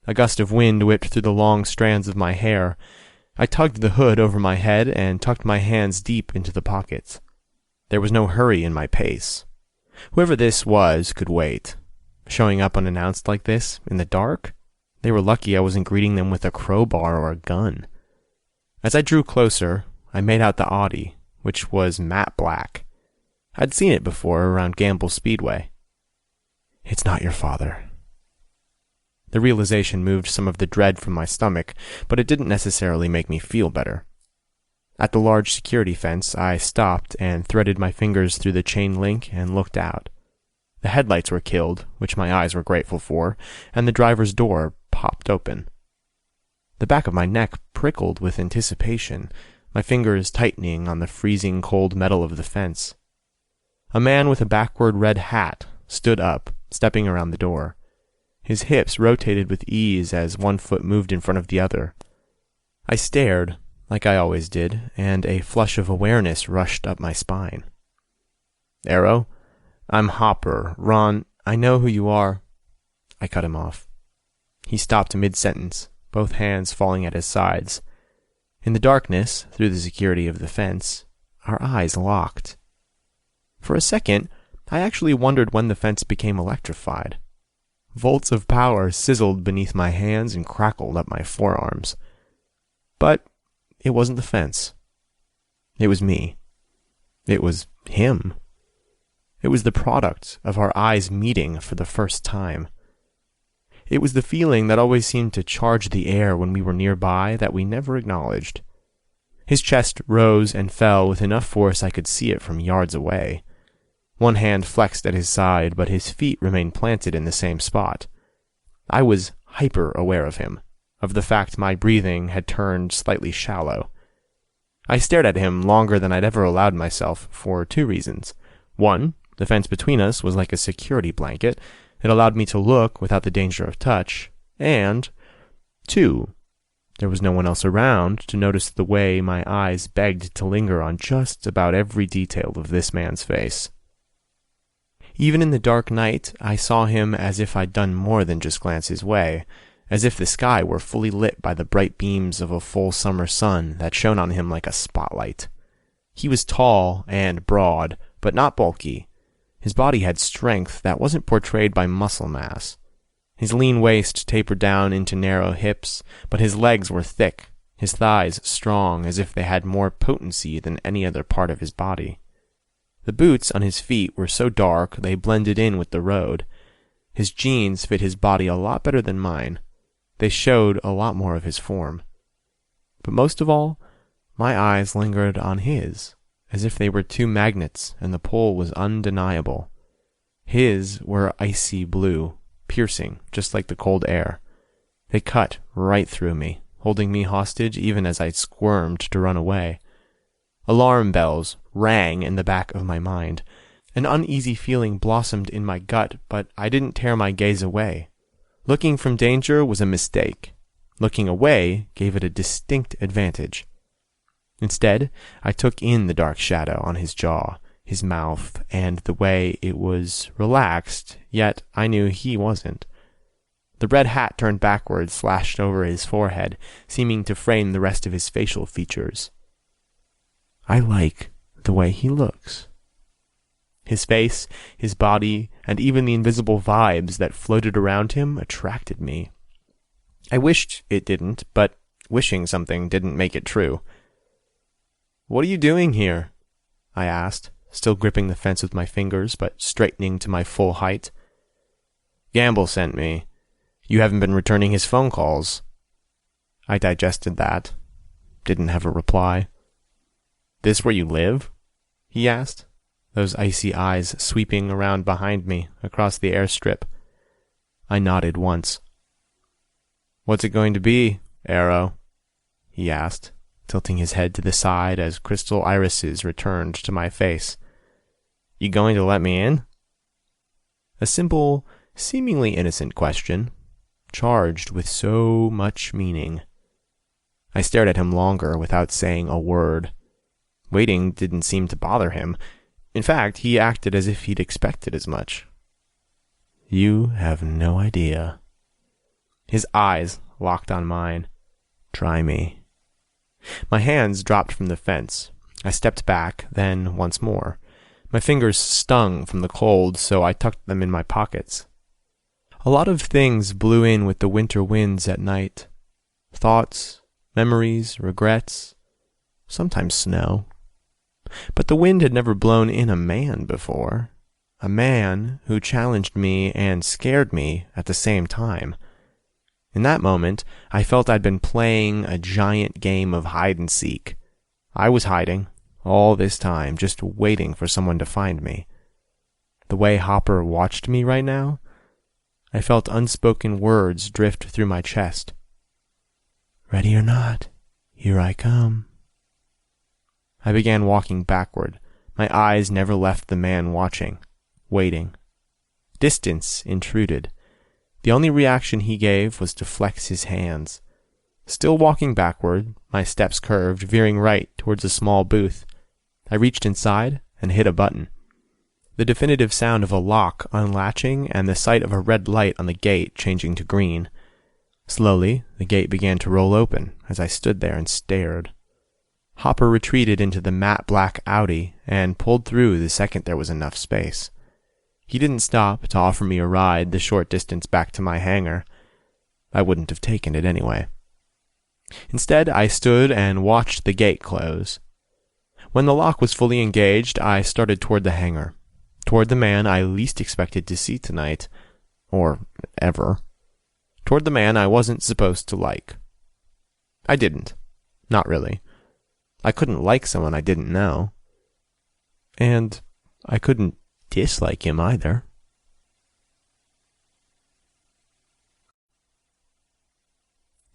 A gust of wind whipped through the long strands of my hair. I tugged the hood over my head and tucked my hands deep into the pockets. There was no hurry in my pace. Whoever this was could wait. Showing up unannounced like this, in the dark? They were lucky I wasn't greeting them with a crowbar or a gun. As I drew closer, I made out the Audi, which was matte black. I'd seen it before around Gamble Speedway. "It's not your father." The realization moved some of the dread from my stomach, but it didn't necessarily make me feel better. At the large security fence, I stopped and threaded my fingers through the chain link and looked out. The headlights were killed, which my eyes were grateful for, and the driver's door popped open. The back of my neck prickled with anticipation, my fingers tightening on the freezing cold metal of the fence. A man with a backward red hat stood up, stepping around the door. His hips rotated with ease as one foot moved in front of the other. I stared, like I always did, and a flush of awareness rushed up my spine. "Arrow? I'm Hopper. Ron, I know who you are." I cut him off. He stopped mid-sentence, both hands falling at his sides. In the darkness, through the security of the fence, our eyes locked. For a second, I actually wondered when the fence became electrified. Volts of power sizzled beneath my hands and crackled up my forearms. But it wasn't the fence. It was me. It was him. It was the product of our eyes meeting for the first time. It was the feeling that always seemed to charge the air when we were nearby that we never acknowledged. His chest rose and fell with enough force I could see it from yards away. One hand flexed at his side, but his feet remained planted in the same spot. I was hyper-aware of him, of the fact my breathing had turned slightly shallow. I stared at him longer than I'd ever allowed myself, for two reasons. One, the fence between us was like a security blanket. It allowed me to look without the danger of touch. And, two, there was no one else around to notice the way my eyes begged to linger on just about every detail of this man's face. Even in the dark night, I saw him as if I'd done more than just glance his way, as if the sky were fully lit by the bright beams of a full summer sun that shone on him like a spotlight. He was tall and broad, but not bulky. His body had strength that wasn't portrayed by muscle mass. His lean waist tapered down into narrow hips, but his legs were thick, his thighs strong as if they had more potency than any other part of his body. The boots on his feet were so dark they blended in with the road. His jeans fit his body a lot better than mine. They showed a lot more of his form. But most of all, my eyes lingered on his, as if they were two magnets and the pull was undeniable. His were icy blue, piercing, just like the cold air. They cut right through me, holding me hostage even as I squirmed to run away. Alarm bells rang in the back of my mind. An uneasy feeling blossomed in my gut, but I didn't tear my gaze away. Looking from danger was a mistake. Looking away gave it a distinct advantage. Instead, I took in the dark shadow on his jaw, his mouth, and the way it was relaxed, yet I knew he wasn't. The red hat turned backwards slashed over his forehead, seeming to frame the rest of his facial features. I like the way he looks. His face, his body, and even the invisible vibes that floated around him attracted me. I wished it didn't, but wishing something didn't make it true. "What are you doing here?" I asked, still gripping the fence with my fingers, but straightening to my full height. "Gamble sent me. You haven't been returning his phone calls." I digested that. Didn't have a reply. "This where you live?" he asked, those icy eyes sweeping around behind me across the airstrip. I nodded once. "What's it going to be, Arrow?" he asked, tilting his head to the side as crystal irises returned to my face. "You going to let me in?" A simple, seemingly innocent question, charged with so much meaning. I stared at him longer without saying a word. Waiting didn't seem to bother him. In fact, he acted as if he'd expected as much. "You have no idea." His eyes locked on mine. "Try me." My hands dropped from the fence. I stepped back, then once more. My fingers stung from the cold, so I tucked them in my pockets. A lot of things blew in with the winter winds at night. Thoughts, memories, regrets, sometimes snow. But the wind had never blown in a man before. A man who challenged me and scared me at the same time. In that moment, I felt I'd been playing a giant game of hide-and-seek. I was hiding, all this time, just waiting for someone to find me. The way Hopper watched me right now, I felt unspoken words drift through my chest. "Ready or not, here I come." I began walking backward. My eyes never left the man watching, waiting. Distance intruded. The only reaction he gave was to flex his hands. Still walking backward, my steps curved, veering right towards a small booth. I reached inside and hit a button. The definitive sound of a lock unlatching and the sight of a red light on the gate changing to green. Slowly, the gate began to roll open as I stood there and stared. Hopper retreated into the matte black Audi and pulled through the second there was enough space. He didn't stop to offer me a ride the short distance back to my hangar. I wouldn't have taken it anyway. Instead, I stood and watched the gate close. When the lock was fully engaged, I started toward the hangar, toward the man I least expected to see tonight, or ever. Toward the man I wasn't supposed to like. I didn't. Not really. I couldn't like someone I didn't know. And I couldn't dislike him either.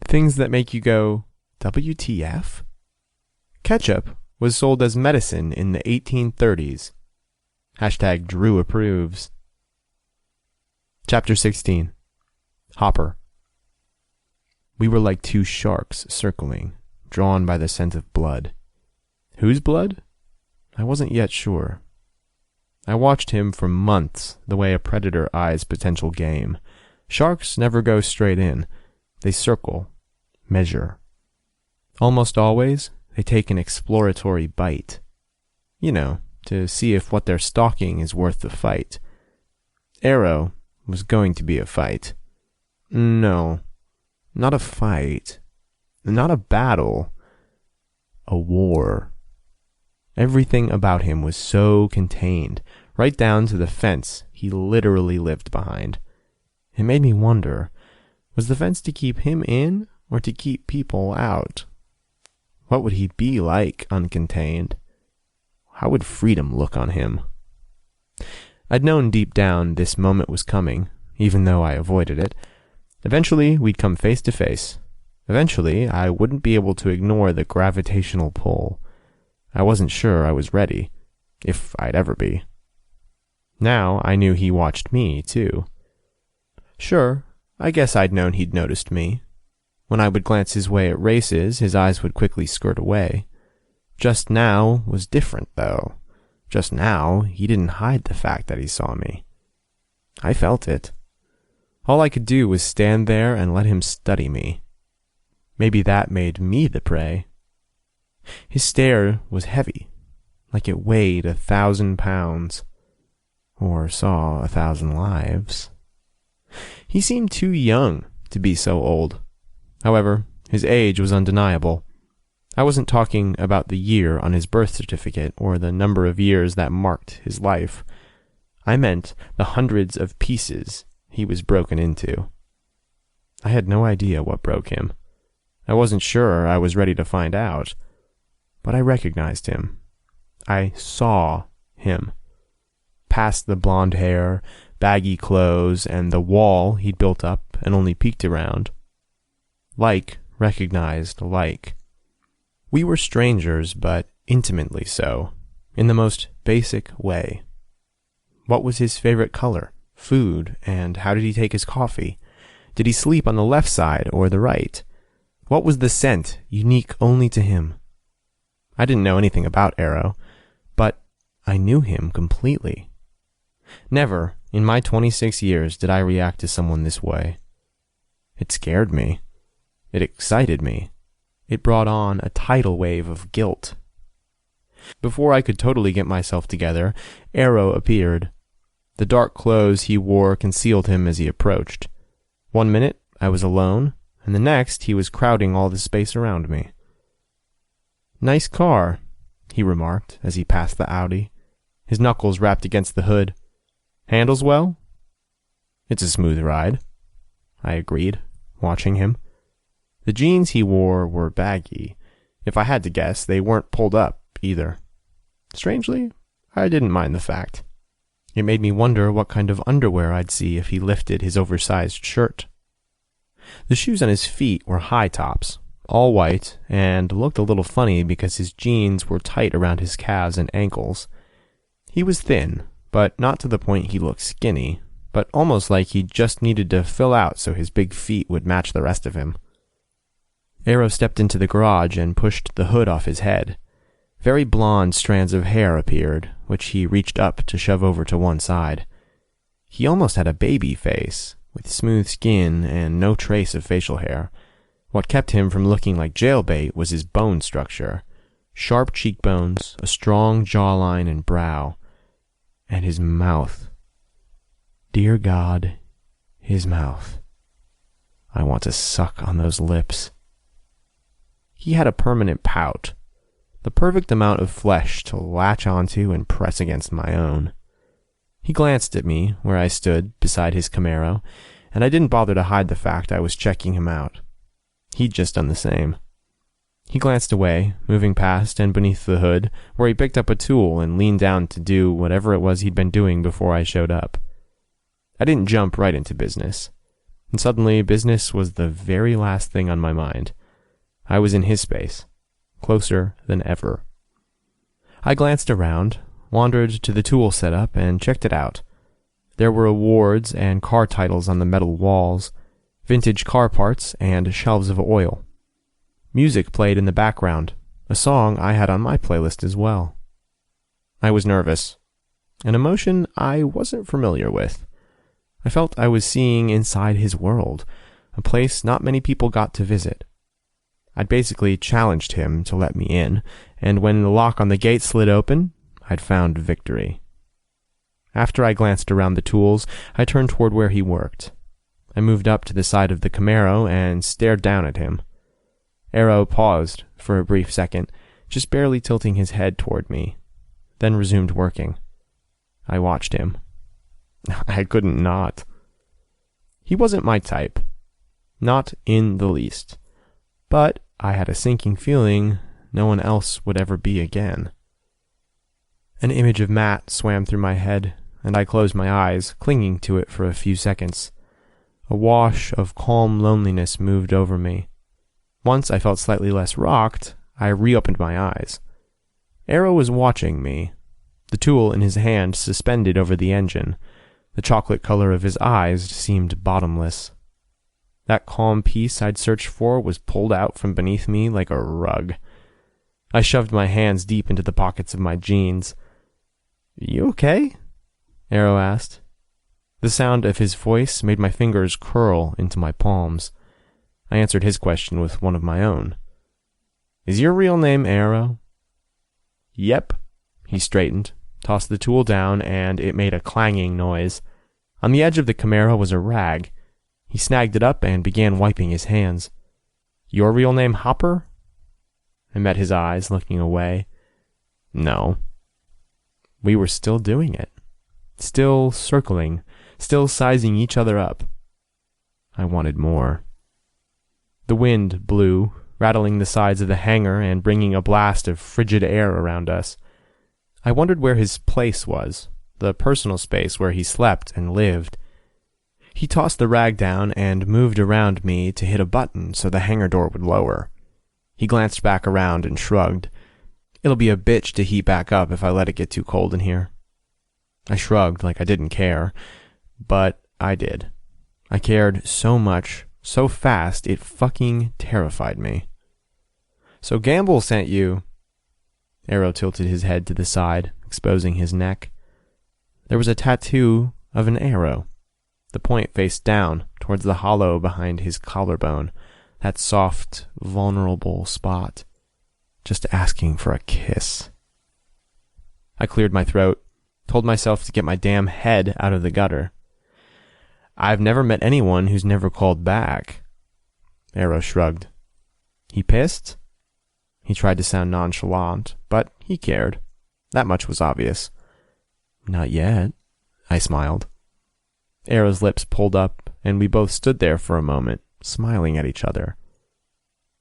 Things that make you go, WTF? Ketchup was sold as medicine in the 1830s. Hashtag Drew approves. Chapter 16. Hopper. We were like two sharks circling, drawn by the scent of blood. Whose blood? I wasn't yet sure. I watched him for months the way a predator eyes potential game. Sharks never go straight in. They circle, measure. Almost always, they take an exploratory bite. You know, to see if what they're stalking is worth the fight. Arrow was going to be a fight. No, not a fight. Not a battle. A war. Everything about him was so contained, right down to the fence he literally lived behind. It made me wonder, was the fence to keep him in or to keep people out? What would he be like uncontained? How would freedom look on him? I'd known deep down this moment was coming, even though I avoided it. Eventually, we'd come face to face. Eventually, I wouldn't be able to ignore the gravitational pull. I wasn't sure I was ready, if I'd ever be. Now I knew he watched me, too. Sure, I guess I'd known he'd noticed me. When I would glance his way at races, his eyes would quickly skirt away. Just now was different, though. Just now, he didn't hide the fact that he saw me. I felt it. All I could do was stand there and let him study me. Maybe that made me the prey. His stare was heavy, like it weighed 1,000 pounds, or saw 1,000 lives. He seemed too young to be so old. However, his age was undeniable. I wasn't talking about the year on his birth certificate or the number of years that marked his life. I meant the hundreds of pieces he was broken into. I had no idea what broke him. I wasn't sure I was ready to find out. But I recognized him. I saw him. Past the blonde hair, baggy clothes, and the wall he'd built up and only peeked around. Like recognized like. We were strangers, but intimately so, in the most basic way. What was his favorite color, food, and how did he take his coffee? Did he sleep on the left side or the right? What was the scent unique only to him? I didn't know anything about Arrow, but I knew him completely. Never, in my 26 years, did I react to someone this way. It scared me. It excited me. It brought on a tidal wave of guilt. Before I could totally get myself together, Arrow appeared. The dark clothes he wore concealed him as he approached. 1 minute, I was alone, and the next, he was crowding all the space around me. "Nice car," he remarked as he passed the Audi, his knuckles rapped against the hood. "Handles well?" "It's a smooth ride," I agreed, watching him. The jeans he wore were baggy. If I had to guess, they weren't pulled up, either. Strangely, I didn't mind the fact. It made me wonder what kind of underwear I'd see if he lifted his oversized shirt. The shoes on his feet were high tops, all white, and looked a little funny because his jeans were tight around his calves and ankles. He was thin, but not to the point he looked skinny, but almost like he just needed to fill out so his big feet would match the rest of him. Arrow stepped into the garage and pushed the hood off his head. Very blonde strands of hair appeared, which he reached up to shove over to one side. He almost had a baby face, with smooth skin and no trace of facial hair. What kept him from looking like jailbait was his bone structure. Sharp cheekbones, a strong jawline and brow, and his mouth. Dear God, his mouth. I want to suck on those lips. He had a permanent pout, the perfect amount of flesh to latch onto and press against my own. He glanced at me where I stood beside his Camaro, and I didn't bother to hide the fact I was checking him out. He'd just done the same. He glanced away, moving past and beneath the hood, where he picked up a tool and leaned down to do whatever it was he'd been doing before I showed up. I didn't jump right into business, and suddenly business was the very last thing on my mind. I was in his space, closer than ever. I glanced around, wandered to the tool setup, and checked it out. There were awards and car titles on the metal walls, vintage car parts, and shelves of oil. Music played in the background, a song I had on my playlist as well. I was nervous, an emotion I wasn't familiar with. I felt I was seeing inside his world, a place not many people got to visit. I'd basically challenged him to let me in, and when the lock on the gate slid open, I'd found victory. After I glanced around the tools, I turned toward where he worked. I moved up to the side of the Camaro and stared down at him. Arrow paused for a brief second, just barely tilting his head toward me, then resumed working. I watched him. I couldn't not. He wasn't my type. Not in the least. But I had a sinking feeling no one else would ever be again. An image of Matt swam through my head, and I closed my eyes, clinging to it for a few seconds. A wash of calm loneliness moved over me. Once I felt slightly less rocked, I reopened my eyes. Arrow was watching me, the tool in his hand suspended over the engine. The chocolate color of his eyes seemed bottomless. That calm peace I'd searched for was pulled out from beneath me like a rug. I shoved my hands deep into the pockets of my jeans. "You okay?" Arrow asked. The sound of his voice made my fingers curl into my palms. I answered his question with one of my own. "Is your real name Arrow?" "Yep." He straightened, tossed the tool down, and it made a clanging noise. On the edge of the Camaro was a rag. He snagged it up and began wiping his hands. "Your real name Hopper?" I met his eyes, looking away. No. We were still doing it. Still circling. Still sizing each other up. I wanted more. The wind blew, rattling the sides of the hangar and bringing a blast of frigid air around us. I wondered where his place was, the personal space where he slept and lived. He tossed the rag down and moved around me to hit a button so the hangar door would lower. He glanced back around and shrugged. "It'll be a bitch to heat back up if I let it get too cold in here." I shrugged like I didn't care, but I did. I cared so much, so fast, it fucking terrified me. "So Gamble sent you." Arrow tilted his head to the side, exposing his neck. There was a tattoo of an arrow. The point faced down, towards the hollow behind his collarbone, that soft, vulnerable spot. Just asking for a kiss. I cleared my throat, told myself to get my damn head out of the gutter. I've never met anyone who's never called back. Arrow shrugged. He pissed? He tried to sound nonchalant, but he cared. That much was obvious. Not yet, I smiled. Arrow's lips pulled up, and we both stood there for a moment, smiling at each other.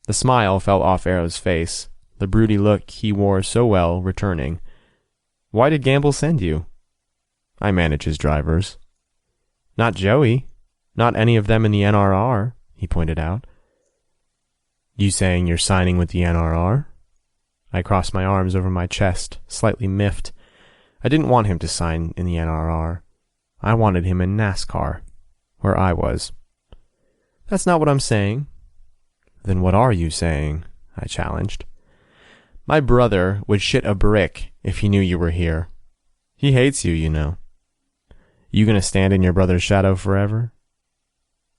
The smile fell off Arrow's face, the broody look he wore so well returning. Why did Gamble send you? I manage his drivers. Not Joey. Not any of them in the NRR, he pointed out. You saying you're signing with the NRR? I crossed my arms over my chest, slightly miffed. I didn't want him to sign in the NRR. I wanted him in NASCAR, where I was. That's not what I'm saying. Then what are you saying? I challenged. My brother would shit a brick if he knew you were here. He hates you, you know. You gonna stand in your brother's shadow forever?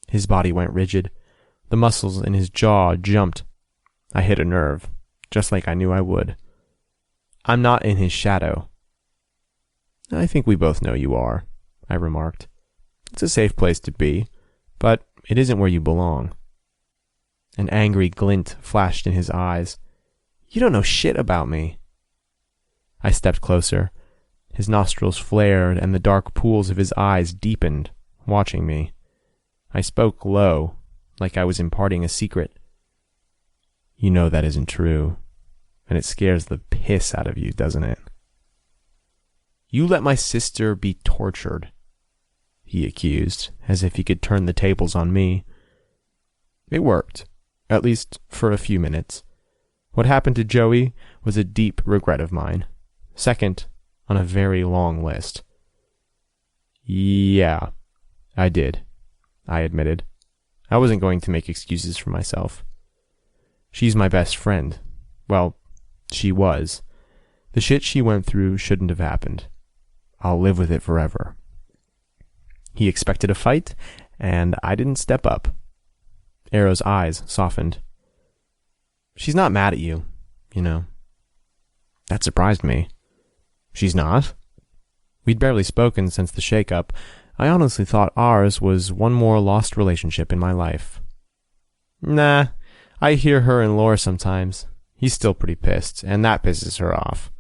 His body went rigid. The muscles in his jaw jumped. I hit a nerve, just like I knew I would. I'm not in his shadow. I think we both know you are, I remarked. It's a safe place to be, but it isn't where you belong. An angry glint flashed in his eyes. You don't know shit about me. I stepped closer. His nostrils flared and the dark pools of his eyes deepened, watching me. I spoke low, like I was imparting a secret. You know that isn't true, and it scares the piss out of you, doesn't it? You let my sister be tortured, he accused, as if he could turn the tables on me. It worked, at least for a few minutes. What happened to Joey was a deep regret of mine, second on a very long list. Yeah, I did, I admitted. I wasn't going to make excuses for myself. She's my best friend. Well, she was. The shit she went through shouldn't have happened. I'll live with it forever. He expected a fight, and I didn't step up. Arrow's eyes softened. She's not mad at you, you know. That surprised me. She's not? We'd barely spoken since the shake-up. I honestly thought ours was one more lost relationship in my life. Nah, I hear her and Lore sometimes. He's still pretty pissed, and that pisses her off.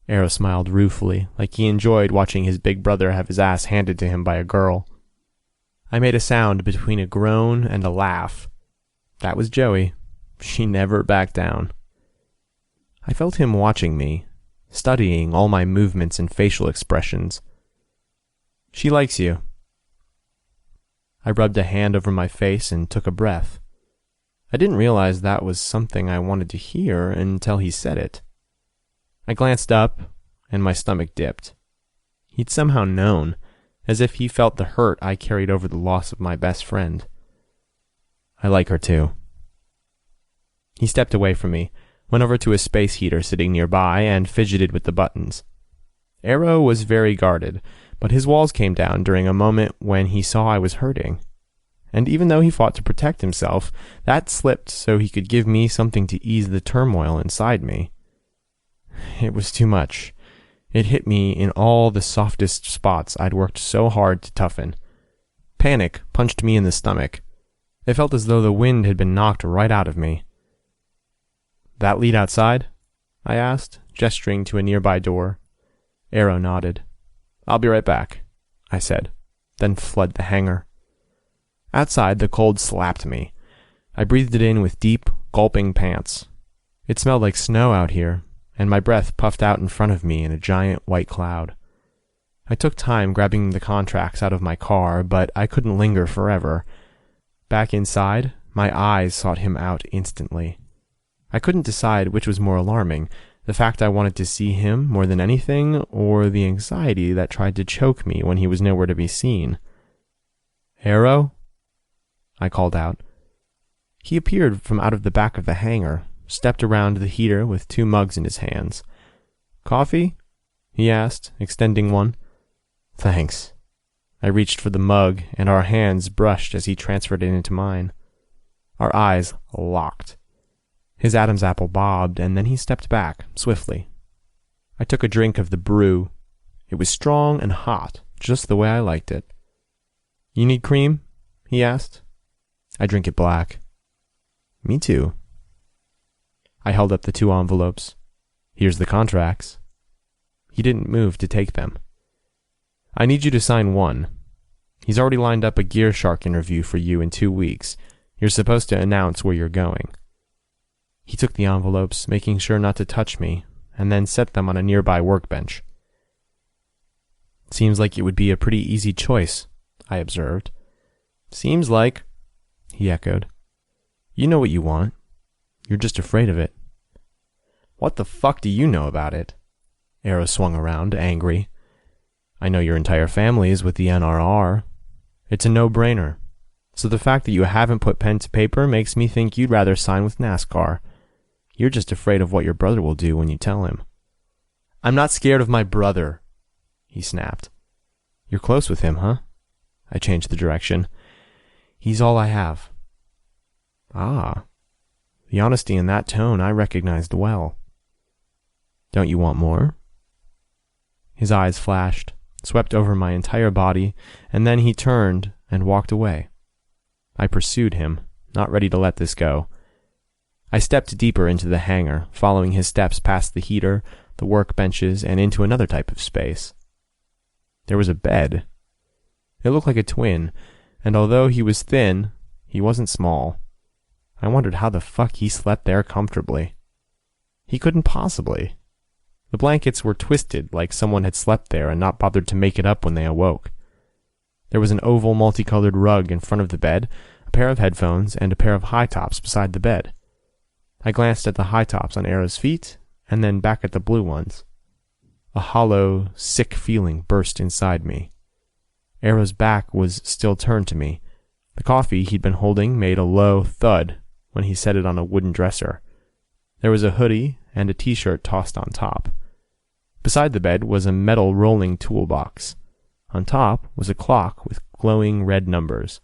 Arrow smiled ruefully, like he enjoyed watching his big brother have his ass handed to him by a girl. I made a sound between a groan and a laugh. That was Joey. She never backed down. I felt him watching me, studying all my movements and facial expressions. She likes you. I rubbed a hand over my face and took a breath. I didn't realize that was something I wanted to hear until he said it. I glanced up, and my stomach dipped. He'd somehow known, as if he felt the hurt I carried over the loss of my best friend. I like her too. He stepped away from me, went over to a space heater sitting nearby, and fidgeted with the buttons. Arrow was very guarded, but his walls came down during a moment when he saw I was hurting. And even though he fought to protect himself, that slipped so he could give me something to ease the turmoil inside me. It was too much. It hit me in all the softest spots I'd worked so hard to toughen. Panic punched me in the stomach. It felt as though the wind had been knocked right out of me. That lead outside? I asked, gesturing to a nearby door. Arrow nodded. I'll be right back, I said, then fled the hangar. Outside, the cold slapped me. I breathed it in with deep, gulping pants. It smelled like snow out here, and my breath puffed out in front of me in a giant white cloud. I took time grabbing the contracts out of my car, but I couldn't linger forever. Back inside, my eyes sought him out instantly. I couldn't decide which was more alarming, the fact I wanted to see him more than anything, or the anxiety that tried to choke me when he was nowhere to be seen. Arrow? I called out. He appeared from out of the back of the hangar, stepped around the heater with 2 mugs in his hands. Coffee? He asked, extending one. Thanks. I reached for the mug, and our hands brushed as he transferred it into mine. Our eyes locked. His Adam's apple bobbed, and then he stepped back, swiftly. I took a drink of the brew. It was strong and hot, just the way I liked it. You need cream? He asked. I drink it black. Me too. I held up the 2 envelopes. Here's the contracts. He didn't move to take them. I need you to sign one. He's already lined up a GearShark interview for you in 2 weeks. You're supposed to announce where you're going. He took the envelopes, making sure not to touch me, and then set them on a nearby workbench. Seems like it would be a pretty easy choice, I observed. Seems like, he echoed. You know what you want. You're just afraid of it. What the fuck do you know about it? Arrow swung around, angry. I know your entire family is with the NRR. It's a no-brainer. So the fact that you haven't put pen to paper makes me think you'd rather sign with NASCAR. You're just afraid of what your brother will do when you tell him. I'm not scared of my brother, he snapped. You're close with him, huh? I changed the direction. He's all I have. Ah. The honesty in that tone I recognized well. Don't you want more? His eyes flashed, swept over my entire body, and then he turned and walked away. I pursued him, not ready to let this go. I stepped deeper into the hangar, following his steps past the heater, the workbenches, and into another type of space. There was a bed. It looked like a twin, and although he was thin, he wasn't small. I wondered how the fuck he slept there comfortably. He couldn't possibly. The blankets were twisted like someone had slept there and not bothered to make it up when they awoke. There was an oval multicolored rug in front of the bed, a pair of headphones, and a pair of high tops beside the bed. I glanced at the high tops on Arrow's feet, and then back at the blue ones. A hollow, sick feeling burst inside me. Arrow's back was still turned to me. The coffee he'd been holding made a low thud when he set it on a wooden dresser. There was a hoodie and a t-shirt tossed on top. Beside the bed was a metal rolling toolbox. On top was a clock with glowing red numbers.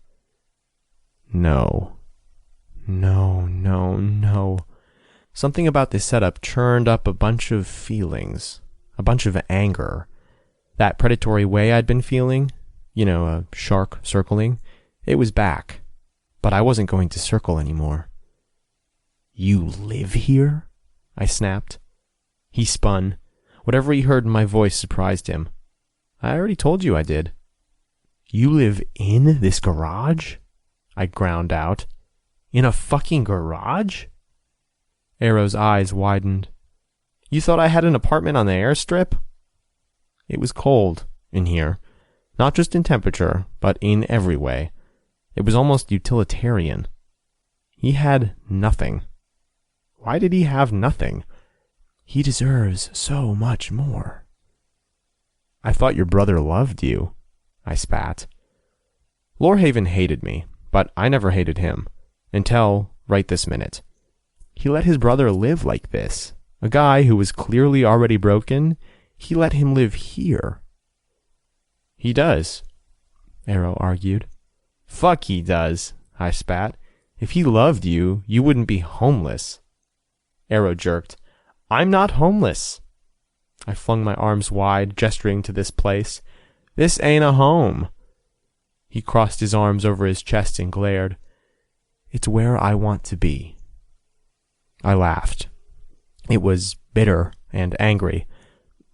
No. No, no, no. Something about this setup churned up a bunch of feelings, a bunch of anger. That predatory way I'd been feeling, a shark circling, it was back. But I wasn't going to circle anymore. You live here? I snapped. He spun. Whatever he heard in my voice surprised him. I already told you I did. You live in this garage? I ground out. In a fucking garage? Arrow's eyes widened. You thought I had an apartment on the airstrip? It was cold in here. Not just in temperature, but in every way. It was almost utilitarian. He had nothing. Why did he have nothing? He deserves so much more. I thought your brother loved you, I spat. Lorhaven hated me, but I never hated him. Until right this minute. He let his brother live like this. A guy who was clearly already broken, he let him live here. He does, Arrow argued. Fuck he does, I spat. If he loved you, you wouldn't be homeless. Arrow jerked. I'm not homeless. I flung my arms wide, gesturing to this place. This ain't a home. He crossed his arms over his chest and glared. It's where I want to be. I laughed. It was bitter and angry.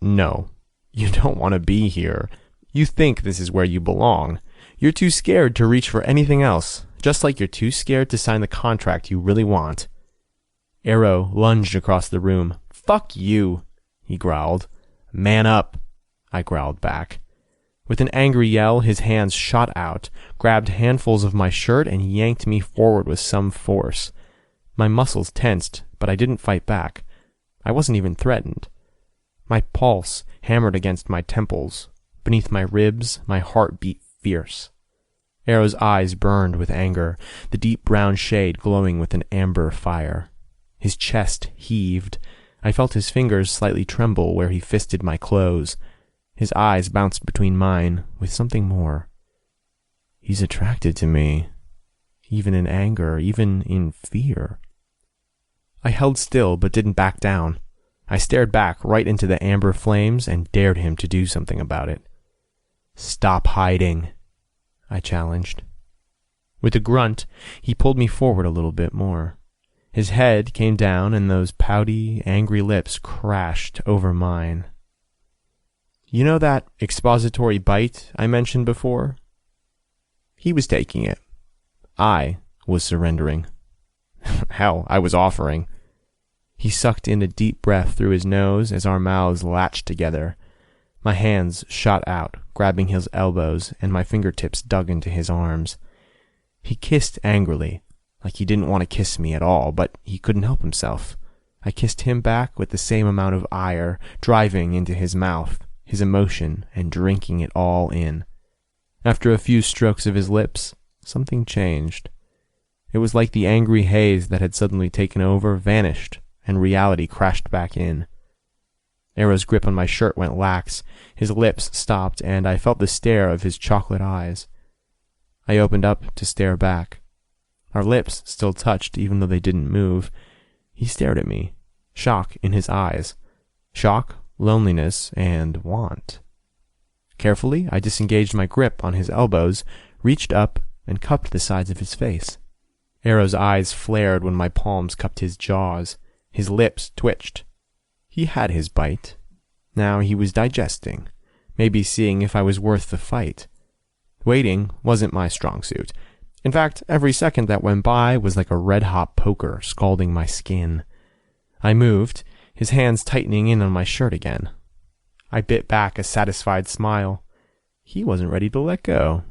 No, you don't want to be here. You think this is where you belong. You're too scared to reach for anything else, just like you're too scared to sign the contract you really want. Arrow lunged across the room. Fuck you, he growled. Man up, I growled back. With an angry yell, his hands shot out, grabbed handfuls of my shirt, and yanked me forward with some force. My muscles tensed, but I didn't fight back. I wasn't even threatened. My pulse hammered against my temples. Beneath my ribs, my heart beat fierce. Arrow's eyes burned with anger, the deep brown shade glowing with an amber fire. His chest heaved. I felt his fingers slightly tremble where he fisted my clothes. His eyes bounced between mine with something more. He's attracted to me, even in anger, even in fear. I held still but didn't back down. I stared back right into the amber flames and dared him to do something about it. "Stop hiding," I challenged. With a grunt, he pulled me forward a little bit more. His head came down and those pouty, angry lips crashed over mine. "You know that expository bite I mentioned before?" He was taking it. I was surrendering. Hell, I was offering. He sucked in a deep breath through his nose as our mouths latched together. My hands shot out, grabbing his elbows, and my fingertips dug into his arms. He kissed angrily, like he didn't want to kiss me at all, but he couldn't help himself. I kissed him back with the same amount of ire, driving into his mouth, his emotion, and drinking it all in. After a few strokes of his lips, something changed. It was like the angry haze that had suddenly taken over vanished, and reality crashed back in. Arrow's grip on my shirt went lax, his lips stopped, and I felt the stare of his chocolate eyes. I opened up to stare back. Our lips still touched even though they didn't move. He stared at me, shock in his eyes. Shock, loneliness, and want. Carefully, I disengaged my grip on his elbows, reached up, and cupped the sides of his face. Arrow's eyes flared when my palms cupped his jaws. His lips twitched. He had his bite. Now he was digesting, maybe seeing if I was worth the fight. Waiting wasn't my strong suit. In fact, every second that went by was like a red-hot poker scalding my skin. I moved, his hands tightening in on my shirt again. I bit back a satisfied smile. He wasn't ready to let go.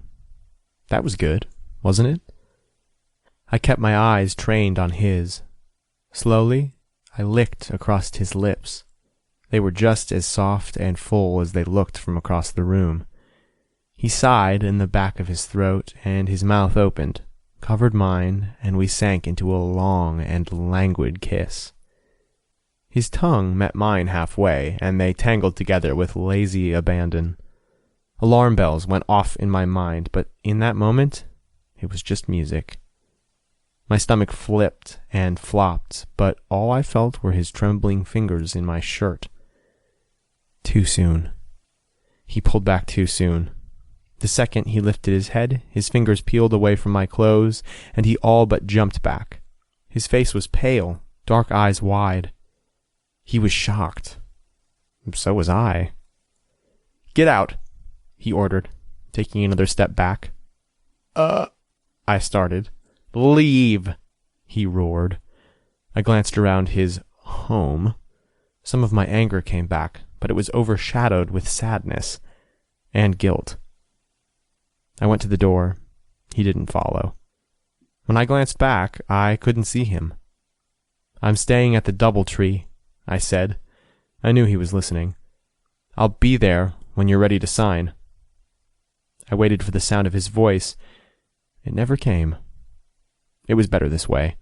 That was good, wasn't it? I kept my eyes trained on his. Slowly, I licked across his lips. They were just as soft and full as they looked from across the room. He sighed in the back of his throat, and his mouth opened, covered mine, and we sank into a long and languid kiss. His tongue met mine halfway, and they tangled together with lazy abandon. Alarm bells went off in my mind, but in that moment, it was just music. My stomach flipped and flopped, but all I felt were his trembling fingers in my shirt. Too soon. He pulled back too soon. The second he lifted his head, his fingers peeled away from my clothes, and he all but jumped back. His face was pale, dark eyes wide. He was shocked. So was I. "Get out," he ordered, taking another step back. I started. "Leave," he roared. I glanced around his home. Some of my anger came back, but it was overshadowed with sadness and guilt. I went to the door. He didn't follow. When I glanced back, I couldn't see him. "I'm staying at the DoubleTree," I said. I knew he was listening. "I'll be there when you're ready to sign." I waited for the sound of his voice. It never came. It was better this way.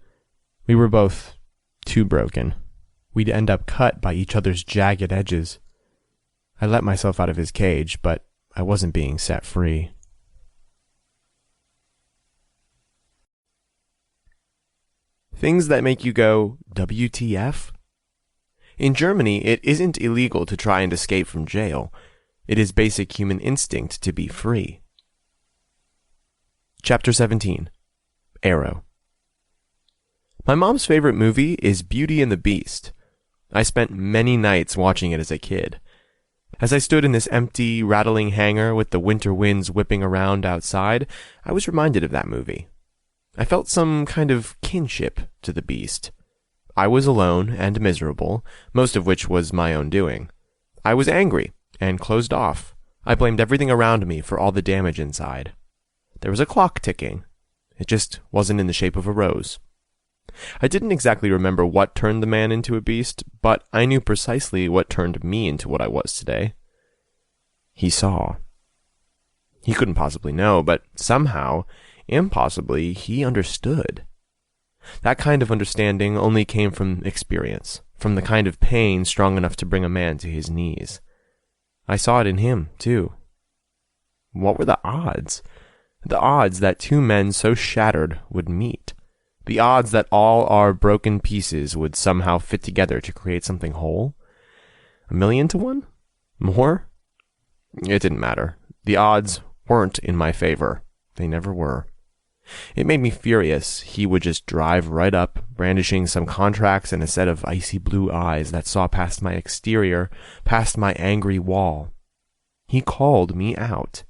We were both too broken. We'd end up cut by each other's jagged edges. I let myself out of his cage, but I wasn't being set free. Things that make you go, WTF? In Germany, it isn't illegal to try and escape from jail. It is basic human instinct to be free. Chapter 17. Arrow. My mom's favorite movie is Beauty and the Beast. I spent many nights watching it as a kid. As I stood in this empty, rattling hangar with the winter winds whipping around outside, I was reminded of that movie. I felt some kind of kinship to the beast. I was alone and miserable, most of which was my own doing. I was angry and closed off. I blamed everything around me for all the damage inside. There was a clock ticking. It just wasn't in the shape of a rose. I didn't exactly remember what turned the man into a beast, but I knew precisely what turned me into what I was today. He saw. He couldn't possibly know, but somehow, impossibly, he understood. That kind of understanding only came from experience, from the kind of pain strong enough to bring a man to his knees. I saw it in him, too. What were the odds? The odds that two men so shattered would meet. The odds that all our broken pieces would somehow fit together to create something whole. 1,000,000 to 1? More? It didn't matter. The odds weren't in my favor. They never were. It made me furious. He would just drive right up, brandishing some contracts and a set of icy blue eyes that saw past my exterior, past my angry wall. He called me out.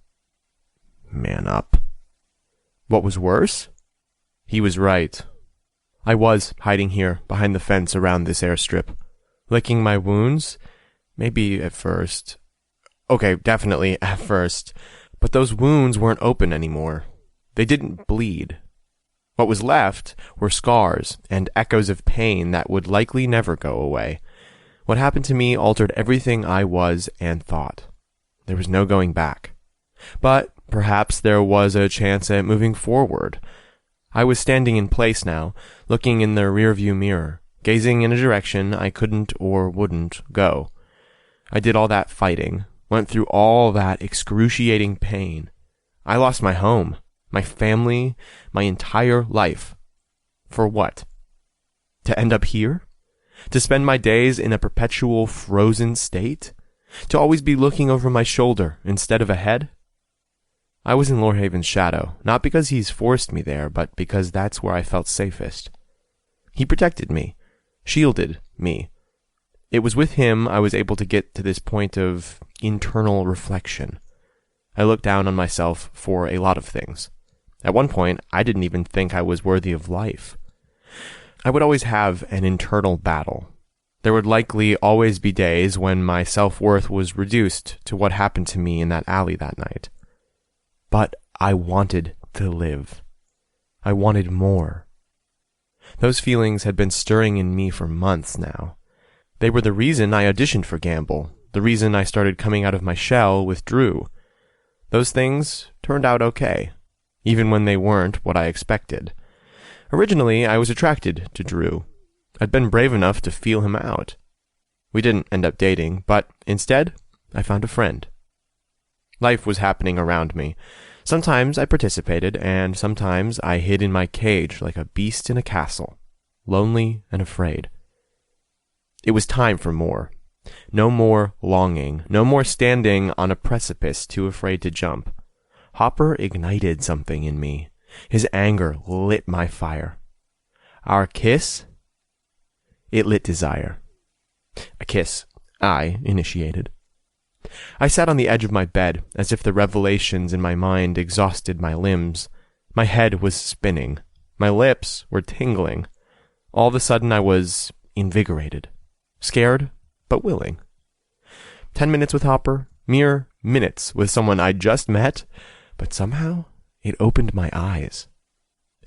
Man up. What was worse? He was right. I was hiding here, behind the fence around this airstrip, licking my wounds. Maybe at first. Okay, definitely at first. But those wounds weren't open anymore. They didn't bleed. What was left were scars and echoes of pain that would likely never go away. What happened to me altered everything I was and thought. There was no going back. But perhaps there was a chance at moving forward. I was standing in place now, looking in the rearview mirror, gazing in a direction I couldn't or wouldn't go. I did all that fighting, went through all that excruciating pain. I lost my home, my family, my entire life. For what? To end up here? To spend my days in a perpetual frozen state? To always be looking over my shoulder instead of ahead? I was in Lorhaven's shadow, not because he's forced me there, but because that's where I felt safest. He protected me, shielded me. It was with him I was able to get to this point of internal reflection. I looked down on myself for a lot of things. At one point, I didn't even think I was worthy of life. I would always have an internal battle. There would likely always be days when my self-worth was reduced to what happened to me in that alley that night. But I wanted to live. I wanted more. Those feelings had been stirring in me for months now. They were the reason I auditioned for Gamble, the reason I started coming out of my shell with Drew. Those things turned out okay, even when they weren't what I expected. Originally, I was attracted to Drew. I'd been brave enough to feel him out. We didn't end up dating, but instead, I found a friend. Life was happening around me. Sometimes I participated, and sometimes I hid in my cage like a beast in a castle, lonely and afraid. It was time for more. No more longing, no more standing on a precipice too afraid to jump. Hopper ignited something in me. His anger lit my fire. Our kiss? It lit desire. A kiss I initiated. I sat on the edge of my bed, as if the revelations in my mind exhausted my limbs. My head was spinning. My lips were tingling. All of a sudden I was invigorated. Scared, but willing. 10 minutes with Hopper, mere minutes with someone I just met, but somehow it opened my eyes.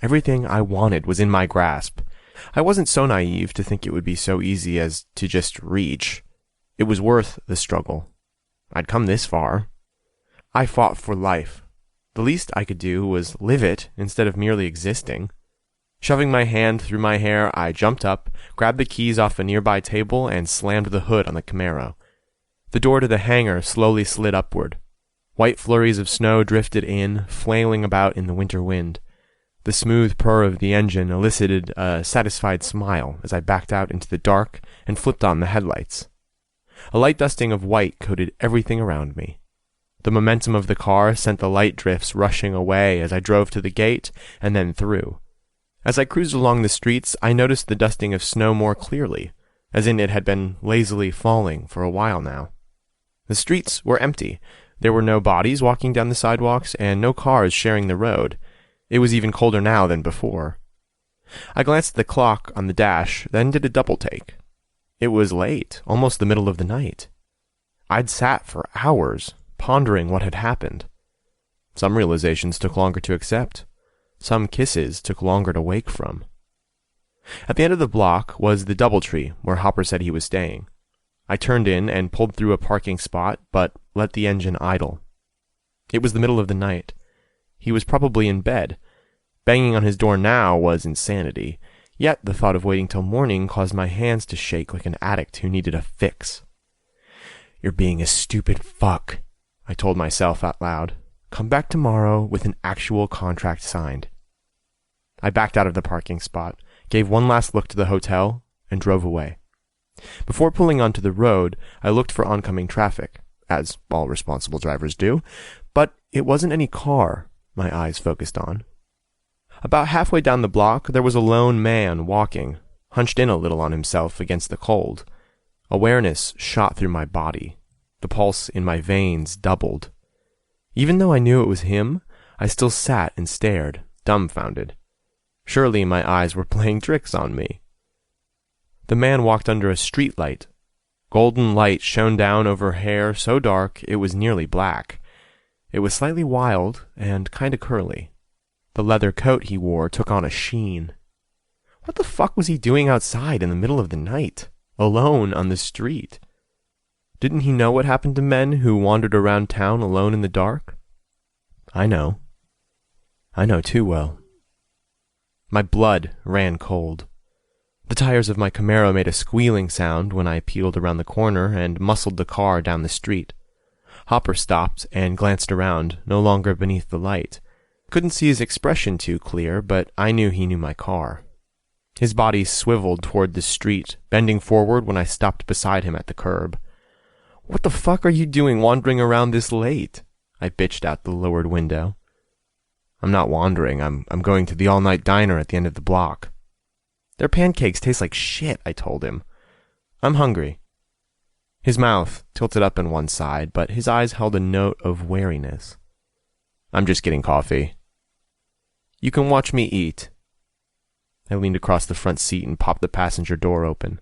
Everything I wanted was in my grasp. I wasn't so naive to think it would be so easy as to just reach. It was worth the struggle. I'd come this far. I fought for life. The least I could do was live it instead of merely existing. Shoving my hand through my hair, I jumped up, grabbed the keys off a nearby table, and slammed the hood on the Camaro. The door to the hangar slowly slid upward. White flurries of snow drifted in, flailing about in the winter wind. The smooth purr of the engine elicited a satisfied smile as I backed out into the dark and flipped on the headlights. A light dusting of white coated everything around me. The momentum of the car sent the light drifts rushing away as I drove to the gate and then through. As I cruised along the streets, I noticed the dusting of snow more clearly, as in it had been lazily falling for a while now. The streets were empty. There were no bodies walking down the sidewalks and no cars sharing the road. It was even colder now than before. I glanced at the clock on the dash, then did a double-take. It was late, almost the middle of the night. I'd sat for hours, pondering what had happened. Some realizations took longer to accept. Some kisses took longer to wake from. At the end of the block was the DoubleTree where Hopper said he was staying. I turned in and pulled through a parking spot, but let the engine idle. It was the middle of the night. He was probably in bed. Banging on his door now was insanity, yet the thought of waiting till morning caused my hands to shake like an addict who needed a fix. "You're being a stupid fuck," I told myself out loud. "Come back tomorrow with an actual contract signed." I backed out of the parking spot, gave one last look to the hotel, and drove away. Before pulling onto the road, I looked for oncoming traffic, as all responsible drivers do, but it wasn't any car my eyes focused on. About halfway down the block, there was a lone man walking, hunched in a little on himself against the cold. Awareness shot through my body. The pulse in my veins doubled. Even though I knew it was him, I still sat and stared, dumbfounded. Surely my eyes were playing tricks on me. The man walked under a streetlight. Golden light shone down over hair so dark it was nearly black. It was slightly wild and kinda curly. The leather coat he wore took on a sheen. What the fuck was he doing outside in the middle of the night, alone on the street? Didn't he know what happened to men who wandered around town alone in the dark? I know. I know too well. My blood ran cold. The tires of my Camaro made a squealing sound when I peeled around the corner and muscled the car down the street. Hopper stopped and glanced around, no longer beneath the light. Couldn't see his expression too clear, but I knew he knew my car. His body swiveled toward the street, bending forward when I stopped beside him at the curb. "What the fuck are you doing wandering around this late?" I bitched out the lowered window. "I'm not wandering. I'm going to the all-night diner at the end of the block." "Their pancakes taste like shit," I told him. "I'm hungry." His mouth tilted up on one side, but his eyes held a note of wariness. "I'm just getting coffee." "You can watch me eat." I leaned across the front seat and popped the passenger door open.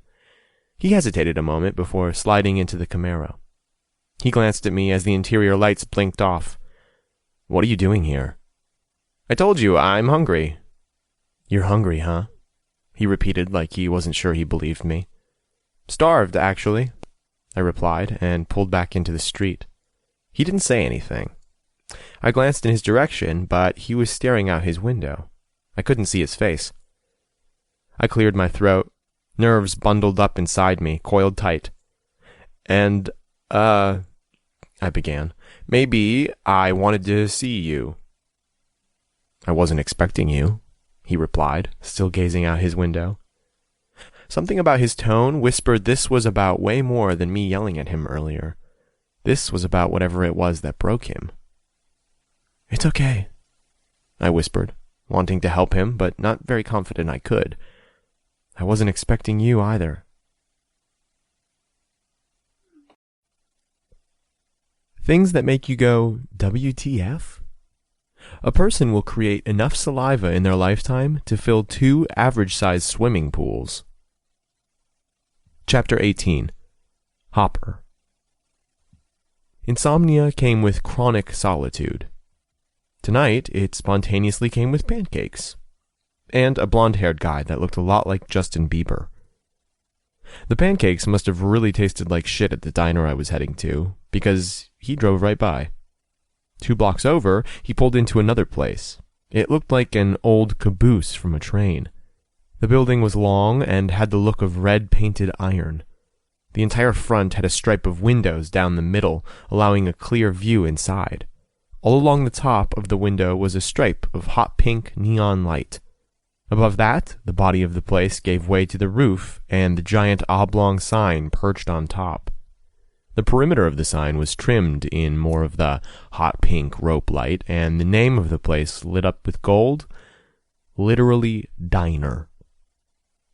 He hesitated a moment before sliding into the Camaro. He glanced at me as the interior lights blinked off. "What are you doing here?" "I told you, I'm hungry." "You're hungry, huh?" He repeated like he wasn't sure he believed me. "Starved, actually," I replied, and pulled back into the street. He didn't say anything. I glanced in his direction, but he was staring out his window. I couldn't see his face. I cleared my throat. Nerves bundled up inside me, coiled tight. I began. "Maybe I wanted to see you." "I wasn't expecting you," he replied, still gazing out his window. Something about his tone whispered this was about way more than me yelling at him earlier. This was about whatever it was that broke him. "It's okay," I whispered, wanting to help him, but not very confident I could. "I wasn't expecting you either." Things that make you go, WTF? A person will create enough saliva in their lifetime to fill 2 average-sized swimming pools. Chapter 18. Hopper. Insomnia came with chronic solitude. Tonight, it spontaneously came with pancakes. And a blonde-haired guy that looked a lot like Justin Bieber. The pancakes must have really tasted like shit at the diner I was heading to, because he drove right by. 2 blocks over, he pulled into another place. It looked like an old caboose from a train. The building was long and had the look of red-painted iron. The entire front had a stripe of windows down the middle, allowing a clear view inside. All along the top of the window was a stripe of hot pink neon light. Above that, the body of the place gave way to the roof and the giant oblong sign perched on top. The perimeter of the sign was trimmed in more of the hot pink rope light, and the name of the place lit up with gold, literally diner.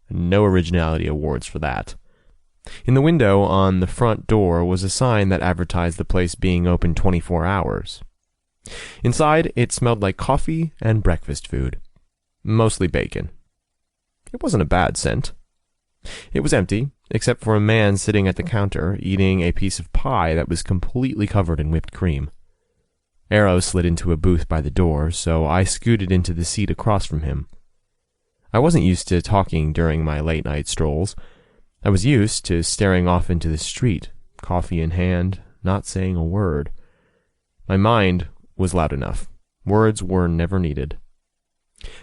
No originality awards for that. In the window on the front door was a sign that advertised the place being open 24 hours. Inside, it smelled like coffee and breakfast food. Mostly bacon. It wasn't a bad scent. It was empty, except for a man sitting at the counter eating a piece of pie that was completely covered in whipped cream. Arrow slid into a booth by the door, so I scooted into the seat across from him. I wasn't used to talking during my late-night strolls. I was used to staring off into the street, coffee in hand, not saying a word. My mind was loud enough. Words were never needed.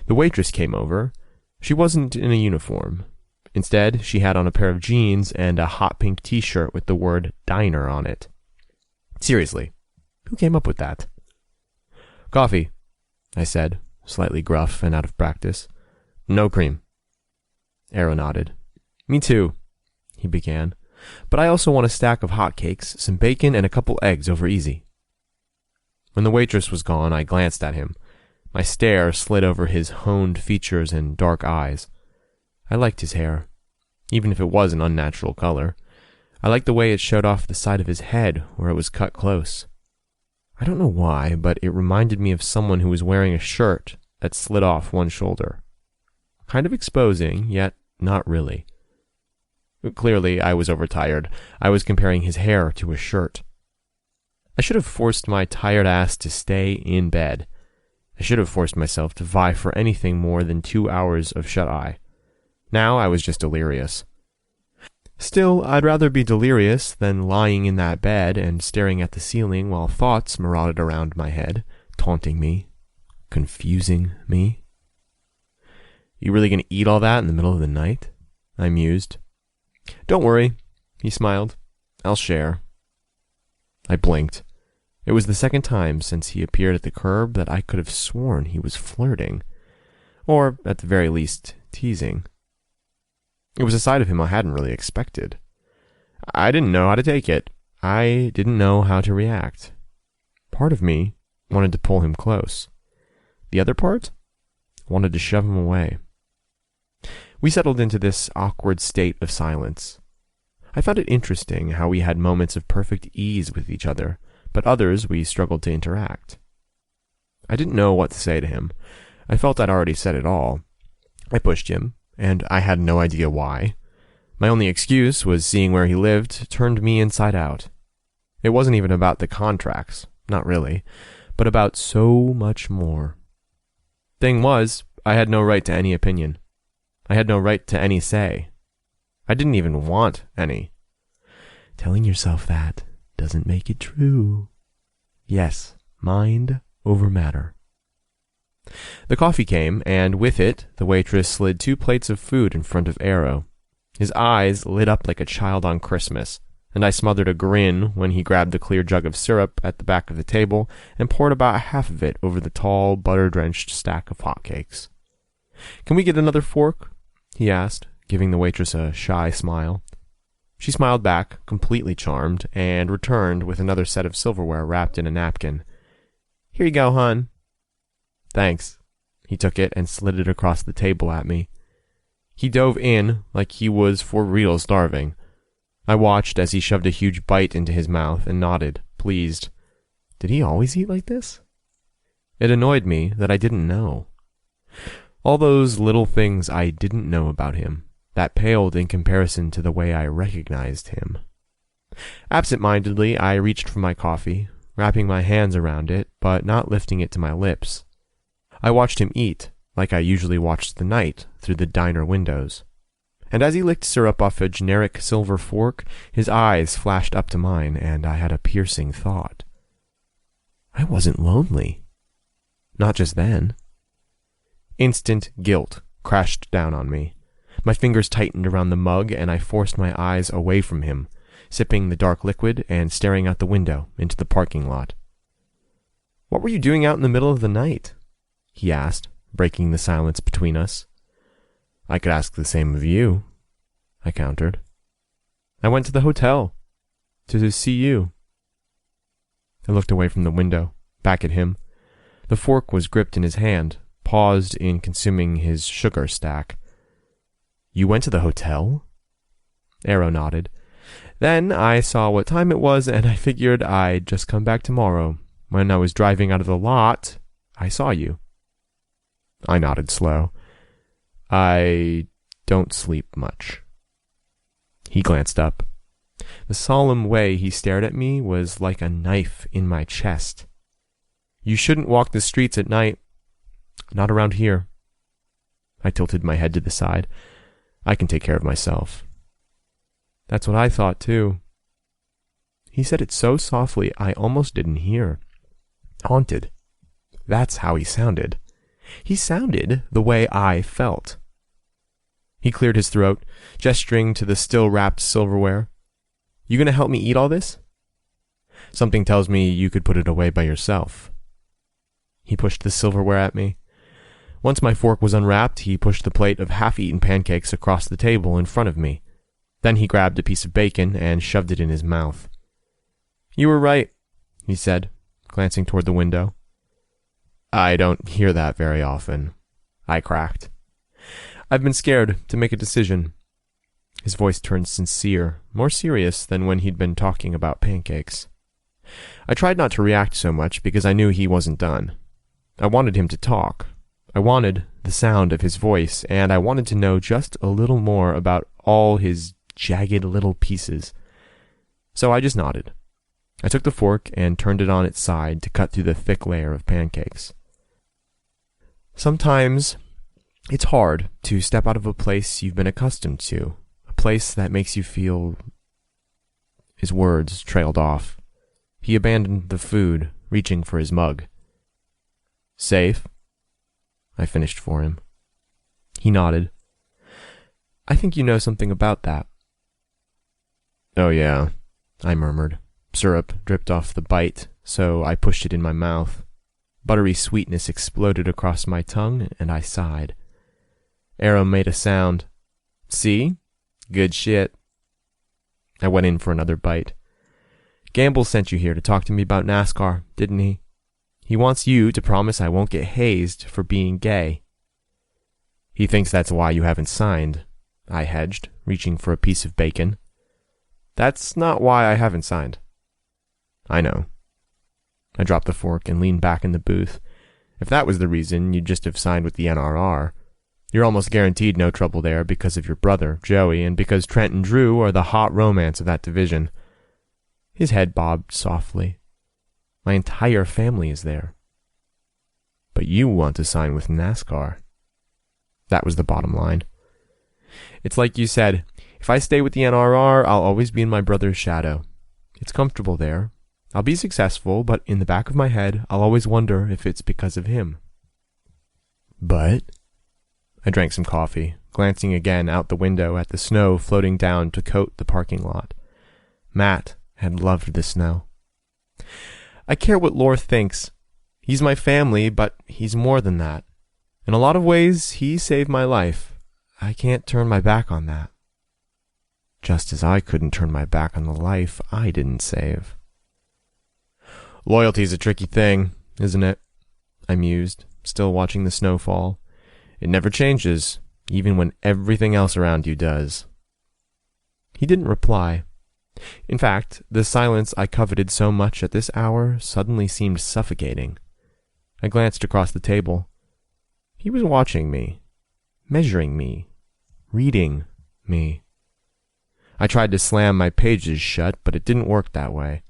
The waitress came over. She wasn't in a uniform. Instead, she had on a pair of jeans and a hot pink t-shirt with the word diner on it. Seriously, who came up with that? "Coffee," I said, slightly gruff and out of practice. "No cream." Arrow nodded. "Me too." he began, "but I also want a stack of hot cakes, some bacon, and a couple eggs over easy." When the waitress was gone, I glanced at him. My stare slid over his honed features and dark eyes. I liked his hair, even if it was an unnatural color. I liked the way it showed off the side of his head where it was cut close. I don't know why, but it reminded me of someone who was wearing a shirt that slid off one shoulder. Kind of exposing, yet not really. Clearly, I was overtired. I was comparing his hair to a shirt. I should have forced my tired ass to stay in bed. I should have forced myself to vie for anything more than 2 hours of shut-eye. Now I was just delirious. Still, I'd rather be delirious than lying in that bed and staring at the ceiling while thoughts marauded around my head, taunting me, confusing me. "You really gonna eat all that in the middle of the night?" I mused. "Don't worry," he smiled. "I'll share." I blinked. It was the second time since he appeared at the curb that I could have sworn he was flirting, or, at the very least, teasing. It was a side of him I hadn't really expected. I didn't know how to take it. I didn't know how to react. Part of me wanted to pull him close. The other part wanted to shove him away. We settled into this awkward state of silence. I found it interesting how we had moments of perfect ease with each other, but others we struggled to interact. I didn't know what to say to him. I felt I'd already said it all. I pushed him, and I had no idea why. My only excuse was seeing where he lived turned me inside out. It wasn't even about the contracts, not really, but about so much more. Thing was, I had no right to any opinion. I had no right to any say. I didn't even want any. Telling yourself that doesn't make it true. Yes, mind over matter. The coffee came, and with it, the waitress slid 2 plates of food in front of Arrow. His eyes lit up like a child on Christmas, and I smothered a grin when he grabbed the clear jug of syrup at the back of the table and poured about half of it over the tall, butter-drenched stack of hotcakes. "Can we get another fork?" he asked, giving the waitress a shy smile. She smiled back, completely charmed, and returned with another set of silverware wrapped in a napkin. "Here you go, hon." "Thanks." He took it and slid it across the table at me. He dove in like he was for real starving. I watched as he shoved a huge bite into his mouth and nodded, pleased. Did he always eat like this? It annoyed me that I didn't know. All those little things I didn't know about him, that paled in comparison to the way I recognized him. Absent-mindedly, I reached for my coffee, wrapping my hands around it, but not lifting it to my lips. I watched him eat, like I usually watched the night, through the diner windows. And as he licked syrup off a generic silver fork, his eyes flashed up to mine, and I had a piercing thought. I wasn't lonely. Not just then. Instant guilt crashed down on me. My fingers tightened around the mug, and I forced my eyes away from him, sipping the dark liquid and staring out the window into the parking lot. "What were you doing out in the middle of the night?" he asked, breaking the silence between us. "I could ask the same of you," I countered. "I went to the hotel. To see you." I looked away from the window, back at him. The fork was gripped in his hand, paused in consuming his sugar stack. "You went to the hotel?" Arrow nodded. "Then I saw what time it was, and I figured I'd just come back tomorrow. When I was driving out of the lot, I saw you." I nodded slow. "I don't sleep much." He glanced up. The solemn way he stared at me was like a knife in my chest. "You shouldn't walk the streets at night. Not around here." I tilted my head to the side. "I can take care of myself." "That's what I thought, too." He said it so softly I almost didn't hear. Haunted. That's how he sounded. He sounded the way I felt. He cleared his throat, gesturing to the still-wrapped silverware. "You gonna help me eat all this?" "Something tells me you could put it away by yourself." He pushed the silverware at me. Once my fork was unwrapped, he pushed the plate of half-eaten pancakes across the table in front of me. Then he grabbed a piece of bacon and shoved it in his mouth. "You were right," he said, glancing toward the window. "I don't hear that very often," I cracked. "I've been scared to make a decision." His voice turned sincere, more serious than when he'd been talking about pancakes. I tried not to react so much because I knew he wasn't done. I wanted him to talk. I wanted the sound of his voice, and I wanted to know just a little more about all his jagged little pieces. So I just nodded. I took the fork and turned it on its side to cut through the thick layer of pancakes. Sometimes it's hard to step out of a place you've been accustomed to, a place that makes you feel... His words trailed off. He abandoned the food, reaching for his mug. "Safe?" I finished for him. He nodded. "I think you know something about that." "Oh yeah," I murmured. Syrup dripped off the bite, so I pushed it in my mouth. Buttery sweetness exploded across my tongue, and I sighed. Arrow made a sound. "See? Good shit." I went in for another bite. "Gamble sent you here to talk to me about NASCAR, didn't he? He wants you to promise I won't get hazed for being gay." "He thinks that's why you haven't signed," I hedged, reaching for a piece of bacon. "That's not why I haven't signed." "I know." I dropped the fork and leaned back in the booth. "If that was the reason, you'd just have signed with the NRR. You're almost guaranteed no trouble there because of your brother, Joey, and because Trent and Drew are the hot romance of that division." His head bobbed softly. "My entire family is there." "But you want to sign with NASCAR." That was the bottom line. "It's like you said, if I stay with the NRR, I'll always be in my brother's shadow. It's comfortable there. I'll be successful, but in the back of my head, I'll always wonder if it's because of him." "But..." I drank some coffee, glancing again out the window at the snow floating down to coat the parking lot. Matt had loved the snow. "I care what Lor thinks. He's my family, but he's more than that. In a lot of ways, he saved my life. I can't turn my back on that." Just as I couldn't turn my back on the life I didn't save. "Loyalty's a tricky thing, isn't it?" I mused, still watching the snow fall. "It never changes, even when everything else around you does." He didn't reply. In fact, the silence I coveted so much at this hour suddenly seemed suffocating. I glanced across the table. He was watching me, measuring me, reading me. I tried to slam my pages shut, but it didn't work that way.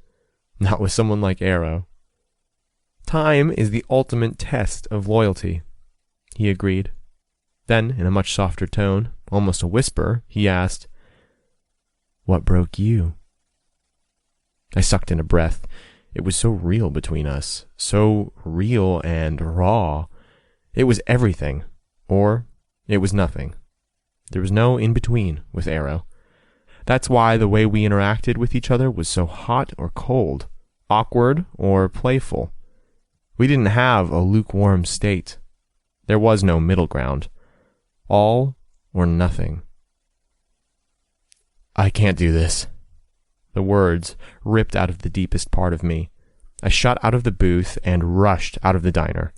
Not with someone like Arrow. "Time is the ultimate test of loyalty," he agreed. Then, in a much softer tone, almost a whisper, he asked, "What broke you?" I sucked in a breath. It was so real between us, so real and raw. It was everything, or it was nothing. There was no in-between with Arrow. That's why the way we interacted with each other was so hot or cold, awkward or playful. We didn't have a lukewarm state. There was no middle ground. All or nothing. "I can't do this." The words ripped out of the deepest part of me. I shot out of the booth and rushed out of the diner.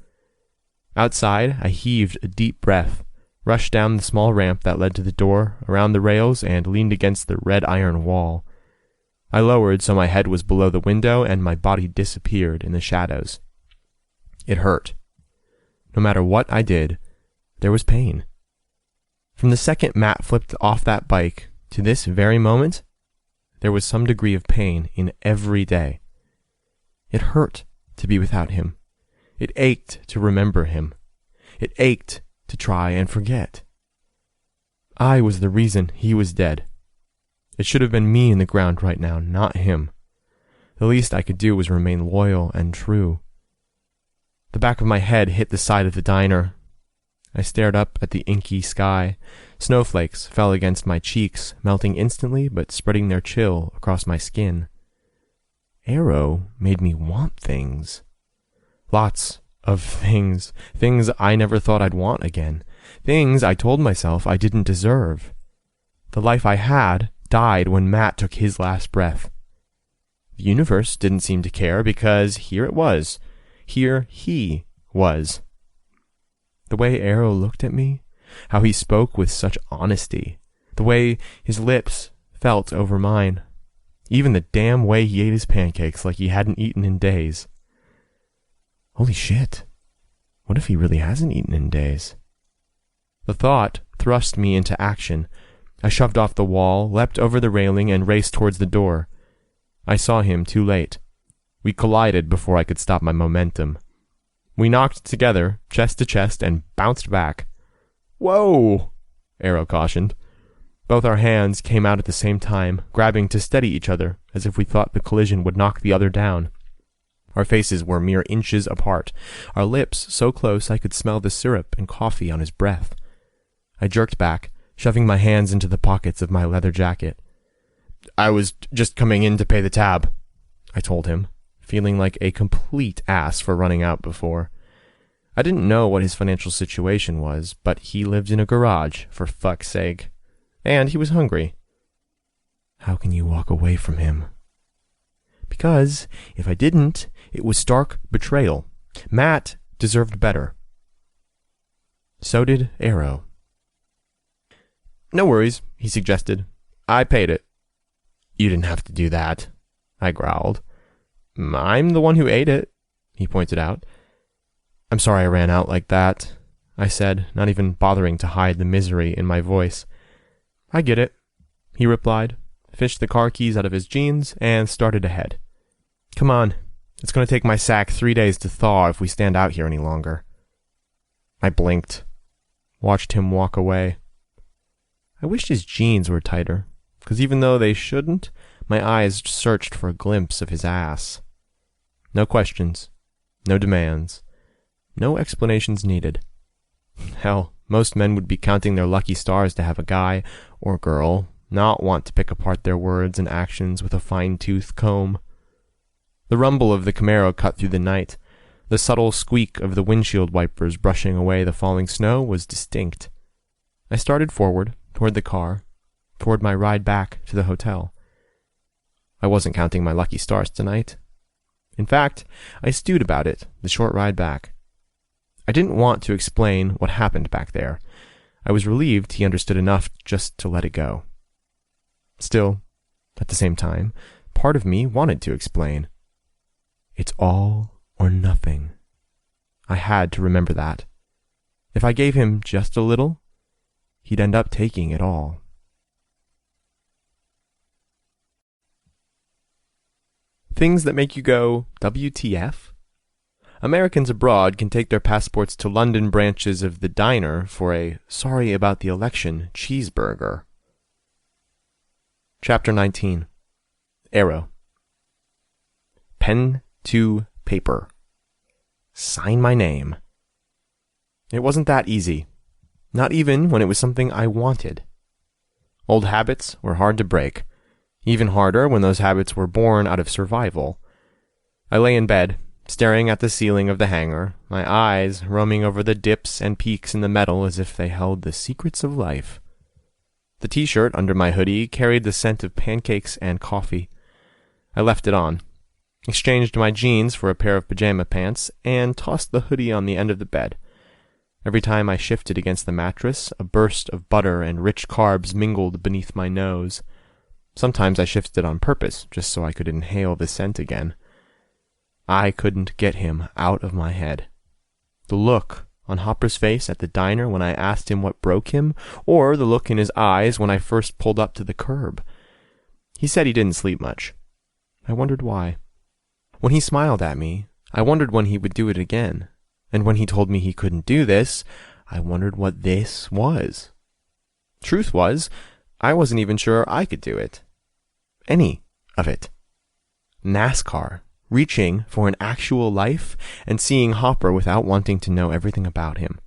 Outside, I heaved a deep breath, rushed down the small ramp that led to the door, around the rails, and leaned against the red iron wall. I lowered so my head was below the window and my body disappeared in the shadows. It hurt. No matter what I did, there was pain. From the second Matt flipped off that bike to this very moment, there was some degree of pain in every day. It hurt to be without him. It ached to remember him. It ached to try and forget. I was the reason he was dead. It should have been me in the ground right now, not him. The least I could do was remain loyal and true. The back of my head hit the side of the diner. I stared up at the inky sky. Snowflakes fell against my cheeks, melting instantly but spreading their chill across my skin. Arrow made me want things. Lots of things. Things I never thought I'd want again. Things I told myself I didn't deserve. The life I had died when Matt took his last breath. The universe didn't seem to care because here it was. Here he was. The way Arrow looked at me, how he spoke with such honesty, the way his lips felt over mine, even the damn way he ate his pancakes like he hadn't eaten in days. Holy shit. What if he really hasn't eaten in days? The thought thrust me into action. I shoved off the wall, leapt over the railing, and raced towards the door. I saw him too late. We collided before I could stop my momentum. We knocked together, chest to chest, and bounced back. Whoa! Arrow cautioned. Both our hands came out at the same time, grabbing to steady each other, as if we thought the collision would knock the other down. Our faces were mere inches apart, our lips so close I could smell the syrup and coffee on his breath. I jerked back, shoving my hands into the pockets of my leather jacket. I was just coming in to pay the tab, I told him, feeling like a complete ass for running out before. I didn't know what his financial situation was, but he lived in a garage, for fuck's sake. And he was hungry. How can you walk away from him? Because if I didn't, it was stark betrayal. Matt deserved better. So did Arrow. No worries, he suggested. I paid it. You didn't have to do that, I growled. I'm the one who ate it, he pointed out. I'm sorry I ran out like that, I said, not even bothering to hide the misery in my voice. I get it, he replied, fished the car keys out of his jeans, and started ahead. Come on, it's going to take my sack 3 days to thaw if we stand out here any longer. I blinked, watched him walk away. I wished his jeans were tighter, because even though they shouldn't, my eyes searched for a glimpse of his ass. No questions, no demands, no explanations needed. Hell, most men would be counting their lucky stars to have a guy, or girl, not want to pick apart their words and actions with a fine-tooth comb. The rumble of the Camaro cut through the night. The subtle squeak of the windshield wipers brushing away the falling snow was distinct. I started forward, toward the car, toward my ride back to the hotel. I wasn't counting my lucky stars tonight. In fact, I stewed about it the short ride back. I didn't want to explain what happened back there. I was relieved he understood enough just to let it go. Still, at the same time, part of me wanted to explain. It's all or nothing. I had to remember that. If I gave him just a little, he'd end up taking it all. Things that make you go, WTF? Americans abroad can take their passports to London branches of the diner for a sorry about the election cheeseburger. Chapter 19. Arrow. Pen to paper. Sign my name. It wasn't that easy. Not even when it was something I wanted. Old habits were hard to break. Even harder when those habits were born out of survival. I lay in bed, staring at the ceiling of the hangar, my eyes roaming over the dips and peaks in the metal as if they held the secrets of life. The t-shirt under my hoodie carried the scent of pancakes and coffee. I left it on, exchanged my jeans for a pair of pajama pants, and tossed the hoodie on the end of the bed. Every time I shifted against the mattress, a burst of butter and rich carbs mingled beneath my nose. Sometimes I shifted on purpose, just so I could inhale the scent again. I couldn't get him out of my head. The look on Hopper's face at the diner when I asked him what broke him, or the look in his eyes when I first pulled up to the curb. He said he didn't sleep much. I wondered why. When he smiled at me, I wondered when he would do it again. And when he told me he couldn't do this, I wondered what this was. Truth was, I wasn't even sure I could do it. Any of it. NASCAR, reaching for an actual life, and seeing Hopper without wanting to know everything about him.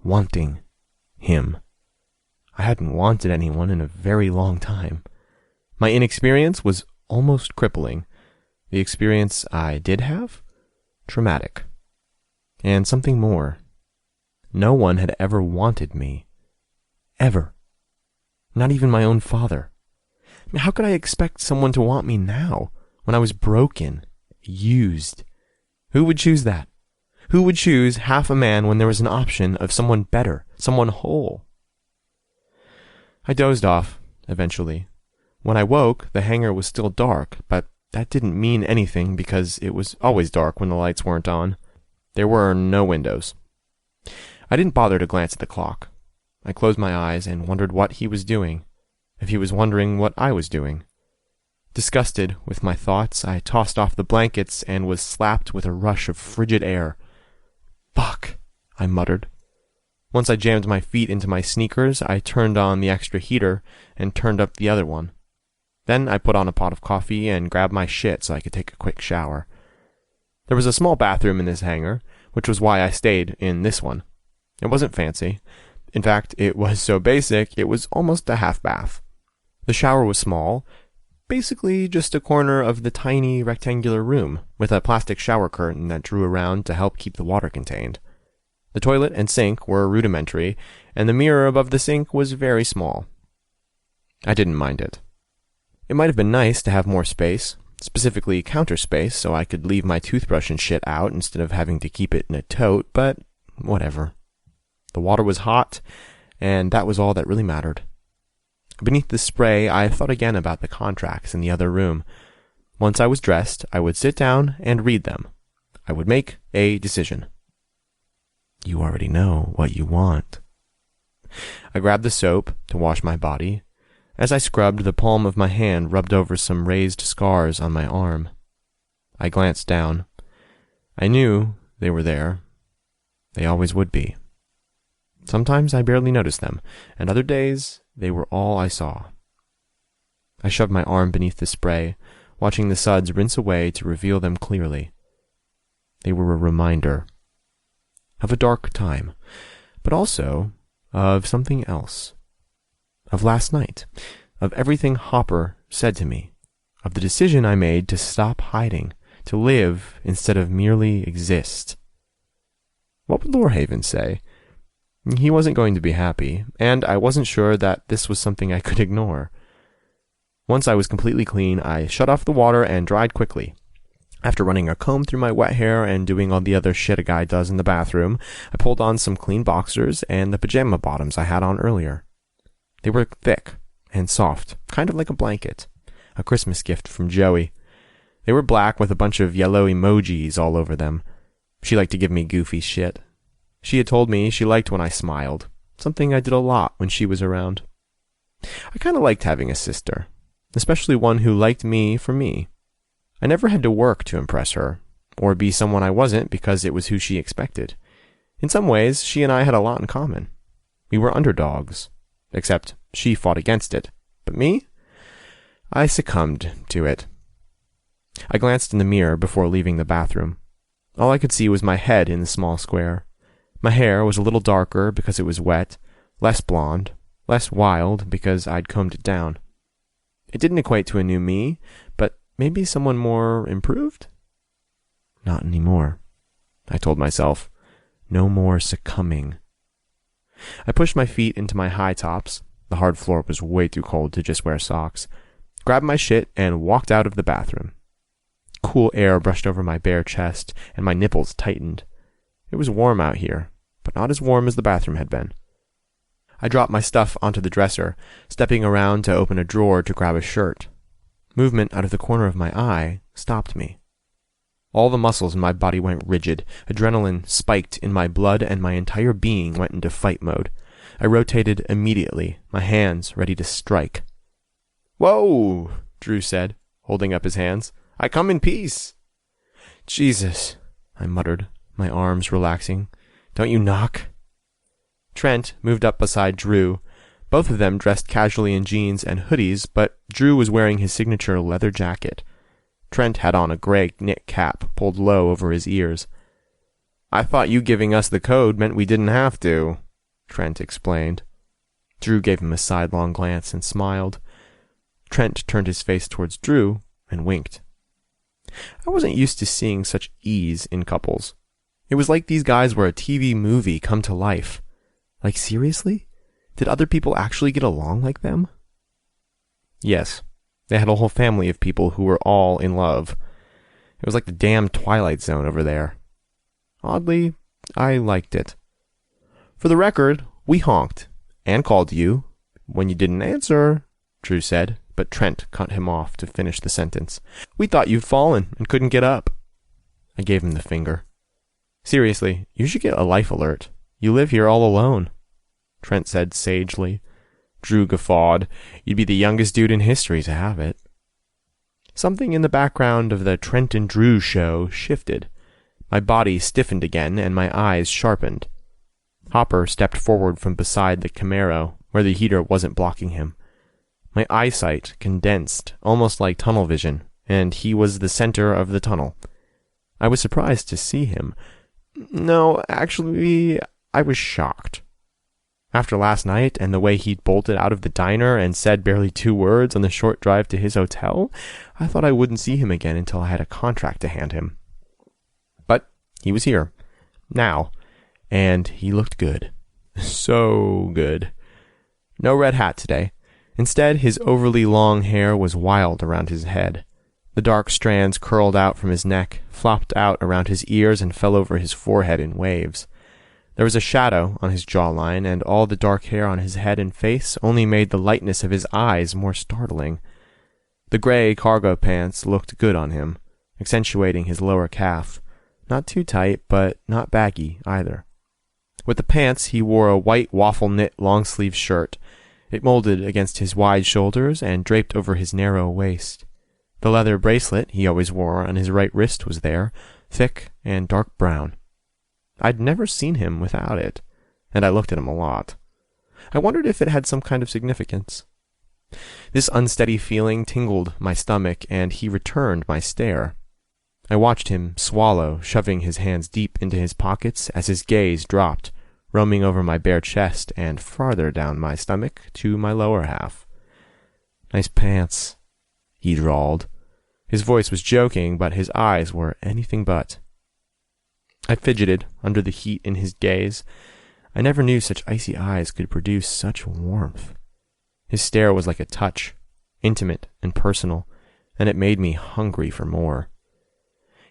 Wanting him. I hadn't wanted anyone in a very long time. My inexperience was almost crippling. The experience I did have? Traumatic. And something more. No one had ever wanted me. Ever. Not even my own father. How could I expect someone to want me now, when I was broken, used? Who would choose that? Who would choose half a man when there was an option of someone better, someone whole? I dozed off, eventually. When I woke, the hangar was still dark, but that didn't mean anything because it was always dark when the lights weren't on. There were no windows. I didn't bother to glance at the clock. I closed my eyes and wondered what he was doing, if he was wondering what I was doing. Disgusted with my thoughts, I tossed off the blankets and was slapped with a rush of frigid air. "Fuck," I muttered. Once I jammed my feet into my sneakers, I turned on the extra heater and turned up the other one. Then I put on a pot of coffee and grabbed my shit so I could take a quick shower. There was a small bathroom in this hangar, which was why I stayed in this one. It wasn't fancy. In fact, it was so basic, it was almost a half bath. The shower was small, basically just a corner of the tiny rectangular room, with a plastic shower curtain that drew around to help keep the water contained. The toilet and sink were rudimentary, and the mirror above the sink was very small. I didn't mind it. It might have been nice to have more space, specifically counter space, so I could leave my toothbrush and shit out instead of having to keep it in a tote, but whatever. The water was hot, and that was all that really mattered. Beneath the spray, I thought again about the contracts in the other room. Once I was dressed, I would sit down and read them. I would make a decision. You already know what you want. I grabbed the soap to wash my body. As I scrubbed, the palm of my hand rubbed over some raised scars on my arm. I glanced down. I knew they were there. They always would be. Sometimes I barely noticed them, and other days they were all I saw. I shoved my arm beneath the spray, watching the suds rinse away to reveal them clearly. They were a reminder of a dark time, but also of something else. Of last night, of everything Hopper said to me, of the decision I made to stop hiding, to live instead of merely exist. What would Lorhaven say? He wasn't going to be happy, and I wasn't sure that this was something I could ignore. Once I was completely clean, I shut off the water and dried quickly. After running a comb through my wet hair and doing all the other shit a guy does in the bathroom, I pulled on some clean boxers and the pajama bottoms I had on earlier. They were thick and soft, kind of like a blanket, a Christmas gift from Joey. They were black with a bunch of yellow emojis all over them. She liked to give me goofy shit. She had told me she liked when I smiled, something I did a lot when she was around. I kind of liked having a sister, especially one who liked me for me. I never had to work to impress her, or be someone I wasn't because it was who she expected. In some ways, she and I had a lot in common. We were underdogs, except she fought against it. But me? I succumbed to it. I glanced in the mirror before leaving the bathroom. All I could see was my head in the small square. My hair was a little darker because it was wet, less blonde, less wild because I'd combed it down. It didn't equate to a new me, but maybe someone more improved? Not anymore, I told myself. No more succumbing. I pushed my feet into my high tops. The hard floor was way too cold to just wear socks. Grabbed my shit and walked out of the bathroom. Cool air brushed over my bare chest, and my nipples tightened. It was warm out here, but not as warm as the bathroom had been. I dropped my stuff onto the dresser, stepping around to open a drawer to grab a shirt. Movement out of the corner of my eye stopped me. All the muscles in my body went rigid, adrenaline spiked in my blood, and my entire being went into fight mode. I rotated immediately, my hands ready to strike. "Whoa!" Drew said, holding up his hands. "I come in peace." "Jesus," I muttered, my arms relaxing. "Don't you knock?" Trent moved up beside Drew. Both of them dressed casually in jeans and hoodies, but Drew was wearing his signature leather jacket. Trent had on a gray knit cap pulled low over his ears. "I thought you giving us the code meant we didn't have to," Trent explained. Drew gave him a sidelong glance and smiled. Trent turned his face towards Drew and winked. I wasn't used to seeing such ease in couples. It was like these guys were a TV movie come to life. Like, seriously? Did other people actually get along like them? "Yes," They had a whole family of people who were all in love. It was like the damn Twilight Zone over there. Oddly, I liked it. For the record, we honked and called you when you didn't answer, Drew said, but Trent cut him off to finish the sentence. We thought you'd fallen and couldn't get up. I gave him the finger. Seriously, you should get a life alert. You live here all alone, Trent said sagely. Drew guffawed. You'd be the youngest dude in history to have it. Something in the background of the Trent and Drew show shifted. My body stiffened again, and my eyes sharpened. Hopper stepped forward from beside the Camaro, where the heater wasn't blocking him. My eyesight condensed, almost like tunnel vision, and he was the center of the tunnel. I was surprised to see him. No, actually, I was shocked. After last night and the way he'd bolted out of the diner and said barely 2 words on the short drive to his hotel, I thought I wouldn't see him again until I had a contract to hand him. But he was here, now, and he looked good. So good. No red hat today. Instead, his overly long hair was wild around his head. The dark strands curled out from his neck, flopped out around his ears, and fell over his forehead in waves. There was a shadow on his jawline, and all the dark hair on his head and face only made the lightness of his eyes more startling. The gray cargo pants looked good on him, accentuating his lower calf. Not too tight, but not baggy either. With the pants, he wore a white waffle-knit long-sleeve shirt. It molded against his wide shoulders and draped over his narrow waist. The leather bracelet he always wore on his right wrist was there, thick and dark brown. I'd never seen him without it, and I looked at him a lot. I wondered if it had some kind of significance. This unsteady feeling tingled my stomach, and he returned my stare. I watched him swallow, shoving his hands deep into his pockets as his gaze dropped, roaming over my bare chest and farther down my stomach to my lower half. Nice pants, he drawled. His voice was joking, but his eyes were anything but. I fidgeted under the heat in his gaze. I never knew such icy eyes could produce such warmth. His stare was like a touch, intimate and personal, and it made me hungry for more.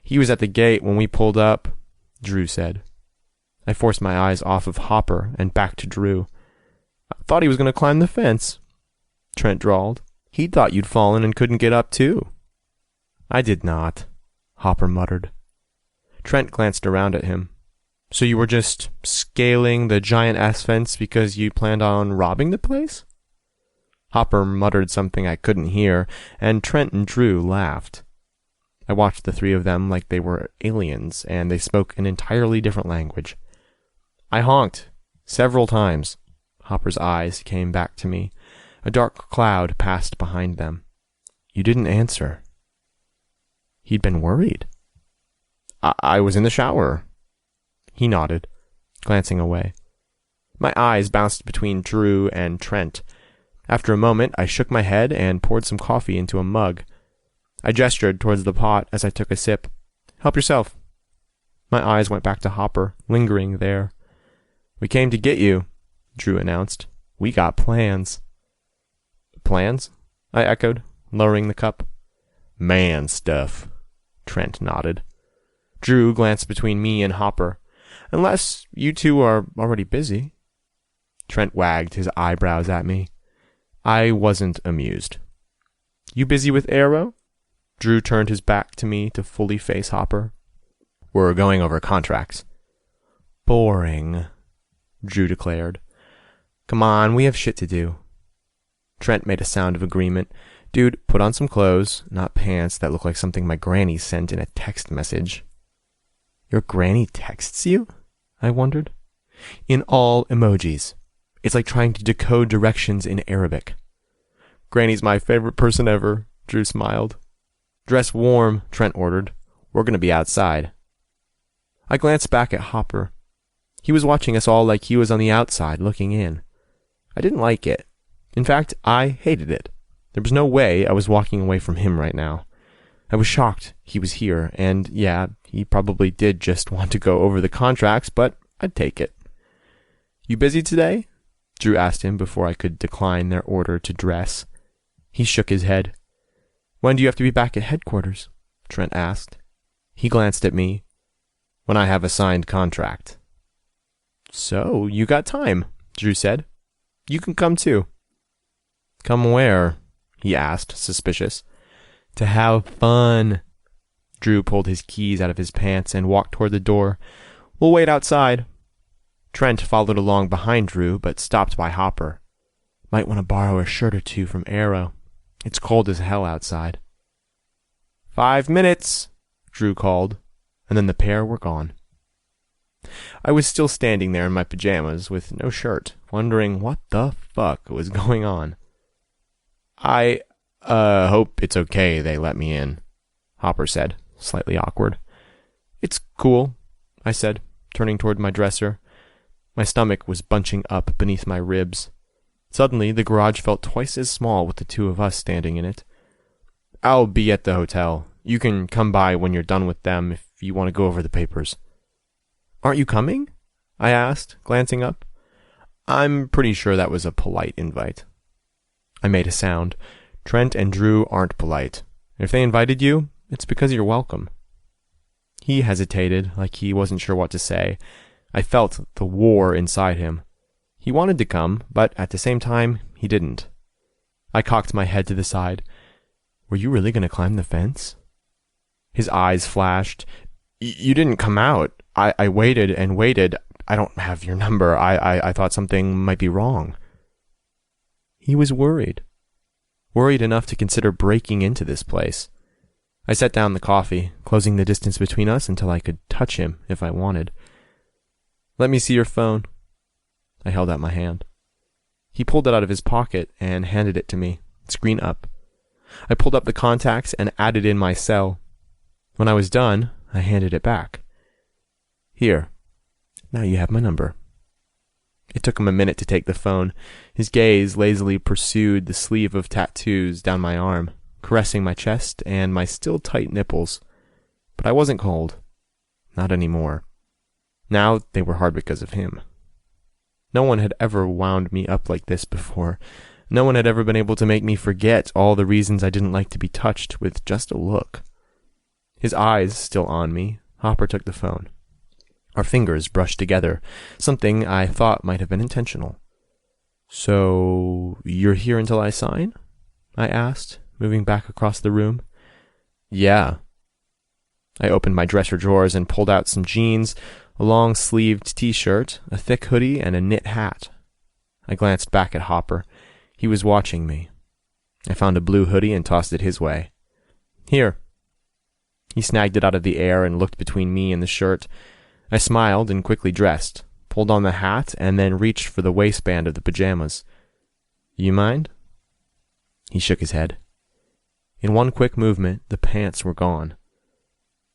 He was at the gate when we pulled up, Drew said. I forced my eyes off of Hopper and back to Drew. I thought he was going to climb the fence, Trent drawled. He thought you'd fallen and couldn't get up, too. I did not, Hopper muttered. Trent glanced around at him. So you were just scaling the giant-ass fence because you planned on robbing the place? Hopper muttered something I couldn't hear, and Trent and Drew laughed. I watched the three of them like they were aliens, and they spoke an entirely different language. I honked, several times. Hopper's eyes came back to me. A dark cloud passed behind them. You didn't answer. He'd been worried. I was in the shower. He nodded, glancing away. My eyes bounced between Drew and Trent. After a moment, I shook my head and poured some coffee into a mug. I gestured towards the pot as I took a sip. Help yourself. My eyes went back to Hopper, lingering there. We came to get you, Drew announced. We got plans. Plans? I echoed, lowering the cup. Man stuff, Trent nodded. Drew glanced between me and Hopper. Unless you two are already busy. Trent wagged his eyebrows at me. I wasn't amused. You busy with Arrow? Drew turned his back to me to fully face Hopper. We're going over contracts. Boring, Drew declared. Come on, we have shit to do. Trent made a sound of agreement. Dude, put on some clothes, not pants that look like something my granny sent in a text message. Your granny texts you? I wondered. In all emojis. It's like trying to decode directions in Arabic. Granny's my favorite person ever, Drew smiled. Dress warm, Trent ordered. We're going to be outside. I glanced back at Hopper. He was watching us all like he was on the outside, looking in. I didn't like it. In fact, I hated it. There was no way I was walking away from him right now. I was shocked he was here, and yeah, he probably did just want to go over the contracts, but I'd take it. You busy today? Drew asked him before I could decline their order to dress. He shook his head. When do you have to be back at headquarters? Trent asked. He glanced at me. When I have a signed contract. So, you got time, Drew said. You can come too. Come where? He asked, suspicious. To have fun. Drew pulled his keys out of his pants and walked toward the door. We'll wait outside. Trent followed along behind Drew, but stopped by Hopper. Might want to borrow a shirt or two from Arrow. It's cold as hell outside. 5 minutes, Drew called, and then the pair were gone. I was still standing there in my pajamas with no shirt, wondering what the fuck was going on. I hope it's okay they let me in, Hopper said, slightly awkward. It's cool, I said, turning toward my dresser. My stomach was bunching up beneath my ribs. Suddenly, the garage felt twice as small with the two of us standing in it. I'll be at the hotel. You can come by when you're done with them if you want to go over the papers. Aren't you coming? I asked, glancing up. I'm pretty sure that was a polite invite. I made a sound. Trent and Drew aren't polite. If they invited you, it's because you're welcome. He hesitated, like he wasn't sure what to say. I felt the war inside him. He wanted to come, but at the same time, he didn't. I cocked my head to the side. Were you really going to climb the fence? His eyes flashed. You didn't come out. I waited and waited. I don't have your number. I thought something might be wrong. He was worried. Worried enough to consider breaking into this place. I set down the coffee, closing the distance between us until I could touch him if I wanted. Let me see your phone. I held out my hand. He pulled it out of his pocket and handed it to me, screen up. I pulled up the contacts and added in my cell. When I was done, I handed it back. Here. Now you have my number. It took him a minute to take the phone. His gaze lazily pursued the sleeve of tattoos down my arm, caressing my chest and my still tight nipples. But I wasn't cold. Not anymore. Now they were hard because of him. No one had ever wound me up like this before. No one had ever been able to make me forget all the reasons I didn't like to be touched with just a look. His eyes still on me, Hopper took the phone. Our fingers brushed together, something I thought might have been intentional. So, you're here until I sign? I asked, moving back across the room. Yeah. I opened my dresser drawers and pulled out some jeans, a long-sleeved t-shirt, a thick hoodie, and a knit hat. I glanced back at Hopper. He was watching me. I found a blue hoodie and tossed it his way. Here. He snagged it out of the air and looked between me and the shirt. I smiled and quickly dressed, pulled on the hat, and then reached for the waistband of the pajamas. You mind? He shook his head. In one quick movement, the pants were gone.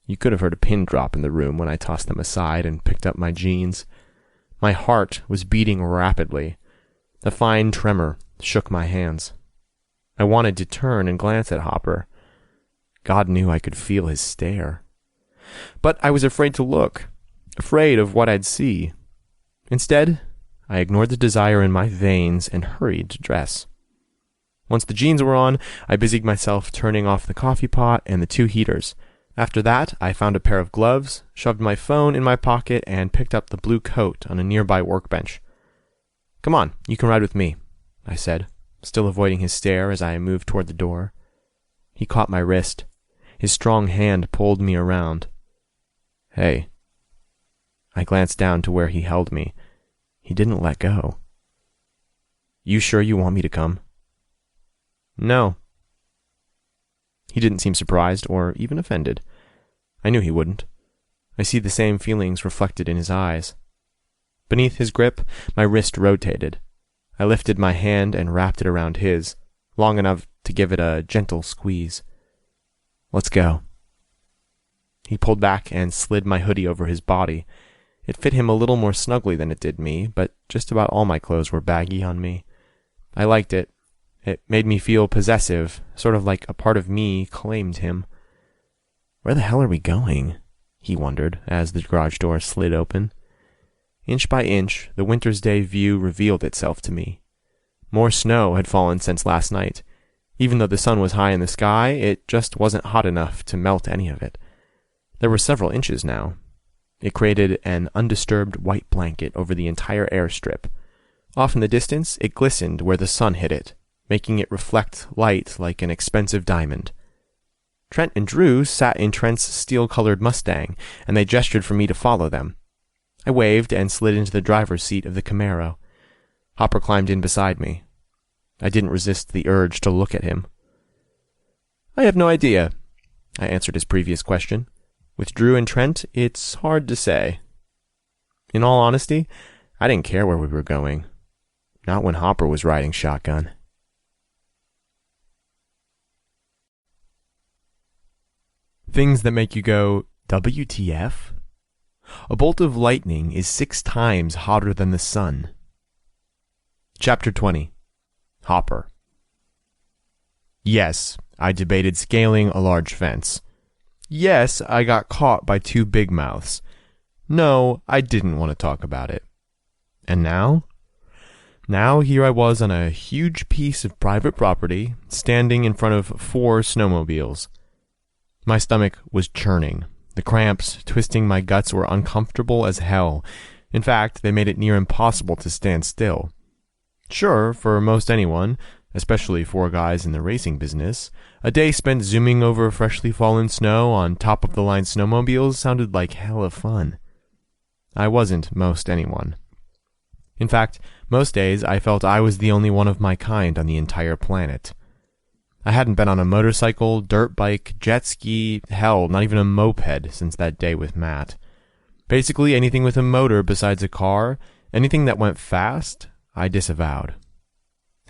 You could have heard a pin drop in the room when I tossed them aside and picked up my jeans. My heart was beating rapidly. A fine tremor shook my hands. I wanted to turn and glance at Hopper. God knew I could feel his stare. But I was afraid to look, afraid of what I'd see. Instead, I ignored the desire in my veins and hurried to dress. Once the jeans were on, I busied myself turning off the coffee pot and the 2 heaters. After that, I found a pair of gloves, shoved my phone in my pocket, and picked up the blue coat on a nearby workbench. Come on, you can ride with me, I said, still avoiding his stare as I moved toward the door. He caught my wrist. His strong hand pulled me around. Hey. I glanced down to where he held me. He didn't let go. You sure you want me to come? No. He didn't seem surprised or even offended. I knew he wouldn't. I see the same feelings reflected in his eyes. Beneath his grip, my wrist rotated. I lifted my hand and wrapped it around his, long enough to give it a gentle squeeze. Let's go. He pulled back and slid my hoodie over his body. It fit him a little more snugly than it did me, but just about all my clothes were baggy on me. I liked it. It made me feel possessive, sort of like a part of me claimed him. Where the hell are we going? He wondered as the garage door slid open. Inch by inch, the winter's day view revealed itself to me. More snow had fallen since last night. Even though the sun was high in the sky, it just wasn't hot enough to melt any of it. There were several inches now. It created an undisturbed white blanket over the entire airstrip. Off in the distance, it glistened where the sun hit it, making it reflect light like an expensive diamond. Trent and Drew sat in Trent's steel-colored Mustang, and they gestured for me to follow them. I waved and slid into the driver's seat of the Camaro. Hopper climbed in beside me. I didn't resist the urge to look at him. "I have no idea," I answered his previous question. With Drew and Trent, it's hard to say. In all honesty, I didn't care where we were going. Not when Hopper was riding shotgun. Things that make you go, WTF? A bolt of lightning is 6 times hotter than the sun. Chapter 20. Hopper. Yes, I debated scaling a large fence. Yes, I got caught by 2 big mouths. No, I didn't want to talk about it. And now? Now here I was on a huge piece of private property, standing in front of 4 snowmobiles. My stomach was churning. The cramps twisting my guts were uncomfortable as hell. In fact, they made it near impossible to stand still. Sure, for most anyone, especially 4 guys in the racing business, a day spent zooming over freshly fallen snow on top-of-the-line snowmobiles sounded like hella fun. I wasn't most anyone. In fact, most days I felt I was the only one of my kind on the entire planet. I hadn't been on a motorcycle, dirt bike, jet ski, hell, not even a moped since that day with Matt. Basically anything with a motor besides a car, anything that went fast, I disavowed.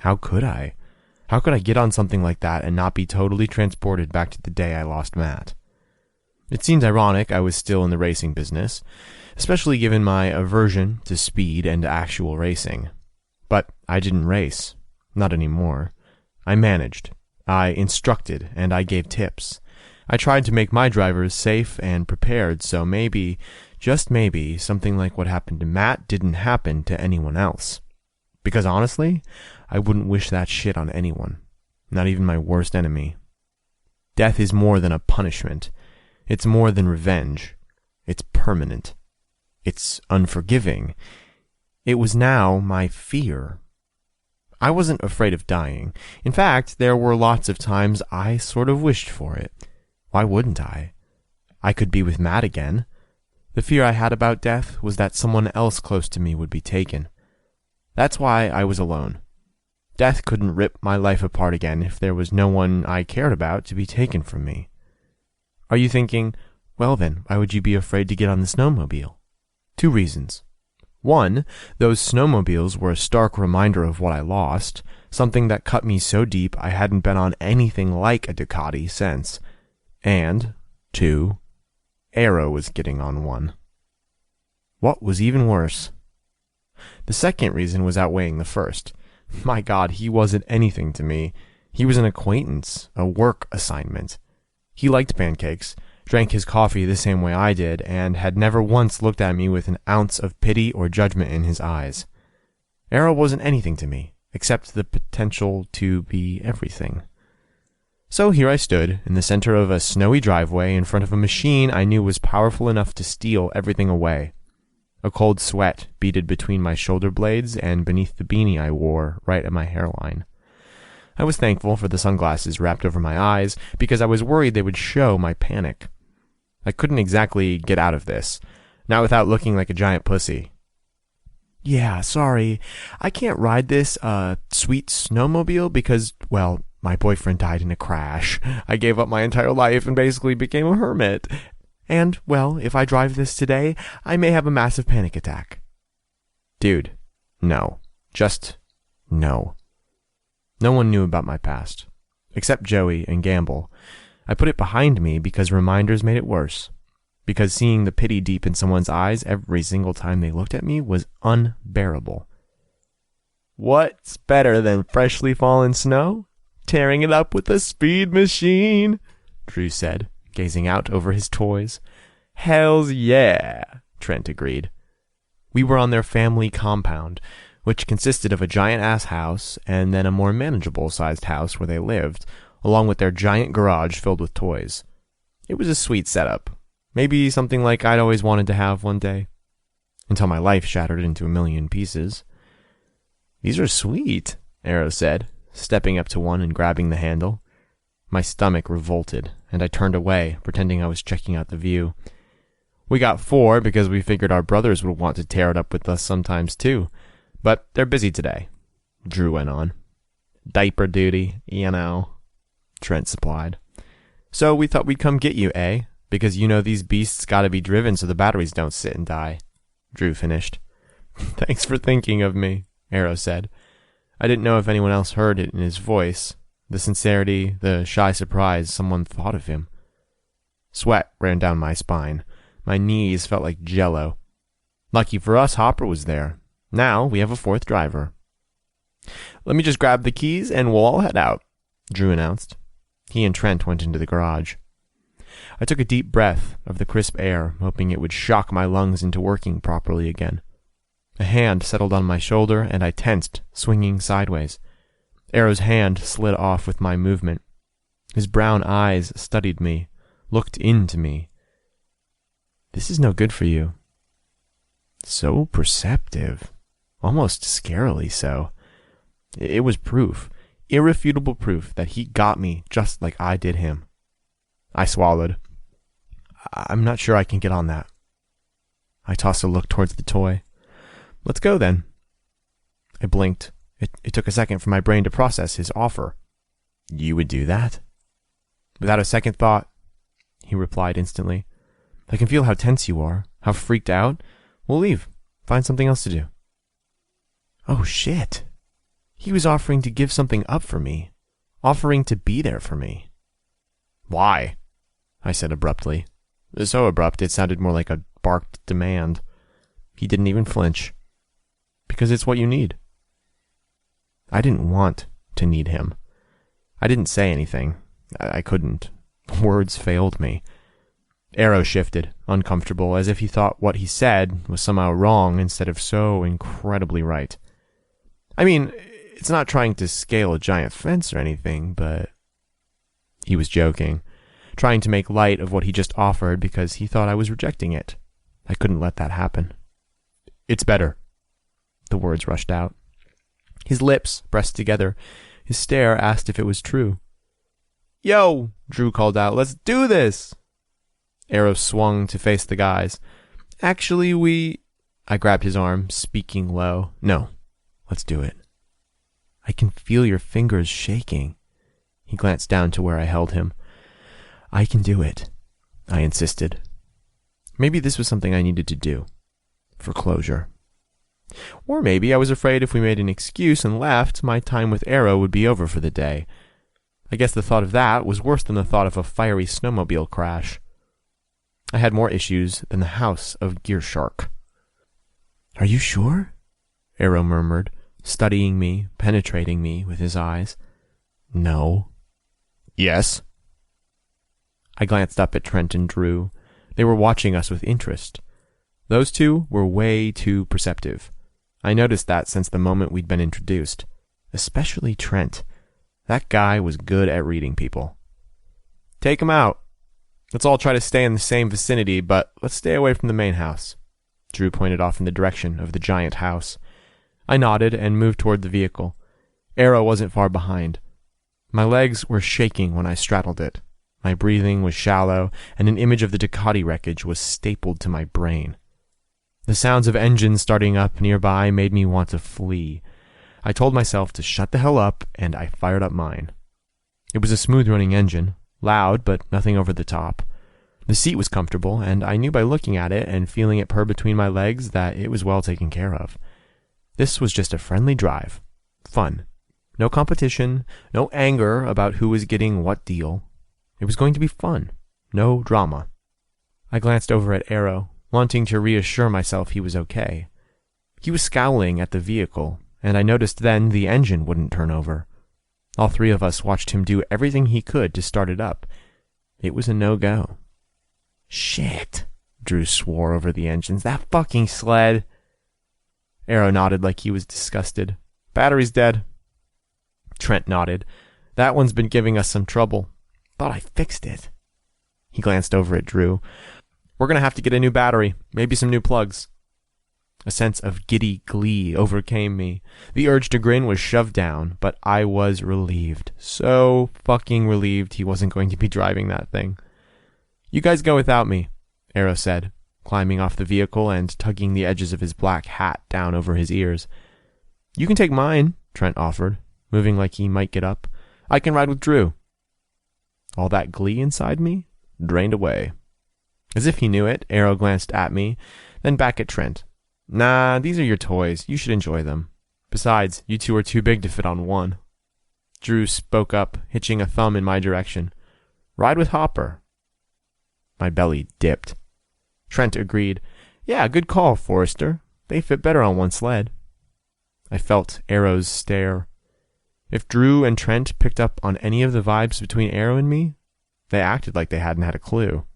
How could I? How could I get on something like that and not be totally transported back to the day I lost Matt? It seemed ironic I was still in the racing business, especially given my aversion to speed and actual racing. But I didn't race. Not anymore. I managed. I instructed, and I gave tips. I tried to make my drivers safe and prepared, so maybe, just maybe, something like what happened to Matt didn't happen to anyone else. Because honestly, I wouldn't wish that shit on anyone. Not even my worst enemy. Death is more than a punishment. It's more than revenge. It's permanent. It's unforgiving. It was now my fear. I wasn't afraid of dying. In fact, there were lots of times I sort of wished for it. Why wouldn't I? I could be with Matt again. The fear I had about death was that someone else close to me would be taken. That's why I was alone. Death couldn't rip my life apart again if there was no one I cared about to be taken from me. Are you thinking, well then, why would you be afraid to get on the snowmobile? 2 reasons. 1, those snowmobiles were a stark reminder of what I lost, something that cut me so deep I hadn't been on anything like a Ducati since. And 2, Arrow was getting on one. What was even worse? The second reason was outweighing the first. My God, he wasn't anything to me. He was an acquaintance, a work assignment. He liked pancakes, drank his coffee the same way I did, and had never once looked at me with an ounce of pity or judgment in his eyes. Arrow wasn't anything to me, except the potential to be everything. So here I stood, in the center of a snowy driveway, in front of a machine I knew was powerful enough to steal everything away. A cold sweat beaded between my shoulder blades and beneath the beanie I wore right at my hairline. I was thankful for the sunglasses wrapped over my eyes, because I was worried they would show my panic. I couldn't exactly get out of this, not without looking like a giant pussy. Yeah, sorry, I can't ride this, sweet snowmobile because, well, my boyfriend died in a crash. I gave up my entire life and basically became a hermit. And, well, if I drive this today, I may have a massive panic attack. Dude, no. Just no. No one knew about my past, except Joey and Gamble. I put it behind me because reminders made it worse. Because seeing the pity deep in someone's eyes every single time they looked at me was unbearable. What's better than freshly fallen snow? Tearing it up with a speed machine, Drew said, gazing out over his toys. Hells yeah, Trent agreed. We were on their family compound. which consisted of a giant-ass house and then a more manageable-sized house where they lived, along with their giant garage filled with toys. It was a sweet setup. Maybe something like I'd always wanted to have one day. Until my life shattered into a million pieces. "These are sweet," Arrow said, stepping up to one and grabbing the handle. My stomach revolted, and I turned away, pretending I was checking out the view. "We got 4 because we figured our brothers would want to tear it up with us sometimes too. But they're busy today," Drew went on. "Diaper duty, you know," Trent supplied. "So we thought we'd come get you, eh? Because you know these beasts gotta be driven so the batteries don't sit and die," Drew finished. "Thanks for thinking of me," Arrow said. I didn't know if anyone else heard it in his voice, the sincerity, the shy surprise someone thought of him. Sweat ran down my spine. My knees felt like jello. Lucky for us, Hopper was there. Now we have a 4th driver. "Let me just grab the keys and we'll all head out," Drew announced. He and Trent went into the garage. I took a deep breath of the crisp air, hoping it would shock my lungs into working properly again. A hand settled on my shoulder, and I tensed, swinging sideways. Arrow's hand slid off with my movement. His brown eyes studied me, looked into me. "This is no good for you." So perceptive. Almost scarily so. It was proof, irrefutable proof, that he got me just like I did him. I swallowed. "I'm not sure I can get on that." I tossed a look towards the toy. "Let's go, then." I blinked. It took a second for my brain to process his offer. "You would do that?" "Without a second thought," he replied instantly. "I can feel how tense you are, how freaked out. We'll leave. Find something else to do." Oh, shit. He was offering to give something up for me. Offering to be there for me. "Why?" I said abruptly. So abrupt it sounded more like a barked demand. He didn't even flinch. "Because it's what you need." I didn't want to need him. I didn't say anything. I couldn't. Words failed me. Arrow shifted, uncomfortable, as if he thought what he said was somehow wrong instead of so incredibly right. I mean, it's not trying to scale a giant fence or anything, but... He was joking, trying to make light of what he just offered because he thought I was rejecting it. I couldn't let that happen. "It's better." The words rushed out. His lips pressed together. His stare asked if it was true. "Yo!" Drew called out. "Let's do this!" Arrow swung to face the guys. "Actually, I grabbed his arm, speaking low. "No, let's do it." "I can feel your fingers shaking." He glanced down to where I held him. "I can do it," I insisted. Maybe this was something I needed to do. For closure. Or maybe I was afraid if we made an excuse and left, my time with Arrow would be over for the day. I guess the thought of that was worse than the thought of a fiery snowmobile crash. I had more issues than the house of GearShark. "Are you sure?" Arrow murmured, studying me, penetrating me with his eyes. "No." "Yes." I glanced up at Trent and Drew. They were watching us with interest. Those two were way too perceptive. I noticed that since the moment we'd been introduced. Especially Trent. That guy was good at reading people. "Take him out. Let's all try to stay in the same vicinity, but let's stay away from the main house." Drew pointed off in the direction of the giant house. I nodded and moved toward the vehicle. Arrow wasn't far behind. My legs were shaking when I straddled it. My breathing was shallow, and an image of the Ducati wreckage was stapled to my brain. The sounds of engines starting up nearby made me want to flee. I told myself to shut the hell up, and I fired up mine. It was a smooth-running engine, loud but nothing over the top. The seat was comfortable, and I knew by looking at it and feeling it purr between my legs that it was well taken care of. This was just a friendly drive. Fun. No competition, no anger about who was getting what deal. It was going to be fun. No drama. I glanced over at Arrow, wanting to reassure myself he was okay. He was scowling at the vehicle, and I noticed then the engine wouldn't turn over. All 3 of us watched him do everything he could to start it up. It was a no-go. "Shit," Drew swore over the engines. "That fucking sled." Arrow nodded like he was disgusted. Battery's dead. Trent nodded. That one's been giving us some trouble. Thought I fixed it. He glanced over at Drew. We're going to have to get a new battery, maybe some new plugs. A sense of giddy glee overcame me. The urge to grin was shoved down, but I was relieved. So fucking relieved he wasn't going to be driving that thing. You guys go without me, Arrow said, climbing off the vehicle and tugging the edges of his black hat down over his ears. You can take mine, Trent offered, moving like he might get up. I can ride with Drew. All that glee inside me drained away. As if he knew it, Arrow glanced at me, then back at Trent. Nah, these are your toys. You should enjoy them. Besides, you two are too big to fit on one. Drew spoke up, hitching a thumb in my direction. Ride with Hopper. My belly dipped. Trent agreed. Yeah, good call, Forrester. They fit better on one sled. I felt Arrow's stare. If Drew and Trent picked up on any of the vibes between Arrow and me, they acted like they hadn't had a clue.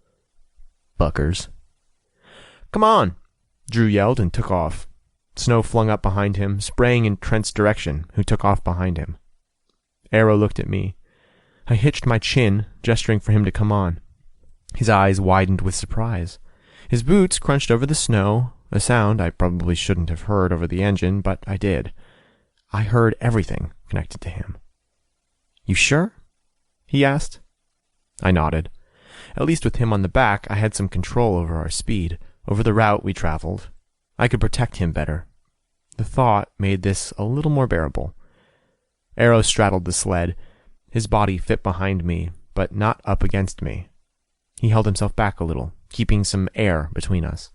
Buckers. Come on! Drew yelled and took off. Snow flung up behind him, spraying in Trent's direction, who took off behind him. Arrow looked at me. I hitched my chin, gesturing for him to come on. His eyes widened with surprise. His boots crunched over the snow, a sound I probably shouldn't have heard over the engine, but I did. I heard everything connected to him. You sure? He asked. I nodded. At least with him on the back, I had some control over our speed, over the route we traveled. I could protect him better. The thought made this a little more bearable. Arrow straddled the sled. His body fit behind me, but not up against me. He held himself back a little, keeping some air between us.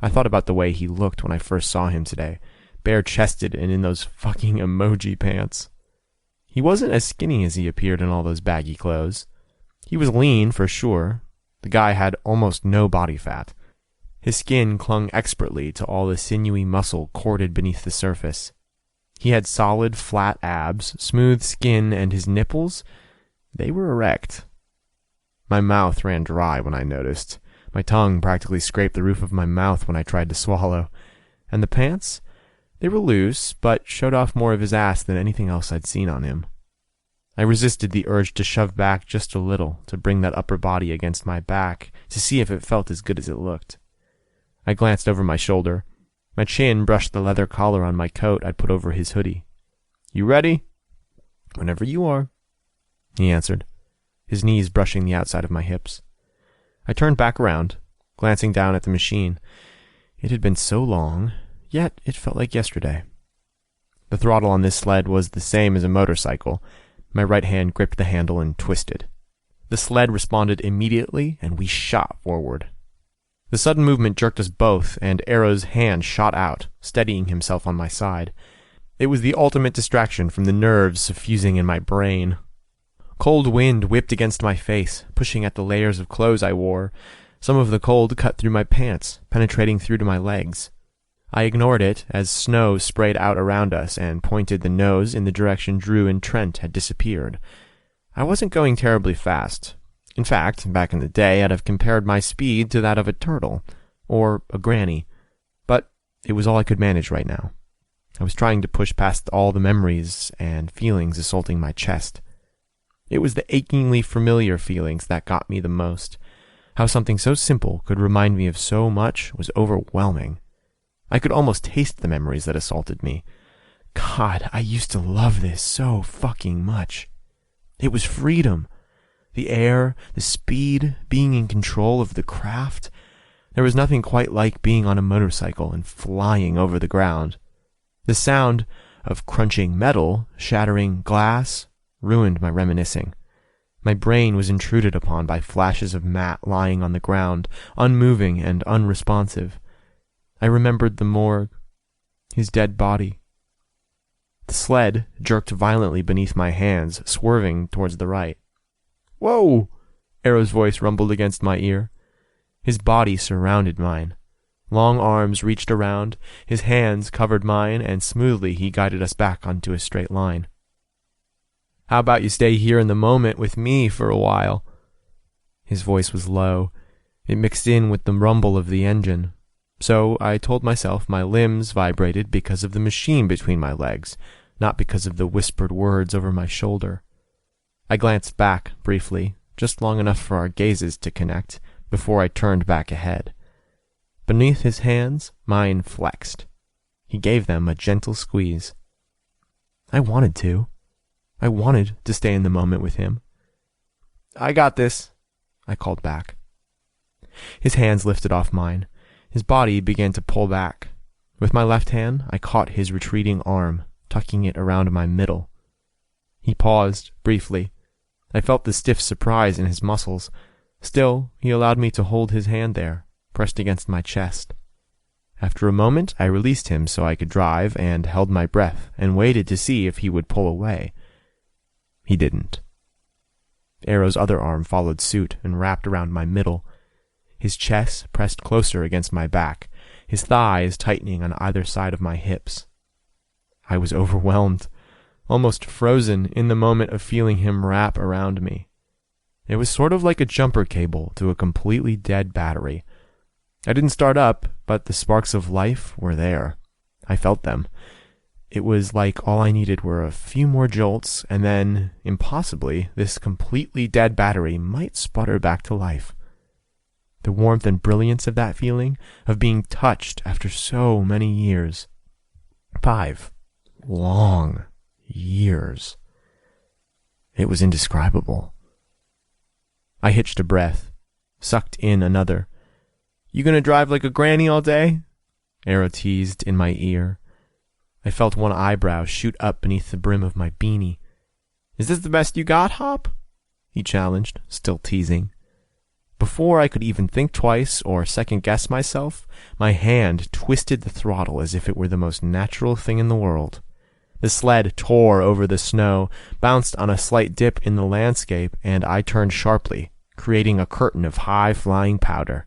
I thought about the way he looked when I first saw him today, bare-chested and in those fucking emoji pants. He wasn't as skinny as he appeared in all those baggy clothes. He was lean, for sure. The guy had almost no body fat. His skin clung expertly to all the sinewy muscle corded beneath the surface. He had solid, flat abs, smooth skin, and his nipples, they were erect. My mouth ran dry when I noticed. My tongue practically scraped the roof of my mouth when I tried to swallow. And the pants? They were loose, but showed off more of his ass than anything else I'd seen on him. I resisted the urge to shove back just a little, to bring that upper body against my back, to see if it felt as good as it looked. I glanced over my shoulder. My chin brushed the leather collar on my coat I'd put over his hoodie. You ready? Whenever you are, he answered, his knees brushing the outside of my hips. I turned back around, glancing down at the machine. It had been so long, yet it felt like yesterday. The throttle on this sled was the same as a motorcycle. My right hand gripped the handle and twisted. The sled responded immediately, and we shot forward. The sudden movement jerked us both, and Arrow's hand shot out, steadying himself on my side. It was the ultimate distraction from the nerves suffusing in my brain. Cold wind whipped against my face, pushing at the layers of clothes I wore. Some of the cold cut through my pants, penetrating through to my legs. I ignored it as snow sprayed out around us and pointed the nose in the direction Drew and Trent had disappeared. I wasn't going terribly fast. In fact, back in the day, I'd have compared my speed to that of a turtle, or a granny. But it was all I could manage right now. I was trying to push past all the memories and feelings assaulting my chest. It was the achingly familiar feelings that got me the most. How something so simple could remind me of so much was overwhelming. I could almost taste the memories that assaulted me. God, I used to love this so fucking much. It was freedom. The air, the speed, being in control of the craft. There was nothing quite like being on a motorcycle and flying over the ground. The sound of crunching metal, shattering glass, ruined my reminiscing. My brain was intruded upon by flashes of Matt lying on the ground, unmoving and unresponsive. I remembered the morgue, his dead body. The sled jerked violently beneath my hands, swerving towards the right. Whoa! Arrow's voice rumbled against my ear. His body surrounded mine. Long arms reached around, his hands covered mine, and smoothly he guided us back onto a straight line. How about you stay here in the moment with me for a while? His voice was low. It mixed in with the rumble of the engine. So I told myself my limbs vibrated because of the machine between my legs, not because of the whispered words over my shoulder. I glanced back, briefly, just long enough for our gazes to connect, before I turned back ahead. Beneath his hands, mine flexed. He gave them a gentle squeeze. I wanted to. I wanted to stay in the moment with him. "I got this," I called back. His hands lifted off mine. His body began to pull back. With my left hand, I caught his retreating arm, tucking it around my middle. He paused, briefly. I felt the stiff surprise in his muscles. Still, he allowed me to hold his hand there, pressed against my chest. After a moment, I released him so I could drive and held my breath and waited to see if he would pull away. He didn't. Arrow's other arm followed suit and wrapped around my middle. His chest pressed closer against my back, his thighs tightening on either side of my hips. I was overwhelmed, almost frozen in the moment of feeling him wrap around me. It was sort of like a jumper cable to a completely dead battery. I didn't start up, but the sparks of life were there. I felt them. It was like all I needed were a few more jolts, and then, impossibly, this completely dead battery might sputter back to life. The warmth and brilliance of that feeling, of being touched after so many years. 5 long years. It was indescribable. I hitched a breath, sucked in another. "You gonna drive like a granny all day?" Arrow teased in my ear. I felt one eyebrow shoot up beneath the brim of my beanie. "Is this the best you got, Hop?" he challenged, still teasing. Before I could even think twice or second-guess myself, my hand twisted the throttle as if it were the most natural thing in the world. The sled tore over the snow, bounced on a slight dip in the landscape, and I turned sharply, creating a curtain of high-flying powder.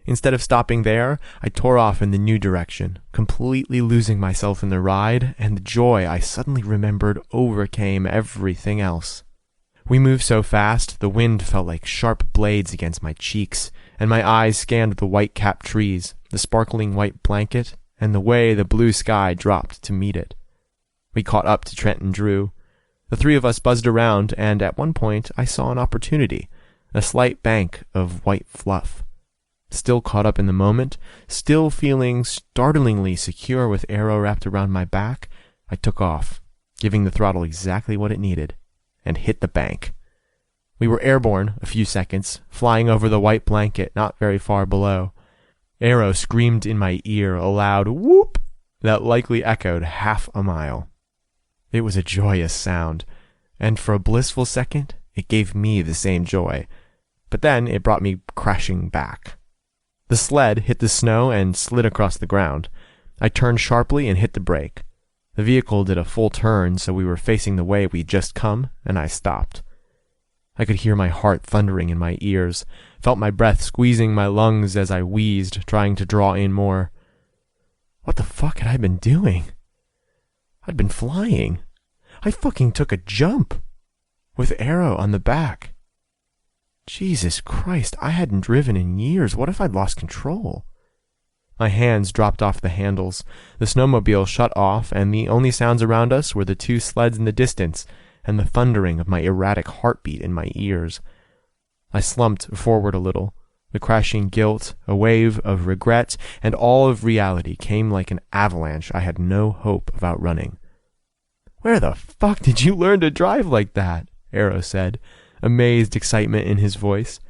Instead of stopping there, I tore off in the new direction, completely losing myself in the ride, and the joy I suddenly remembered overcame everything else. We moved so fast, the wind felt like sharp blades against my cheeks, and my eyes scanned the white-capped trees, the sparkling white blanket, and the way the blue sky dropped to meet it. We caught up to Trent and Drew. The three of us buzzed around, and at one point I saw an opportunity, a slight bank of white fluff. Still caught up in the moment, still feeling startlingly secure with Arrow wrapped around my back, I took off, giving the throttle exactly what it needed, and hit the bank. We were airborne a few seconds, flying over the white blanket not very far below. Arrow screamed in my ear a loud whoop that likely echoed half a mile. It was a joyous sound, and for a blissful second it gave me the same joy, but then it brought me crashing back. The sled hit the snow and slid across the ground. I turned sharply and hit the brake. The vehicle did a full turn, so we were facing the way we'd just come, and I stopped. I could hear my heart thundering in my ears, felt my breath squeezing my lungs as I wheezed, trying to draw in more. What the fuck had I been doing? I'd been flying. I fucking took a jump. With Arrow on the back. Jesus Christ, I hadn't driven in years. What if I'd lost control? My hands dropped off the handles. The snowmobile shut off, and the only sounds around us were the two sleds in the distance and the thundering of my erratic heartbeat in my ears. I slumped forward a little. The crashing guilt, a wave of regret, and all of reality came like an avalanche I had no hope of outrunning. "Where the fuck did you learn to drive like that?" Arrow said, amazed excitement in his voice.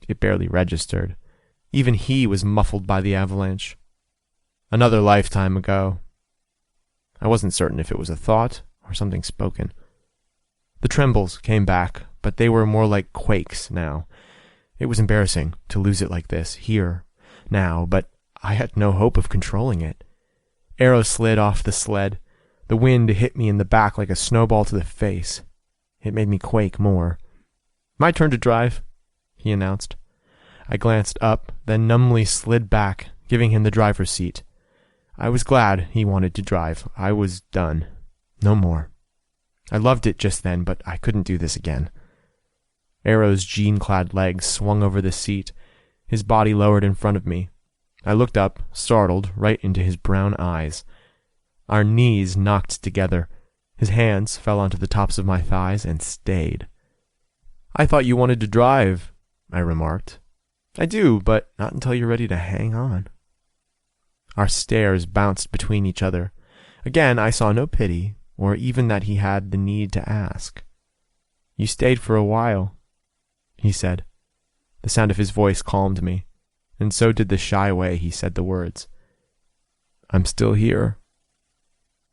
It barely registered. Even he was muffled by the avalanche. Another lifetime ago. I wasn't certain if it was a thought or something spoken. The trembles came back, but they were more like quakes now. It was embarrassing to lose it like this, here, now, but I had no hope of controlling it. Arrow slid off the sled. The wind hit me in the back like a snowball to the face. It made me quake more. "My turn to drive," he announced. I glanced up, then numbly slid back, giving him the driver's seat. I was glad he wanted to drive. I was done. No more. I loved it just then, but I couldn't do this again. Arrow's jean-clad legs swung over the seat, his body lowered in front of me. I looked up, startled, right into his brown eyes. Our knees knocked together. His hands fell onto the tops of my thighs and stayed. "I thought you wanted to drive," I remarked. "I do, but not until you're ready to hang on." Our stares bounced between each other. Again, I saw no pity, or even that he had the need to ask. "You stayed for a while," he said. The sound of his voice calmed me, and so did the shy way he said the words. "I'm still here."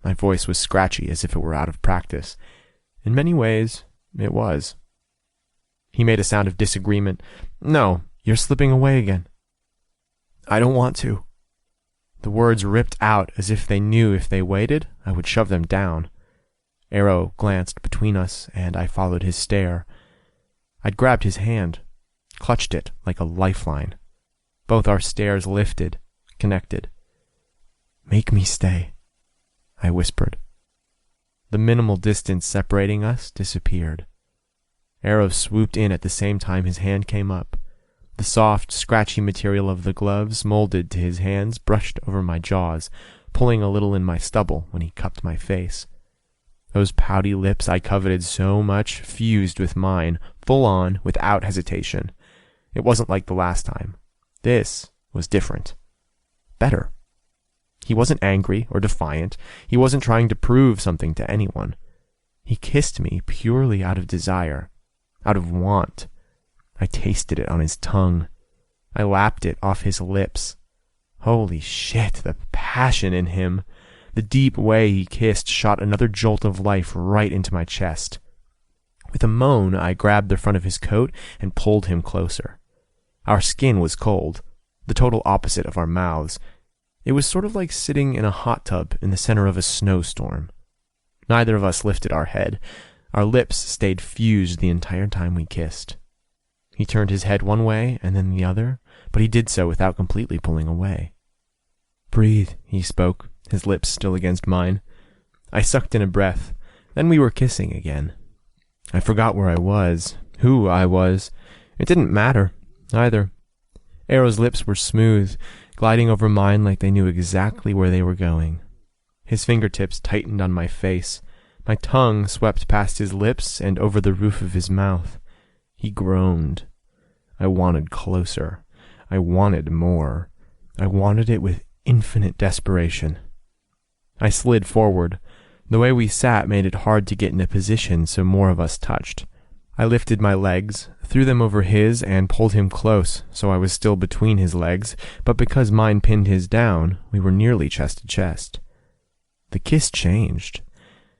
My voice was scratchy, as if it were out of practice. In many ways, it was. He made a sound of disagreement. "No, you're slipping away again." "I don't want to." The words ripped out as if they knew if they waited, I would shove them down. Arrow glanced between us, and I followed his stare. I'd grabbed his hand, clutched it like a lifeline. Both our stares lifted, connected. "Make me stay," I whispered. The minimal distance separating us disappeared. Arrow swooped in at the same time his hand came up. The soft, scratchy material of the gloves, molded to his hands, brushed over my jaws, pulling a little in my stubble when he cupped my face. Those pouty lips I coveted so much fused with mine, full on, without hesitation. It wasn't like the last time. This was different. Better. He wasn't angry or defiant. He wasn't trying to prove something to anyone. He kissed me purely out of desire, out of want. I tasted it on his tongue. I lapped it off his lips. Holy shit, the passion in him. The deep way he kissed shot another jolt of life right into my chest. With a moan, I grabbed the front of his coat and pulled him closer. Our skin was cold, the total opposite of our mouths. It was sort of like sitting in a hot tub in the center of a snowstorm. Neither of us lifted our head. Our lips stayed fused the entire time we kissed. He turned his head one way and then the other, but he did so without completely pulling away. "Breathe," he spoke, his lips still against mine. I sucked in a breath. Then we were kissing again. I forgot where I was, who I was. It didn't matter, either. Arrow's lips were smooth, gliding over mine like they knew exactly where they were going. His fingertips tightened on my face. My tongue swept past his lips and over the roof of his mouth. He groaned. I wanted closer. I wanted more. I wanted it with infinite desperation. I slid forward. The way we sat made it hard to get in a position so more of us touched. I lifted my legs, threw them over his, and pulled him close, so I was still between his legs, but because mine pinned his down, we were nearly chest to chest. The kiss changed.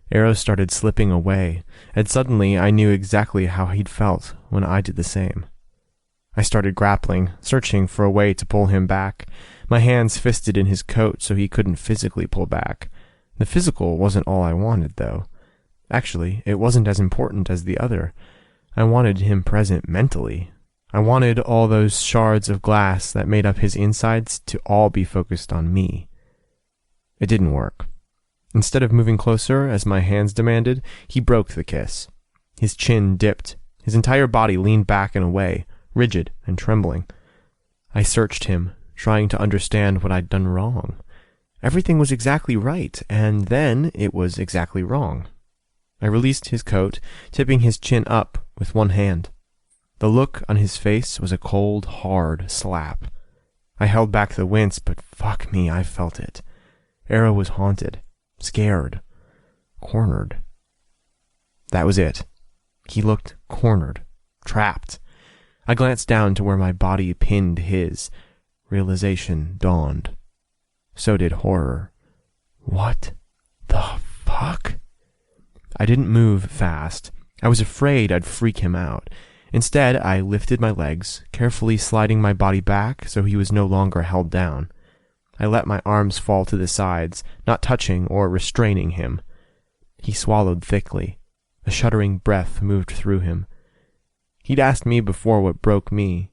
Arrow started slipping away, and suddenly I knew exactly how he'd felt when I did the same. I started grappling, searching for a way to pull him back, my hands fisted in his coat so he couldn't physically pull back. The physical wasn't all I wanted, though. Actually, it wasn't as important as the other. I wanted him present mentally. I wanted all those shards of glass that made up his insides to all be focused on me. It didn't work. Instead of moving closer, as my hands demanded, he broke the kiss. His chin dipped. His entire body leaned back and away, rigid and trembling. I searched him, trying to understand what I'd done wrong. Everything was exactly right, and then it was exactly wrong. I released his coat, tipping his chin up with one hand. The look on his face was a cold, hard slap. I held back the wince, but fuck me, I felt it. Arrow was haunted, scared, cornered. That was it. He looked cornered, trapped. I glanced down to where my body pinned his. Realization dawned. So did horror. What the fuck? I didn't move fast. I was afraid I'd freak him out. Instead, I lifted my legs, carefully sliding my body back so he was no longer held down. I let my arms fall to the sides, not touching or restraining him. He swallowed thickly. A shuddering breath moved through him. He'd asked me before what broke me.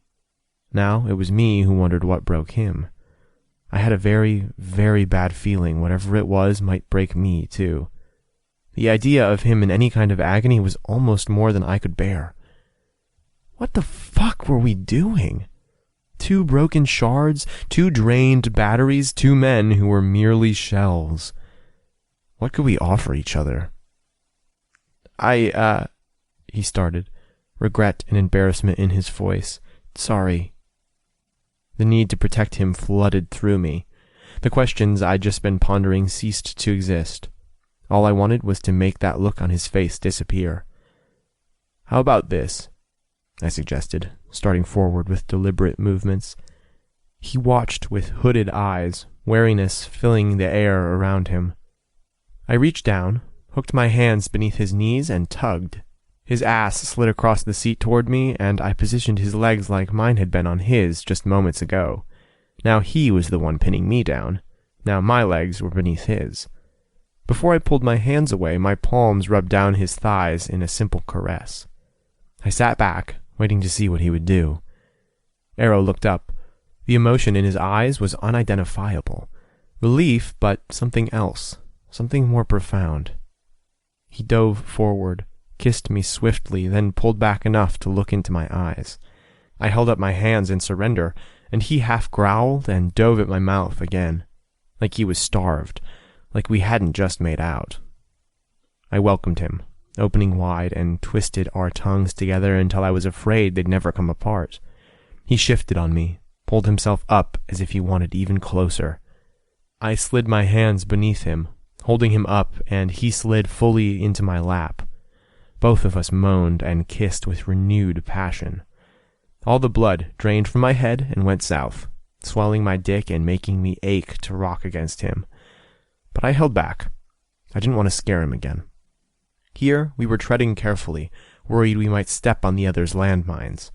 Now it was me who wondered what broke him. I had a very, very bad feeling whatever it was might break me, too. The idea of him in any kind of agony was almost more than I could bear. What the fuck were we doing? 2 broken shards, 2 drained batteries, 2 men who were merely shells. What could we offer each other? He started, regret and embarrassment in his voice. Sorry. The need to protect him flooded through me. The questions I'd just been pondering ceased to exist. All I wanted was to make that look on his face disappear. How about this? I suggested, starting forward with deliberate movements. He watched with hooded eyes, wariness filling the air around him. I reached down, hooked my hands beneath his knees, and tugged. His ass slid across the seat toward me, and I positioned his legs like mine had been on his just moments ago. Now he was the one pinning me down. Now my legs were beneath his. Before I pulled my hands away, my palms rubbed down his thighs in a simple caress. I sat back, waiting to see what he would do. Arrow looked up. The emotion in his eyes was unidentifiable. Relief, but something else, something more profound. He dove forward, kissed me swiftly, then pulled back enough to look into my eyes. I held up my hands in surrender, and he half growled and dove at my mouth again, like he was starved, like we hadn't just made out. I welcomed him, opening wide, and twisted our tongues together until I was afraid they'd never come apart. He shifted on me, pulled himself up as if he wanted even closer. I slid my hands beneath him, holding him up, and he slid fully into my lap. Both of us moaned and kissed with renewed passion. All the blood drained from my head and went south, swelling my dick and making me ache to rock against him. But I held back. I didn't want to scare him again. Here we were treading carefully, worried we might step on the other's landmines.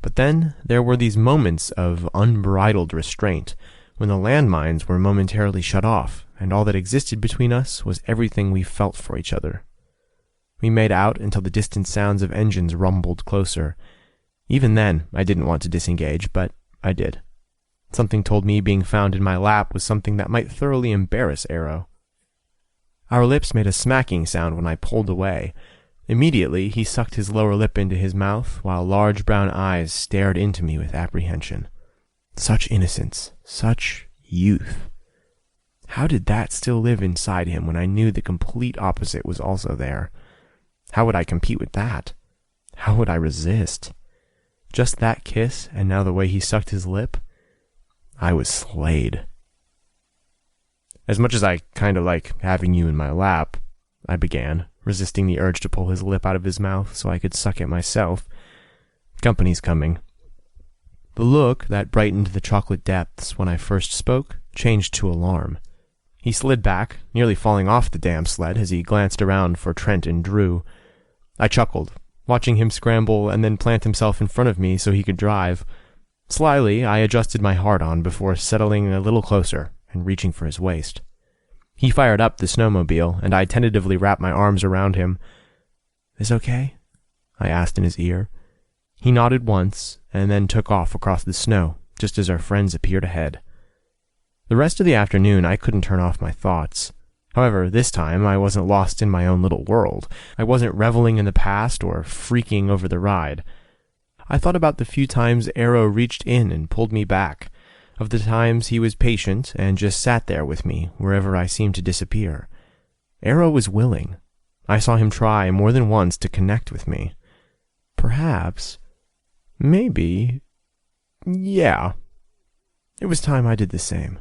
But then there were these moments of unbridled restraint, when the landmines were momentarily shut off, and all that existed between us was everything we felt for each other. We made out until the distant sounds of engines rumbled closer. Even then, I didn't want to disengage, but I did. Something told me being found in my lap was something that might thoroughly embarrass Arrow. Our lips made a smacking sound when I pulled away. Immediately, he sucked his lower lip into his mouth, while large brown eyes stared into me with apprehension. Such innocence, such youth. How did that still live inside him when I knew the complete opposite was also there? How would I compete with that? How would I resist? Just that kiss, and now the way he sucked his lip? I was slayed. As much as I kinda like having you in my lap, I began, resisting the urge to pull his lip out of his mouth so I could suck it myself. Company's coming. The look that brightened the chocolate depths when I first spoke changed to alarm. He slid back, nearly falling off the damn sled as he glanced around for Trent and Drew. I chuckled, watching him scramble and then plant himself in front of me so he could drive. Slyly, I adjusted my hard-on before settling a little closer and reaching for his waist. He fired up the snowmobile, and I tentatively wrapped my arms around him. "This okay?" I asked in his ear. He nodded once, and then took off across the snow, just as our friends appeared ahead. The rest of the afternoon I couldn't turn off my thoughts. However, this time I wasn't lost in my own little world. I wasn't reveling in the past or freaking over the ride. I thought about the few times Arrow reached in and pulled me back, of the times he was patient and just sat there with me wherever I seemed to disappear. Arrow was willing. I saw him try more than once to connect with me. Perhaps, maybe, yeah, it was time I did the same.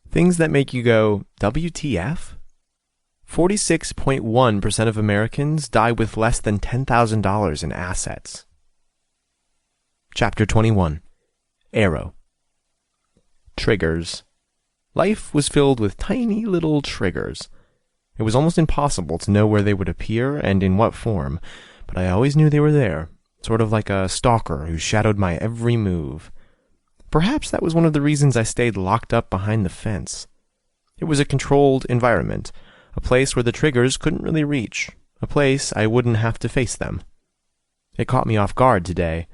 Things that make you go, WTF? 46.1% of Americans die with less than $10,000 in assets. Chapter 21. Arrow. Triggers. Life was filled with tiny little triggers. It was almost impossible to know where they would appear and in what form, but I always knew they were there, sort of like a stalker who shadowed my every move. Perhaps that was one of the reasons I stayed locked up behind the fence. It was a controlled environment, a place where the triggers couldn't really reach, a place I wouldn't have to face them. It caught me off guard today.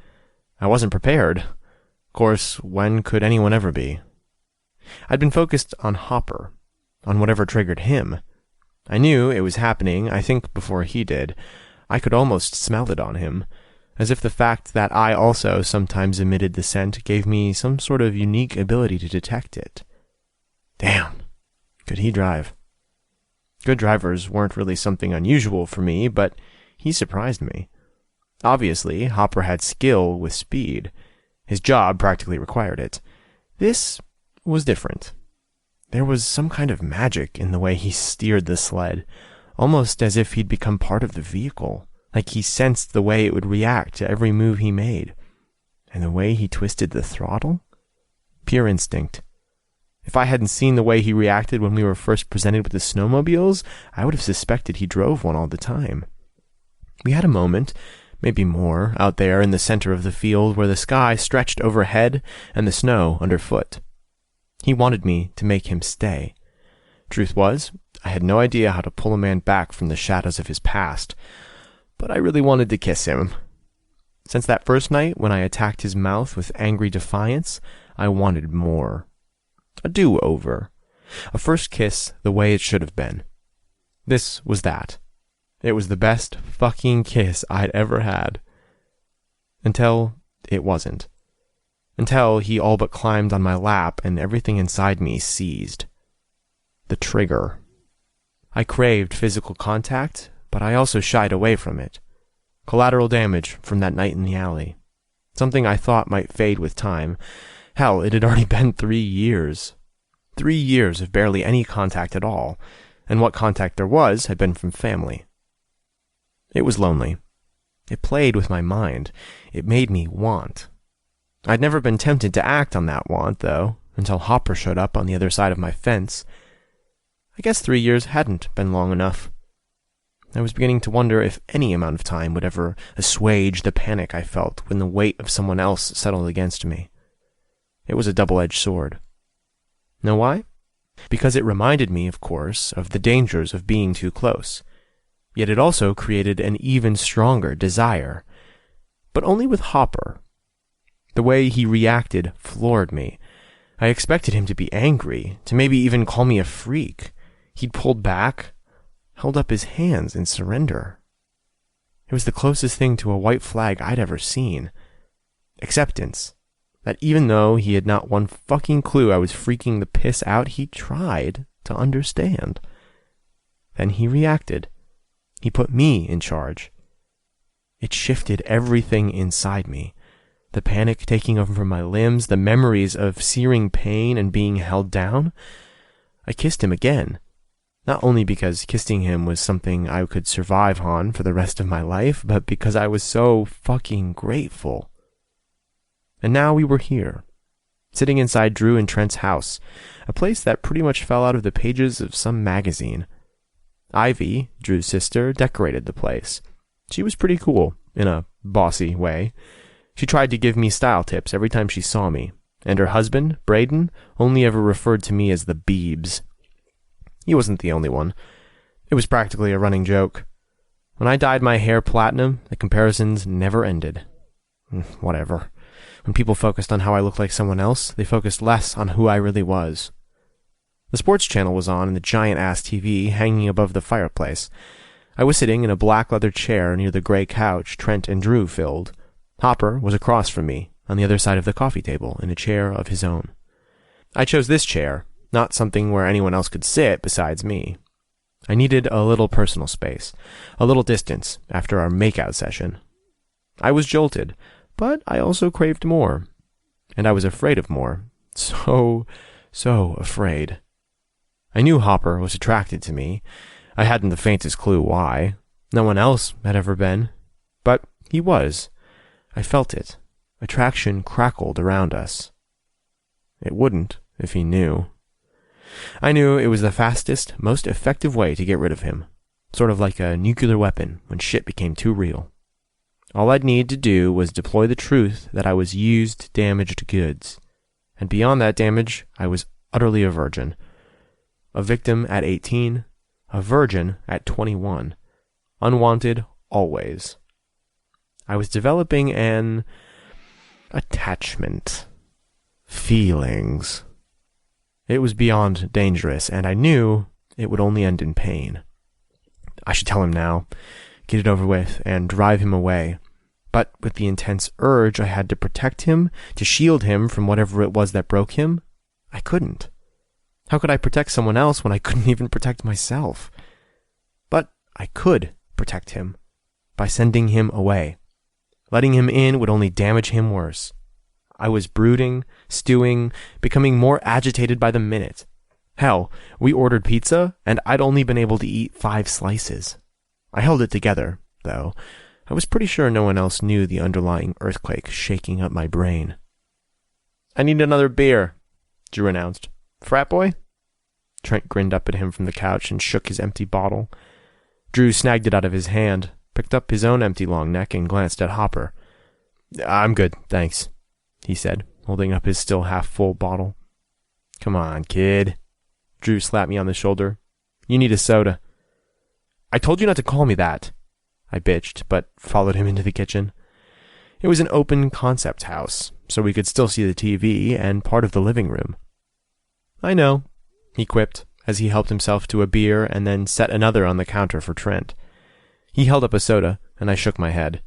I wasn't prepared. Of course, when could anyone ever be? I'd been focused on Hopper, on whatever triggered him. I knew it was happening, I think before he did. I could almost smell it on him, as if the fact that I also sometimes emitted the scent gave me some sort of unique ability to detect it. Damn, could he drive? Good drivers weren't really something unusual for me, but he surprised me. Obviously, Hopper had skill with speed. His job practically required it. This was different. There was some kind of magic in the way he steered the sled, almost as if he'd become part of the vehicle, like he sensed the way it would react to every move he made. And the way he twisted the throttle? Pure instinct. If I hadn't seen the way he reacted when we were first presented with the snowmobiles, I would have suspected he drove one all the time. We had a moment, maybe more, out there in the center of the field where the sky stretched overhead and the snow underfoot. He wanted me to make him stay. Truth was, I had no idea how to pull a man back from the shadows of his past, but I really wanted to kiss him. Since that first night when I attacked his mouth with angry defiance, I wanted more. A do-over. A first kiss the way it should have been. This was that. It was the best fucking kiss I'd ever had. Until it wasn't. Until he all but climbed on my lap and everything inside me seized. The trigger. I craved physical contact, but I also shied away from it. Collateral damage from that night in the alley. Something I thought might fade with time. Hell, it had already been 3 years. 3 years of barely any contact at all, and what contact there was had been from family. It was lonely. It played with my mind. It made me want. I'd never been tempted to act on that want, though, until Hopper showed up on the other side of my fence. I guess 3 years hadn't been long enough. I was beginning to wonder if any amount of time would ever assuage the panic I felt when the weight of someone else settled against me. It was a double-edged sword. Know why? Because it reminded me, of course, of the dangers of being too close. Yet it also created an even stronger desire. But only with Hopper. The way he reacted floored me. I expected him to be angry, to maybe even call me a freak. He'd pulled back, held up his hands in surrender. It was the closest thing to a white flag I'd ever seen. Acceptance. That even though he had not one fucking clue I was freaking the piss out, he tried to understand. Then he reacted. He put me in charge. It shifted everything inside me. The panic taking over my limbs, the memories of searing pain and being held down. I kissed him again. Not only because kissing him was something I could survive on for the rest of my life, but because I was so fucking grateful. And now we were here, sitting inside Drew and Trent's house, a place that pretty much fell out of the pages of some magazine. Ivy, Drew's sister, decorated the place. She was pretty cool, in a bossy way. She tried to give me style tips every time she saw me, and her husband, Braden, only ever referred to me as the Beebs. He wasn't the only one. It was practically a running joke. When I dyed my hair platinum, the comparisons never ended. Whatever. When people focused on how I looked like someone else, they focused less on who I really was. The sports channel was on in the giant-ass TV hanging above the fireplace. I was sitting in a black leather chair near the gray couch Trent and Drew filled. Hopper was across from me, on the other side of the coffee table, in a chair of his own. I chose this chair, not something where anyone else could sit besides me. I needed a little personal space, a little distance after our makeout session. I was jolted, but I also craved more. And I was afraid of more. So afraid. I knew Hopper was attracted to me. I hadn't the faintest clue why. No one else had ever been. But he was. I felt it. Attraction crackled around us. It wouldn't if he knew. I knew it was the fastest, most effective way to get rid of him. Sort of like a nuclear weapon when shit became too real. All I'd need to do was deploy the truth that I was used, damaged goods. And beyond that damage, I was utterly a virgin. A victim at 18, a virgin at 21. Unwanted always. I was developing an attachment. Feelings. It was beyond dangerous, and I knew it would only end in pain. I should tell him now. get it over with, and drive him away. But with the intense urge I had to protect him, to shield him from whatever it was that broke him, I couldn't. How could I protect someone else when I couldn't even protect myself? But I could protect him by sending him away. Letting him in would only damage him worse. I was brooding, stewing, becoming more agitated by the minute. Hell, we ordered pizza, and I'd only been able to eat 5 slices. I held it together, though. I was pretty sure no one else knew the underlying earthquake shaking up my brain. "I need another beer," Drew announced. "Frat boy?" Trent grinned up at him from the couch and shook his empty bottle. Drew snagged it out of his hand, picked up his own empty long neck, and glanced at Hopper. "I'm good, thanks," he said, holding up his still half-full bottle. "Come on, kid." Drew slapped me on the shoulder. "You need a soda." "I told you not to call me that," I bitched, but followed him into the kitchen. It was an open concept house, so we could still see the TV and part of the living room. "I know," he quipped, as he helped himself to a beer and then set another on the counter for Trent. He held up a soda, and I shook my head.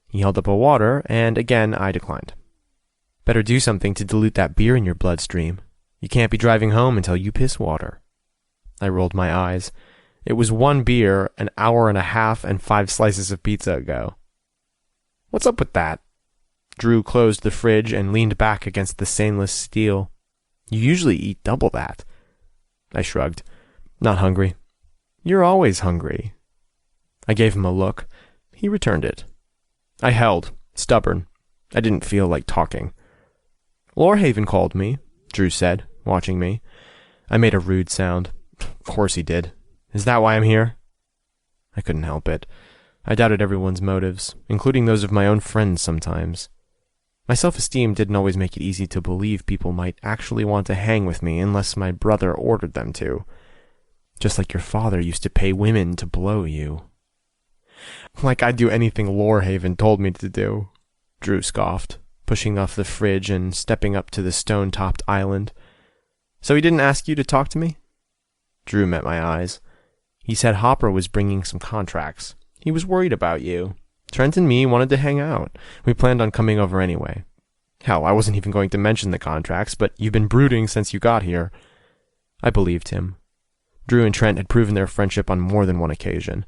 He held up a water, and again I declined. "Better do something to dilute that beer in your bloodstream. You can't be driving home until you piss water." I rolled my eyes. It was 1 beer, an hour and a half, and 5 slices of pizza ago. "What's up with that?" Drew closed the fridge and leaned back against the stainless steel. "You usually eat double that." I shrugged. "Not hungry." "You're always hungry." I gave him a look. He returned it. I held, stubborn. I didn't feel like talking. "Lorhaven called me," Drew said, watching me. I made a rude sound. "Of course he did. Is that why I'm here?" I couldn't help it. I doubted everyone's motives, including those of my own friends sometimes. My self-esteem didn't always make it easy to believe people might actually want to hang with me unless my brother ordered them to. Just like your father used to pay women to blow you. "Like I'd do anything Lorhaven told me to do," Drew scoffed, pushing off the fridge and stepping up to the stone-topped island. "So he didn't ask you to talk to me?" Drew met my eyes. "He said Hopper was bringing some contracts. He was worried about you. Trent and me wanted to hang out. We planned on coming over anyway. Hell, I wasn't even going to mention the contracts, but you've been brooding since you got here." I believed him. Drew and Trent had proven their friendship on more than one occasion.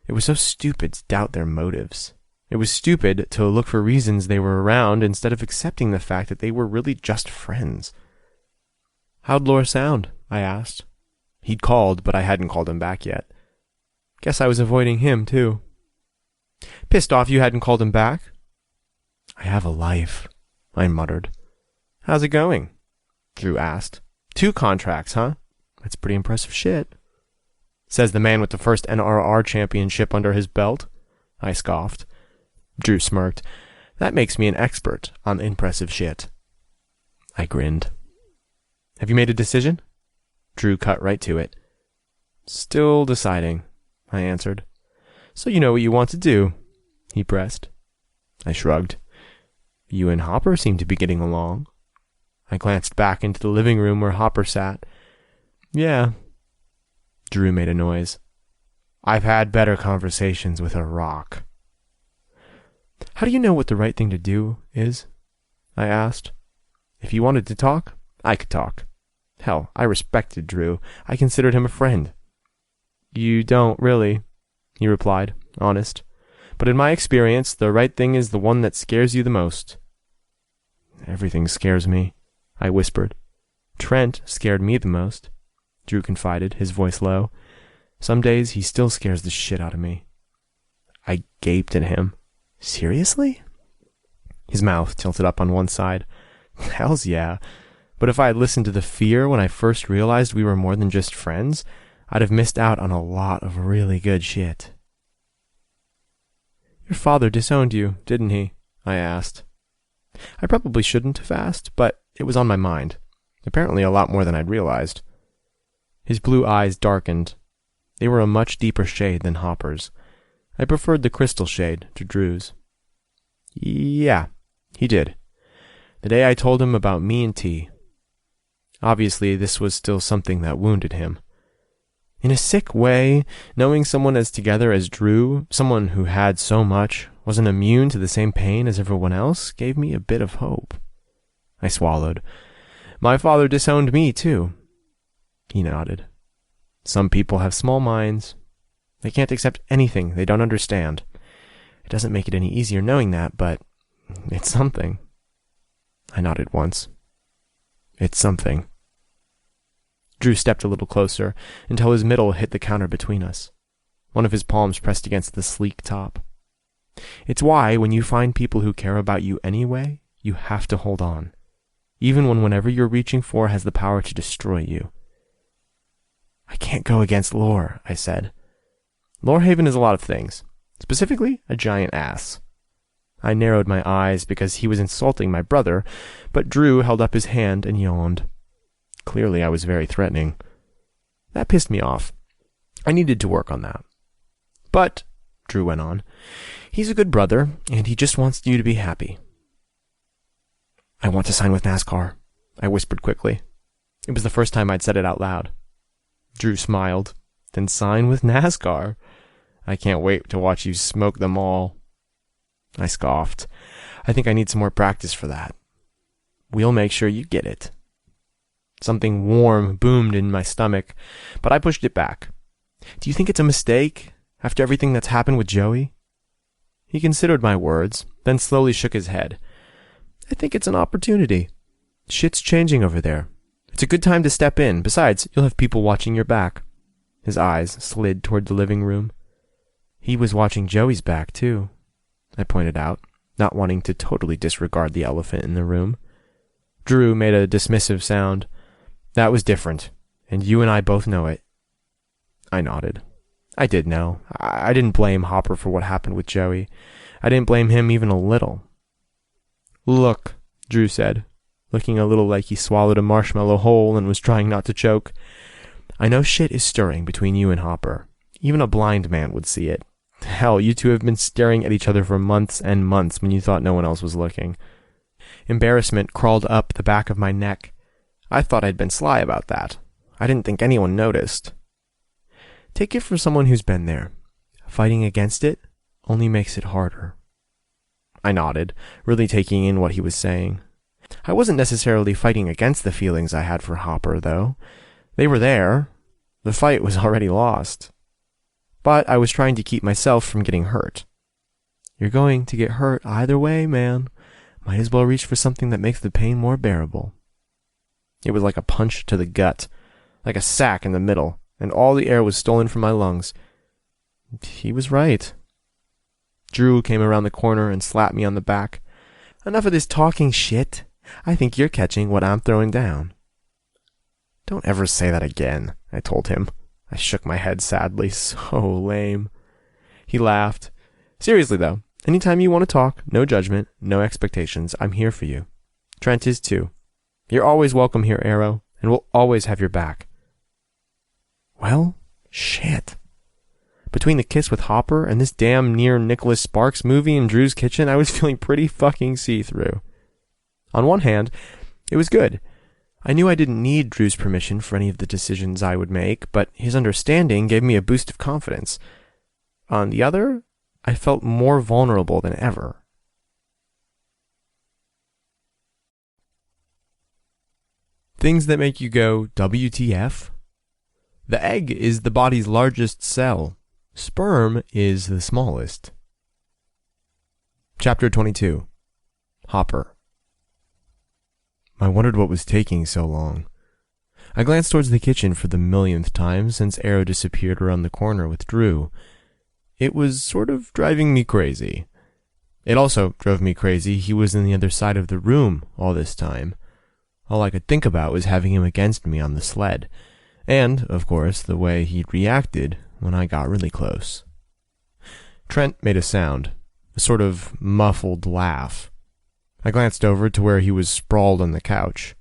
It was so stupid to doubt their motives. It was stupid to look for reasons they were around instead of accepting the fact that they were really just friends. "How'd Lore sound?" I asked. He'd called, but I hadn't called him back yet. Guess I was avoiding him, too. "Pissed off you hadn't called him back?" "I have a life," I muttered. "How's it going?" Drew asked. 2 contracts, huh? That's pretty impressive shit." Says the man with the first NRR championship under his belt. I scoffed. Drew smirked. "That makes me an expert on impressive shit." I grinned. "Have you made a decision?" Drew cut right to it. "Still deciding," I answered. "So you know what you want to do," he pressed. I shrugged. "You and Hopper seem to be getting along." I glanced back into the living room where Hopper sat. "Yeah." Drew made a noise. "I've had better conversations with a rock." "How do you know what the right thing to do is?" I asked. If he wanted to talk, I could talk. Hell, I respected Drew. I considered him a friend. "You don't really," he replied, honest. "But in my experience, the right thing is the one that scares you the most." "Everything scares me," I whispered. "Trent scared me the most," Drew confided, his voice low. "Some days he still scares the shit out of me." I gaped at him. "Seriously?" His mouth tilted up on one side. "Hells yeah. But if I had listened to the fear when I first realized we were more than just friends, I'd have missed out on a lot of really good shit." "Your father disowned you, didn't he?" I asked. I probably shouldn't have asked, but it was on my mind. Apparently a lot more than I'd realized. His blue eyes darkened. They were a much deeper shade than Hopper's. I preferred the crystal shade to Drew's. "Yeah, he did. The day I told him about me and T. Obviously, this was still something that wounded him. In a sick way, knowing someone as together as Drew, someone who had so much, wasn't immune to the same pain as everyone else, gave me a bit of hope. I swallowed. My father disowned me, too. He nodded. Some people have small minds. They can't accept anything they don't understand. It doesn't make it any easier knowing that, but it's something. I nodded once. It's something. Drew stepped a little closer until his middle hit the counter between us. One of his palms pressed against the sleek top. It's why, when you find people who care about you anyway, you have to hold on, even when whatever you're reaching for has the power to destroy you. I can't go against Lore, I said. Lorhaven is a lot of things, specifically a giant ass. I narrowed my eyes because he was insulting my brother, but Drew held up his hand and yawned. Clearly I was very threatening. That pissed me off. I needed to work on that. But, Drew went on, he's a good brother, and he just wants you to be happy. I want to sign with NASCAR, I whispered quickly. It was the first time I'd said it out loud. Drew smiled. Then sign with NASCAR? I can't wait to watch you smoke them all. I scoffed. I think I need some more practice for that. We'll make sure you get it. Something warm boomed in my stomach, but I pushed it back. Do you think it's a mistake, after everything that's happened with Joey? He considered my words, then slowly shook his head. I think it's an opportunity. Shit's changing over there. It's a good time to step in. Besides, you'll have people watching your back. His eyes slid toward the living room. He was watching Joey's back, too, I pointed out, not wanting to totally disregard the elephant in the room. Drew made a dismissive sound. That was different, and you and I both know it. I nodded. I did know. I didn't blame Hopper for what happened with Joey. I didn't blame him even a little. Look, Drew said, looking a little like he swallowed a marshmallow whole and was trying not to choke. I know shit is stirring between you and Hopper. Even a blind man would see it. Hell, you two have been staring at each other for months and months when you thought no one else was looking. Embarrassment crawled up the back of my neck. I thought I'd been sly about that. I didn't think anyone noticed. Take it from someone who's been there. Fighting against it only makes it harder. I nodded, really taking in what he was saying. I wasn't necessarily fighting against the feelings I had for Hopper, though. They were there. The fight was already lost. But I was trying to keep myself from getting hurt. You're going to get hurt either way, man. Might as well reach for something that makes the pain more bearable. It was like a punch to the gut, like a sack in the middle, and all the air was stolen from my lungs. He was right. Drew came around the corner and slapped me on the back. Enough of this talking shit. I think you're catching what I'm throwing down. Don't ever say that again, I told him. I shook my head sadly. So lame. He laughed. Seriously, though, anytime you want to talk, no judgment, no expectations, I'm here for you. Trent is too. You're always welcome here, Arrow, and we'll always have your back. Well, shit. Between the kiss with Hopper and this damn near Nicholas Sparks movie in Drew's kitchen, I was feeling pretty fucking see-through. On one hand, it was good. I knew I didn't need Drew's permission for any of the decisions I would make, but his understanding gave me a boost of confidence. On the other, I felt more vulnerable than ever. Things that make you go, WTF? The egg is the body's largest cell. Sperm is the smallest. Chapter 22. Hopper. I wondered what was taking so long. I glanced towards the kitchen for the millionth time since Arrow disappeared around the corner with Drew. It was sort of driving me crazy. It also drove me crazy he was in the other side of the room all this time. All I could think about was having him against me on the sled, and, of course, the way he'd reacted when I got really close. Trent made a sound, a sort of muffled laugh. I glanced over to where he was sprawled on the couch.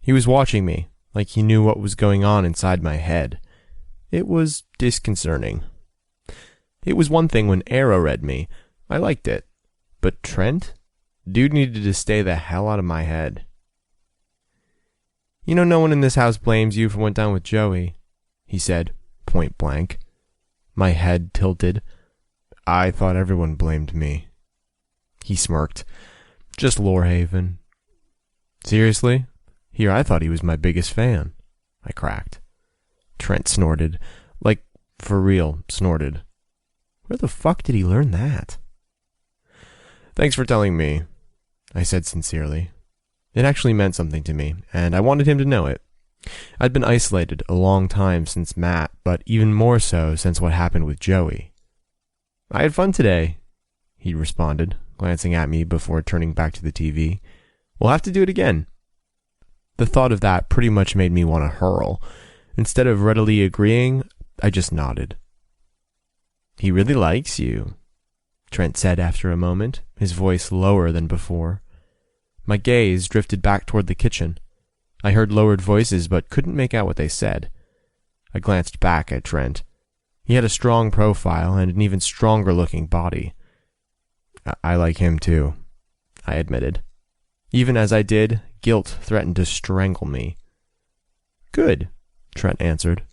He was watching me, like he knew what was going on inside my head. It was disconcerting. It was one thing when Arrow read me. I liked it. But Trent? Dude needed to stay the hell out of my head. You know, no one in this house blames you for what went down with Joey, he said, point blank. My head tilted. I thought everyone blamed me. He smirked. Just Lorhaven. Seriously? Here, I thought he was my biggest fan. I cracked. Trent snorted. Like, for real, snorted. Where the fuck did he learn that? Thanks for telling me, I said sincerely. It actually meant something to me, and I wanted him to know it. I'd been isolated a long time since Matt, but even more so since what happened with Joey. I had fun today, he responded, glancing at me before turning back to the TV. We'll have to do it again. The thought of that pretty much made me want to hurl. Instead of readily agreeing, I just nodded. He really likes you, Trent said after a moment, his voice lower than before. My gaze drifted back toward the kitchen. I heard lowered voices but couldn't make out what they said. I glanced back at Trent. He had a strong profile and an even stronger-looking body. I like him too, I admitted. Even as I did, guilt threatened to strangle me. Good, Trent answered.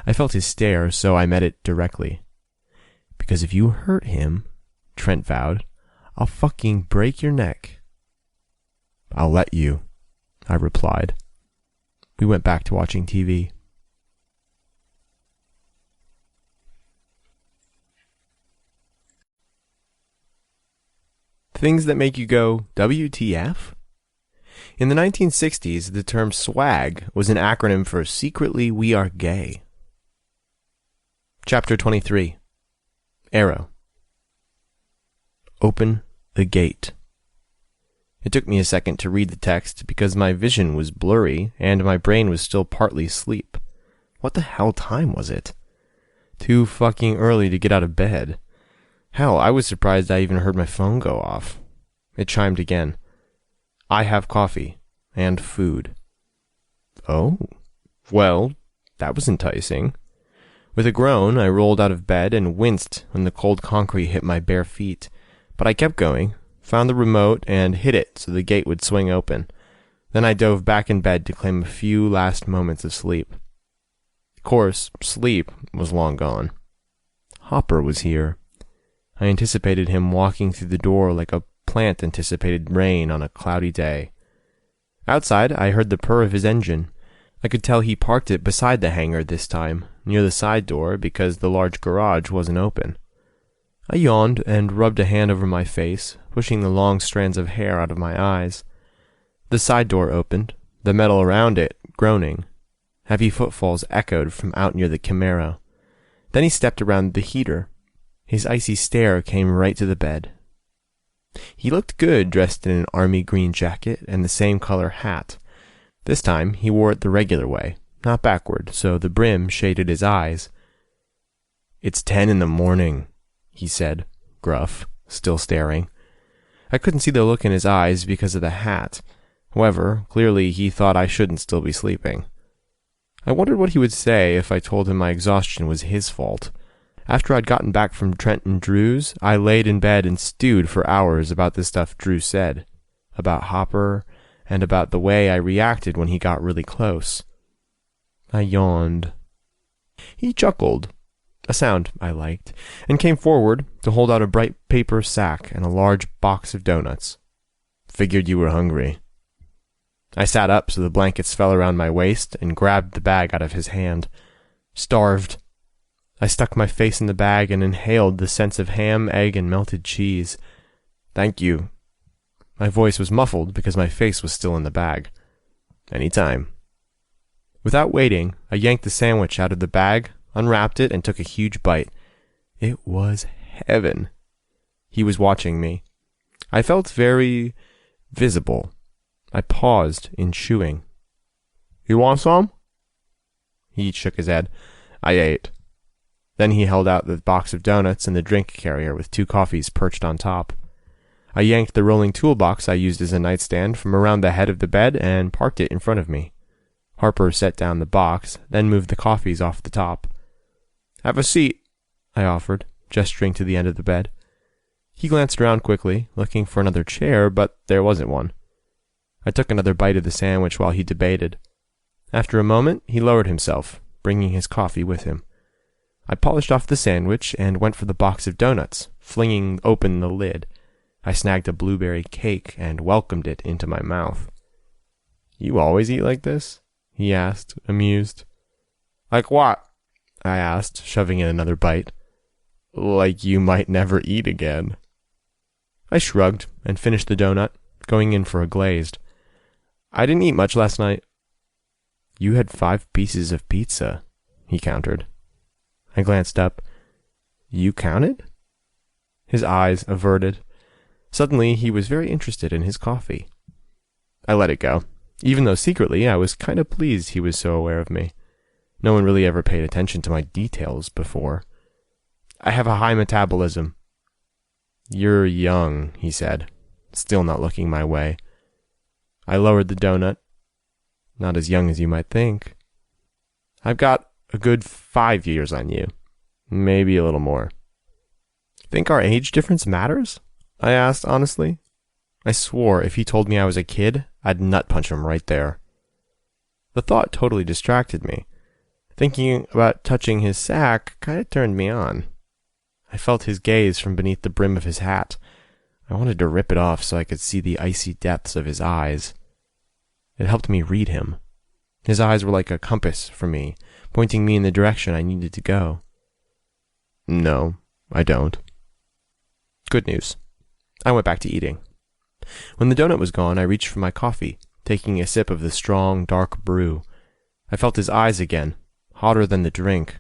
I felt his stare, so I met it directly. Because if you hurt him, Trent vowed, I'll fucking break your neck. I'll let you, I replied. We went back to watching TV. Things that make you go, WTF? In the 1960s, the term swag was an acronym for Secretly We Are Gay. Chapter 23. Arrow. Open the gate. It took me a second to read the text because my vision was blurry and my brain was still partly asleep. What the hell time was it? Too fucking early to get out of bed. Hell, I was surprised I even heard my phone go off. It chimed again. I have coffee and food. Oh, well, that was enticing. With a groan, I rolled out of bed and winced when the cold concrete hit my bare feet. But I kept going, found the remote, and hit it so the gate would swing open. Then I dove back in bed to claim a few last moments of sleep. Of course, sleep was long gone. Hopper was here. I anticipated him walking through the door like a plant anticipated rain on a cloudy day. Outside, I heard the purr of his engine. I could tell he parked it beside the hangar this time, near the side door, because the large garage wasn't open. I yawned and rubbed a hand over my face, pushing the long strands of hair out of my eyes. The side door opened, the metal around it groaning. Heavy footfalls echoed from out near the Camaro. Then he stepped around the heater. His icy stare came right to the bed. He looked good dressed in an army green jacket and the same color hat. This time he wore it the regular way, not backward, so the brim shaded his eyes. It's 10 a.m, he said, gruff, still staring. I couldn't see the look in his eyes because of the hat. However, clearly he thought I shouldn't still be sleeping. I wondered what he would say if I told him my exhaustion was his fault. After I'd gotten back from Trent and Drew's, I laid in bed and stewed for hours about the stuff Drew said, about Hopper, and about the way I reacted when he got really close. I yawned. He chuckled, a sound I liked, and came forward to hold out a bright paper sack and a large box of donuts. Figured you were hungry. I sat up so the blankets fell around my waist and grabbed the bag out of his hand. Starved. I stuck my face in the bag and inhaled the scents of ham, egg, and melted cheese. Thank you. My voice was muffled because my face was still in the bag. Anytime. Without waiting, I yanked the sandwich out of the bag, unwrapped it, and took a huge bite. It was heaven. He was watching me. I felt very visible. I paused in chewing. You want some? He shook his head. I ate. Then he held out the box of donuts and the drink carrier with 2 coffees perched on top. I yanked the rolling toolbox I used as a nightstand from around the head of the bed and parked it in front of me. Harper set down the box, then moved the coffees off the top. Have a seat, I offered, gesturing to the end of the bed. He glanced around quickly, looking for another chair, but there wasn't one. I took another bite of the sandwich while he debated. After a moment, he lowered himself, bringing his coffee with him. I polished off the sandwich and went for the box of donuts, flinging open the lid. I snagged a blueberry cake and welcomed it into my mouth. "You always eat like this?" he asked, amused. "Like what?" I asked, shoving in another bite. "Like you might never eat again." I shrugged and finished the donut, going in for a glazed. "I didn't eat much last night." "You had 5 pieces of pizza," he countered. I glanced up. "You counted?" His eyes averted. Suddenly, he was very interested in his coffee. I let it go, even though secretly I was kind of pleased he was so aware of me. No one really ever paid attention to my details before. "I have a high metabolism." "You're young," he said, still not looking my way. I lowered the donut. "Not as young as you might think." "I've got a good 5 years on you. Maybe a little more." "Think our age difference matters?" I asked honestly. I swore if he told me I was a kid, I'd nut punch him right there. The thought totally distracted me. Thinking about touching his sack kind of turned me on. I felt his gaze from beneath the brim of his hat. I wanted to rip it off so I could see the icy depths of his eyes. It helped me read him. His eyes were like a compass for me, pointing me in the direction I needed to go. "No, I don't." Good news. I went back to eating. When the donut was gone, I reached for my coffee, taking a sip of the strong, dark brew. I felt his eyes again, hotter than the drink.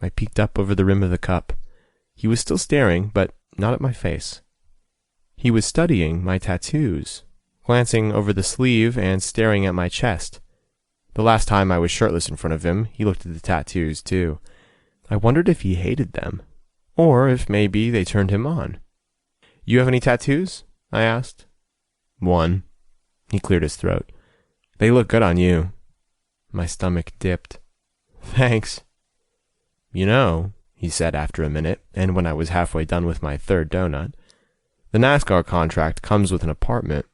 I peeked up over the rim of the cup. He was still staring, but not at my face. He was studying my tattoos, glancing over the sleeve and staring at my chest. The last time I was shirtless in front of him, he looked at the tattoos, too. I wondered if he hated them, or if maybe they turned him on. "You have any tattoos?" I asked. "One." He cleared his throat. "They look good on you." My stomach dipped. "Thanks." "You know," he said after a minute, and when I was halfway done with my 3rd donut, "the NASCAR contract comes with an apartment."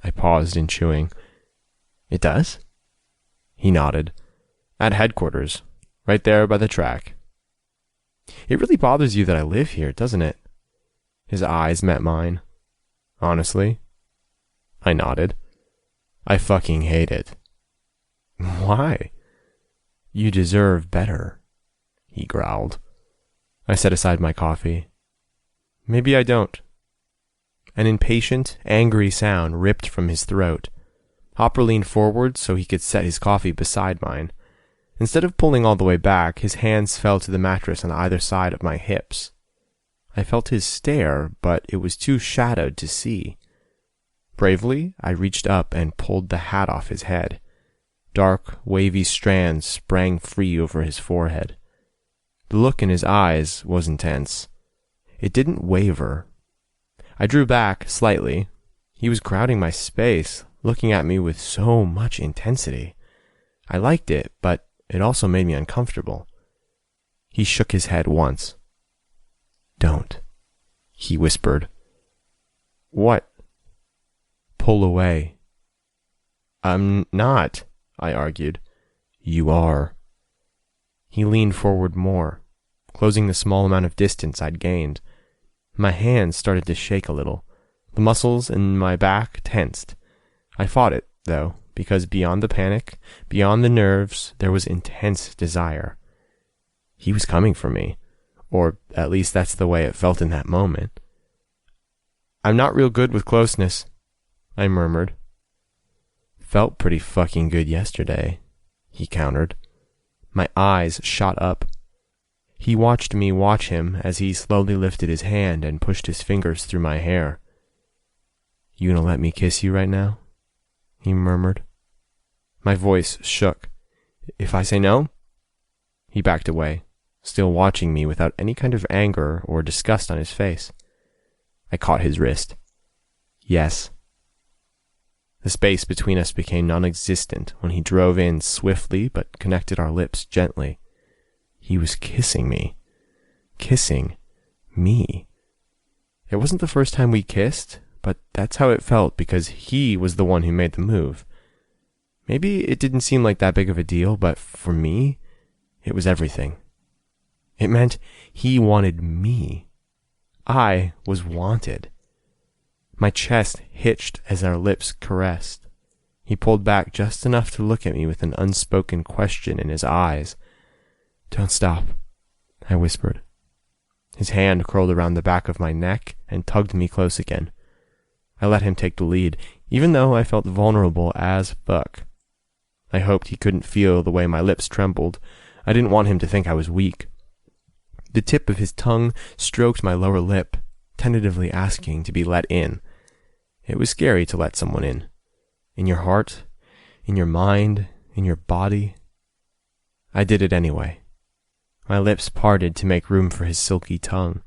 I paused in chewing. "It does?" He nodded. "At headquarters, right there by the track." "It really bothers you that I live here, doesn't it?" His eyes met mine. "Honestly?" I nodded. "I fucking hate it." "Why?" "You deserve better," he growled. I set aside my coffee. "Maybe I don't." An impatient, angry sound ripped from his throat. Hopper leaned forward so he could set his coffee beside mine. Instead of pulling all the way back, his hands fell to the mattress on either side of my hips. I felt his stare, but it was too shadowed to see. Bravely, I reached up and pulled the hat off his head. Dark, wavy strands sprang free over his forehead. The look in his eyes was intense. It didn't waver. I drew back slightly. He was crowding my space, looking at me with so much intensity. I liked it, but it also made me uncomfortable. He shook his head once. "Don't," he whispered. "What?" "Pull away." "I'm not," I argued. "You are." He leaned forward more, closing the small amount of distance I'd gained. My hands started to shake a little. The muscles in my back tensed. I fought it, though, because beyond the panic, beyond the nerves, there was intense desire. He was coming for me, or at least that's the way it felt in that moment. "I'm not real good with closeness," I murmured. "Felt pretty fucking good yesterday," he countered. My eyes shot up. He watched me watch him as he slowly lifted his hand and pushed his fingers through my hair. "You gonna let me kiss you right now?" he murmured. My voice shook. "If I say no?" He backed away, still watching me without any kind of anger or disgust on his face. I caught his wrist. "Yes." The space between us became non-existent when he drove in swiftly but connected our lips gently. He was kissing me. Kissing me. It wasn't the first time we kissed, but that's how it felt because he was the one who made the move. Maybe it didn't seem like that big of a deal, but for me, it was everything. It meant he wanted me. I was wanted. My chest hitched as our lips caressed. He pulled back just enough to look at me with an unspoken question in his eyes. "Don't stop," I whispered. His hand curled around the back of my neck and tugged me close again. I let him take the lead, even though I felt vulnerable as fuck. I hoped he couldn't feel the way my lips trembled. I didn't want him to think I was weak. The tip of his tongue stroked my lower lip, tentatively asking to be let in. It was scary to let someone in. In your heart, in your mind, in your body. I did it anyway. My lips parted to make room for his silky tongue.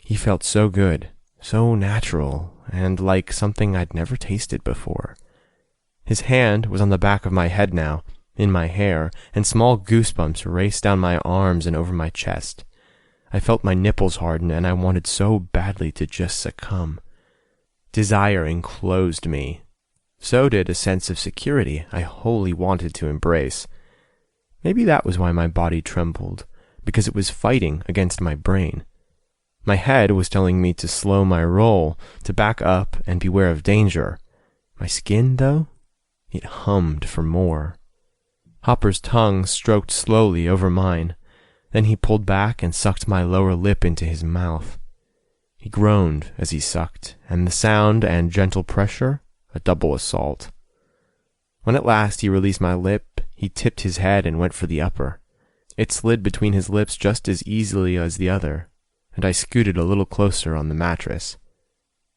He felt so good, so natural, and like something I'd never tasted before. His hand was on the back of my head now, in my hair, and small goosebumps raced down my arms and over my chest. I felt my nipples harden, and I wanted so badly to just succumb. Desire enclosed me. So did a sense of security I wholly wanted to embrace. Maybe that was why my body trembled, because it was fighting against my brain. My head was telling me to slow my roll, to back up and beware of danger. My skin, though, it hummed for more. Hopper's tongue stroked slowly over mine. Then he pulled back and sucked my lower lip into his mouth. He groaned as he sucked, and the sound and gentle pressure, a double assault. When at last he released my lip, he tipped his head and went for the upper. It slid between his lips just as easily as the other, and I scooted a little closer on the mattress.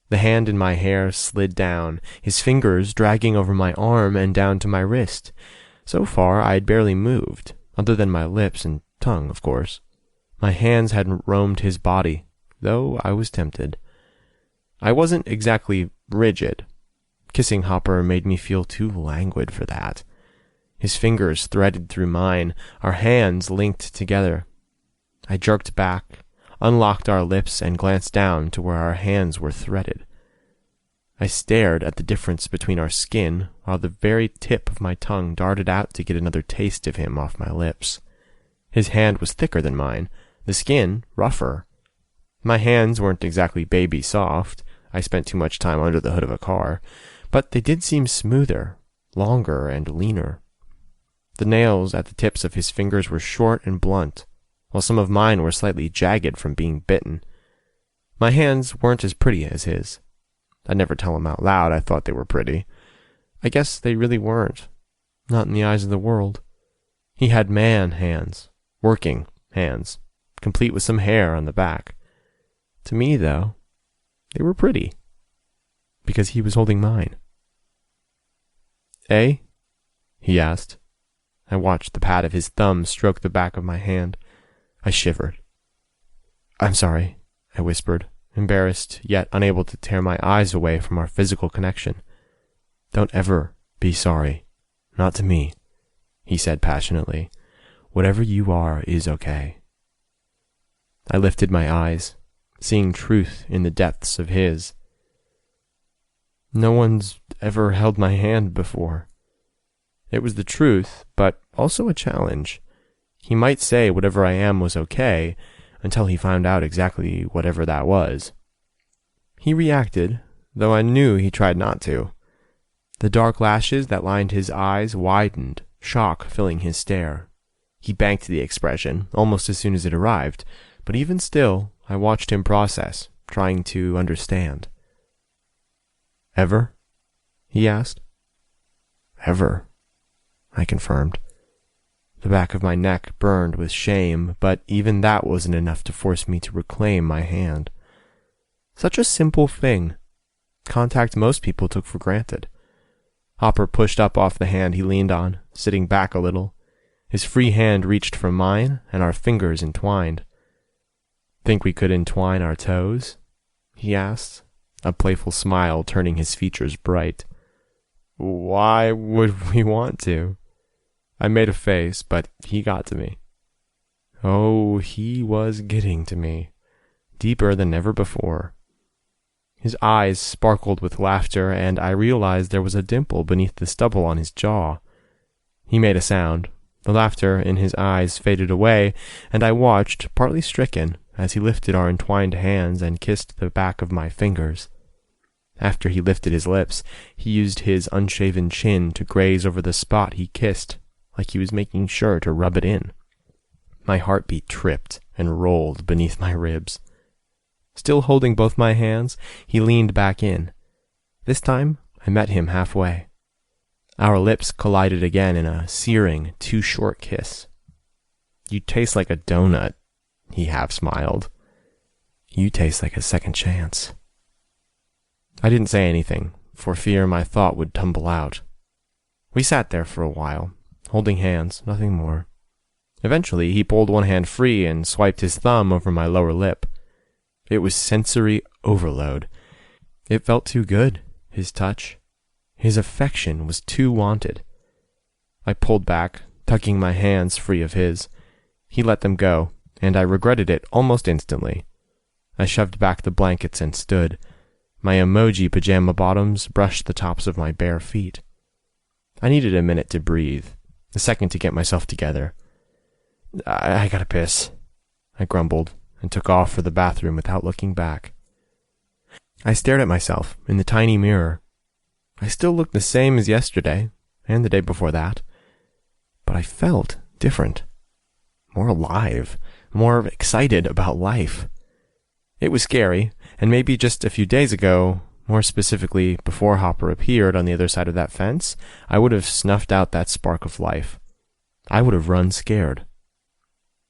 The hand in my hair slid down, his fingers dragging over my arm and down to my wrist. So far I had barely moved, other than my lips and tongue, of course. My hands hadn't roamed his body, though I was tempted. I wasn't exactly rigid. Kissing Hopper made me feel too languid for that. His fingers threaded through mine, our hands linked together. I jerked back, unlocked our lips, and glanced down to where our hands were threaded. I stared at the difference between our skin, while the very tip of my tongue darted out to get another taste of him off my lips. His hand was thicker than mine, the skin rougher. My hands weren't exactly baby soft. I spent too much time under the hood of a car, but they did seem smoother, longer, and leaner. The nails at the tips of his fingers were short and blunt, while some of mine were slightly jagged from being bitten. My hands weren't as pretty as his. I'd never tell him out loud I thought they were pretty. I guess they really weren't. Not in the eyes of the world. He had man hands, working hands, complete with some hair on the back. To me, though, they were pretty, because he was holding mine. "Eh?" he asked. I watched the pad of his thumb stroke the back of my hand. I shivered. "I'm sorry," I whispered, embarrassed, yet unable to tear my eyes away from our physical connection. "Don't ever be sorry. Not to me," he said passionately. "Whatever you are is okay." I lifted my eyes, seeing truth in the depths of his. No one's ever held my hand before. It was the truth, but also a challenge. He might say whatever I am was okay, until he found out exactly whatever that was. He reacted, though I knew he tried not to. The dark lashes that lined his eyes widened, shock filling his stare. He banked the expression almost as soon as it arrived, but even still, I watched him process, trying to understand. "Ever?" he asked. "Ever," I confirmed. The back of my neck burned with shame, but even that wasn't enough to force me to reclaim my hand. Such a simple thing. Contact most people took for granted. Hopper pushed up off the hand he leaned on, sitting back a little. His free hand reached for mine, and our fingers entwined. "Think we could entwine our toes?" he asked, a playful smile turning his features bright. "Why would we want to?" I made a face, but he got to me. Oh, he was getting to me, deeper than ever before. His eyes sparkled with laughter, and I realized there was a dimple beneath the stubble on his jaw. He made a sound. The laughter in his eyes faded away, and I watched, partly stricken, as he lifted our entwined hands and kissed the back of my fingers. After he lifted his lips, he used his unshaven chin to graze over the spot he kissed, like he was making sure to rub it in. My heartbeat tripped and rolled beneath my ribs. Still holding both my hands, he leaned back in. This time, I met him halfway. Our lips collided again in a searing, too-short kiss. "You taste like a donut," he half-smiled. "You taste like a second chance." I didn't say anything, for fear my thought would tumble out. We sat there for a while, holding hands, nothing more. Eventually, he pulled one hand free and swiped his thumb over my lower lip. It was sensory overload. It felt too good, his touch. His affection was too wanted. I pulled back, tucking my hands free of his. He let them go, and I regretted it almost instantly. I shoved back the blankets and stood. My emoji pajama bottoms brushed the tops of my bare feet. I needed a minute to breathe, a second to get myself together. I gotta piss, I grumbled, and took off for the bathroom without looking back. I stared at myself in the tiny mirror. I still looked the same as yesterday, and the day before that, but I felt different, more alive, more excited about life. It was scary, and maybe just a few days ago, more specifically before Hopper appeared on the other side of that fence, I would have snuffed out that spark of life. I would have run scared.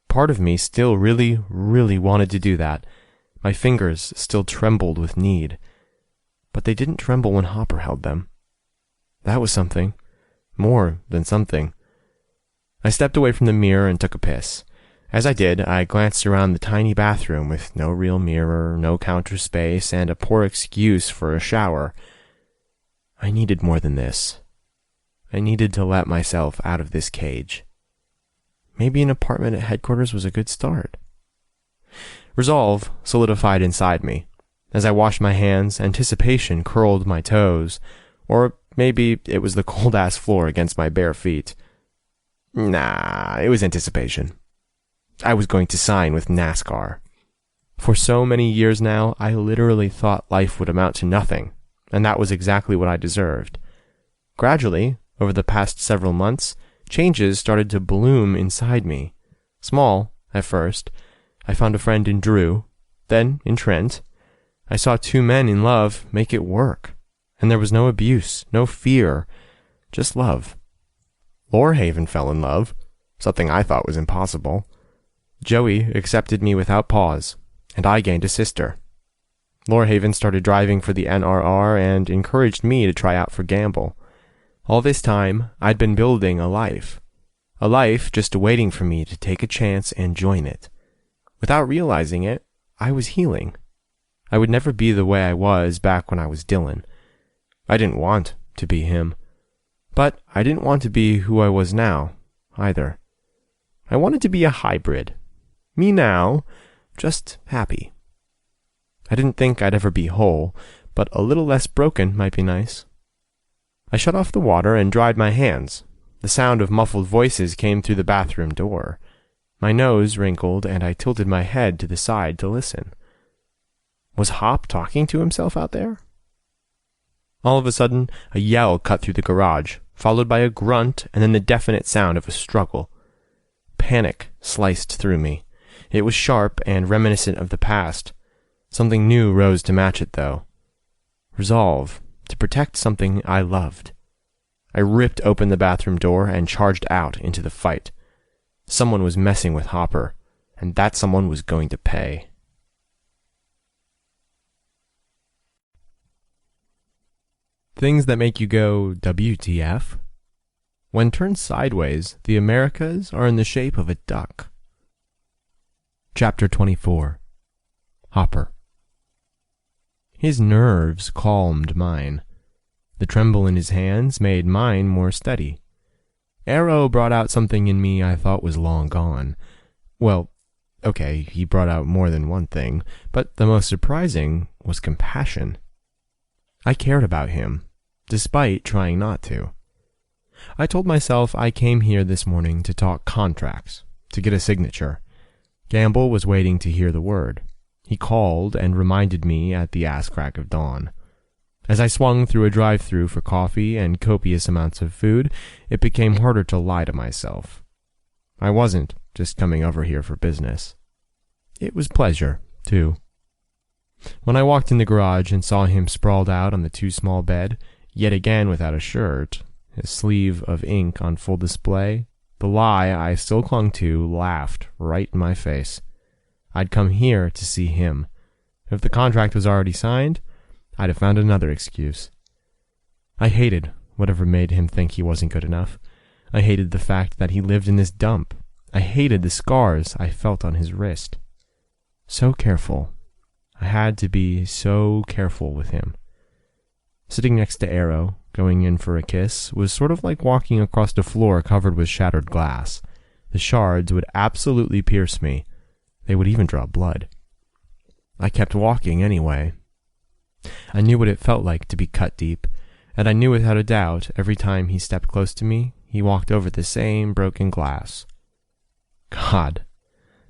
Part of me still really, really wanted to do that. My fingers still trembled with need. But they didn't tremble when Hopper held them. That was something. More than something. I stepped away from the mirror and took a piss. As I did, I glanced around the tiny bathroom with no real mirror, no counter space, and a poor excuse for a shower. I needed more than this. I needed to let myself out of this cage. Maybe an apartment at headquarters was a good start. Resolve solidified inside me. As I washed my hands, anticipation curled my toes. Or maybe it was the cold-ass floor against my bare feet. Nah, it was anticipation. I was going to sign with NASCAR. For so many years now, I literally thought life would amount to nothing, and that was exactly what I deserved. Gradually, over the past several months, changes started to bloom inside me. Small, at first. I found a friend in Drew, then in Trent. I saw two men in love make it work, and there was no abuse, no fear, just love. Lorhaven fell in love, something I thought was impossible. Joey accepted me without pause, and I gained a sister. Lorhaven started driving for the NRR and encouraged me to try out for Gamble. All this time, I'd been building a life just waiting for me to take a chance and join it. Without realizing it, I was healing. I would never be the way I was back when I was Dylan. I didn't want to be him. But I didn't want to be who I was now, either. I wanted to be a hybrid. Me now, just happy. I didn't think I'd ever be whole, but a little less broken might be nice. I shut off the water and dried my hands. The sound of muffled voices came through the bathroom door. My nose wrinkled, and I tilted my head to the side to listen. Was Hop talking to himself out there? All of a sudden, a yell cut through the garage, followed by a grunt and then the definite sound of a struggle. Panic sliced through me. It was sharp and reminiscent of the past. Something new rose to match it, though. Resolve to protect something I loved. I ripped open the bathroom door and charged out into the fight. Someone was messing with Hopper, and that someone was going to pay. Things that make you go, WTF? When turned sideways, the Americas are in the shape of a duck. Chapter 24. Hopper. His nerves calmed mine. The tremble in his hands made mine more steady. Arrow brought out something in me I thought was long gone. Well, okay, he brought out more than one thing, but the most surprising was compassion. I cared about him, despite trying not to. I told myself I came here this morning to talk contracts, to get a signature. Gamble was waiting to hear the word. He called and reminded me at the ass crack of dawn. As I swung through a drive-thru for coffee and copious amounts of food, it became harder to lie to myself. I wasn't just coming over here for business. It was pleasure, too. When I walked in the garage and saw him sprawled out on the too small bed, yet again without a shirt, his sleeve of ink on full display, the lie I still clung to laughed right in my face. I'd come here to see him. If the contract was already signed, I'd have found another excuse. I hated whatever made him think he wasn't good enough. I hated the fact that he lived in this dump. I hated the scars I felt on his wrist. So careful. I had to be so careful with him. Sitting next to Arrow, going in for a kiss, was sort of like walking across a floor covered with shattered glass. The shards would absolutely pierce me. They would even draw blood. I kept walking anyway. I knew what it felt like to be cut deep, and I knew without a doubt every time he stepped close to me, he walked over the same broken glass. God,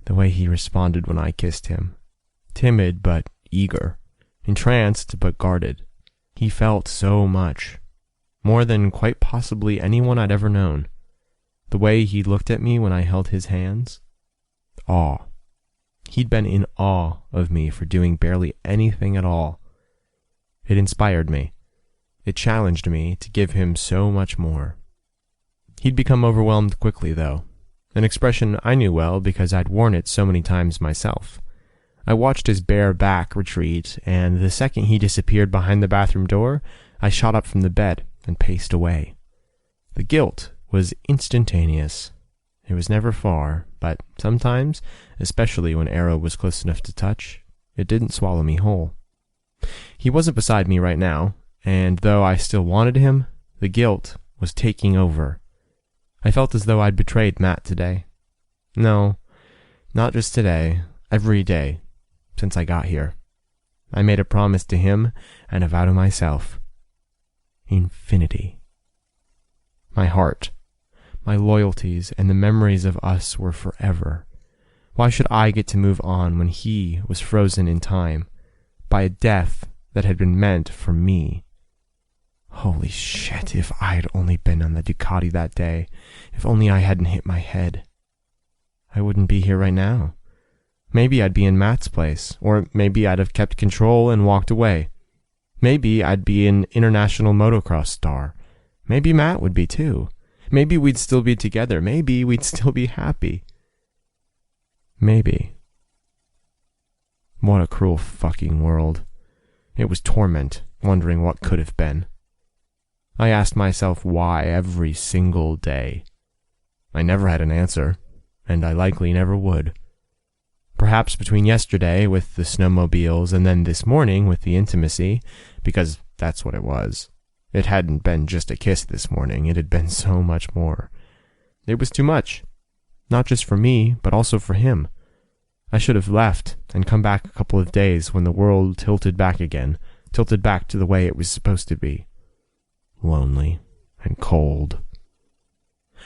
the way he responded when I kissed him. Timid but eager, entranced but guarded. He felt so much. More than quite possibly anyone I'd ever known. The way he looked at me when I held his hands. Awe. He'd been in awe of me for doing barely anything at all. It inspired me. It challenged me to give him so much more. He'd become overwhelmed quickly, though, an expression I knew well because I'd worn it so many times myself. I watched his bare back retreat, and the second he disappeared behind the bathroom door, I shot up from the bed and paced away. The guilt was instantaneous. It was never far, but sometimes, especially when Arrow was close enough to touch, it didn't swallow me whole. He wasn't beside me right now, and though I still wanted him, the guilt was taking over. I felt as though I'd betrayed Matt today. No, not just today, every day, since I got here. I made a promise to him and a vow to myself. Infinity. My heart, my loyalties, and the memories of us were forever. Why should I get to move on when he was frozen in time by a death that had been meant for me? Holy shit, if I had only been on the Ducati that day, if only I hadn't hit my head. I wouldn't be here right now. Maybe I'd be in Matt's place, or maybe I'd have kept control and walked away. Maybe I'd be an international motocross star. Maybe Matt would be too. Maybe we'd still be together. Maybe we'd still be happy. Maybe. What a cruel fucking world. It was torment, wondering what could have been. I asked myself why every single day. I never had an answer, and I likely never would. Perhaps between yesterday with the snowmobiles and then this morning with the intimacy, because that's what it was. It hadn't been just a kiss this morning, it had been so much more. It was too much. Not just for me, but also for him. I should have left and come back a couple of days when the world tilted back again, tilted back to the way it was supposed to be. Lonely and cold.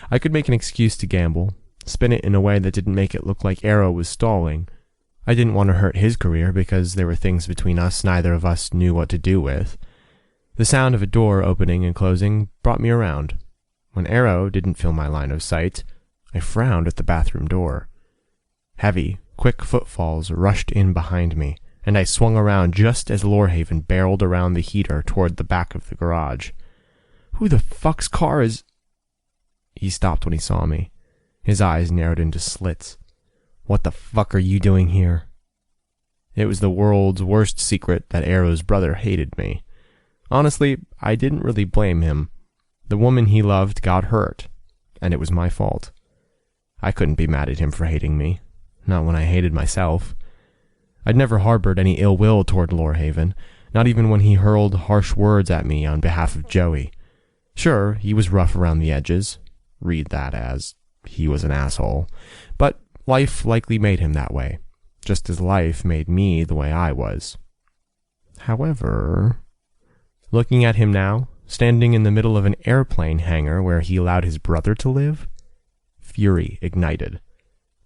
I could make an excuse to gamble, spin it in a way that didn't make it look like Arrow was stalling. I didn't want to hurt his career because there were things between us neither of us knew what to do with. The sound of a door opening and closing brought me around. When Arrow didn't fill my line of sight, I frowned at the bathroom door. Heavy, quick footfalls rushed in behind me, and I swung around just as Lorhaven barreled around the heater toward the back of the garage. Who the fuck's car is... He stopped when he saw me. His eyes narrowed into slits. What the fuck are you doing here? It was the world's worst secret that Arrow's brother hated me. Honestly, I didn't really blame him. The woman he loved got hurt, and it was my fault. I couldn't be mad at him for hating me, not when I hated myself. I'd never harbored any ill will toward Lorhaven, not even when he hurled harsh words at me on behalf of Joey. Sure, he was rough around the edges. Read that as he was an asshole. But life likely made him that way, just as life made me the way I was. However, looking at him now, standing in the middle of an airplane hangar where he allowed his brother to live? Fury ignited.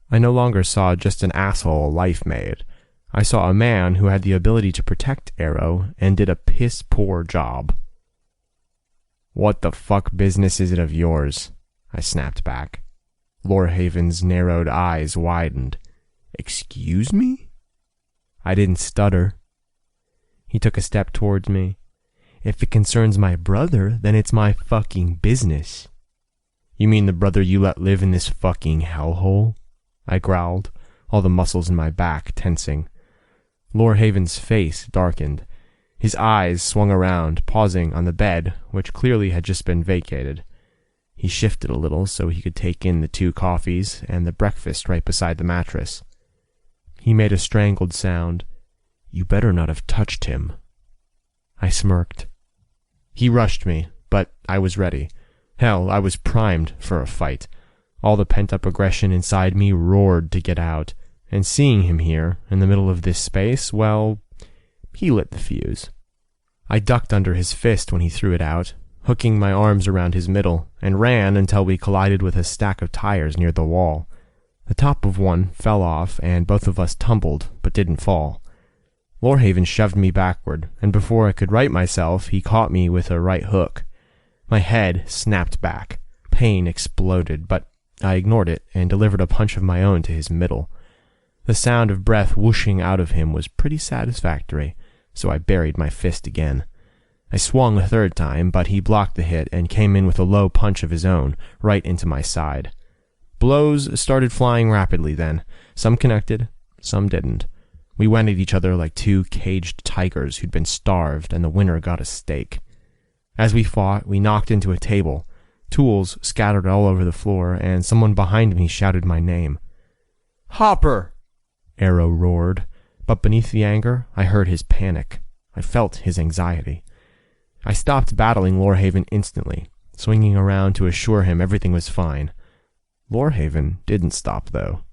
I no longer saw just an asshole life made. I saw a man who had the ability to protect Arrow and did a piss-poor job. "What the fuck business is it of yours?" I snapped back. Lorhaven's narrowed eyes widened. "Excuse me?" I didn't stutter. He took a step towards me. "If it concerns my brother, then it's my fucking business." "You mean the brother you let live in this fucking hellhole?" I growled, all the muscles in my back tensing. Lorhaven's face darkened. His eyes swung around, pausing on the bed, which clearly had just been vacated. He shifted a little so he could take in the 2 coffees and the breakfast right beside the mattress. He made a strangled sound. "You better not have touched him." I smirked. He rushed me, but I was ready. Hell, I was primed for a fight. All the pent-up aggression inside me roared to get out, and seeing him here, in the middle of this space, well, he lit the fuse. I ducked under his fist when he threw it out, hooking my arms around his middle, and ran until we collided with a stack of tires near the wall. The top of one fell off, and both of us tumbled, but didn't fall. Lorhaven shoved me backward, and before I could right myself, he caught me with a right hook. My head snapped back. Pain exploded, but I ignored it and delivered a punch of my own to his middle. The sound of breath whooshing out of him was pretty satisfactory, so I buried my fist again. I swung a 3rd time, but he blocked the hit and came in with a low punch of his own, right into my side. Blows started flying rapidly then. Some connected, some didn't. We went at each other like 2 caged tigers who'd been starved, and the winner got a steak. As we fought, we knocked into a table. Tools scattered all over the floor, and someone behind me shouted my name. "Hopper!" Arrow roared, but beneath the anger, I heard his panic. I felt his anxiety. I stopped battling Lorhaven instantly, swinging around to assure him everything was fine. Lorhaven didn't stop, though.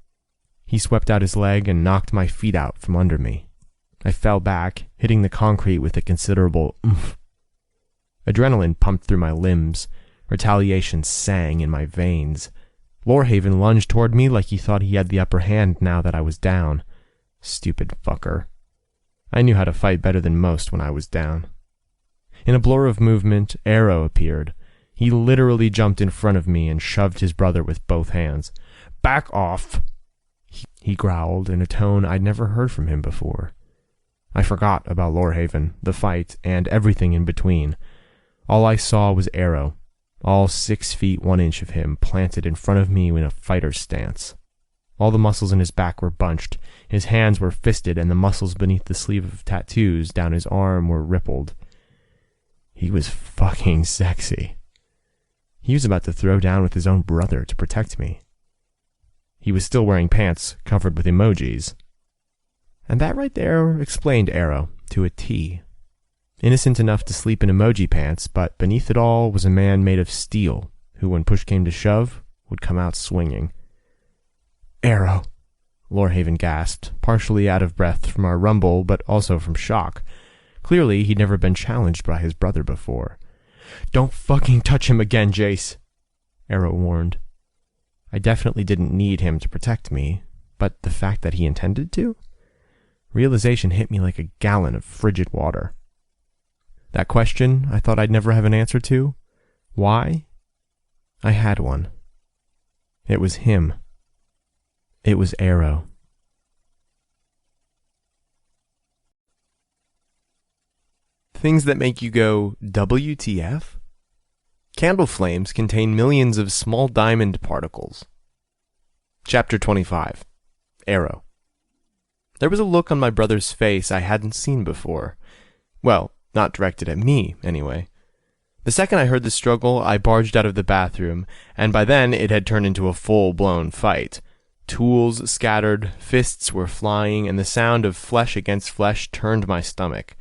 He swept out his leg and knocked my feet out from under me. I fell back, hitting the concrete with a considerable oomph. Adrenaline pumped through my limbs. Retaliation sang in my veins. Lorhaven lunged toward me like he thought he had the upper hand now that I was down. Stupid fucker. I knew how to fight better than most when I was down. In a blur of movement, Arrow appeared. He literally jumped in front of me and shoved his brother with both hands. "Back off!" He growled in a tone I'd never heard from him before. I forgot about Lorhaven, the fight, and everything in between. All I saw was Arrow, all 6 feet 1 inch of him planted in front of me in a fighter's stance. All the muscles in his back were bunched, his hands were fisted, and the muscles beneath the sleeve of tattoos down his arm were rippled. He was fucking sexy. He was about to throw down with his own brother to protect me. He was still wearing pants covered with emojis. And that right there explained Arrow to a T. Innocent enough to sleep in emoji pants, but beneath it all was a man made of steel, who, when push came to shove, would come out swinging. "Arrow," Lorhaven gasped, partially out of breath from our rumble, but also from shock. Clearly, he'd never been challenged by his brother before. "Don't fucking touch him again, Jace," Arrow warned. I definitely didn't need him to protect me, but the fact that he intended to? Realization hit me like a gallon of frigid water. That question I thought I'd never have an answer to, why? I had one. It was him. It was Arrow. Things that make you go, WTF? Candle flames contain millions of small diamond particles. Chapter 25. Arrow. There was a look on my brother's face I hadn't seen before. Well, not directed at me, anyway. The second I heard the struggle, I barged out of the bathroom, and by then it had turned into a full-blown fight. Tools scattered, fists were flying, and the sound of flesh against flesh turned my stomach.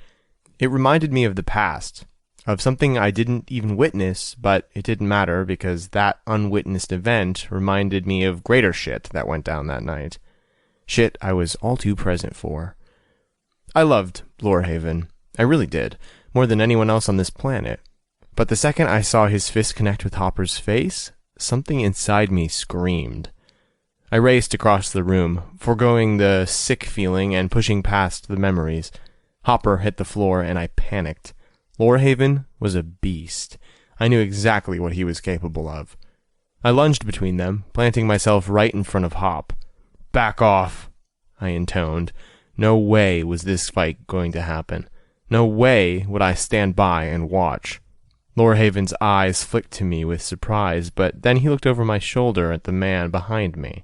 It reminded me of the past, of something I didn't even witness, but it didn't matter because that unwitnessed event reminded me of greater shit that went down that night. Shit I was all too present for. I loved Lorhaven. I really did, more than anyone else on this planet. But the second I saw his fist connect with Hopper's face, something inside me screamed. I raced across the room, foregoing the sick feeling and pushing past the memories. Hopper hit the floor, and I panicked. Lorhaven was a beast. I knew exactly what he was capable of. I lunged between them, planting myself right in front of Hop. "Back off," I intoned. No way was this fight going to happen. No way would I stand by and watch. Lorhaven's eyes flicked to me with surprise, but then he looked over my shoulder at the man behind me.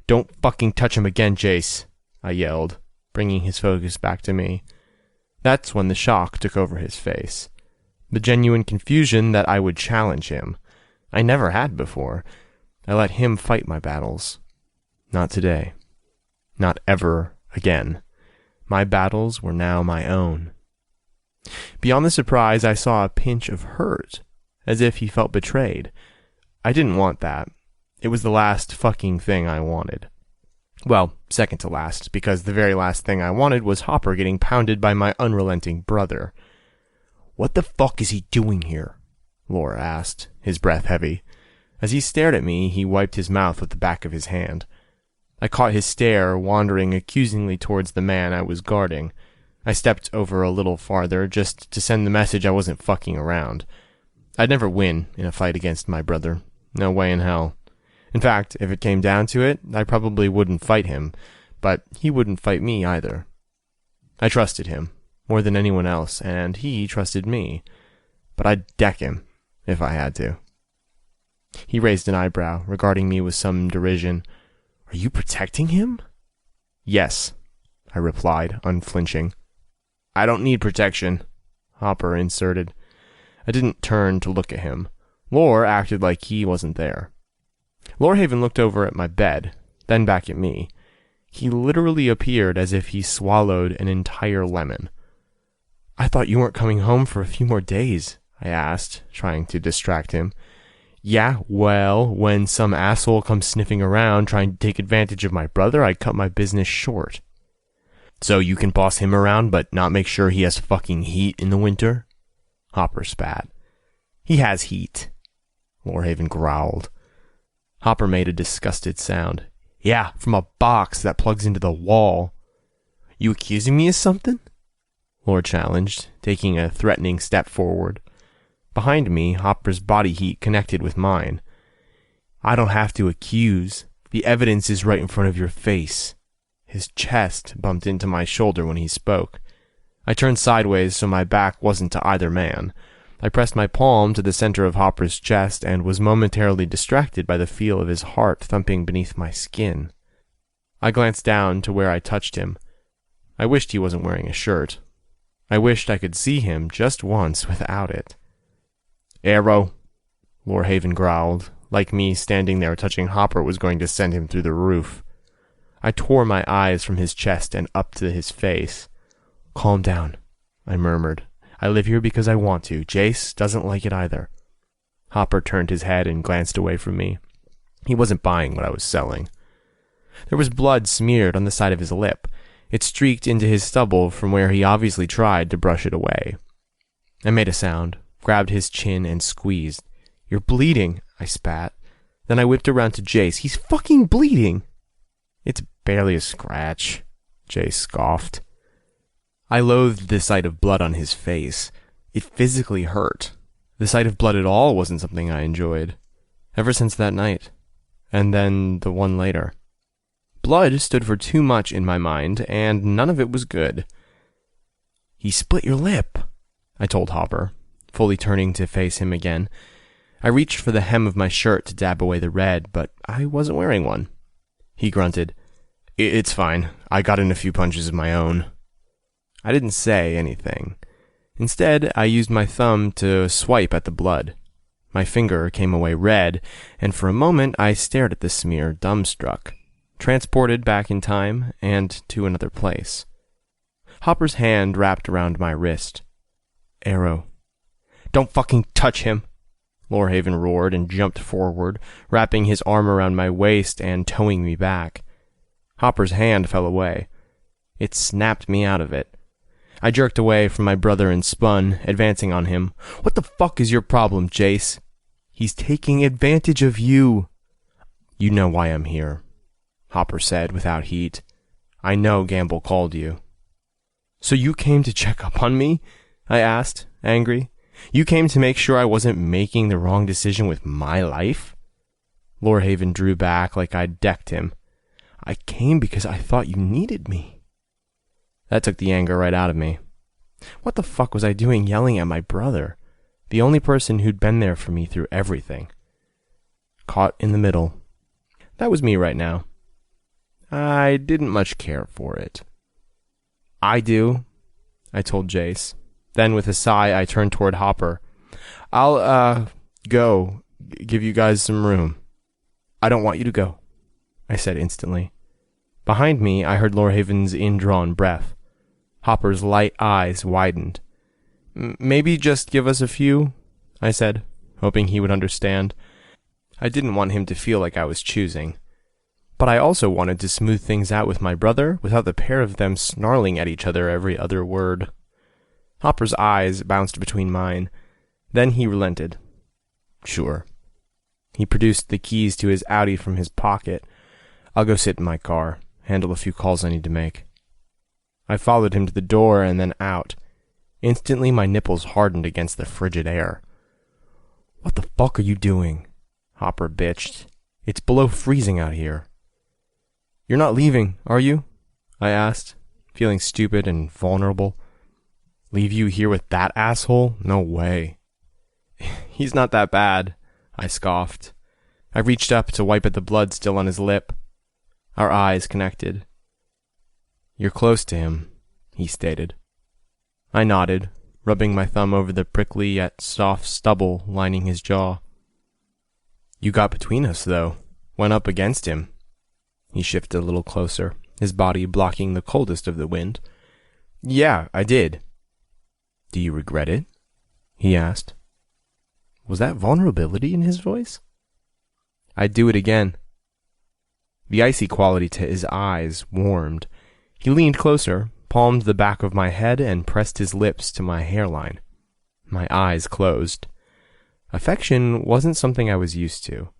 "Don't fucking touch him again, Jace," I yelled, bringing his focus back to me. That's when the shock took over his face. The genuine confusion that I would challenge him. I never had before. I let him fight my battles. Not today. Not ever again. My battles were now my own. Beyond the surprise, I saw a pinch of hurt, as if he felt betrayed. I didn't want that. It was the last fucking thing I wanted. Well, second to last, because the very last thing I wanted was Hopper getting pounded by my unrelenting brother. "What the fuck is he doing here?" Lore asked, his breath heavy. As he stared at me, he wiped his mouth with the back of his hand. I caught his stare wandering accusingly towards the man I was guarding. I stepped over a little farther, just to send the message I wasn't fucking around. I'd never win in a fight against my brother. No way in hell. In fact, if it came down to it, I probably wouldn't fight him, but he wouldn't fight me either. I trusted him, more than anyone else, and he trusted me. But I'd deck him, if I had to. He raised an eyebrow, regarding me with some derision. "Are you protecting him?" "Yes," I replied, unflinching. "I don't need protection," Hopper inserted. I didn't turn to look at him. Lore acted like he wasn't there. Lorhaven looked over at my bed, then back at me. He literally appeared as if he swallowed an entire lemon. "I thought you weren't coming home for a few more days," I asked, trying to distract him. "Yeah, well, when some asshole comes sniffing around trying to take advantage of my brother, I cut my business short." "So you can boss him around but not make sure he has fucking heat in the winter?" Hopper spat. "He has heat," Lorhaven growled. Hopper made a disgusted sound. "Yeah, from a box that plugs into the wall." "You accusing me of something?" Lore challenged, taking a threatening step forward. Behind me, Hopper's body heat connected with mine. "I don't have to accuse. The evidence is right in front of your face." His chest bumped into my shoulder when he spoke. I turned sideways so my back wasn't to either man. I pressed my palm to the center of Hopper's chest and was momentarily distracted by the feel of his heart thumping beneath my skin. I glanced down to where I touched him. I wished he wasn't wearing a shirt. I wished I could see him just once without it. "Arrow," Lorhaven growled, like me standing there touching Hopper was going to send him through the roof. I tore my eyes from his chest and up to his face. "Calm down," I murmured. "I live here because I want to. Jace doesn't like it either." Hopper turned his head and glanced away from me. He wasn't buying what I was selling. There was blood smeared on the side of his lip. It streaked into his stubble from where he obviously tried to brush it away. I made a sound, grabbed his chin, and squeezed. "You're bleeding," I spat. Then I whipped around to Jace. "He's fucking bleeding!" "It's barely a scratch," Jace scoffed. I loathed the sight of blood on his face. It physically hurt. The sight of blood at all wasn't something I enjoyed. Ever since that night. And then the one later. Blood stood for too much in my mind, and none of it was good. "He split your lip," I told Hopper, fully turning to face him again. I reached for the hem of my shirt to dab away the red, but I wasn't wearing one. He grunted. It's fine. I got in a few punches of my own." I didn't say anything. Instead, I used my thumb to swipe at the blood. My finger came away red, and for a moment I stared at the smear, dumbstruck, transported back in time and to another place. Hopper's hand wrapped around my wrist. "Arrow." "Don't fucking touch him!" Lorhaven roared and jumped forward, wrapping his arm around my waist and towing me back. Hopper's hand fell away. It snapped me out of it. I jerked away from my brother and spun, advancing on him. "What the fuck is your problem, Jace?" "He's taking advantage of you." "You know why I'm here," Hopper said without heat. "I know Gamble called you." "So you came to check up on me?" I asked, angry. "You came to make sure I wasn't making the wrong decision with my life?" Lorhaven drew back like I'd decked him. "I came because I thought you needed me." That took the anger right out of me. What the fuck was I doing yelling at my brother, the only person who'd been there for me through everything? Caught in the middle. That was me right now. I didn't much care for it. "I do," I told Jace. Then with a sigh, I turned toward Hopper. "I'll, go. Give you guys some room." "I don't want you to go," I said instantly. Behind me, I heard Lorhaven's indrawn breath. Hopper's light eyes widened. "Maybe just give us a few," I said, hoping he would understand. I didn't want him to feel like I was choosing. But I also wanted to smooth things out with my brother without the pair of them snarling at each other every other word. Hopper's eyes bounced between mine. Then he relented. "Sure." He produced the keys to his Audi from his pocket. "I'll go sit in my car, handle a few calls I need to make." I followed him to the door and then out. Instantly my nipples hardened against the frigid air. "What the fuck are you doing?" Hopper bitched. "It's below freezing out here." "You're not leaving, are you?" I asked, feeling stupid and vulnerable. "Leave you here with that asshole? No way." "He's not that bad," I scoffed. I reached up to wipe at the blood still on his lip. Our eyes connected. "You're close to him," he stated. I nodded, rubbing my thumb over the prickly yet soft stubble lining his jaw. "You got between us, though. Went up against him." He shifted a little closer, his body blocking the coldest of the wind. "Yeah, I did." "Do you regret it?" he asked. Was that vulnerability in his voice? "I'd do it again." The icy quality to his eyes warmed. He leaned closer, palmed the back of my head, and pressed his lips to my hairline. My eyes closed. Affection wasn't something I was used to.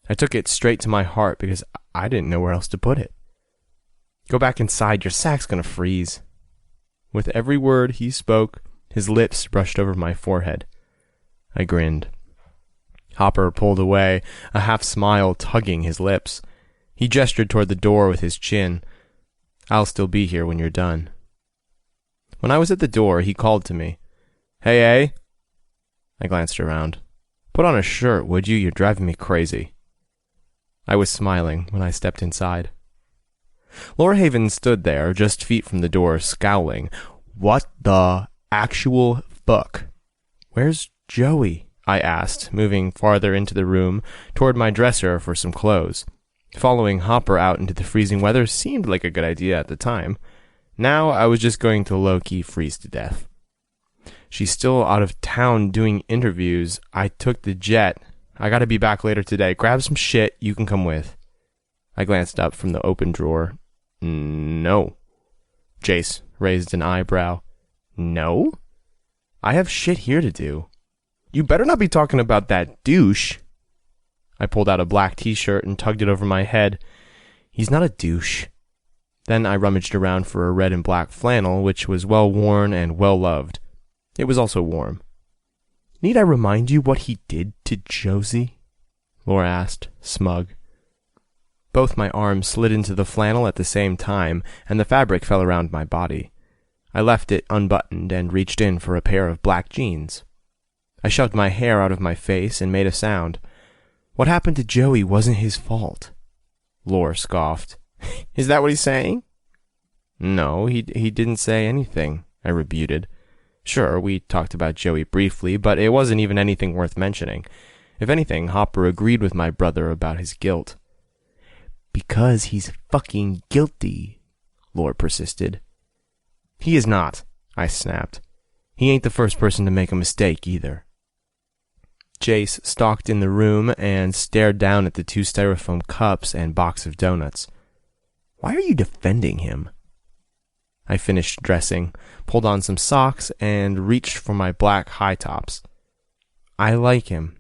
I took it straight to my heart because I didn't know where else to put it. "Go back inside, your sack's gonna freeze." With every word he spoke, his lips brushed over my forehead. I grinned. Hopper pulled away, a half-smile tugging his lips. He gestured toward the door with his chin. "I'll still be here when you're done." When I was at the door, he called to me. "Hey, hey." I glanced around. "Put on a shirt, would you? You're driving me crazy." I was smiling when I stepped inside. Lorhaven stood there, just feet from the door, scowling. "What the actual fuck?" "Where's Joey?" I asked, moving farther into the room, toward my dresser for some clothes. Following Hopper out into the freezing weather seemed like a good idea at the time. Now I was just going to low-key freeze to death. "She's still out of town doing interviews. I took the jet. I gotta be back later today. Grab some shit, you can come with." I glanced up from the open drawer. "No." Jace raised an eyebrow. "No? I have shit here to do." "You better not be talking about that douche." I pulled out a black t-shirt and tugged it over my head. "He's not a douche." Then I rummaged around for a red and black flannel, which was well-worn and well-loved. It was also warm. "Need I remind you what he did to Josie?" Laura asked, smug. Both my arms slid into the flannel at the same time, and the fabric fell around my body. I left it unbuttoned and reached in for a pair of black jeans. I shoved my hair out of my face and made a sound. "What happened to Joey wasn't his fault." Lore scoffed. "Is that what he's saying?" "No, he didn't say anything," I rebuted. "Sure, we talked about Joey briefly, but it wasn't even anything worth mentioning. If anything, Hopper agreed with my brother about his guilt." "Because he's fucking guilty," Lore persisted. "He is not," I snapped. "He ain't the first person to make a mistake, either." Jace stalked in the room and stared down at the 2 styrofoam cups and box of donuts. "Why are you defending him?" I finished dressing, pulled on some socks, and reached for my black high tops. I like him.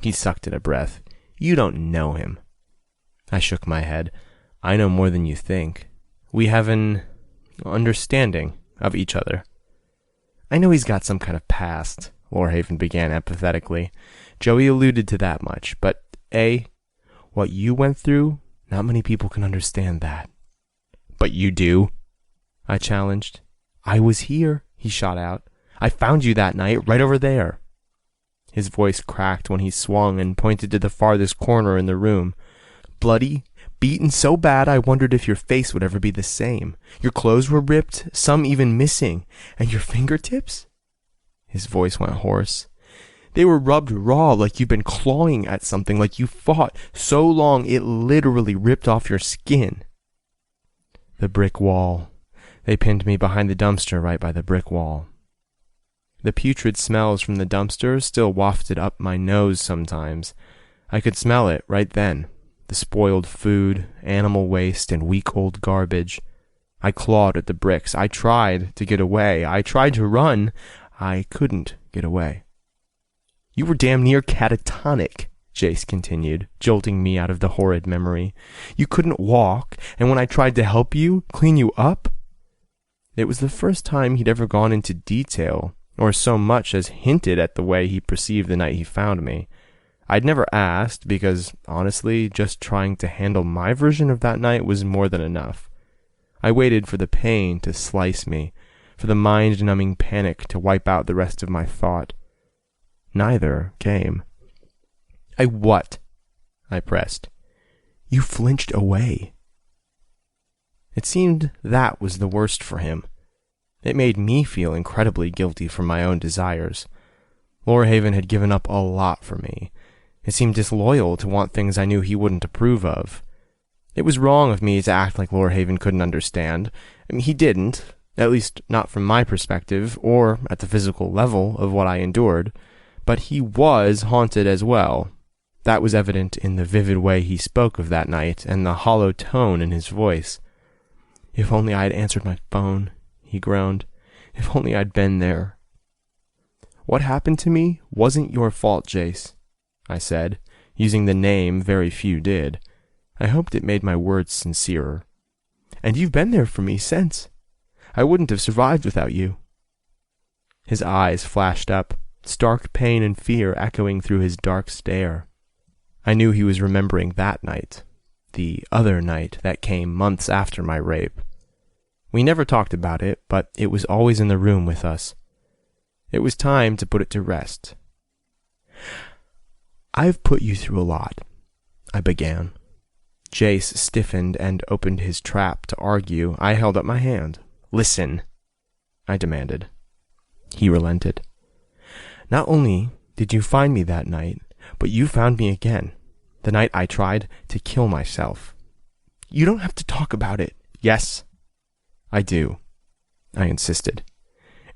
He sucked at a breath. You don't know him. I shook my head. I know more than you think. We have an understanding of each other. I know he's got some kind of past, Lorhaven began apathetically. Joey alluded to that much, but what you went through, not many people can understand that. But you do, I challenged. I was here, he shot out. I found you that night, right over there. His voice cracked when he swung and pointed to the farthest corner in the room. Bloody, beaten so bad I wondered if your face would ever be the same. Your clothes were ripped, some even missing. And your fingertips? His voice went hoarse. They were rubbed raw like you'd been clawing at something, like you fought so long it literally ripped off your skin. The brick wall. They pinned me behind the dumpster right by the brick wall. The putrid smells from the dumpster still wafted up my nose sometimes. I could smell it right then. The spoiled food, animal waste, and week-old garbage. I clawed at the bricks. I tried to get away. I tried to run. I couldn't get away. You were damn near catatonic, Jace continued, jolting me out of the horrid memory. You couldn't walk, and when I tried to help you, clean you up? It was the first time he'd ever gone into detail, or so much as hinted at the way he perceived the night he found me. I'd never asked, because, honestly, just trying to handle my version of that night was more than enough. I waited for the pain to slice me, for the mind-numbing panic to wipe out the rest of my thought. Neither came. What? I pressed. You flinched away. It seemed that was the worst for him. It made me feel incredibly guilty for my own desires. Lorhaven had given up a lot for me. It seemed disloyal to want things I knew he wouldn't approve of. It was wrong of me to act like Lorhaven couldn't understand. I mean, he didn't, at least not from my perspective, or at the physical level of what I endured. But he was haunted as well. That was evident in the vivid way he spoke of that night and the hollow tone in his voice. If only I had answered my phone, he groaned. If only I'd been there. What happened to me wasn't your fault, Jace, I said, using the name very few did. I hoped it made my words sincerer. And you've been there for me since. I wouldn't have survived without you. His eyes flashed up, stark pain and fear echoing through his dark stare. I knew he was remembering that night, the other night that came months after my rape. We never talked about it, but it was always in the room with us. It was time to put it to rest. I've put you through a lot, I began. Jace stiffened and opened his trap to argue. I held up my hand. Listen, I demanded. He relented. Not only did you find me that night, but you found me again, the night I tried to kill myself. You don't have to talk about it. Yes, I do, I insisted.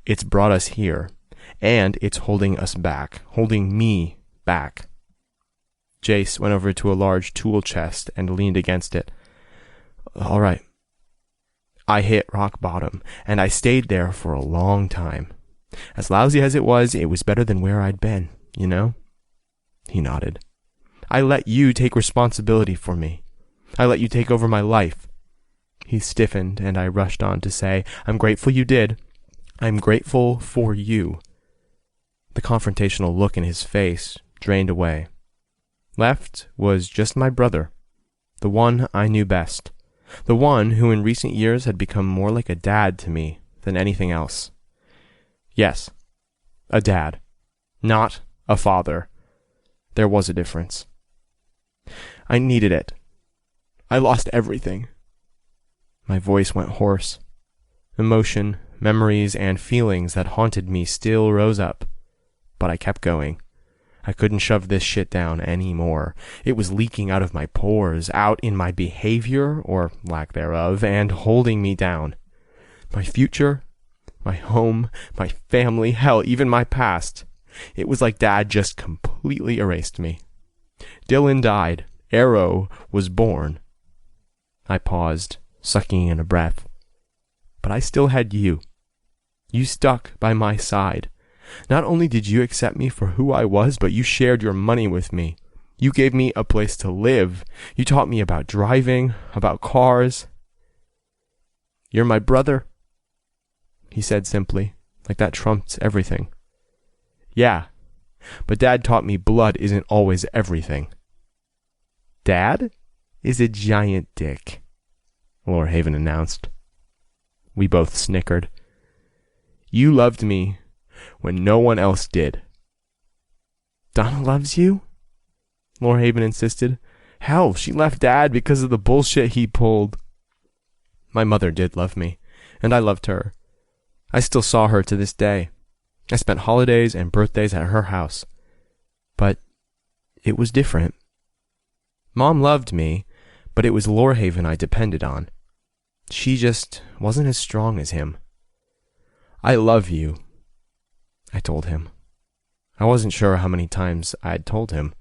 It's brought us here, and it's holding us back, holding me back. Jace went over to a large tool chest and leaned against it. All right. I hit rock bottom, and I stayed there for a long time. As lousy as it was better than where I'd been, you know? He nodded. I let you take responsibility for me. I let you take over my life. He stiffened, and I rushed on to say, I'm grateful you did. I'm grateful for you. The confrontational look in his face drained away. Left was just my brother, the one I knew best, the one who in recent years had become more like a dad to me than anything else. Yes, a dad, not a father. There was a difference. I needed it. I lost everything. My voice went hoarse. Emotion, memories, and feelings that haunted me still rose up, but I kept going. I couldn't shove this shit down anymore. It was leaking out of my pores, out in my behavior, or lack thereof, and holding me down. My future, my home, my family, hell, even my past. It was like Dad just completely erased me. Dylan died. Arrow was born. I paused, sucking in a breath. But I still had you. You stuck by my side. Not only did you accept me for who I was, but you shared your money with me. You gave me a place to live. You taught me about driving, about cars. You're my brother, he said simply, like that trumped everything. Yeah, but Dad taught me blood isn't always everything. Dad is a giant dick, Lorhaven announced. We both snickered. You loved me when no one else did. Donna loves you? Lorhaven insisted. Hell, she left Dad because of the bullshit he pulled. My mother did love me, and I loved her. I still saw her to this day. I spent holidays and birthdays at her house. But it was different. Mom loved me, but it was Lorhaven I depended on. She just wasn't as strong as him. I love you, I told him. I wasn't sure how many times I'd told him.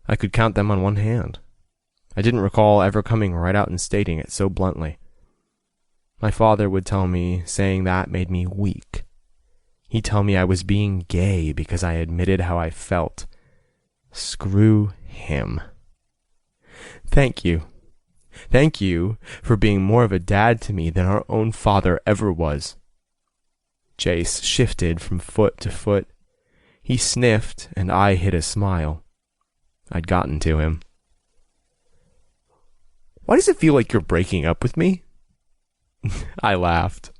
I could count them on one hand. I didn't recall ever coming right out and stating it so bluntly. My father would tell me saying that made me weak. He'd tell me I was being gay because I admitted how I felt. Screw him. Thank you. Thank you for being more of a dad to me than our own father ever was. Jace shifted from foot to foot. He sniffed, and I hid a smile. I'd gotten to him. Why does it feel like you're breaking up with me? I laughed.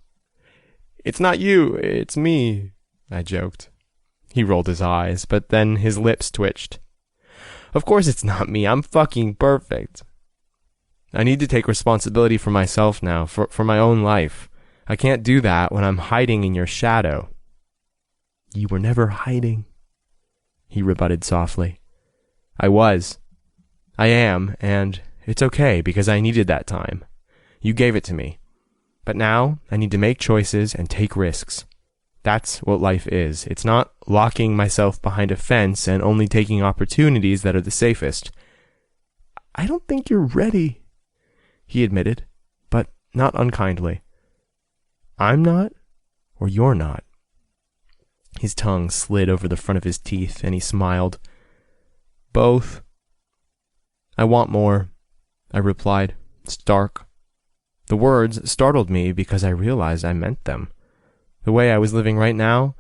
It's not you, it's me, I joked. He rolled his eyes, but then his lips twitched. Of course it's not me, I'm fucking perfect. I need to take responsibility for myself now, for my own life. I can't do that when I'm hiding in your shadow. You were never hiding, he rebutted softly. I was. I am, and it's okay because I needed that time. You gave it to me. But now I need to make choices and take risks. That's what life is. It's not locking myself behind a fence and only taking opportunities that are the safest. I don't think you're ready, he admitted, but not unkindly. I'm not, or you're not. His tongue slid over the front of his teeth, and he smiled. Both. I want more, I replied, stark. The words startled me because I realized I meant them. The way I was living right now,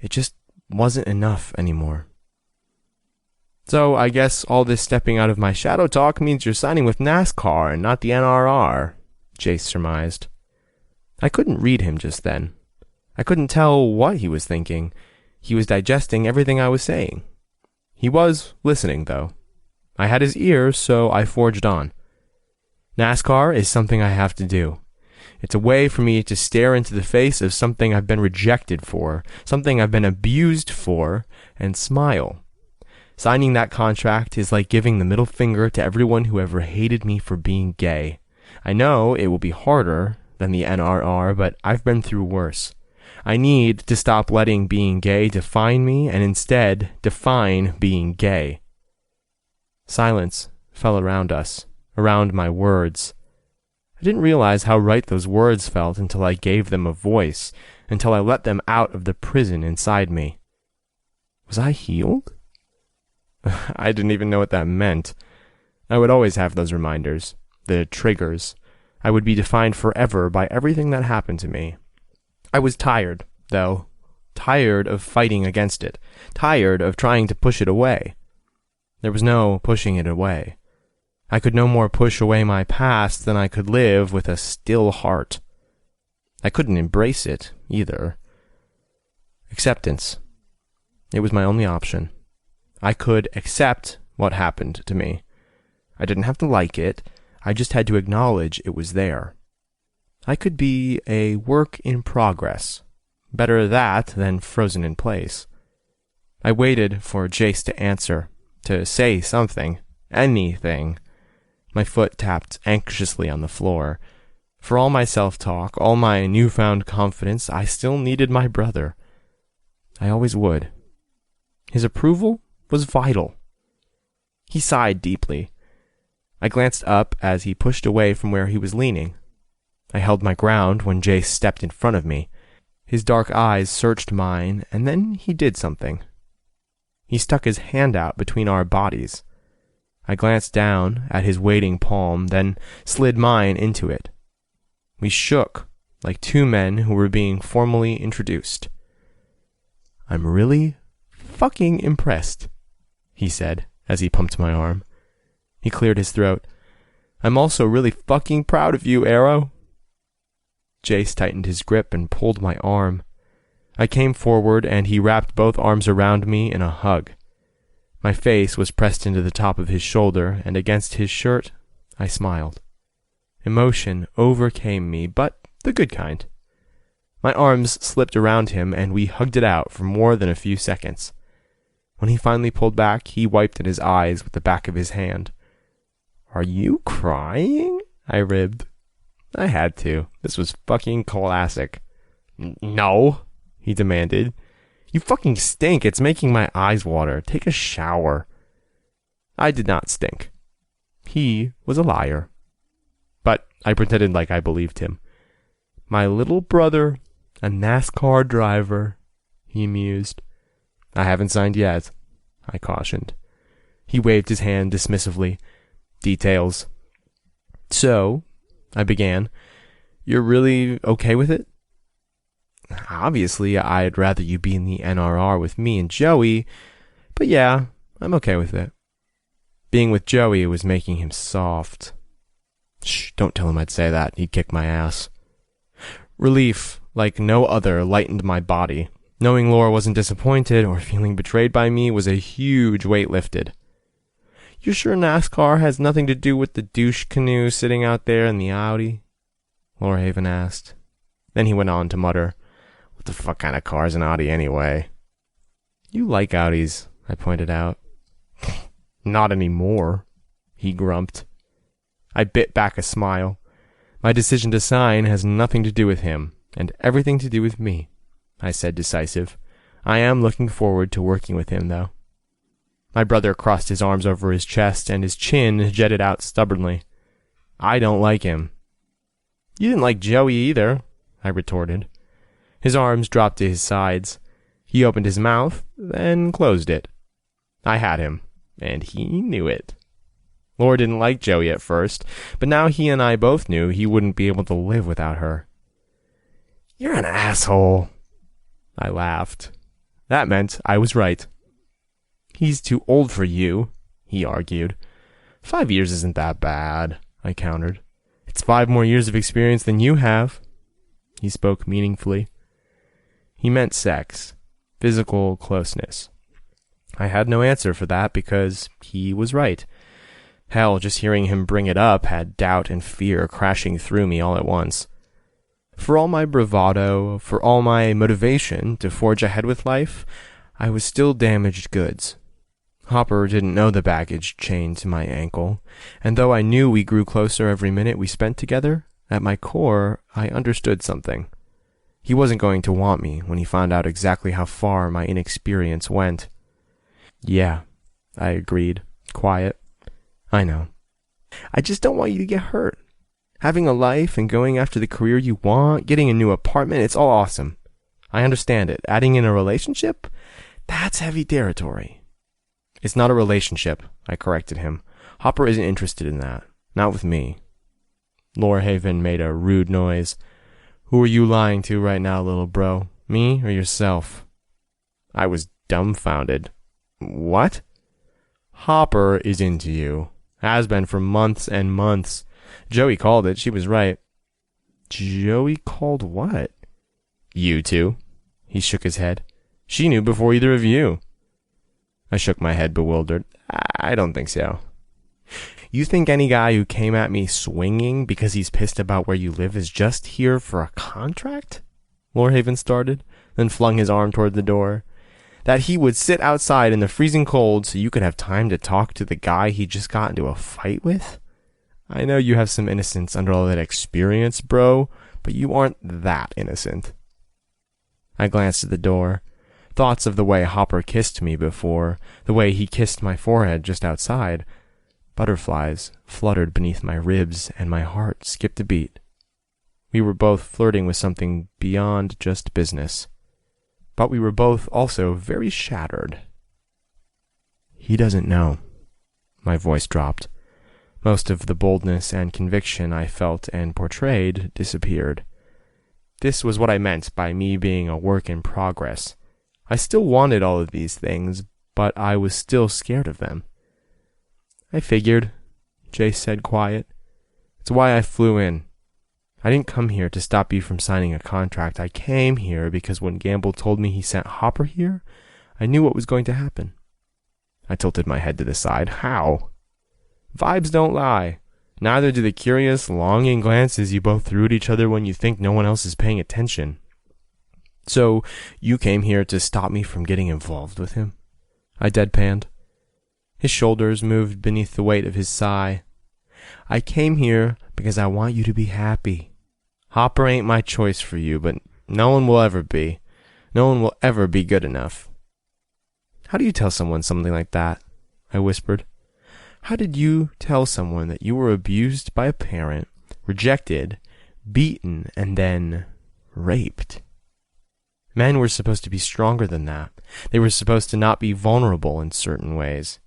it just wasn't enough anymore. So I guess all this stepping out of my shadow talk means you're signing with NASCAR and not the NRR, Jace surmised. I couldn't read him just then. I couldn't tell what he was thinking. He was digesting everything I was saying. He was listening, though. I had his ears, so I forged on. NASCAR is something I have to do. It's a way for me to stare into the face of something I've been rejected for, something I've been abused for, and smile. Signing that contract is like giving the middle finger to everyone who ever hated me for being gay. I know it will be harder than the NRR, but I've been through worse. I need to stop letting being gay define me and instead define being gay. Silence fell around us, around my words. I didn't realize how right those words felt until I gave them a voice, until I let them out of the prison inside me. Was I healed? I didn't even know what that meant. I would always have those reminders, the triggers. I would be defined forever by everything that happened to me. I was tired, though. Tired of fighting against it. Tired of trying to push it away. There was no pushing it away. I could no more push away my past than I could live with a still heart. I couldn't embrace it, either. Acceptance. It was my only option. I could accept what happened to me. I didn't have to like it. I just had to acknowledge it was there. I could be a work in progress. Better that than frozen in place. I waited for Jace to answer, to say something, anything. My foot tapped anxiously on the floor. For all my self-talk, all my newfound confidence, I still needed my brother. I always would. His approval was vital. He sighed deeply. I glanced up as he pushed away from where he was leaning. I held my ground when Jay stepped in front of me. His dark eyes searched mine, and then he did something. He stuck his hand out between our bodies. I glanced down at his waiting palm, then slid mine into it. We shook like two men who were being formally introduced. "I'm really fucking impressed," he said as he pumped my arm. He cleared his throat. "I'm also really fucking proud of you, Arrow." Jace tightened his grip and pulled my arm. I came forward and he wrapped both arms around me in a hug. My face was pressed into the top of his shoulder, and against his shirt I smiled. Emotion overcame me, but the good kind. My arms slipped around him and we hugged it out for more than a few seconds. When he finally pulled back, he wiped at his eyes with the back of his hand. "Are you crying?" I ribbed. I had to. This was fucking classic. "No," he demanded. "You fucking stink. It's making my eyes water. Take a shower." I did not stink. He was a liar. But I pretended like I believed him. "My little brother, a NASCAR driver," he mused. "I haven't signed yet," I cautioned. He waved his hand dismissively. "Details." "So," I began, "you're really okay with it?" "Obviously, I'd rather you be in the NRR with me and Joey, but yeah, I'm okay with it." Being with Joey was making him soft. "Shh, don't tell him I'd say that. He'd kick my ass." Relief, like no other, lightened my body. Knowing Laura wasn't disappointed or feeling betrayed by me was a huge weight lifted. "You're sure NASCAR has nothing to do with the douche canoe sitting out there in the Audi?" Lorhaven asked. Then he went on to mutter, "What the fuck kind of car is an Audi anyway?" "You like Audis," I pointed out. "Not anymore," he grumped. I bit back a smile. "My decision to sign has nothing to do with him, and everything to do with me," I said decisive. "I am looking forward to working with him, though." My brother crossed his arms over his chest, and his chin jutted out stubbornly. "I don't like him." "You didn't like Joey either," I retorted. His arms dropped to his sides. He opened his mouth, then closed it. I had him, and he knew it. Laura didn't like Joey at first, but now he and I both knew he wouldn't be able to live without her. "You're an asshole," I laughed. That meant I was right. "He's too old for you," he argued. 5 years isn't that bad," I countered. "It's 5 more years of experience than you have." He spoke meaningfully. He meant sex, physical closeness. I had no answer for that because he was right. Hell, just hearing him bring it up had doubt and fear crashing through me all at once. For all my bravado, for all my motivation to forge ahead with life, I was still damaged goods. Hopper didn't know the baggage chained to my ankle, and though I knew we grew closer every minute we spent together, at my core, I understood something. He wasn't going to want me when he found out exactly how far my inexperience went. "Yeah," I agreed, quiet. "I know. I just don't want you to get hurt. Having a life and going after the career you want, getting a new apartment, it's all awesome. I understand it. Adding in a relationship? That's heavy territory." "It's not a relationship," I corrected him. "Hopper isn't interested in that. Not with me." Lorhaven made a rude noise. "Who are you lying to right now, little bro? Me or yourself?" I was dumbfounded. "What?" "Hopper is into you. Has been for months and months. Joey called it. She was right." "Joey called what?" "You two." He shook his head. "She knew before either of you." I shook my head, bewildered. "I don't think so." "You think any guy who came at me swinging because he's pissed about where you live is just here for a contract?" Lorhaven started, then flung his arm toward the door. "That he would sit outside in the freezing cold so you could have time to talk to the guy he just got into a fight with? I know you have some innocence under all that experience, bro, but you aren't that innocent." I glanced at the door. Thoughts of the way Hopper kissed me before, the way he kissed my forehead just outside. Butterflies fluttered beneath my ribs, and my heart skipped a beat. We were both flirting with something beyond just business. But we were both also very shattered. He doesn't know. My voice dropped. Most of the boldness and conviction I felt and portrayed disappeared. This was what I meant by me being a work in progress. I still wanted all of these things, but I was still scared of them. I figured, Jace said quiet. It's why I flew in. I didn't come here to stop you from signing a contract. I came here because when Gamble told me he sent Hopper here, I knew what was going to happen. I tilted my head to the side. How? Vibes don't lie. Neither do the curious, longing glances you both threw at each other when you think no one else is paying attention. So, you came here to stop me from getting involved with him? I deadpanned. His shoulders moved beneath the weight of his sigh. I came here because I want you to be happy. Hopper ain't my choice for you, but no one will ever be. No one will ever be good enough. How do you tell someone something like that? I whispered. How did you tell someone that you were abused by a parent, rejected, beaten, and then raped? Men were supposed to be stronger than that. They were supposed to not be vulnerable in certain ways.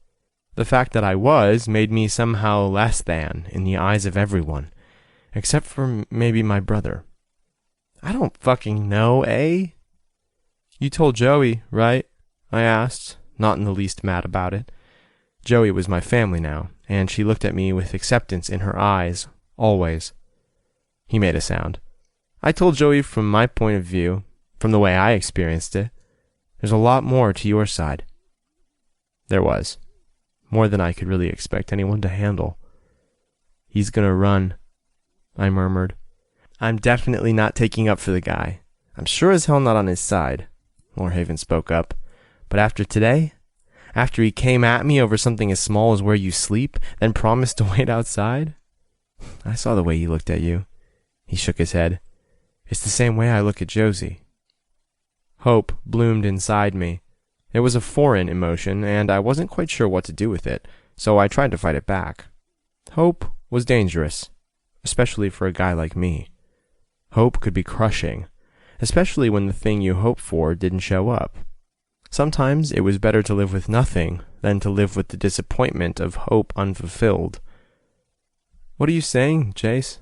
The fact that I was made me somehow less than in the eyes of everyone, except for maybe my brother. I don't fucking know, eh? You told Joey, right? I asked, not in the least mad about it. Joey was my family now, and she looked at me with acceptance in her eyes, always. He made a sound. I told Joey from my point of view, from the way I experienced it. There's a lot more to your side. There was. More than I could really expect anyone to handle. He's gonna run, I murmured. I'm definitely not taking up for the guy. I'm sure as hell not on his side, Lorhaven spoke up. But after today, after he came at me over something as small as where you sleep, then promised to wait outside? I saw the way he looked at you. He shook his head. It's the same way I look at Josie. Hope bloomed inside me. It was a foreign emotion, and I wasn't quite sure what to do with it, so I tried to fight it back. Hope was dangerous, especially for a guy like me. Hope could be crushing, especially when the thing you hope for didn't show up. Sometimes it was better to live with nothing than to live with the disappointment of hope unfulfilled. What are you saying, Jace?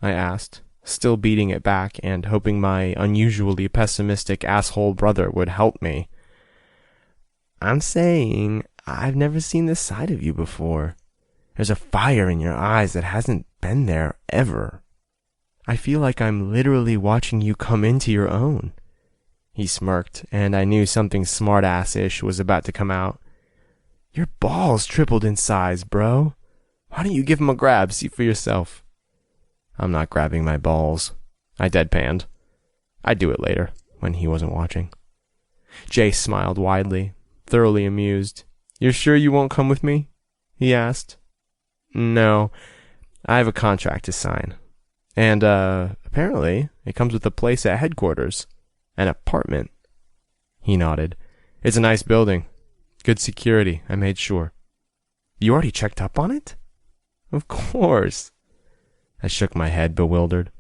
I asked, still beating it back and hoping my unusually pessimistic asshole brother would help me. I'm saying I've never seen this side of you before. There's a fire in your eyes that hasn't been there ever. I feel like I'm literally watching you come into your own. He smirked, and I knew something smart-ass-ish was about to come out. Your balls tripled in size, bro. Why don't you give 'em a grab, see for yourself? I'm not grabbing my balls. I deadpanned. I'd do it later, when he wasn't watching. Jace smiled widely, thoroughly amused. You're sure you won't come with me? He asked. No, I have a contract to sign. And, apparently, it comes with a place at headquarters. An apartment. He nodded. It's a nice building. Good security, I made sure. You already checked up on it? Of course. I shook my head, bewildered.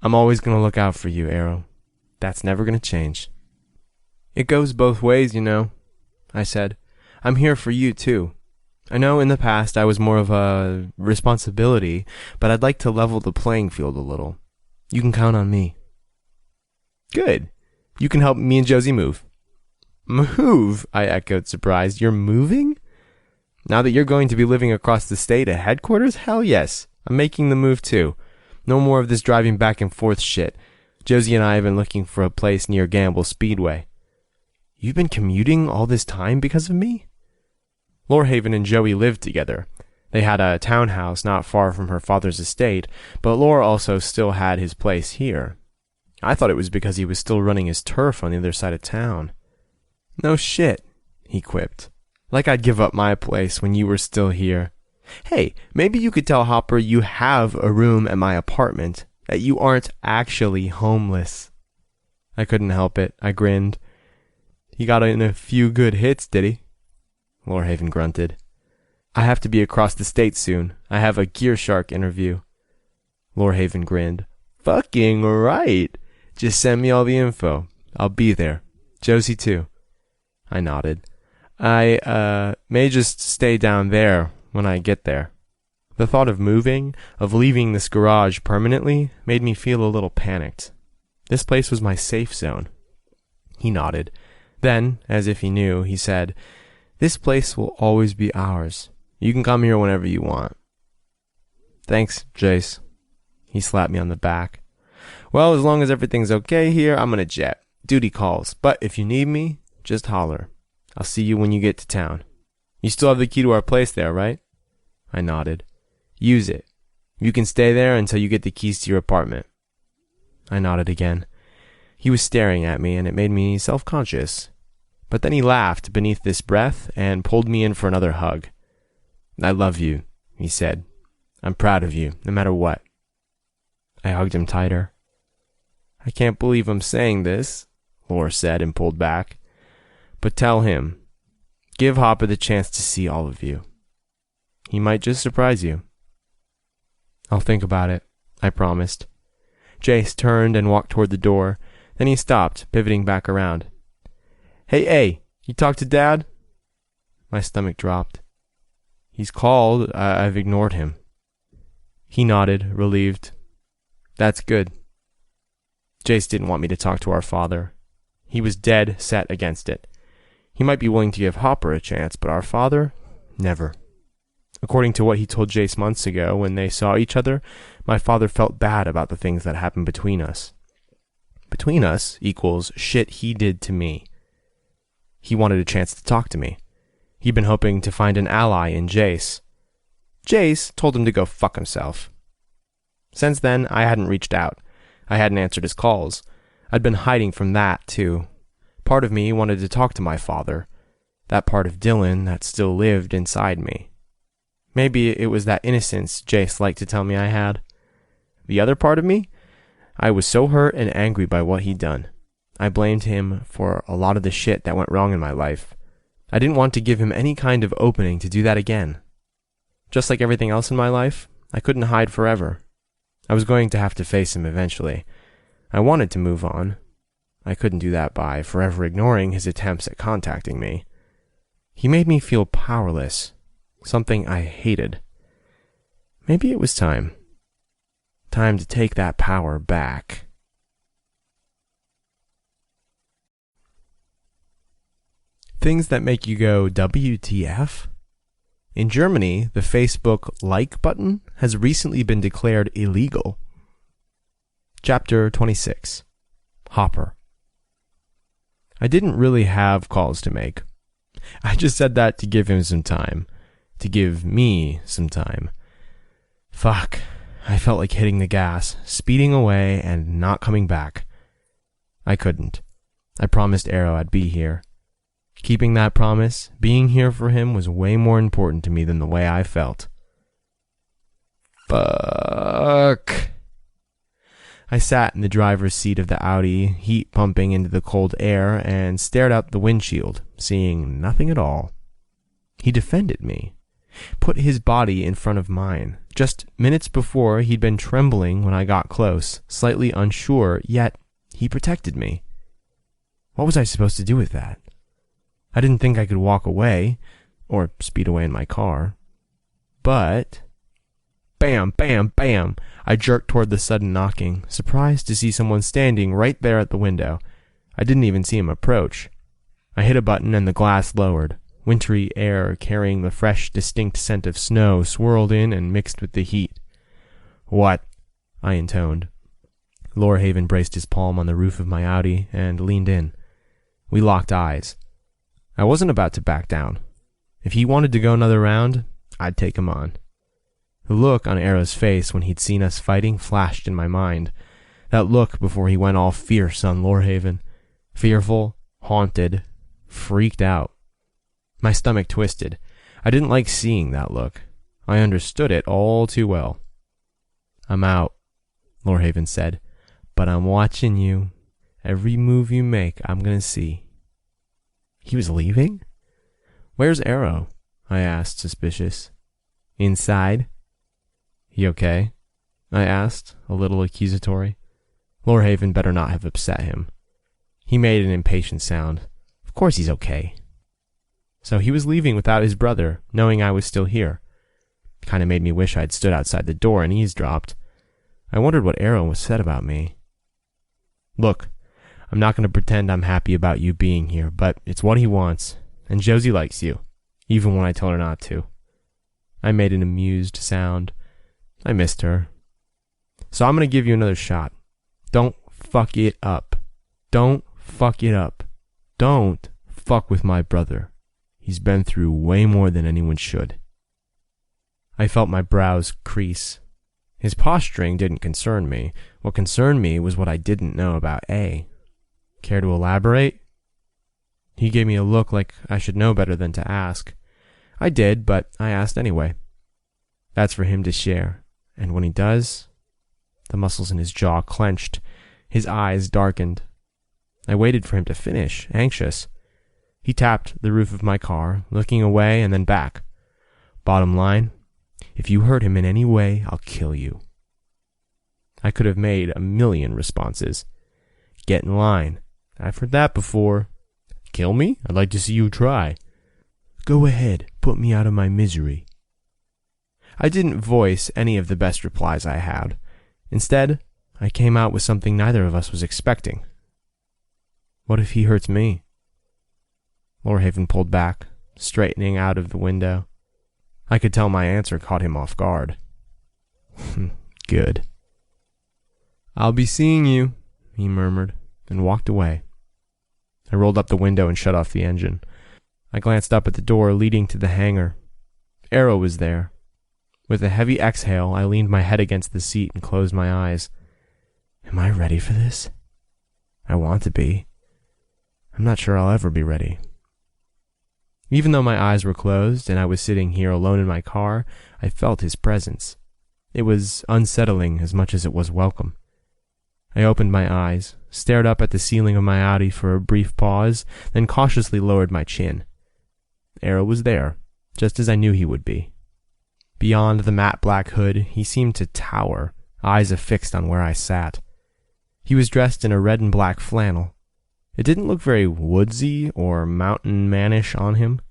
I'm always going to look out for you, Arrow. That's never going to change. It goes both ways, you know, I said. I'm here for you, too. I know in the past I was more of a responsibility, but I'd like to level the playing field a little. You can count on me. Good. You can help me and Josie move. Move? I echoed, surprised. You're moving? Now that you're going to be living across the state at headquarters? Hell yes. I'm making the move too. No more of this driving back and forth shit. Josie and I have been looking for a place near Gamble Speedway. You've been commuting all this time because of me? Lorhaven and Joey lived together. They had a townhouse not far from her father's estate, but Lor also still had his place here. I thought it was because he was still running his turf on the other side of town. No shit, he quipped. Like I'd give up my place when you were still here. Hey, maybe you could tell Hopper you have a room at my apartment, that you aren't actually homeless. I couldn't help it. I grinned. He got in a few good hits, did he? Lorhaven grunted. I have to be across the state soon. I have a GearShark interview. Lorhaven grinned. fucking right. Just send me all the info. I'll be there. Josie too. I nodded. I may just stay down there when I get there. The thought of moving, of leaving this garage permanently, made me feel a little panicked. This place was my safe zone. He nodded. Then, as if he knew, he said, "This place will always be ours. You can come here whenever you want." "Thanks, Jace." He slapped me on the back. "Well, as long as everything's okay here, I'm gonna jet. Duty calls. But if you need me, just holler. I'll see you when you get to town. You still have the key to our place there, right?" I nodded. "Use it. You can stay there until you get the keys to your apartment." I nodded again. He was staring at me, and it made me self-conscious. But then he laughed beneath this breath and pulled me in for another hug. "I love you," he said. "I'm proud of you, no matter what." I hugged him tighter. "I can't believe I'm saying this," Lor said and pulled back. "But tell him. Give Hopper the chance to see all of you. He might just surprise you." "I'll think about it," I promised. Jace turned and walked toward the door. Then he stopped, pivoting back around. Hey, you talked to Dad?" My stomach dropped. "He's called. I've ignored him." He nodded, relieved. "That's good." Jace didn't want me to talk to our father. He was dead set against it. He might be willing to give Hopper a chance, but our father? Never. According to what he told Jace months ago when they saw each other, my father felt bad about the things that happened between us. Between us equals shit he did to me. He wanted a chance to talk to me. He'd been hoping to find an ally in Jace. Jace told him to go fuck himself. Since then, I hadn't reached out. I hadn't answered his calls. I'd been hiding from that, too. Part of me wanted to talk to my father. That part of Dylan that still lived inside me. Maybe it was that innocence Jace liked to tell me I had. The other part of me? I was so hurt and angry by what he'd done. I blamed him for a lot of the shit that went wrong in my life. I didn't want to give him any kind of opening to do that again. Just like everything else in my life, I couldn't hide forever. I was going to have to face him eventually. I wanted to move on. I couldn't do that by forever ignoring his attempts at contacting me. He made me feel powerless, something I hated. Maybe it was time. Time to take that power back. Things that make you go, WTF? In Germany, the Facebook like button has recently been declared illegal. Chapter 26. Hopper. I didn't really have calls to make. I just said that to give him some time. To give me some time. Fuck. I felt like hitting the gas, speeding away, and not coming back. I couldn't. I promised Arrow I'd be here. Keeping that promise, being here for him, was way more important to me than the way I felt. Fuck. I sat in the driver's seat of the Audi, heat pumping into the cold air, and stared out the windshield, seeing nothing at all. He defended me. Put his body in front of mine. Just minutes before, he'd been trembling when I got close, slightly unsure, yet he protected me. What was I supposed to do with that? I didn't think I could walk away, or speed away in my car. But... bam, bam, bam! I jerked toward the sudden knocking, surprised to see someone standing right there at the window. I didn't even see him approach. I hit a button and the glass lowered. Wintry air carrying the fresh, distinct scent of snow swirled in and mixed with the heat. "What?" I intoned. Lorhaven braced his palm on the roof of my Audi and leaned in. We locked eyes. I wasn't about to back down. If he wanted to go another round, I'd take him on. The look on Arrow's face when he'd seen us fighting flashed in my mind. That look before he went all fierce on Lorhaven. Fearful, haunted, freaked out. My stomach twisted. I didn't like seeing that look. I understood it all too well. "I'm out," Lorhaven said. "But I'm watching you. Every move you make, I'm gonna see." He was leaving? "Where's Arrow?" I asked, suspicious. "Inside." "He okay?" I asked, a little accusatory. Lorhaven better not have upset him. He made an impatient sound. Of course he's okay. So he was leaving without his brother, knowing I was still here. Kinda made me wish I'd stood outside the door and eavesdropped. I wondered what Aaron was said about me. Look, I'm not going to pretend I'm happy about you being here, but it's what he wants, and Josie likes you, even when I tell her not to. I made an amused sound. I missed her. So I'm going to give you another shot. Don't fuck it up. Don't fuck it up. Don't fuck with my brother. He's been through way more than anyone should. I felt my brows crease. His posturing didn't concern me. What concerned me was what I didn't know about A. Care to elaborate? He gave me a look like I should know better than to ask. I did, but I asked anyway. That's for him to share, and when he does, the muscles in his jaw clenched, his eyes darkened. I waited for him to finish, anxious. He tapped the roof of my car, looking away and then back. Bottom line, if you hurt him in any way, I'll kill you. I could have made a million responses. Get in line. I've heard that before. Kill me? I'd like to see you try. Go ahead, put me out of my misery. I didn't voice any of the best replies I had. Instead, I came out with something neither of us was expecting. What if he hurts me? Lorhaven pulled back, straightening out of the window. I could tell my answer caught him off guard. Good. I'll be seeing you, he murmured, and walked away. I rolled up the window and shut off the engine. I glanced up at the door leading to the hangar. Arrow was there. With a heavy exhale, I leaned my head against the seat and closed my eyes. Am I ready for this? I want to be. I'm not sure I'll ever be ready. Even though my eyes were closed and I was sitting here alone in my car, I felt his presence. It was unsettling as much as it was welcome. I opened my eyes, stared up at the ceiling of my Audi for a brief pause, then cautiously lowered my chin. Arrow was there, just as I knew he would be. Beyond the matte black hood, he seemed to tower, eyes affixed on where I sat. He was dressed in a red and black flannel. It didn't look very woodsy or mountain manish on him.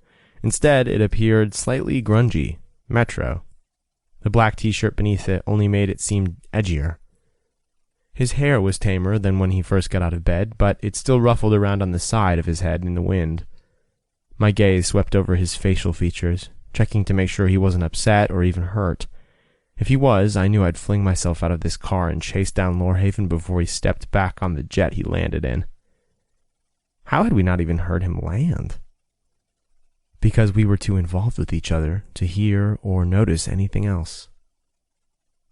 Instead, it appeared slightly grungy, metro. The black t-shirt beneath it only made it seem edgier. His hair was tamer than when he first got out of bed, but it still ruffled around on the side of his head in the wind. My gaze swept over his facial features, checking to make sure he wasn't upset or even hurt. If he was, I knew I'd fling myself out of this car and chase down Lorhaven before he stepped back on the jet he landed in. How had we not even heard him land? Because we were too involved with each other to hear or notice anything else.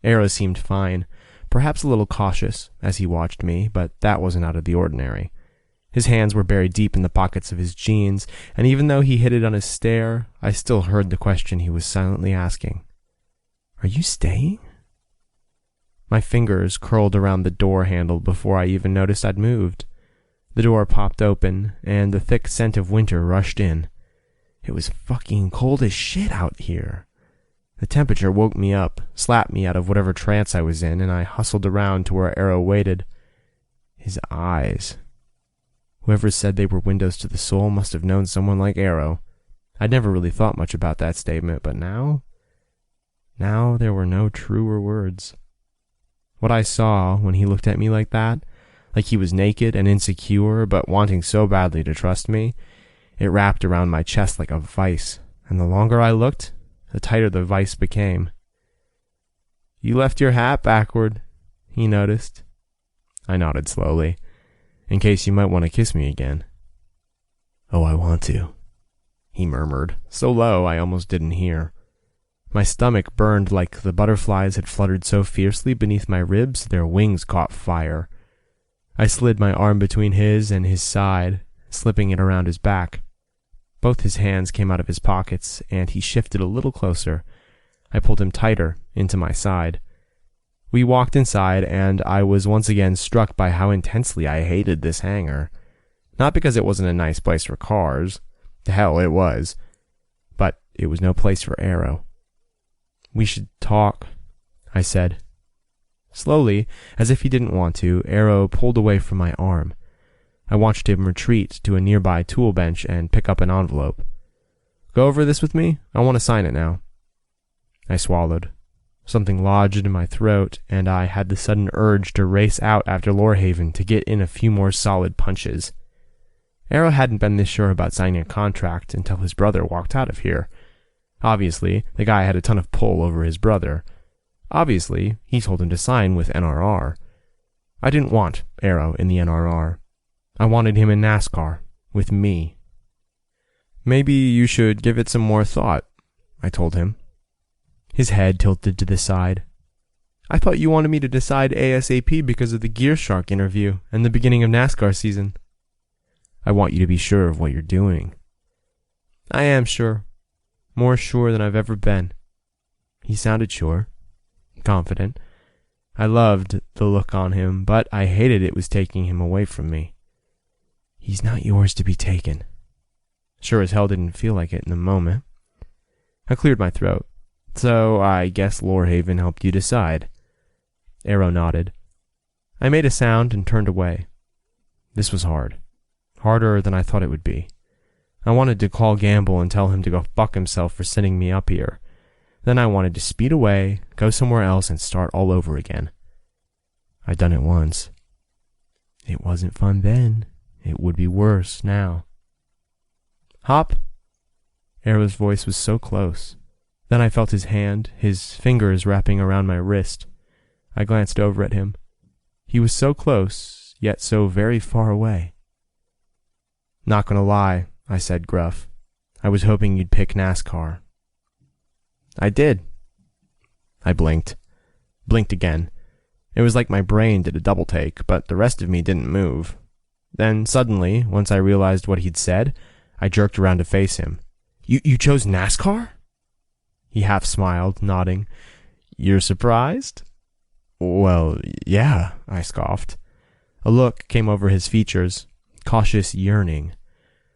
Arrow seemed fine, perhaps a little cautious as he watched me, but that wasn't out of the ordinary. His hands were buried deep in the pockets of his jeans, and even though he hid it on his stare, I still heard the question he was silently asking. Are you staying? My fingers curled around the door handle before I even noticed I'd moved. The door popped open, and the thick scent of winter rushed in. It was fucking cold as shit out here. The temperature woke me up, slapped me out of whatever trance I was in, and I hustled around to where Arrow waited. His eyes. Whoever said they were windows to the soul must have known someone like Arrow. I'd never really thought much about that statement, but now there were no truer words. What I saw when he looked at me like that, like he was naked and insecure, but wanting so badly to trust me, it wrapped around my chest like a vice, and the longer I looked, the tighter the vice became. You left your hat backward, he noticed. I nodded slowly, in case you might want to kiss me again. Oh, I want to, he murmured, so low I almost didn't hear. My stomach burned like the butterflies had fluttered so fiercely beneath my ribs their wings caught fire. I slid my arm between his and his side, slipping it around his back. Both his hands came out of his pockets, and he shifted a little closer. I pulled him tighter into my side. We walked inside, and I was once again struck by how intensely I hated this hangar. Not because it wasn't a nice place for cars. Hell, it was. But it was no place for Arrow. We should talk, I said. Slowly, as if he didn't want to, Arrow pulled away from my arm. I watched him retreat to a nearby tool bench and pick up an envelope. Go over this with me? I want to sign it now. I swallowed. Something lodged in my throat, and I had the sudden urge to race out after Lorhaven to get in a few more solid punches. Arrow hadn't been this sure about signing a contract until his brother walked out of here. Obviously, the guy had a ton of pull over his brother. Obviously, he told him to sign with NRR. I didn't want Arrow in the NRR. I wanted him in NASCAR, with me. Maybe you should give it some more thought, I told him. His head tilted to the side. I thought you wanted me to decide ASAP because of the GearShark interview and the beginning of NASCAR season. I want you to be sure of what you're doing. I am sure. More sure than I've ever been. He sounded sure. Confident. I loved the look on him, but I hated it was taking him away from me. He's not yours to be taken. Sure as hell didn't feel like it in the moment. I cleared my throat. So I guess Lorhaven helped you decide. Arrow nodded. I made a sound and turned away. This was hard. Harder than I thought it would be. I wanted to call Gamble and tell him to go fuck himself for sending me up here. Then I wanted to speed away, go somewhere else, and start all over again. I'd done it once. It wasn't fun then. It would be worse now. Hop? Arrow's voice was so close. Then I felt his hand, his fingers wrapping around my wrist. I glanced over at him. He was so close, yet so very far away. Not gonna lie, I said gruff. I was hoping you'd pick NASCAR. I did. I blinked. Blinked again. It was like my brain did a double take, but the rest of me didn't move. Then suddenly, once I realized what he'd said, I jerked around to face him. You chose NASCAR? He half smiled, nodding. You're surprised? Well, yeah, I scoffed. A look came over his features, cautious yearning.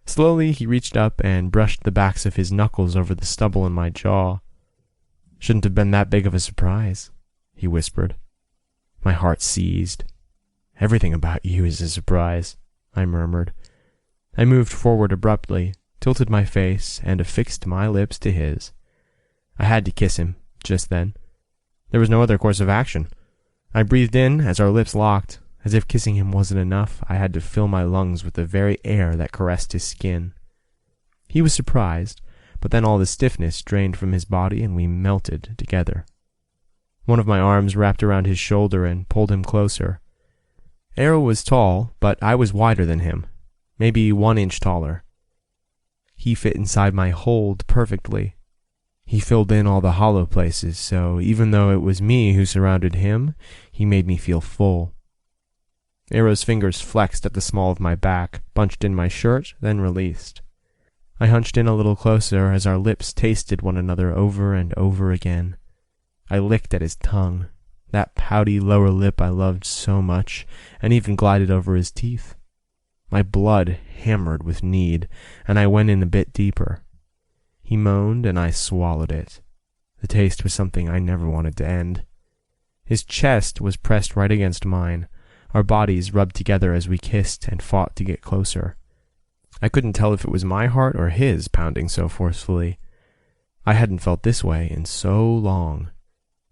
Slowly he reached up and brushed the backs of his knuckles over the stubble in my jaw. Shouldn't have been that big of a surprise, he whispered. My heart seized. Everything about you is a surprise, I murmured. I moved forward abruptly, tilted my face, and affixed my lips to his. I had to kiss him, just then. There was no other course of action. I breathed in as our lips locked. As if kissing him wasn't enough, I had to fill my lungs with the very air that caressed his skin. He was surprised, but then all the stiffness drained from his body and we melted together. One of my arms wrapped around his shoulder and pulled him closer. Arrow was tall, but I was wider than him, maybe 1 inch taller. He fit inside my hold perfectly. He filled in all the hollow places, so even though it was me who surrounded him, he made me feel full. Arrow's fingers flexed at the small of my back, bunched in my shirt, then released. I hunched in a little closer as our lips tasted one another over and over again. I licked at his tongue, that pouty lower lip I loved so much, and even glided over his teeth. My blood hammered with need, and I went in a bit deeper. He moaned, and I swallowed it. The taste was something I never wanted to end. His chest was pressed right against mine. Our bodies rubbed together as we kissed and fought to get closer. I couldn't tell if it was my heart or his pounding so forcefully. I hadn't felt this way in so long.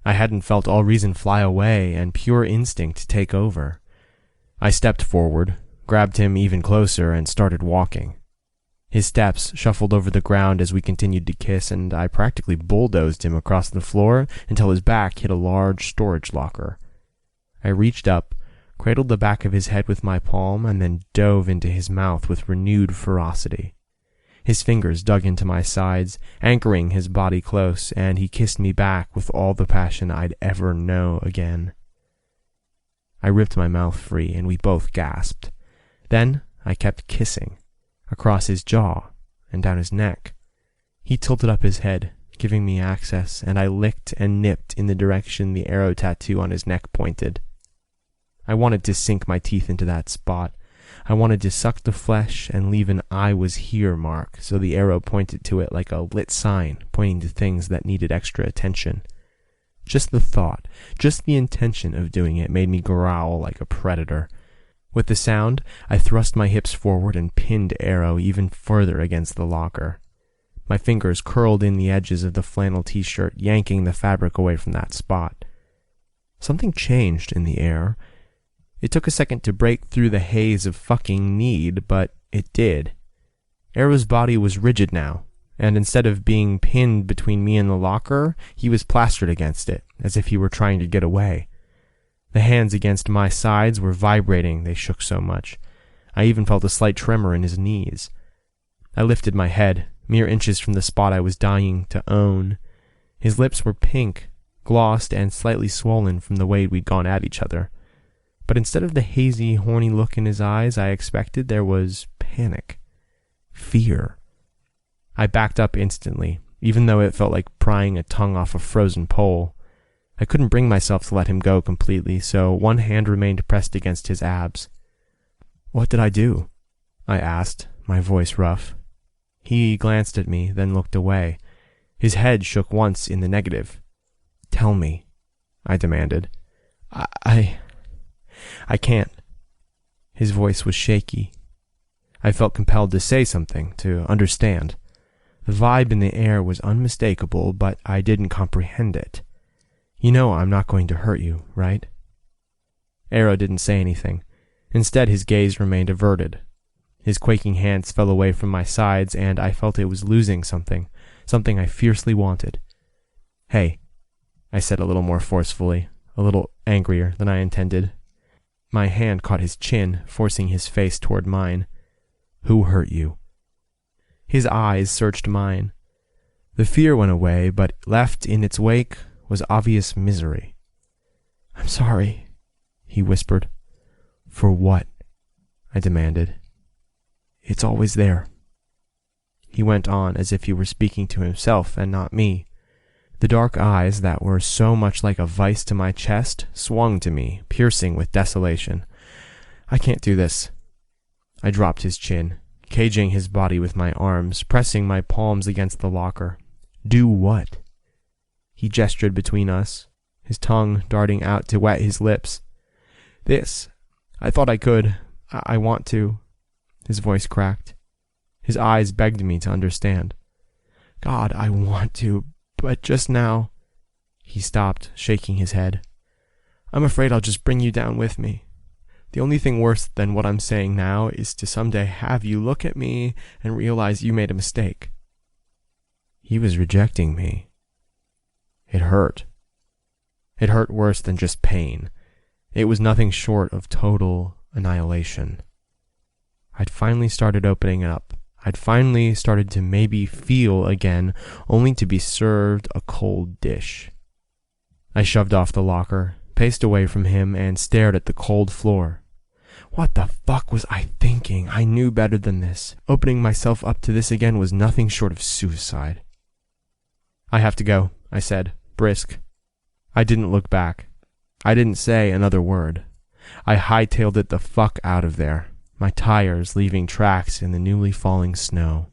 I hadn't felt all reason fly away and pure instinct take over. I stepped forward, grabbed him even closer, and started walking. His steps shuffled over the ground as we continued to kiss, and I practically bulldozed him across the floor until his back hit a large storage locker. I reached up, cradled the back of his head with my palm, and then dove into his mouth with renewed ferocity. His fingers dug into my sides, anchoring his body close, and he kissed me back with all the passion I'd ever know again. I ripped my mouth free, and we both gasped. Then I kept kissing, across his jaw and down his neck. He tilted up his head, giving me access, and I licked and nipped in the direction the arrow tattoo on his neck pointed. I wanted to sink my teeth into that spot. I wanted to suck the flesh and leave an "I was here" mark so the arrow pointed to it like a lit sign pointing to things that needed extra attention. Just the thought, just the intention of doing it made me growl like a predator. With the sound, I thrust my hips forward and pinned Arrow even further against the locker. My fingers curled in the edges of the flannel t-shirt, yanking the fabric away from that spot. Something changed in the air. It took a second to break through the haze of fucking need, but it did. Arrow's body was rigid now, and instead of being pinned between me and the locker, he was plastered against it, as if he were trying to get away. The hands against my sides were vibrating, they shook so much. I even felt a slight tremor in his knees. I lifted my head, mere inches from the spot I was dying to own. His lips were pink, glossed, and slightly swollen from the way we'd gone at each other. But instead of the hazy, horny look in his eyes I expected, there was panic. Fear. I backed up instantly, even though it felt like prying a tongue off a frozen pole. I couldn't bring myself to let him go completely, so one hand remained pressed against his abs. "What did I do?" I asked, my voice rough. He glanced at me, then looked away. His head shook once in the negative. "Tell me," I demanded. I can't." His voice was shaky. I felt compelled to say something, to understand. The vibe in the air was unmistakable, but I didn't comprehend it. "You know I'm not going to hurt you, right?" Arrow didn't say anything. Instead, his gaze remained averted. His quaking hands fell away from my sides, and I felt it was losing something I fiercely wanted. "Hey," I said a little more forcefully, a little angrier than I intended. My hand caught his chin, forcing his face toward mine. "Who hurt you?" His eyes searched mine. The fear went away, but left in its wake was obvious misery. "I'm sorry," he whispered. "For what?" I demanded. "It's always there." He went on as if he were speaking to himself and not me. The dark eyes that were so much like a vice to my chest swung to me, piercing with desolation. "I can't do this." I dropped his chin, caging his body with my arms, pressing my palms against the locker. "Do what?" He gestured between us, his tongue darting out to wet his lips. "This. I thought I could. I want to." His voice cracked. His eyes begged me to understand. "God, I want to, but just now." He stopped, shaking his head. "I'm afraid I'll just bring you down with me. The only thing worse than what I'm saying now is to someday have you look at me and realize you made a mistake." He was rejecting me. It hurt. It hurt worse than just pain. It was nothing short of total annihilation. I'd finally started opening up. I'd finally started to maybe feel again, only to be served a cold dish. I shoved off the locker, paced away from him, and stared at the cold floor. What the fuck was I thinking? I knew better than this. Opening myself up to this again was nothing short of suicide. "I have to go," I said, brisk. I didn't look back. I didn't say another word. I hightailed it the fuck out of there, my tires leaving tracks in the newly falling snow.